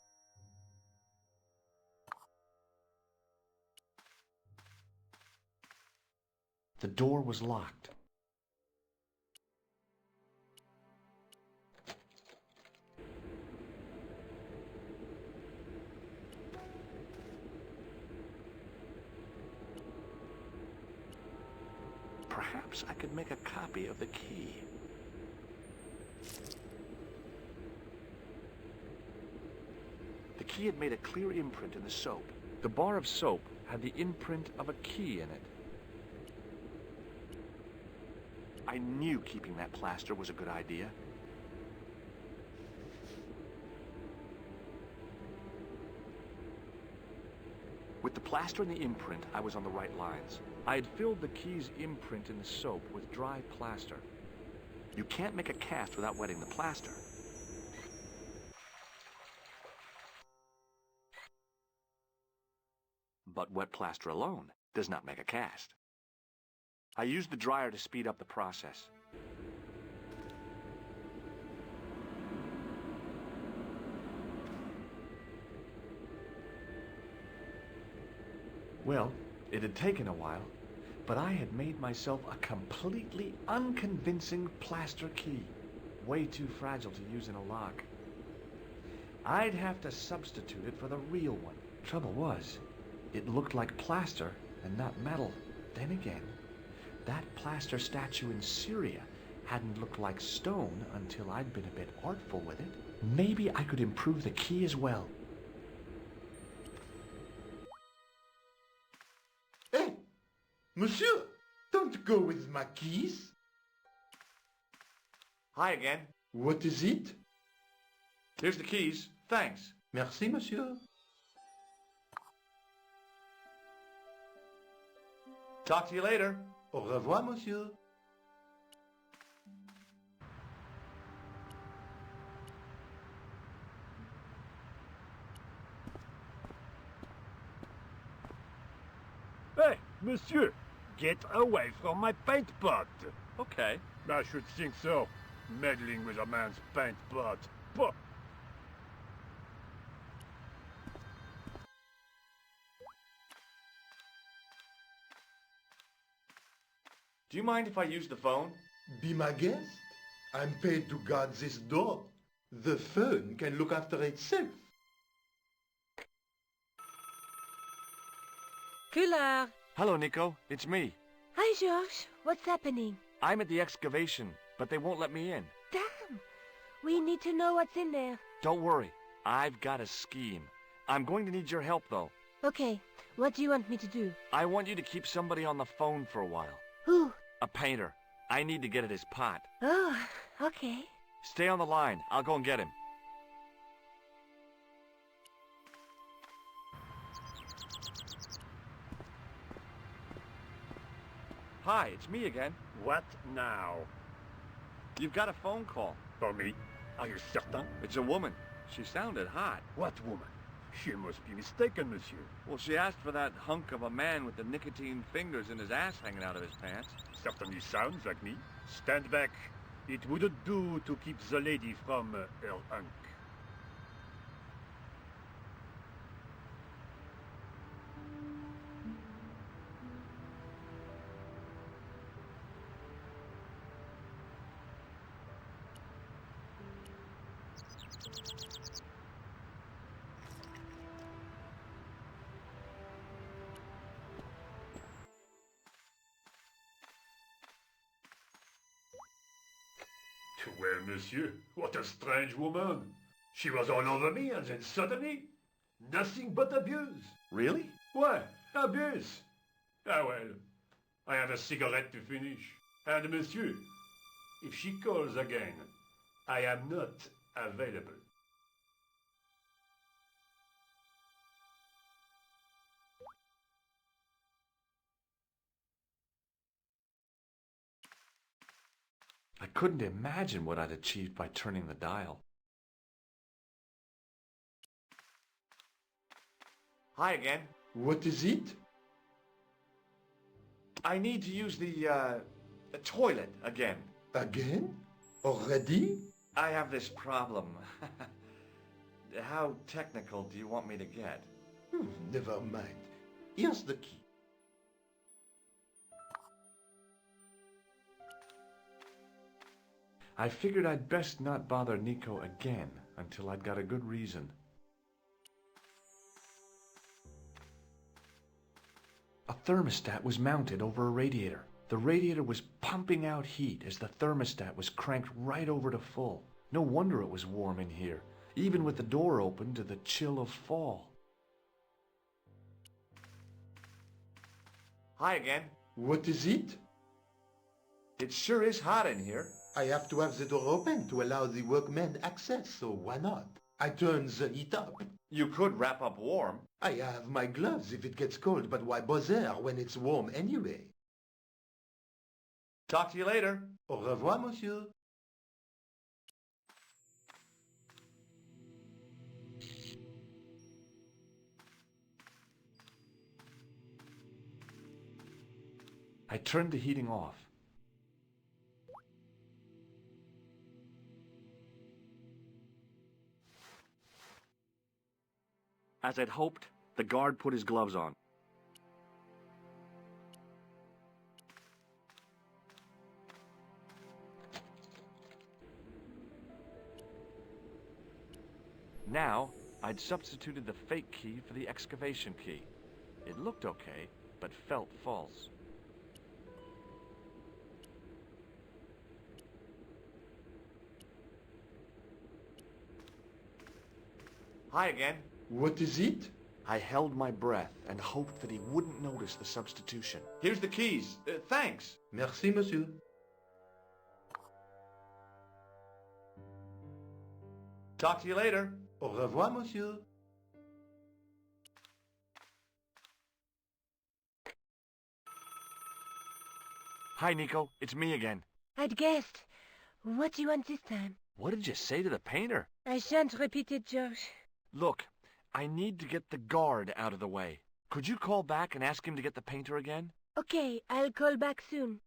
S16: The door was locked. Perhaps I could make a copy of the key. The key had made a clear imprint in the soap. The bar of soap had the imprint of a key in it. I knew keeping that plaster was a good idea. With the plaster and the imprint, I was on the right lines. I had filled the key's imprint in the soap with dry plaster. You can't make a cast without wetting the plaster. But wet plaster alone does not make a cast. I used the dryer to speed up the process. Well, it had taken a while, but I had made myself a completely unconvincing plaster key. Way too fragile to use in a lock. I'd have to substitute it for the real one. Trouble was, it looked like plaster and not metal. Then again, that plaster statue in Syria hadn't looked like stone until I'd been a bit artful with it. Maybe I could improve the key as well.
S3: Hey, monsieur, don't go with my keys.
S16: Hi again.
S3: What is it?
S16: Here's the keys. Thanks.
S3: Merci, monsieur.
S16: Talk to you later.
S3: Au revoir, monsieur.
S11: Monsieur, get away from my paint pot.
S8: Okay.
S11: I should think so. Meddling with a man's paint pot. Pah.
S16: Do you mind if I use the phone?
S3: Be my guest. I'm paid to guard this door. The phone can look after itself.
S6: Coulard.
S8: Hello, Nico. It's me.
S6: Hi, Georges. What's happening?
S8: I'm at the excavation, but they won't let me in.
S6: Damn! We need to know what's in there.
S8: Don't worry. I've got a scheme. I'm going to need your help, though.
S6: Okay, what do you want me to do?
S8: I want you to keep somebody on the phone for a while.
S6: Who?
S8: A painter. I need to get at his pot.
S6: Oh, okay.
S8: Stay on the line. I'll go and get him. Hi, it's me again.
S11: What now?
S8: You've got a phone call.
S11: For me? Are you certain?
S8: It's a woman. She sounded hot.
S11: What woman? She must be mistaken, monsieur.
S8: Well, she asked for that hunk of a man with the nicotine fingers and his ass hanging out of his pants.
S11: Certainly sounds like me. Stand back. It wouldn't do to keep the lady from her hunk. Well, monsieur, what a strange woman. She was all over me and then suddenly, nothing but abuse.
S8: Really?
S11: Why, abuse? Ah well, I have a cigarette to finish. And monsieur, if she calls again, I am not available.
S16: I couldn't imagine what I'd achieved by turning the dial. Hi again.
S3: What is it?
S16: I need to use the toilet again.
S3: Again? Already?
S16: I have this problem. How technical do you want me to get?
S3: Never mind. Here's the key.
S16: I figured I'd best not bother Nico again until I'd got a good reason. A thermostat was mounted over a radiator. The radiator was pumping out heat as the thermostat was cranked right over to full. No wonder it was warm in here, even with the door open to the chill of fall. Hi again.
S3: What is it?
S16: It sure is hot in here.
S3: I have to have the door open to allow the workmen access, so why not? I turn the heat up.
S16: You could wrap up warm.
S3: I have my gloves if it gets cold, but why bother when it's warm anyway?
S16: Talk to you later.
S3: Au revoir, monsieur.
S16: I turned the heating off.
S8: As I'd hoped, the guard put his gloves on. Now, I'd substituted the fake key for the excavation key. It looked okay, but felt false.
S16: Hi again.
S3: What is it?
S8: I held my breath and hoped that he wouldn't notice the substitution.
S16: Here's the keys. Thanks.
S3: Merci, monsieur.
S16: Talk to you later.
S3: Au revoir, monsieur.
S8: Hi, Nico. It's me again.
S6: I'd guessed. What do you want this time?
S8: What did you say to the painter?
S6: I shan't repeat it, George.
S8: Look, I need to get the guard out of the way. Could you call back and ask him to get the painter again?
S6: Okay, I'll call back soon.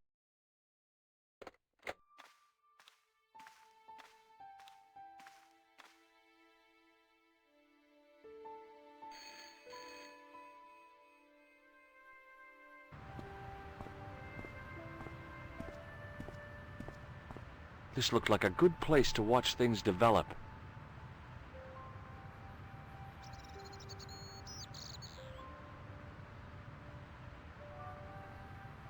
S8: This looked like a good place to watch things develop.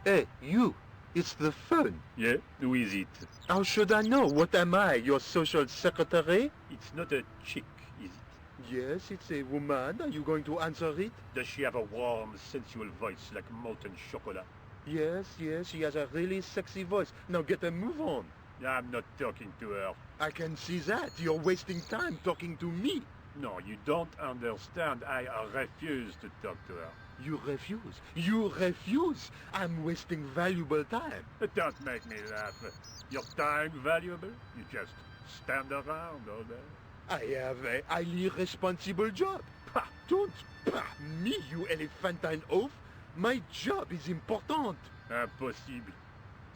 S3: Hey, you! It's the phone.
S5: Yeah? Who is it?
S3: How should I know? What am I, your social secretary?
S5: It's not a chick, is it?
S3: Yes, it's a woman. Are you going to answer it?
S5: Does she have a warm, sensual voice like molten chocolate?
S3: Yes, she has a really sexy voice. Now get a move on.
S5: I'm not talking to her.
S3: I can see that. You're wasting time talking to me.
S5: No, you don't understand. I refuse to talk to her.
S3: You refuse? You refuse? I'm wasting valuable time.
S5: Don't make me laugh. Your time valuable? You just stand around all day.
S3: I have a highly responsible job. Pah, don't pah me, you elephantine oaf. My job is important.
S5: Impossible.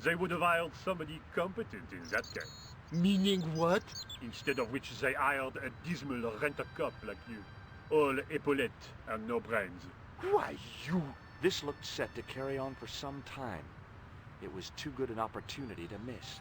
S5: They would have hired somebody competent in that case.
S3: Meaning what?
S5: Instead of which they hired a dismal rent-a-cop like you. All epaulettes and no brains.
S3: Why, you...
S8: This looked set to carry on for some time. It was too good an opportunity to miss.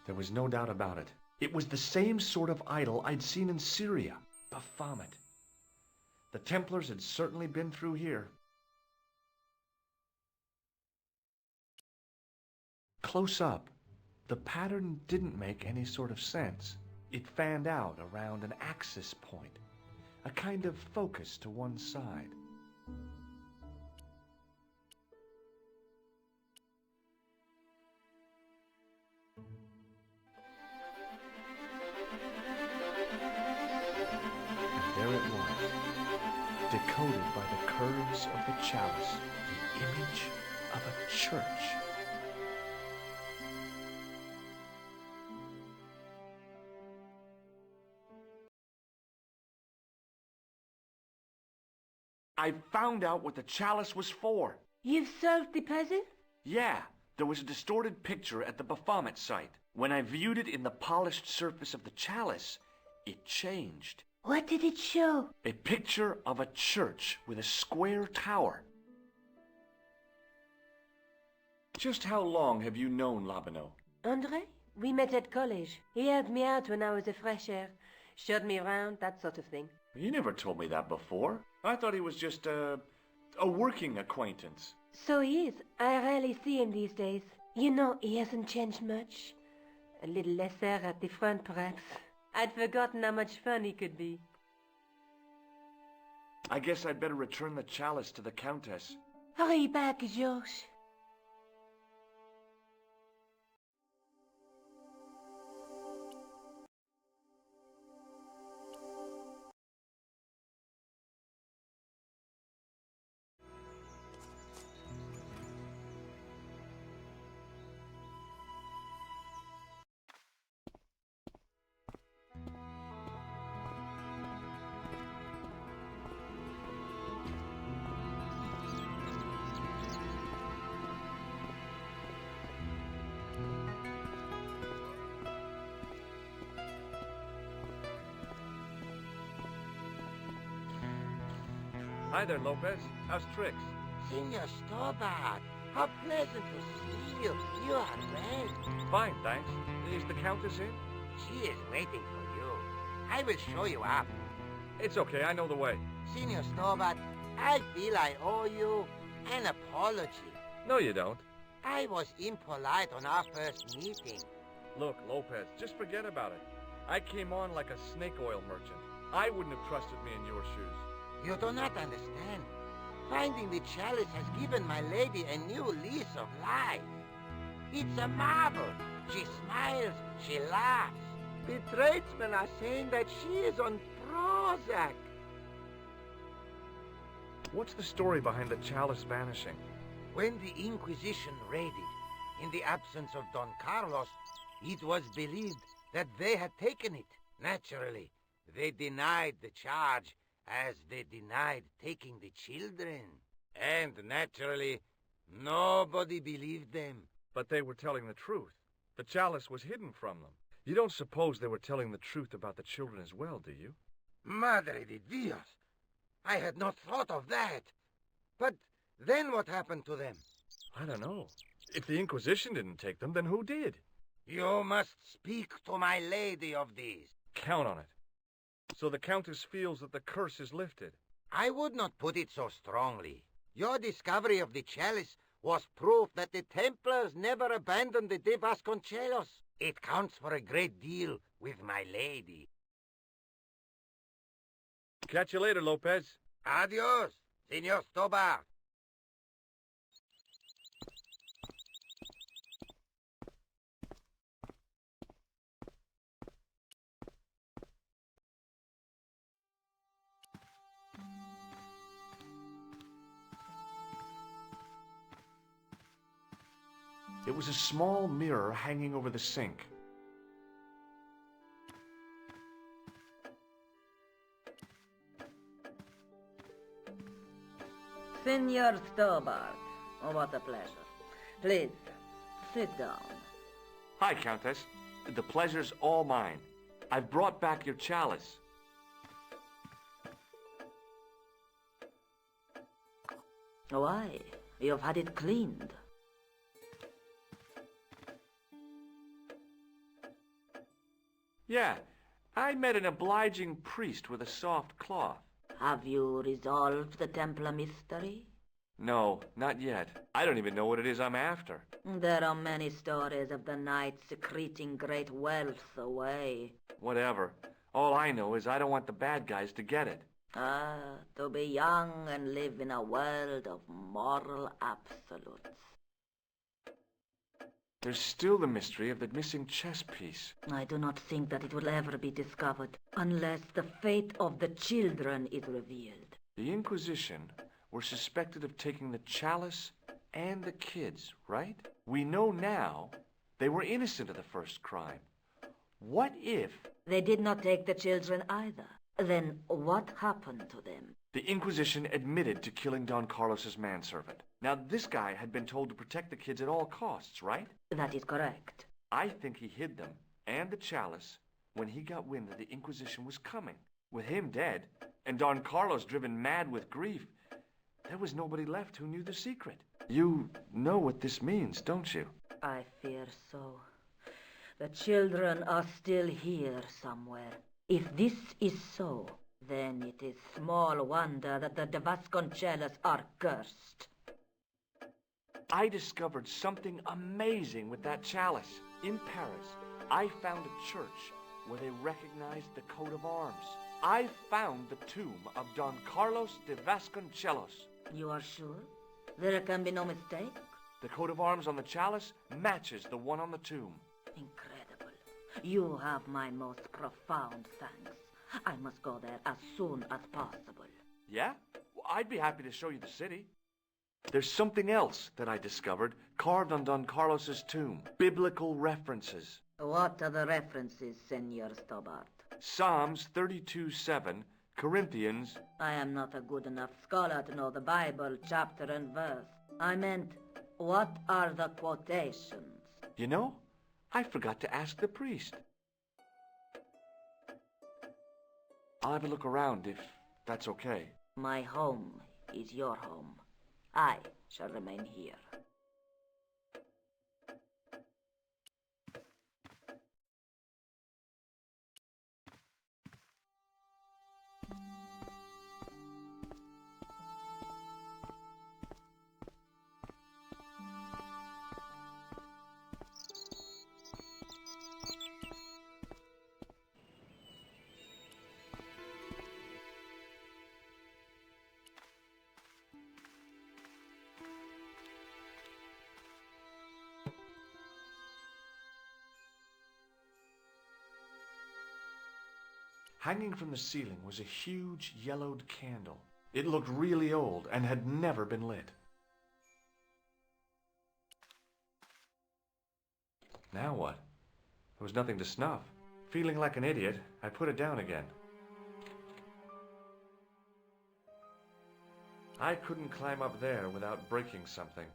S8: There was no doubt about it. It was the same sort of idol I'd seen in Syria, Baphomet. The Templars had certainly been through here. Close up, the pattern didn't make any sort of sense. It fanned out around an axis point, a kind of focus to one side. There it was, decoded by the curves of the chalice, the image of a church. I found out what the chalice was for.
S6: You've solved the puzzle?
S8: Yeah, there was a distorted picture at the Baphomet site. When I viewed it in the polished surface of the chalice, it changed.
S6: What did it show?
S8: A picture of a church with a square tower. Just how long have you known Labino?
S6: André? We met at college. He helped me out when I was a fresher. Showed me around, that sort of thing.
S8: You never told me that before. I thought he was just a working acquaintance.
S6: So he is. I rarely see him these days. You know, he hasn't changed much. A little lesser at the front, perhaps. I'd forgotten how much fun he could be.
S8: I guess I'd better return the chalice to the Countess.
S6: Hurry back, Georges.
S8: Hi there, Lopez. How's tricks?
S20: Senor Staubach, how pleasant to see you. You are well.
S8: Fine, thanks. Is the Countess in?
S20: She is waiting for you. I will show you up.
S8: It's okay, I know the way.
S20: Senor Staubach, I feel I owe you an apology.
S8: No, you don't.
S20: I was impolite on our first meeting.
S8: Look, Lopez, just forget about it. I came on like a snake oil merchant. I wouldn't have trusted me in your shoes.
S20: You do not understand. Finding the chalice has given my lady a new lease of life. It's a marvel. She smiles, she laughs. The tradesmen are saying that she is on Prozac.
S16: What's the story behind the chalice vanishing?
S20: When the Inquisition raided, in the absence of Don Carlos, it was believed that they had taken it. Naturally, they denied the charge, as they denied taking the children. And naturally, nobody believed them.
S16: But they were telling the truth. The chalice was hidden from them. You don't suppose they were telling the truth about the children as well, do you?
S20: Madre de Dios! I had not thought of that. But then what happened to them?
S16: I don't know. If the Inquisition didn't take them, then who did?
S20: You must speak to my lady of these.
S16: Count on it. So the Countess feels that the curse is lifted.
S20: I would not put it so strongly. Your discovery of the chalice was proof that the Templars never abandoned the de Vasconcelos. It counts for a great deal with my lady.
S16: Catch you later, Lopez.
S20: Adios, Senor Stobart.
S16: It was a small mirror hanging over the sink.
S2: Senor Stobart, oh, what a pleasure. Please, sit down.
S7: Hi, Countess. The pleasure's all mine. I've brought back your chalice.
S2: Why? You've had it cleaned.
S7: Yeah, I met an obliging priest with a soft cloth.
S2: Have you resolved the Templar mystery?
S7: No, not yet. I don't even know what it is I'm after.
S2: There are many stories of the knight secreting great wealth away.
S7: Whatever. All I know is I don't want the bad guys to get it.
S2: To be young and live in a world of moral absolutes.
S7: There's still the mystery of the missing chess piece.
S2: I do not think that it will ever be discovered unless the fate of the children is revealed.
S7: The Inquisition were suspected of taking the chalice and the kids, right? We know now they were innocent of the first crime. What if...
S2: They did not take the children either. Then what happened to them?
S7: The Inquisition admitted to killing Don Carlos's manservant. Now, this guy had been told to protect the kids at all costs, right?
S2: That is correct.
S7: I think he hid them, and the chalice, when he got wind that the Inquisition was coming. With him dead, and Don Carlos driven mad with grief, there was nobody left who knew the secret. You know what this means, don't you?
S2: I fear so. The children are still here somewhere. If this is so, then it is small wonder that the de Vasconcelos are cursed.
S7: I discovered something amazing with that chalice. In Paris, I found a church where they recognized the coat of arms. I found the tomb of Don Carlos de Vasconcelos.
S2: You are sure? There can be no mistake?
S7: The coat of arms on the chalice matches the one on the tomb.
S2: Incredible. You have my most profound thanks. I must go there as soon as possible.
S7: Yeah? Well, I'd be happy to show you the city. There's something else that I discovered carved on Don Carlos's tomb. Biblical references.
S2: What are the references, Senor Stobart?
S7: Psalms 32:7, Corinthians...
S2: I am not a good enough scholar to know the Bible chapter and verse. I meant, what are the quotations?
S7: You know, I forgot to ask the priest. I'll have a look around if that's okay.
S2: My home is your home. I shall remain here.
S16: Hanging from the ceiling was a huge yellowed candle. It looked really old and had never been lit. Now what? There was nothing to snuff. Feeling like an idiot, I put it down again. I couldn't climb up there without breaking something.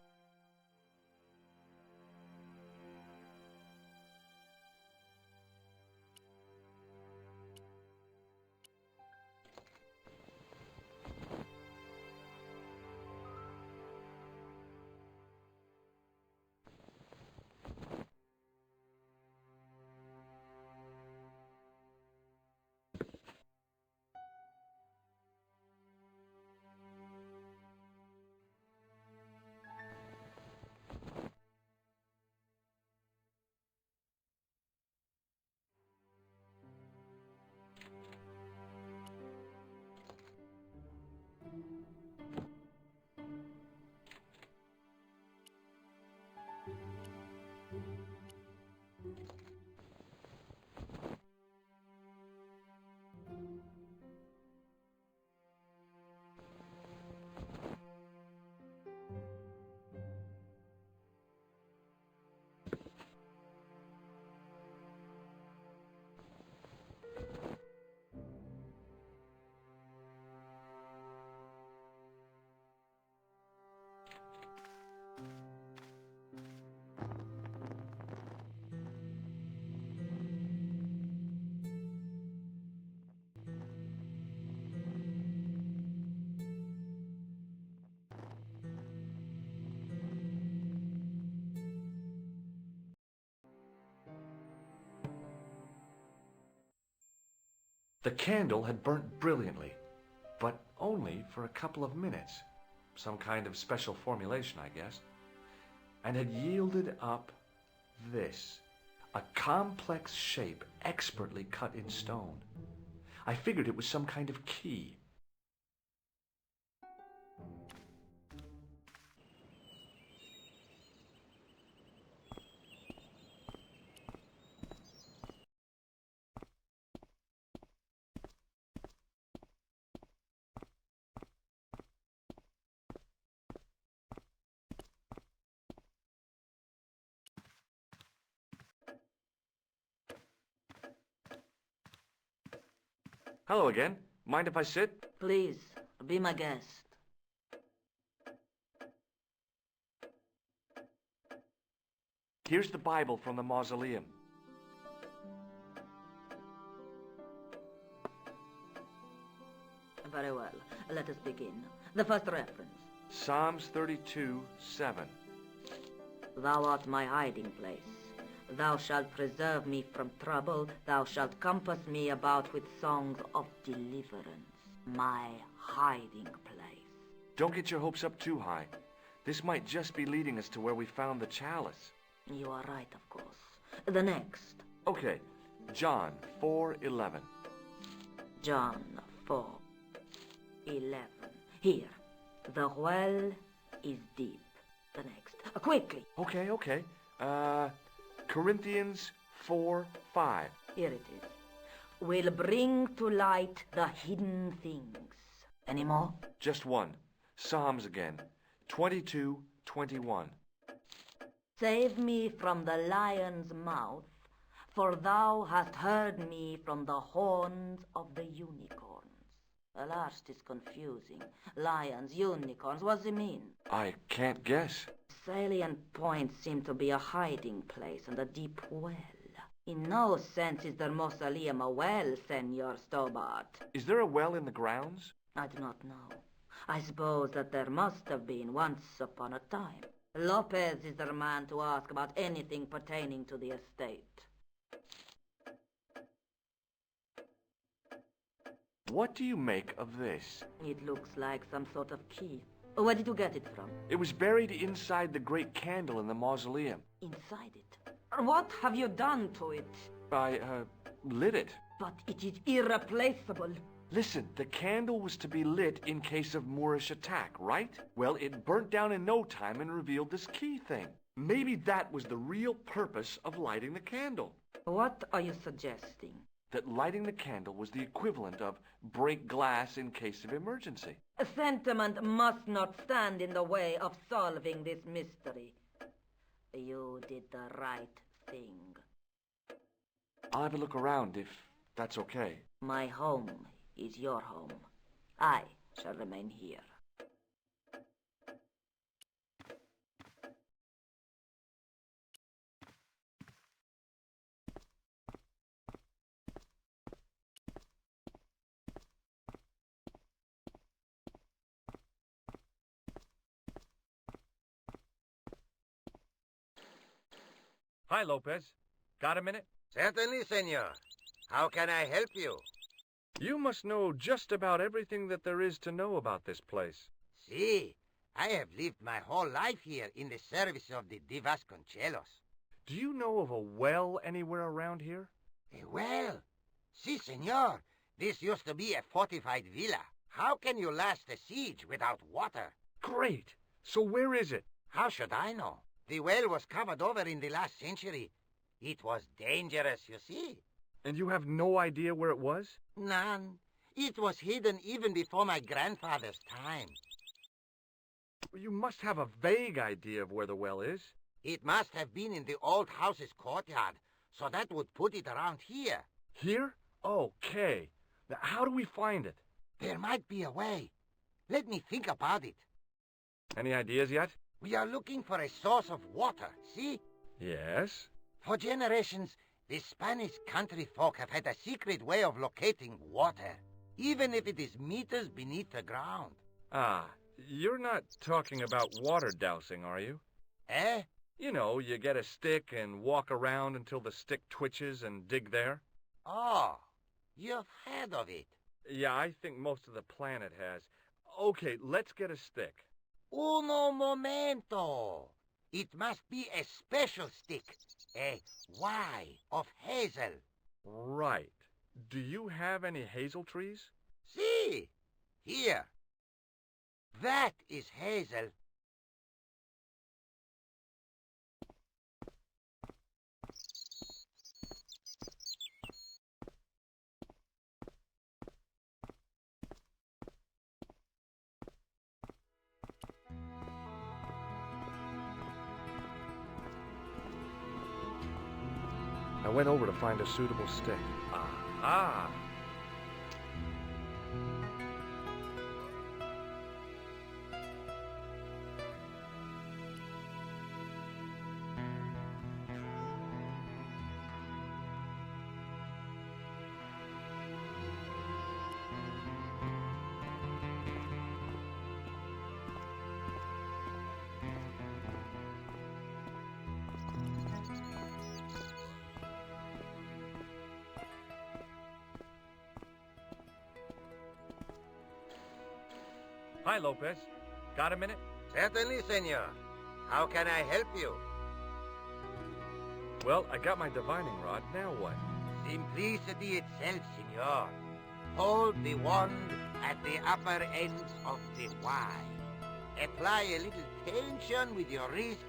S16: The candle had burnt brilliantly, but only for a couple of minutes. Some kind of special formulation, I guess. And had yielded up this. A complex shape expertly cut in stone. I figured it was some kind of key. Hello again. Mind if I sit?
S2: Please, be my guest.
S16: Here's the Bible from the mausoleum.
S2: Very well. Let us begin. The first reference.
S16: Psalms 32:7.
S2: Thou art my hiding place. Thou shalt preserve me from trouble. Thou shalt compass me about with songs of deliverance. My hiding place.
S16: Don't get your hopes up too high. This might just be leading us to where we found the chalice.
S2: You are right, of course. The next.
S16: Okay. John 4:11.
S2: John 4:11. Here. The well is deep. The next. Quickly.
S16: Okay. Corinthians 4:5.
S2: Here it is. Will bring to light the hidden things. Any more?
S16: Just one. Psalms again. 22:21.
S2: Save me from the lion's mouth, for thou hast heard me from the horns of the unicorns. The last is confusing. Lions, unicorns, what does it mean?
S16: I can't guess.
S2: Salient points seem to be a hiding place and a deep well. In no sense is the mausoleum a well, Senor Stobart.
S16: Is there a well in the grounds?
S2: I do not know. I suppose that there must have been once upon a time. Lopez is the man to ask about anything pertaining to the estate.
S16: What do you make of this?
S2: It looks like some sort of key. Where did you get it from?
S16: It was buried inside the great candle in the mausoleum.
S2: Inside it? What have you done to it?
S16: I, lit it.
S2: But it is irreplaceable.
S16: Listen, the candle was to be lit in case of Moorish attack, right? Well, it burnt down in no time and revealed this key thing. Maybe that was the real purpose of lighting the candle.
S2: What are you suggesting?
S16: that lighting the candle was the equivalent of break glass in case of emergency.
S2: Sentiment must not stand in the way of solving this mystery. You did the right thing.
S16: I'll have a look around if that's okay.
S2: My home is your home. I shall remain here.
S8: Hi, Lopez. Got a minute?
S20: Certainly, senor. How can I help you?
S8: You must know just about everything that there is to know about this place.
S20: See, I have lived my whole life here in the service of the Vasconcelos.
S8: Do you know of a well anywhere around here?
S20: A well? Si, senor. This used to be a fortified villa. How can you last a siege without water?
S8: Great. So where is it?
S20: How should I know? The well was covered over in the last century. It was dangerous, you see.
S8: And you have no idea where it was?
S20: None. It was hidden even before my grandfather's time.
S8: You must have a vague idea of where the well is.
S20: It must have been in the old house's courtyard, so that would put it around here.
S8: Here? Okay. Now, how do we find it?
S20: There might be a way. Let me think about it.
S8: Any ideas yet?
S20: We are looking for a source of water, see?
S8: Yes?
S20: For generations, the Spanish country folk have had a secret way of locating water, even if it is meters beneath the ground.
S8: Ah, you're not talking about water dousing, are you?
S20: Eh?
S8: You know, you get a stick and walk around until the stick twitches and dig there.
S20: Oh, you've heard of it.
S8: Yeah, I think most of the planet has. Okay, let's get a stick.
S20: Uno momento. It must be a special stick, a Y of hazel.
S8: Right. Do you have any hazel trees?
S20: See, here. That is hazel.
S16: I went over to find a suitable stick.
S8: Aha! Hi, Lopez. Got a minute?
S20: Certainly, senor. How can I help you?
S8: Well, I got my divining rod. Now what?
S20: Simplicity itself, senor. Hold the wand at the upper end of the Y. Apply a little tension with your wrists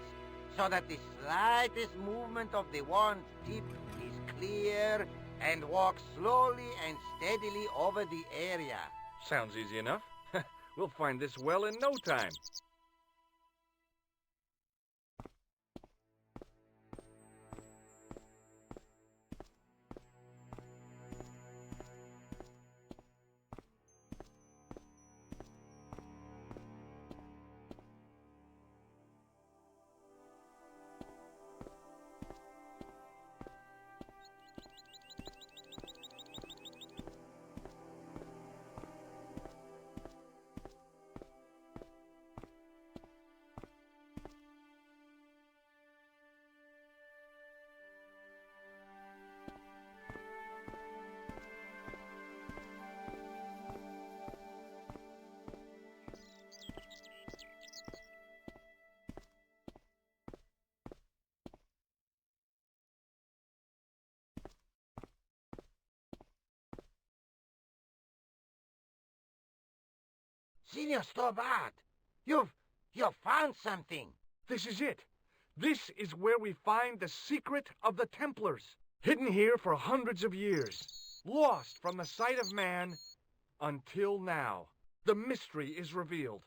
S20: so that the slightest movement of the wand tip is clear, and walk slowly and steadily over the area.
S8: Sounds easy enough. We'll find this well in no time.
S20: Senor Stobart, you've found something.
S8: This is it. This is where we find the secret of the Templars, hidden here for hundreds of years.
S16: Lost from the sight of man until now. The mystery is revealed.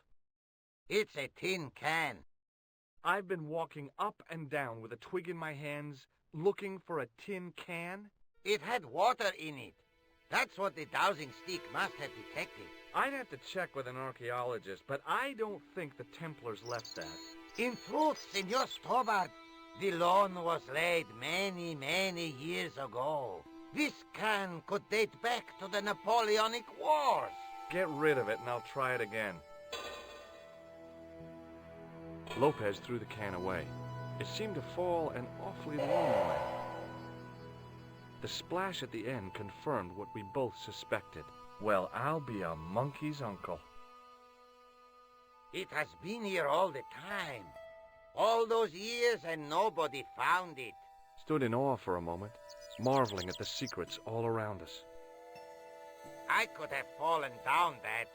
S20: It's a tin can.
S16: I've been walking up and down with a twig in my hands, looking for a tin can.
S20: It had water in it. That's what the dowsing stick must have detected.
S16: I'd have to check with an archaeologist, but I don't think the Templars left that.
S20: In truth, Senor Stobart, the loan was laid many, many years ago. This can could date back to the Napoleonic Wars.
S16: Get rid of it and I'll try it again. Lopez threw the can away. It seemed to fall an awfully long way. The splash at the end confirmed what we both suspected. Well, I'll be a monkey's uncle.
S20: It has been here all the time. All those years and nobody found it.
S16: Stood in awe for a moment, marveling at the secrets all around us.
S20: I could have fallen down that.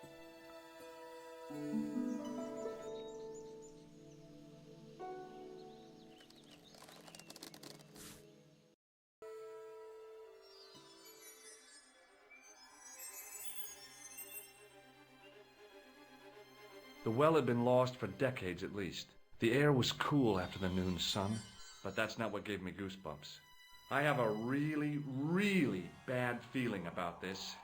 S16: The well had been lost for decades at least. The air was cool after the noon sun, but that's not what gave me goosebumps. I have a really, really bad feeling about this.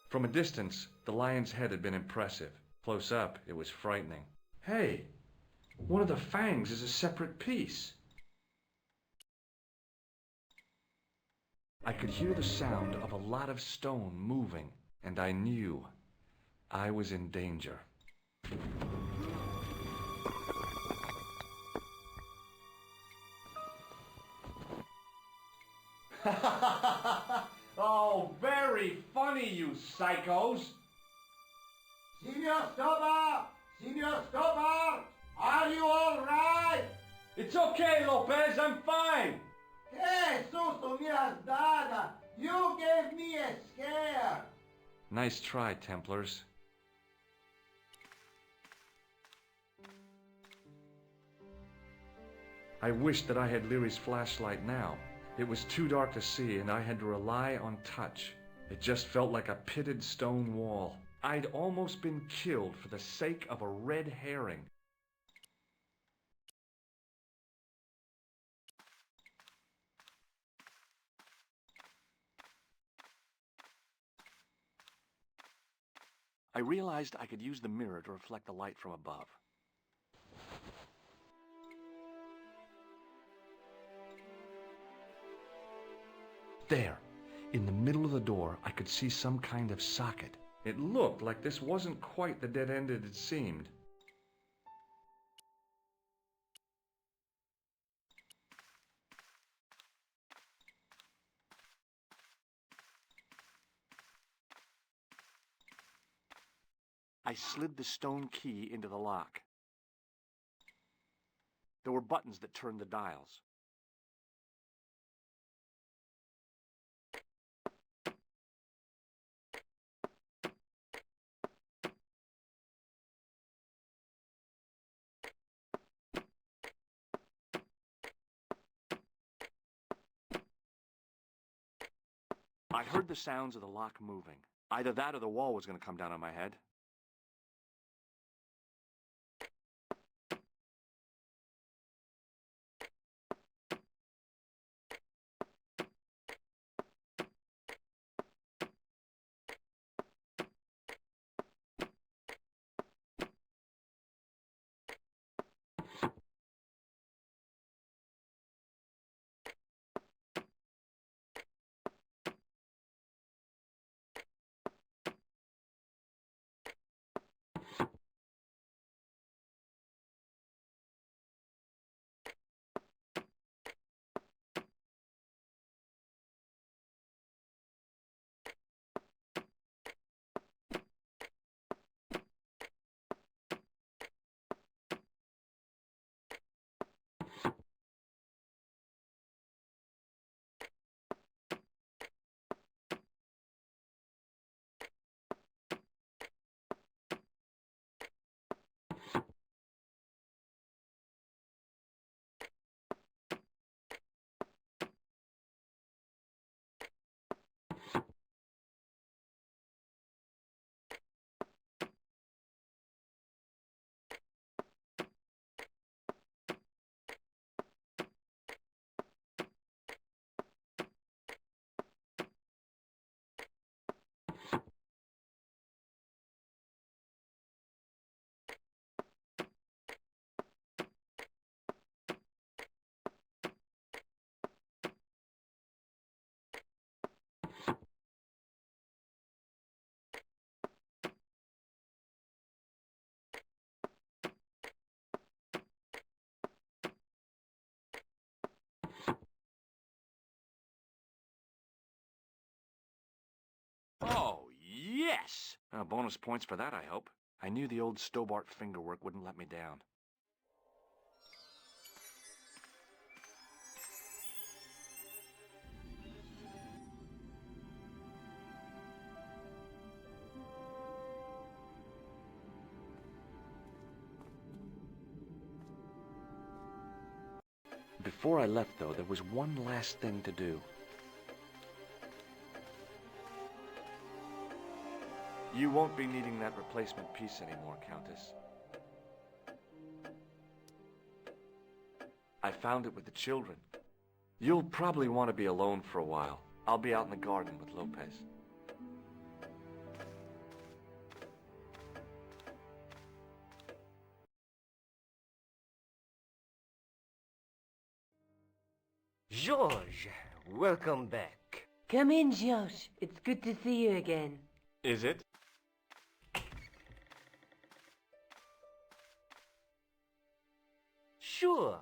S16: From a distance, the lion's head had been impressive. Close up, it was frightening. Hey, one of the fangs is a separate piece. I could hear the sound of a lot of stone moving, and I knew I was in danger. Oh, very funny, you psychos!
S20: Senor Stobart! Senor Stobart! Are you all right?
S16: It's okay, Lopez, I'm fine!
S20: Que susto me has dado! You gave me a scare!
S16: Nice try, Templars. I wished that I had Leary's flashlight now. It was too dark to see, and I had to rely on touch. It just felt like a pitted stone wall. I'd almost been killed for the sake of a red herring. I realized I could use the mirror to reflect the light from above. There, in the middle of the door, I could see some kind of socket. It looked like this wasn't quite the dead end it had seemed. I slid the stone key into the lock. There were buttons that turned the dials. I heard the sounds of the lock moving. Either that or the wall was going to come down on my head.
S7: Yes!
S16: Bonus points for that, I hope. I knew the old Stobart fingerwork wouldn't let me down. Before I left, though, there was one last thing to do. You won't be needing that replacement piece anymore, Countess. I found it with the children. You'll probably want to be alone for a while. I'll be out in the garden with Lopez.
S20: George, welcome back.
S6: Come in, George. It's good to see you again.
S16: Is it?
S20: Sure.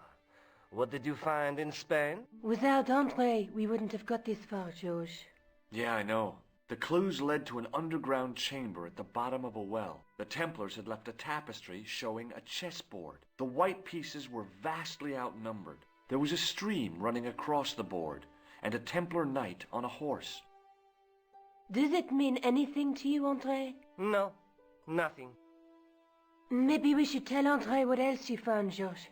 S20: What did you find in Spain?
S6: Without Andre, we wouldn't have got this far, George.
S16: Yeah, I know. The clues led to an underground chamber at the bottom of a well. The Templars had left a tapestry showing a chessboard. The white pieces were vastly outnumbered. There was a stream running across the board, and a Templar knight on a horse.
S6: Does it mean anything to you, Andre?
S20: No, nothing.
S6: Maybe we should tell Andre what else you found, George.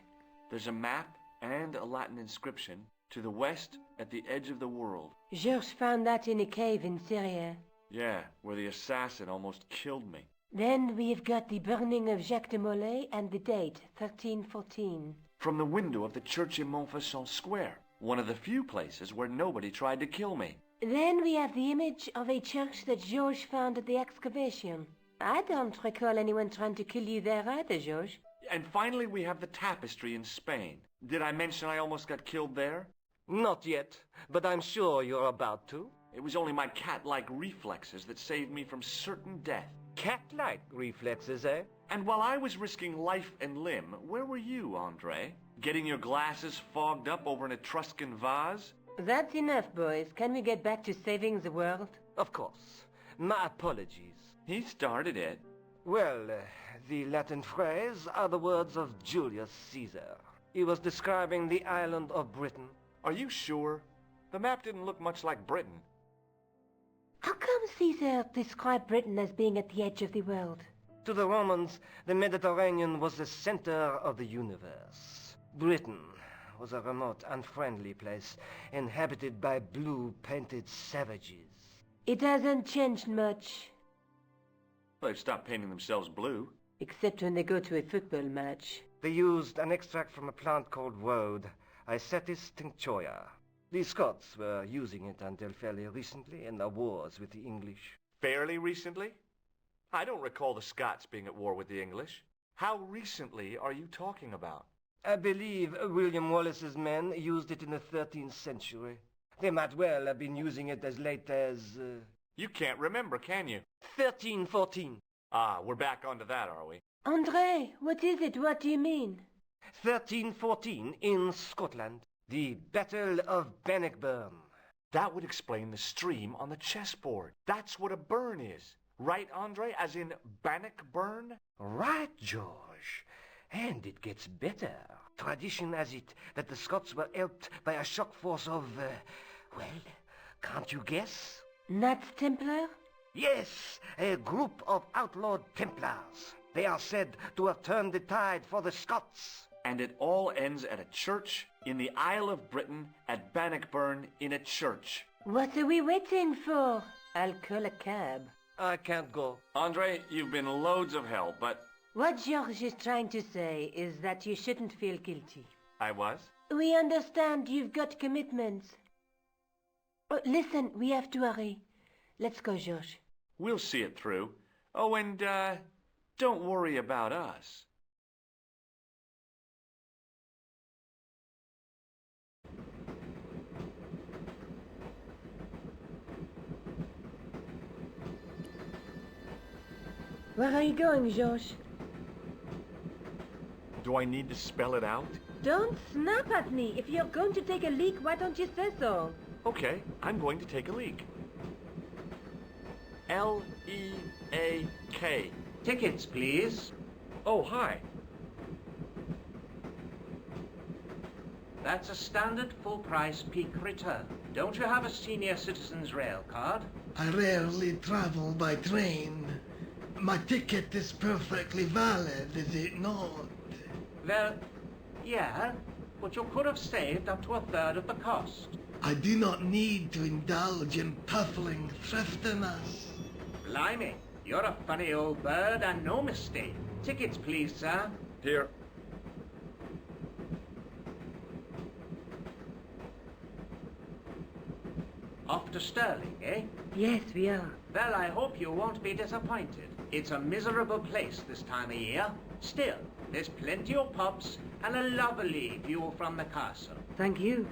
S16: There's a map and a Latin inscription to the west at the edge of the world.
S6: George found that in a cave in Syria.
S16: Yeah, where the assassin almost killed me.
S6: Then we've got the burning of Jacques de Molay and the date, 1314.
S16: From the window of the church in Montfaucon Square, one of the few places where nobody tried to kill me.
S6: Then we have the image of a church that George found at the excavation. I don't recall anyone trying to kill you there either, George.
S16: And finally we have the tapestry in Spain. Did I mention I almost got killed there?
S20: Not yet, but I'm sure you're about to.
S16: It was only my cat-like reflexes that saved me from certain death.
S20: Cat-like reflexes, eh?
S16: And while I was risking life and limb, where were you, Andre? Getting your glasses fogged up over an Etruscan vase?
S6: That's enough, boys. Can we get back to saving the world?
S20: Of course. My apologies.
S16: He started it.
S20: Well, the Latin phrase are the words of Julius Caesar. He was describing the island of Britain.
S16: Are you sure? The map didn't look much like Britain.
S6: How come Caesar described Britain as being at the edge of the world?
S20: To the Romans, the Mediterranean was the center of the universe. Britain was a remote, unfriendly place, inhabited by blue-painted savages.
S6: It hasn't changed much.
S16: They've stopped painting themselves blue.
S6: Except when they go to a football match.
S20: They used an extract from a plant called woad, Icetis tinctoria. The Scots were using it until fairly recently in the wars with the English.
S16: Fairly recently? I don't recall the Scots being at war with the English. How recently are you talking about?
S20: I believe William Wallace's men used it in the 13th century. They might well have been using it as late as...
S16: You can't remember, can you?
S20: 1314.
S16: Ah, we're back onto that, are we?
S6: Andre, what is it? What do you mean?
S20: 1314 in Scotland. The Battle of Bannockburn.
S16: That would explain the stream on the chessboard. That's what a burn is. Right, Andre? As in Bannockburn?
S20: Right, George. And it gets better. Tradition has it that the Scots were helped by a shock force of, well, can't you guess?
S6: Knights Templar?
S20: Yes, a group of outlawed Templars. They are said to have turned the tide for the Scots.
S16: And it all ends at a church in the Isle of Britain at Bannockburn in a church.
S6: What are we waiting for? I'll call a cab.
S20: I can't go.
S16: Andre, you've been loads of help, but...
S6: What George is trying to say is that you shouldn't feel guilty.
S16: I was?
S6: We understand you've got commitments. Oh, listen, we have to hurry. Let's go, George.
S16: We'll see it through. Oh, and, don't worry about us.
S6: Where are you going, George?
S16: Do I need to spell it out?
S6: Don't snap at me. If you're going to take a leak, why don't you say so?
S16: Okay, I'm going to take a leak.
S7: L-E-A-K.
S10: Tickets, please.
S7: Oh, hi.
S10: That's a standard full-price peak return. Don't you have a senior citizen's rail card?
S11: I rarely travel by train. My ticket is perfectly valid, is it not?
S10: Well, yeah, but you could have saved up to a third of the cost.
S11: I do not need to indulge in puffling thriftiness.
S10: Blimey, you're a funny old bird and no mistake. Tickets, please, sir.
S7: Here.
S10: Off to Stirling, eh?
S6: Yes, we are.
S10: Well, I hope you won't be disappointed. It's a miserable place this time of year. Still, there's plenty of pubs and a lovely view from the castle.
S6: Thank you.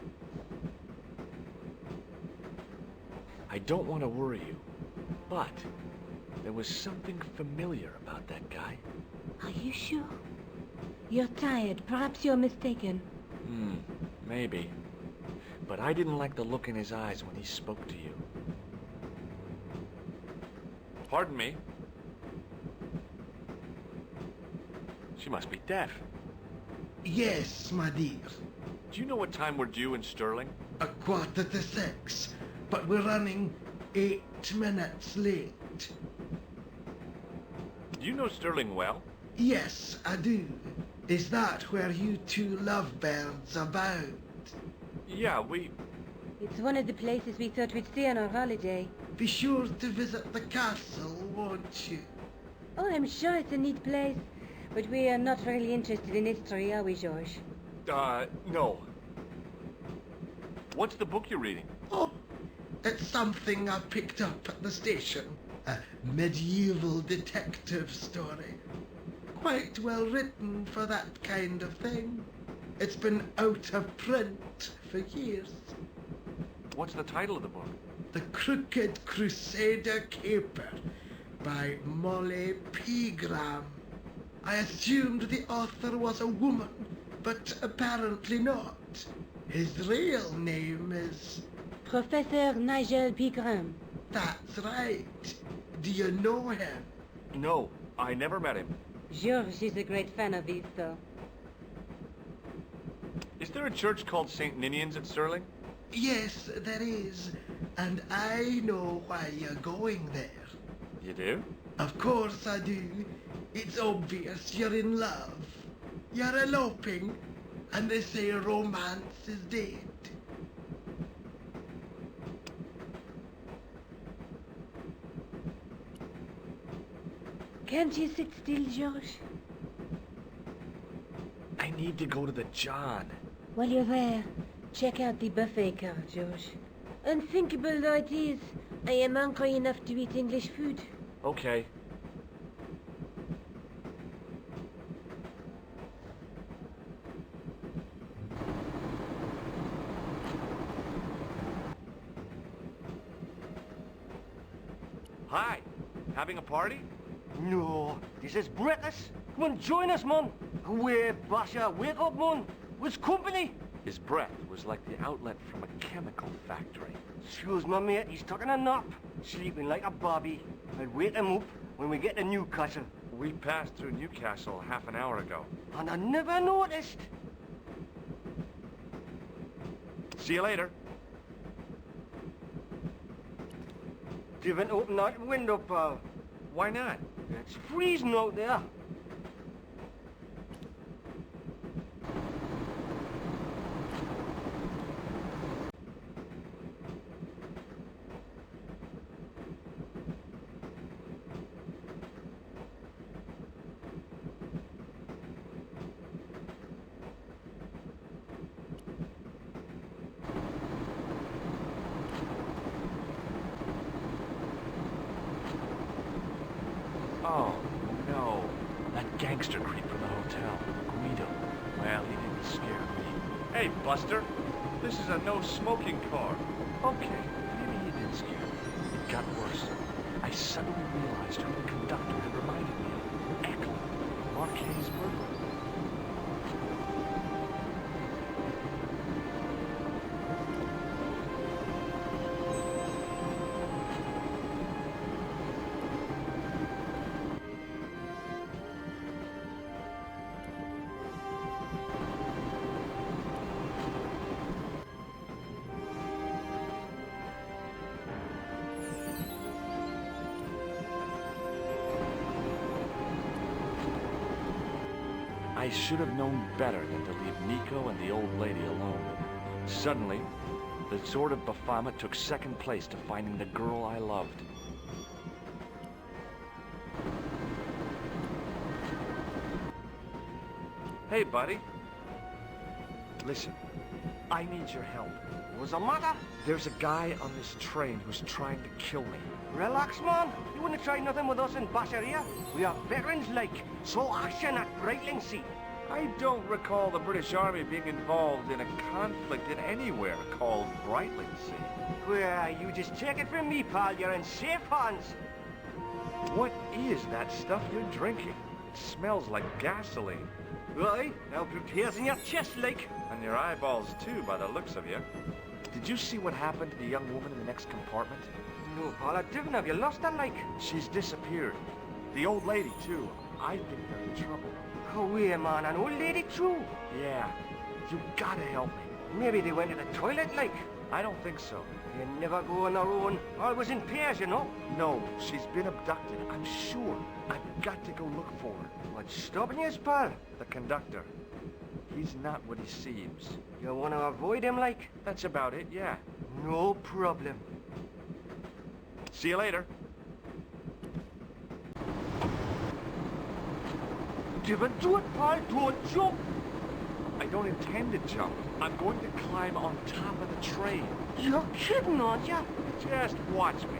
S16: I don't want to worry you, but there was something familiar about that guy.
S6: Are you sure? You're tired. Perhaps you're mistaken.
S16: Maybe. But I didn't like the look in his eyes when he spoke to you. Pardon me. She must be deaf.
S11: Yes, my dear.
S16: Do you know what time we're due in Stirling?
S11: 6:15, but we're running 8 minutes late.
S16: Do you know Stirling well?
S11: Yes, I do. Is that where you two lovebirds abound?
S16: Yeah, we...
S6: It's one of the places we thought we'd stay on our holiday.
S11: Be sure to visit the castle, won't you?
S6: Oh, I'm sure it's a neat place. But we are not really interested in history, are we, George?
S16: No. What's the book you're reading?
S11: Oh, it's something I picked up at the station. A medieval detective story. Quite well written for that kind of thing. It's been out of print for years.
S16: What's the title of the book?
S11: The Crooked Crusader Caper by Molly Pegram. I assumed the author was a woman, but apparently not. His real name is...
S6: Professor Nigel Pegram.
S11: That's right. Do you know him?
S16: No, I never met him.
S6: George is a great fan of his, though.
S16: Is there a church called St. Ninian's at Stirling?
S11: Yes, there is. And I know why you're going there.
S16: You do?
S11: Of course I do. It's obvious you're in love. You're eloping, and they say romance is dead.
S6: Can't you sit still, George?
S16: I need to go to the John.
S6: While you're there, check out the buffet car, George. Unthinkable though it is, I am hungry enough to eat English food.
S16: Okay. Hi. Having a party?
S15: No, this is breakfast. Come on, join us, man. Away, Basha, wake up, man. What's company?
S16: His breath was like the outlet from a chemical factory.
S15: Excuse me, mate, he's taking a nap. Sleeping like a bobby. I'll wake him up when we get to Newcastle.
S16: We passed through Newcastle half an hour ago.
S15: And I never noticed.
S16: See you later.
S15: Didn't open that window, pal.
S16: Why not?
S15: It's freezing out there.
S16: Oh, no. That gangster creep from the hotel. Guido. Well, he didn't scare me. Hey, Buster. This is a no-smoking car. Okay, maybe he did scare me. It got worse. I suddenly realized who the conductor had reminded me of. Eklund, Marquet's murderer. I should have known better than to leave Nico and the old lady alone. Suddenly, the Sword of Baphomet took second place to finding the girl I loved. Hey, buddy. Listen, I need your help.
S15: What's the matter?
S16: There's a guy on this train who's trying to kill me.
S15: Relax, man. You wouldn't try nothing with us in Basharia. We are veterans like, slow action at Breitling Sea.
S16: I don't recall the British Army being involved in a conflict in anywhere called Breitling Sea.
S15: Well, you just take it from me, pal. You're in safe hands.
S16: What is that stuff you're drinking? It smells like gasoline.
S15: Right, now put tears in your chest, like.
S16: And your eyeballs, too, by the looks of you. Did you see what happened to the young woman in the next compartment?
S15: No, pal, I didn't. Have you lost her, like?
S16: She's disappeared. The old lady, too. I think they're in trouble.
S15: Oh, yeah, man, an old lady, too?
S16: Yeah. You gotta help me.
S15: Maybe they went to the toilet, like.
S16: I don't think so.
S15: You never go on their own. Always in pairs, you know.
S16: No, she's been abducted. I'm sure. I've got to go look for her.
S15: What's stopping you, pal?
S16: The conductor. He's not what he seems.
S15: You want to avoid him, like?
S16: That's about it, yeah.
S15: No problem.
S16: See you later.
S15: Don't do it, pal. Don't jump.
S16: I don't intend to jump. I'm going to climb on top of the train.
S15: You're kidding, aren't you?
S16: Just watch me.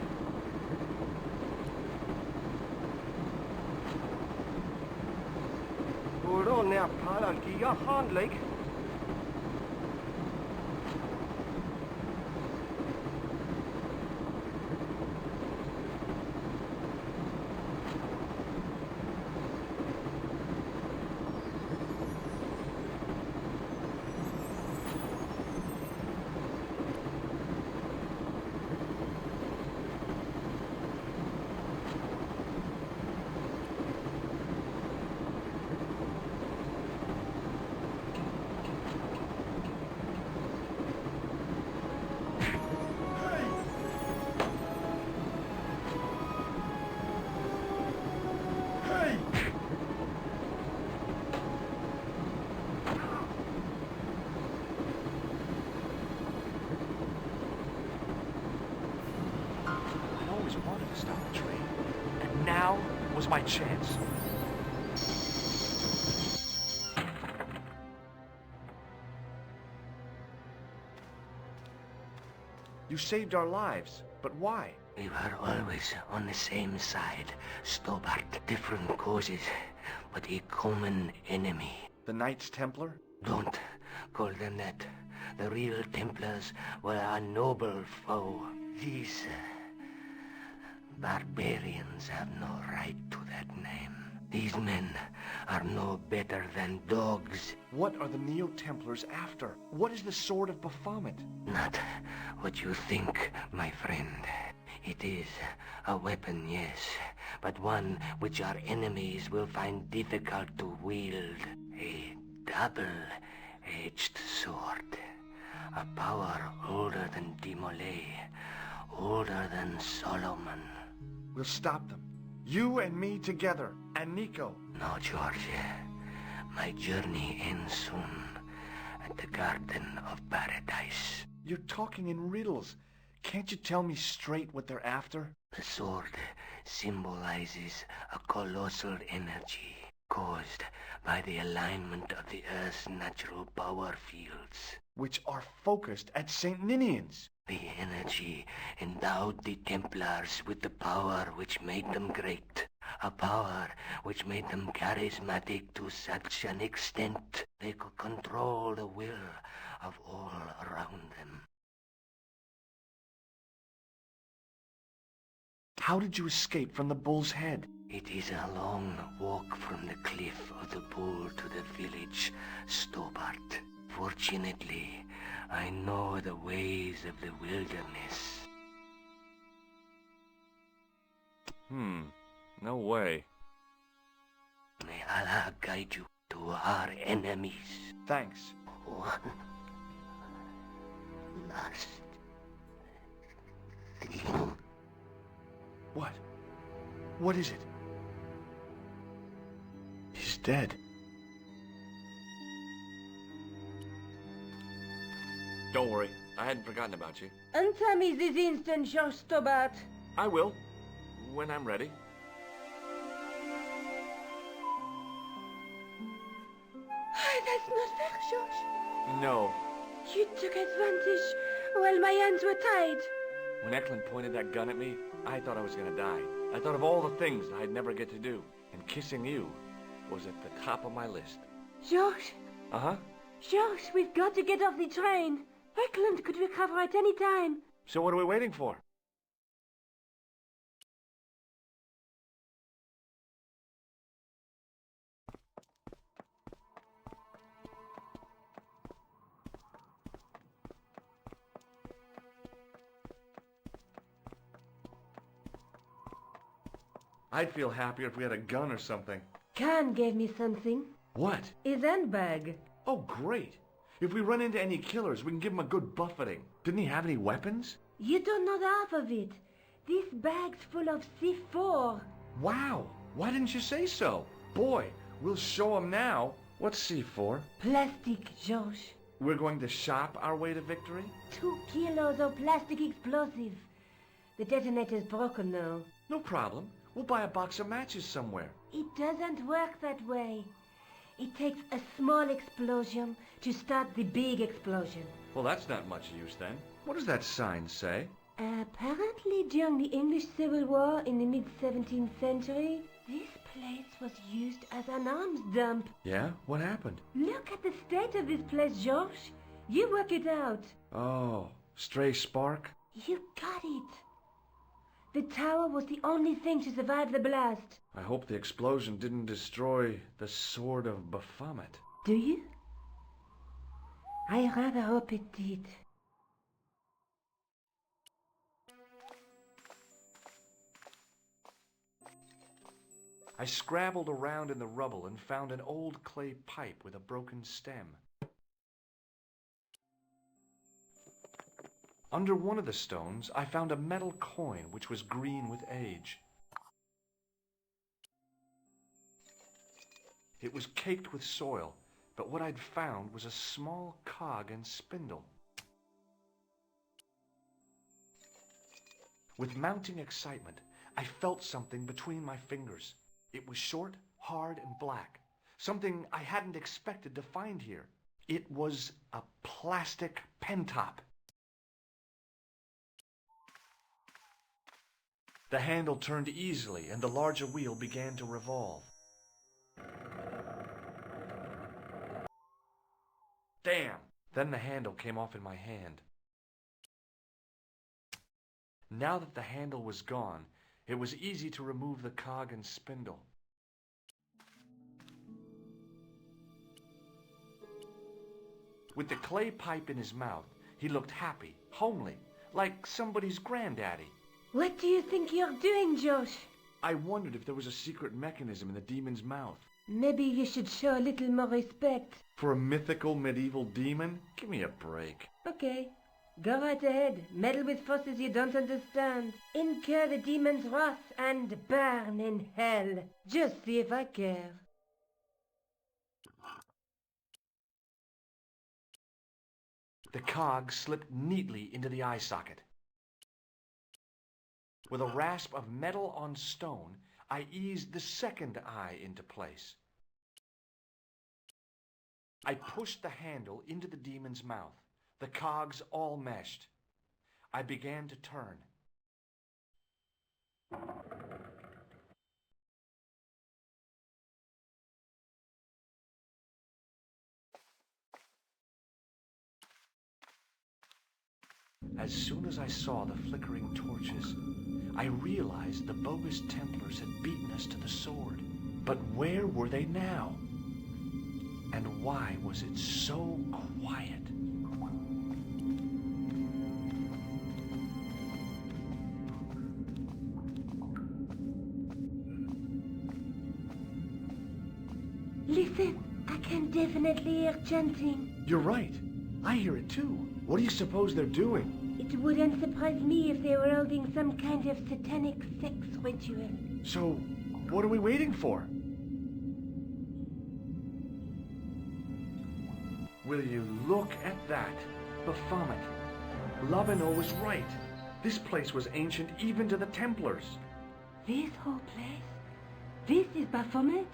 S15: Hold on now, pal. I'll give you a hand, like.
S16: Wanted to stop the train, and now was my chance. You saved our lives, but why?
S17: We were always on the same side, Stobart. Different causes, but a common enemy.
S16: The Knights Templar?
S17: Don't call them that. The real Templars were a noble foe. These barbarians have no right to that name. These men are no better than dogs.
S16: What are the Neo-Templars after? What is the Sword of Baphomet?
S17: Not what you think, my friend. It is a weapon, yes, but one which our enemies will find difficult to wield. A double-edged sword. A power older than Dimolay, older than Solomon.
S16: We'll stop them. You and me together, and Nico.
S17: No, George. My journey ends soon at the Garden of Paradise.
S16: You're talking in riddles. Can't you tell me straight what they're after?
S17: The sword symbolizes a colossal energy caused by the alignment of the Earth's natural power fields,
S16: which are focused at St. Ninian's.
S17: The energy endowed the Templars with the power which made them great. A power which made them charismatic to such an extent they could control the will of all around them.
S16: How did you escape from the Bull's Head?
S17: It is a long walk from the cliff of the Bull to the village Stobart. Fortunately, I know the ways of the wilderness.
S16: No way.
S17: May Allah guide you to our enemies.
S16: Thanks.
S17: One last thing.
S16: What? What is it? He's dead.
S8: Don't worry. I hadn't forgotten about you.
S6: Answer me this instant, George Stobart.
S8: I will. When I'm ready.
S6: That's not fair, George.
S8: No.
S6: You took advantage while my hands were tied.
S8: When Eklund pointed that gun at me, I thought I was gonna die. I thought of all the things I'd never get to do. And kissing you was at the top of my list.
S6: George.
S8: Uh-huh.
S6: George, we've got to get off the train. Eklund could recover at any time.
S8: So what are we waiting for? I'd feel happier if we had a gun or something.
S6: Khan gave me something.
S8: What?
S6: His handbag.
S8: Oh, great. If we run into any killers, we can give them a good buffeting. Didn't he have any weapons?
S6: You don't know half of it. This bag's full of C4.
S8: Wow. Why didn't you say so? Boy, we'll show them now. What's C4?
S6: Plastic, George.
S8: We're going to shop our way to victory?
S6: 2 kilos of plastic explosive. The detonator's broken now.
S8: No problem. We'll buy a box of matches somewhere.
S6: It doesn't work that way. It takes a small explosion to start the big explosion.
S8: Well, that's not much use then. What does that sign say?
S6: Apparently during the English Civil War in the mid-17th century, this place was used as an arms dump.
S8: Yeah? What happened?
S6: Look at the state of this place, George. You work it out.
S8: Oh, stray spark?
S6: You got it. The tower was the only thing to survive the blast.
S8: I hope the explosion didn't destroy the Sword of Baphomet.
S6: Do you? I rather hope it did.
S8: I scrabbled around in the rubble and found an old clay pipe with a broken stem. Under one of the stones, I found a metal coin which was green with age. It was caked with soil, but what I'd found was a small cog and spindle. With mounting excitement, I felt something between my fingers. It was short, hard, and black. Something I hadn't expected to find here. It was a plastic pen top. The handle turned easily, and the larger wheel began to revolve. Damn! Then the handle came off in my hand. Now that the handle was gone, it was easy to remove the cog and spindle. With the clay pipe in his mouth, he looked happy, homely, like somebody's granddaddy.
S6: What do you think you're doing, Josh?
S8: I wondered if there was a secret mechanism in the demon's mouth.
S6: Maybe you should show a little more respect.
S8: For a mythical medieval demon? Give me a break.
S6: Okay. Go right ahead. Meddle with forces you don't understand. Incur the demon's wrath and burn in hell. Just see if I care.
S8: The cog slipped neatly into the eye socket. With a rasp of metal on stone, I eased the second eye into place. I pushed the handle into the demon's mouth. The cogs all meshed. I began to turn. As soon as I saw the flickering torches, I realized the bogus Templars had beaten us to the sword. But where were they now? And why was it so quiet?
S6: Listen, I can definitely hear chanting.
S8: You're right. I hear it too. What do you suppose they're doing?
S6: It wouldn't surprise me if they were holding some kind of satanic sex ritual.
S8: So, what are we waiting for? Will you look at that?
S16: Baphomet. Lavino was right. This place was ancient even to the Templars.
S6: This whole place? This is Baphomet?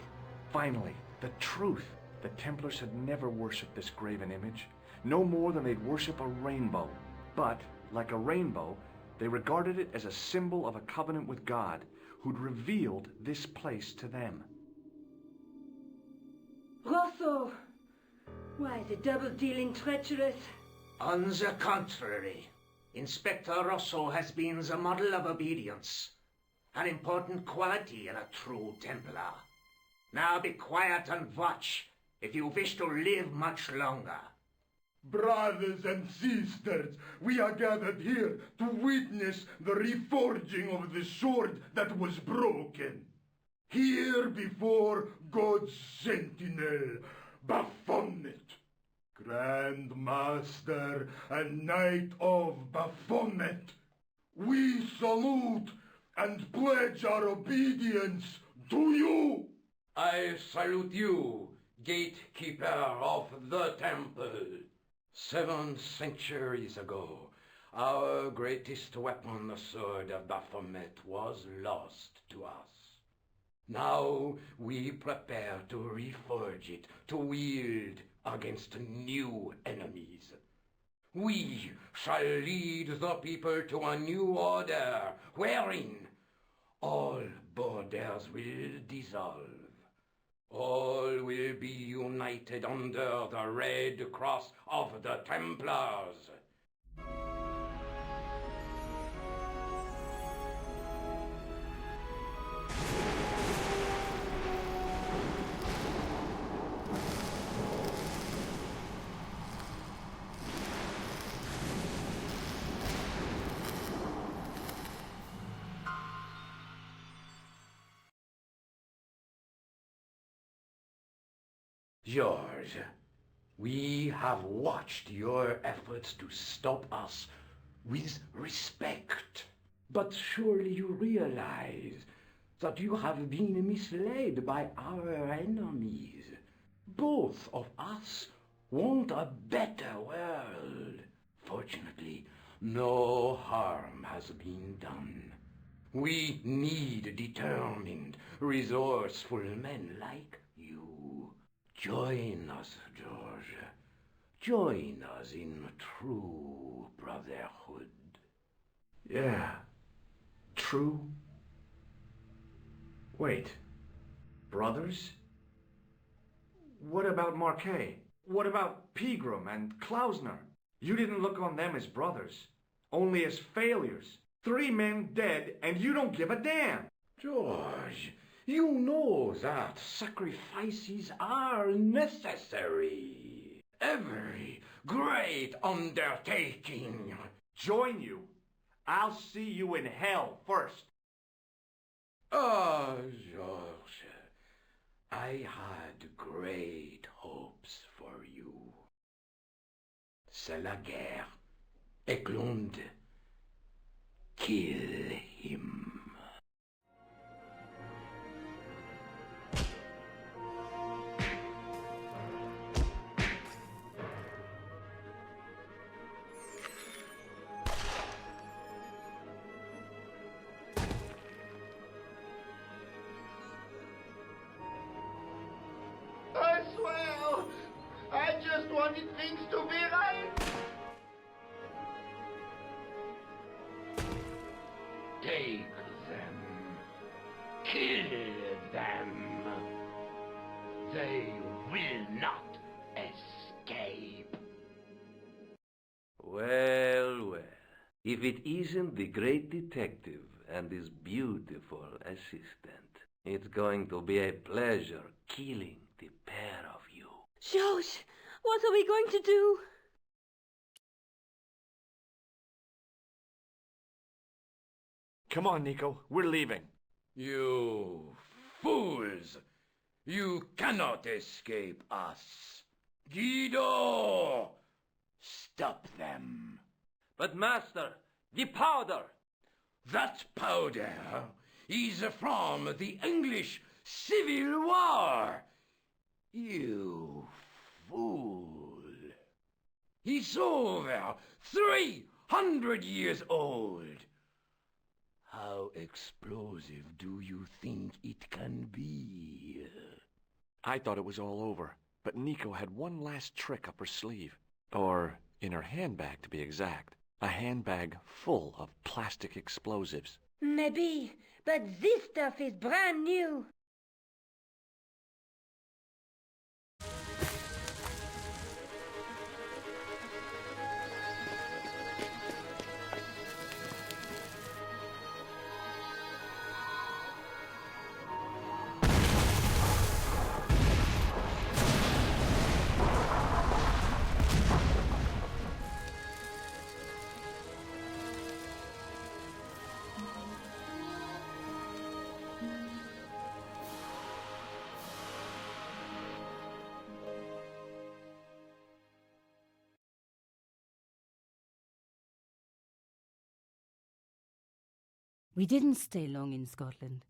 S16: Finally, the truth. The Templars had never worshipped this graven image, no more than they'd worship a rainbow. But, like a rainbow, they regarded it as a symbol of a covenant with God, who'd revealed this place to them.
S6: Rosso! Why, the double-dealing treacherous?
S17: On the contrary, Inspector Rosso has been the model of obedience, an important quality in a true Templar. Now be quiet and watch, if you wish to live much longer.
S11: Brothers and sisters, we are gathered here to witness the reforging of the sword that was broken. Here before God's sentinel, Baphomet, Grand Master and Knight of Baphomet, we salute and pledge our obedience to you.
S12: I salute you, gatekeeper of the temple. 7 centuries ago, our greatest weapon, the sword of Baphomet, was lost to us. Now we prepare to reforge it, to wield against new enemies. We shall lead the people to a new order, wherein all borders will dissolve. All will be united under the red cross of the Templars. George, we have watched your efforts to stop us with respect. But surely you realize that you have been misled by our enemies. Both of us want a better world. Fortunately, no harm has been done. We need determined, resourceful men like you. Join us, George. Join us in true brotherhood.
S16: Yeah. True. Wait. Brothers? What about Marquet? What about Pegram and Klausner? You didn't look on them as brothers, only as failures. 3 men dead, and you don't give a damn.
S12: George, you know that sacrifices are necessary. Every great undertaking.
S16: Join you. I'll see you in hell first.
S12: Ah, George, I had great hopes for you. C'est la guerre. Eklund, kill him.
S20: I swear, I just wanted things to be right.
S17: Take them. Kill them. They will not escape.
S10: Well, well. If it isn't the great detective and his beautiful assistant, it's going to be a pleasure killing the pair of you.
S6: George, what are we going to do?
S16: Come on, Nico. We're leaving.
S12: You fools! You cannot escape us. Guido! Stop them.
S10: But master, the powder!
S12: That powder is from the English Civil War. You fool.
S17: It's over. 300 years old. How explosive do you think it can be?
S16: I thought it was all over, but Nico had one last trick up her sleeve. Or in her handbag, to be exact. A handbag full of plastic explosives.
S6: Maybe, but this stuff is brand new.
S9: We didn't stay long in Scotland.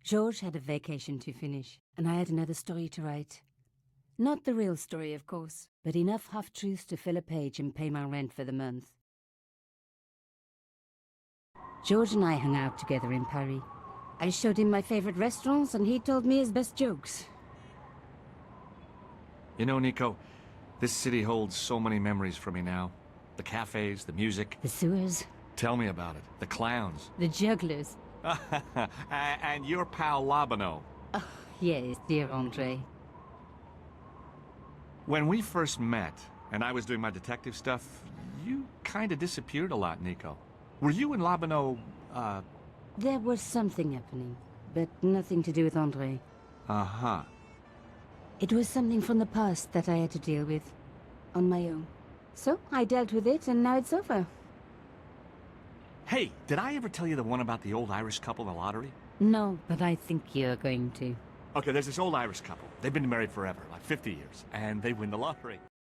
S9: George had a vacation to finish, and I had another story to write. Not the real story, of course, but enough half-truths to fill a page and pay my rent for the month. George and I hung out together in Paris. I showed him my favorite restaurants, and he told me his best jokes.
S7: You know, Nico, this city holds so many memories for me now. The cafes, the music.
S9: The sewers.
S7: Tell me about it. The clowns.
S9: The jugglers.
S7: And your pal Labano.
S9: Oh, yes, dear Andre.
S7: When we first met, and I was doing my detective stuff, you kind of disappeared a lot, Nico. Were you and Labano,
S9: There was something happening, but nothing to do with Andre.
S7: Uh-huh.
S9: It was something from the past that I had to deal with, on my own. So, I dealt with it, and now it's over.
S7: Hey, did I ever tell you the one about the old Irish couple in the lottery?
S9: No, but I think you're going to.
S7: Okay, there's this old Irish couple. They've been married forever, like 50 years, and they win the lottery.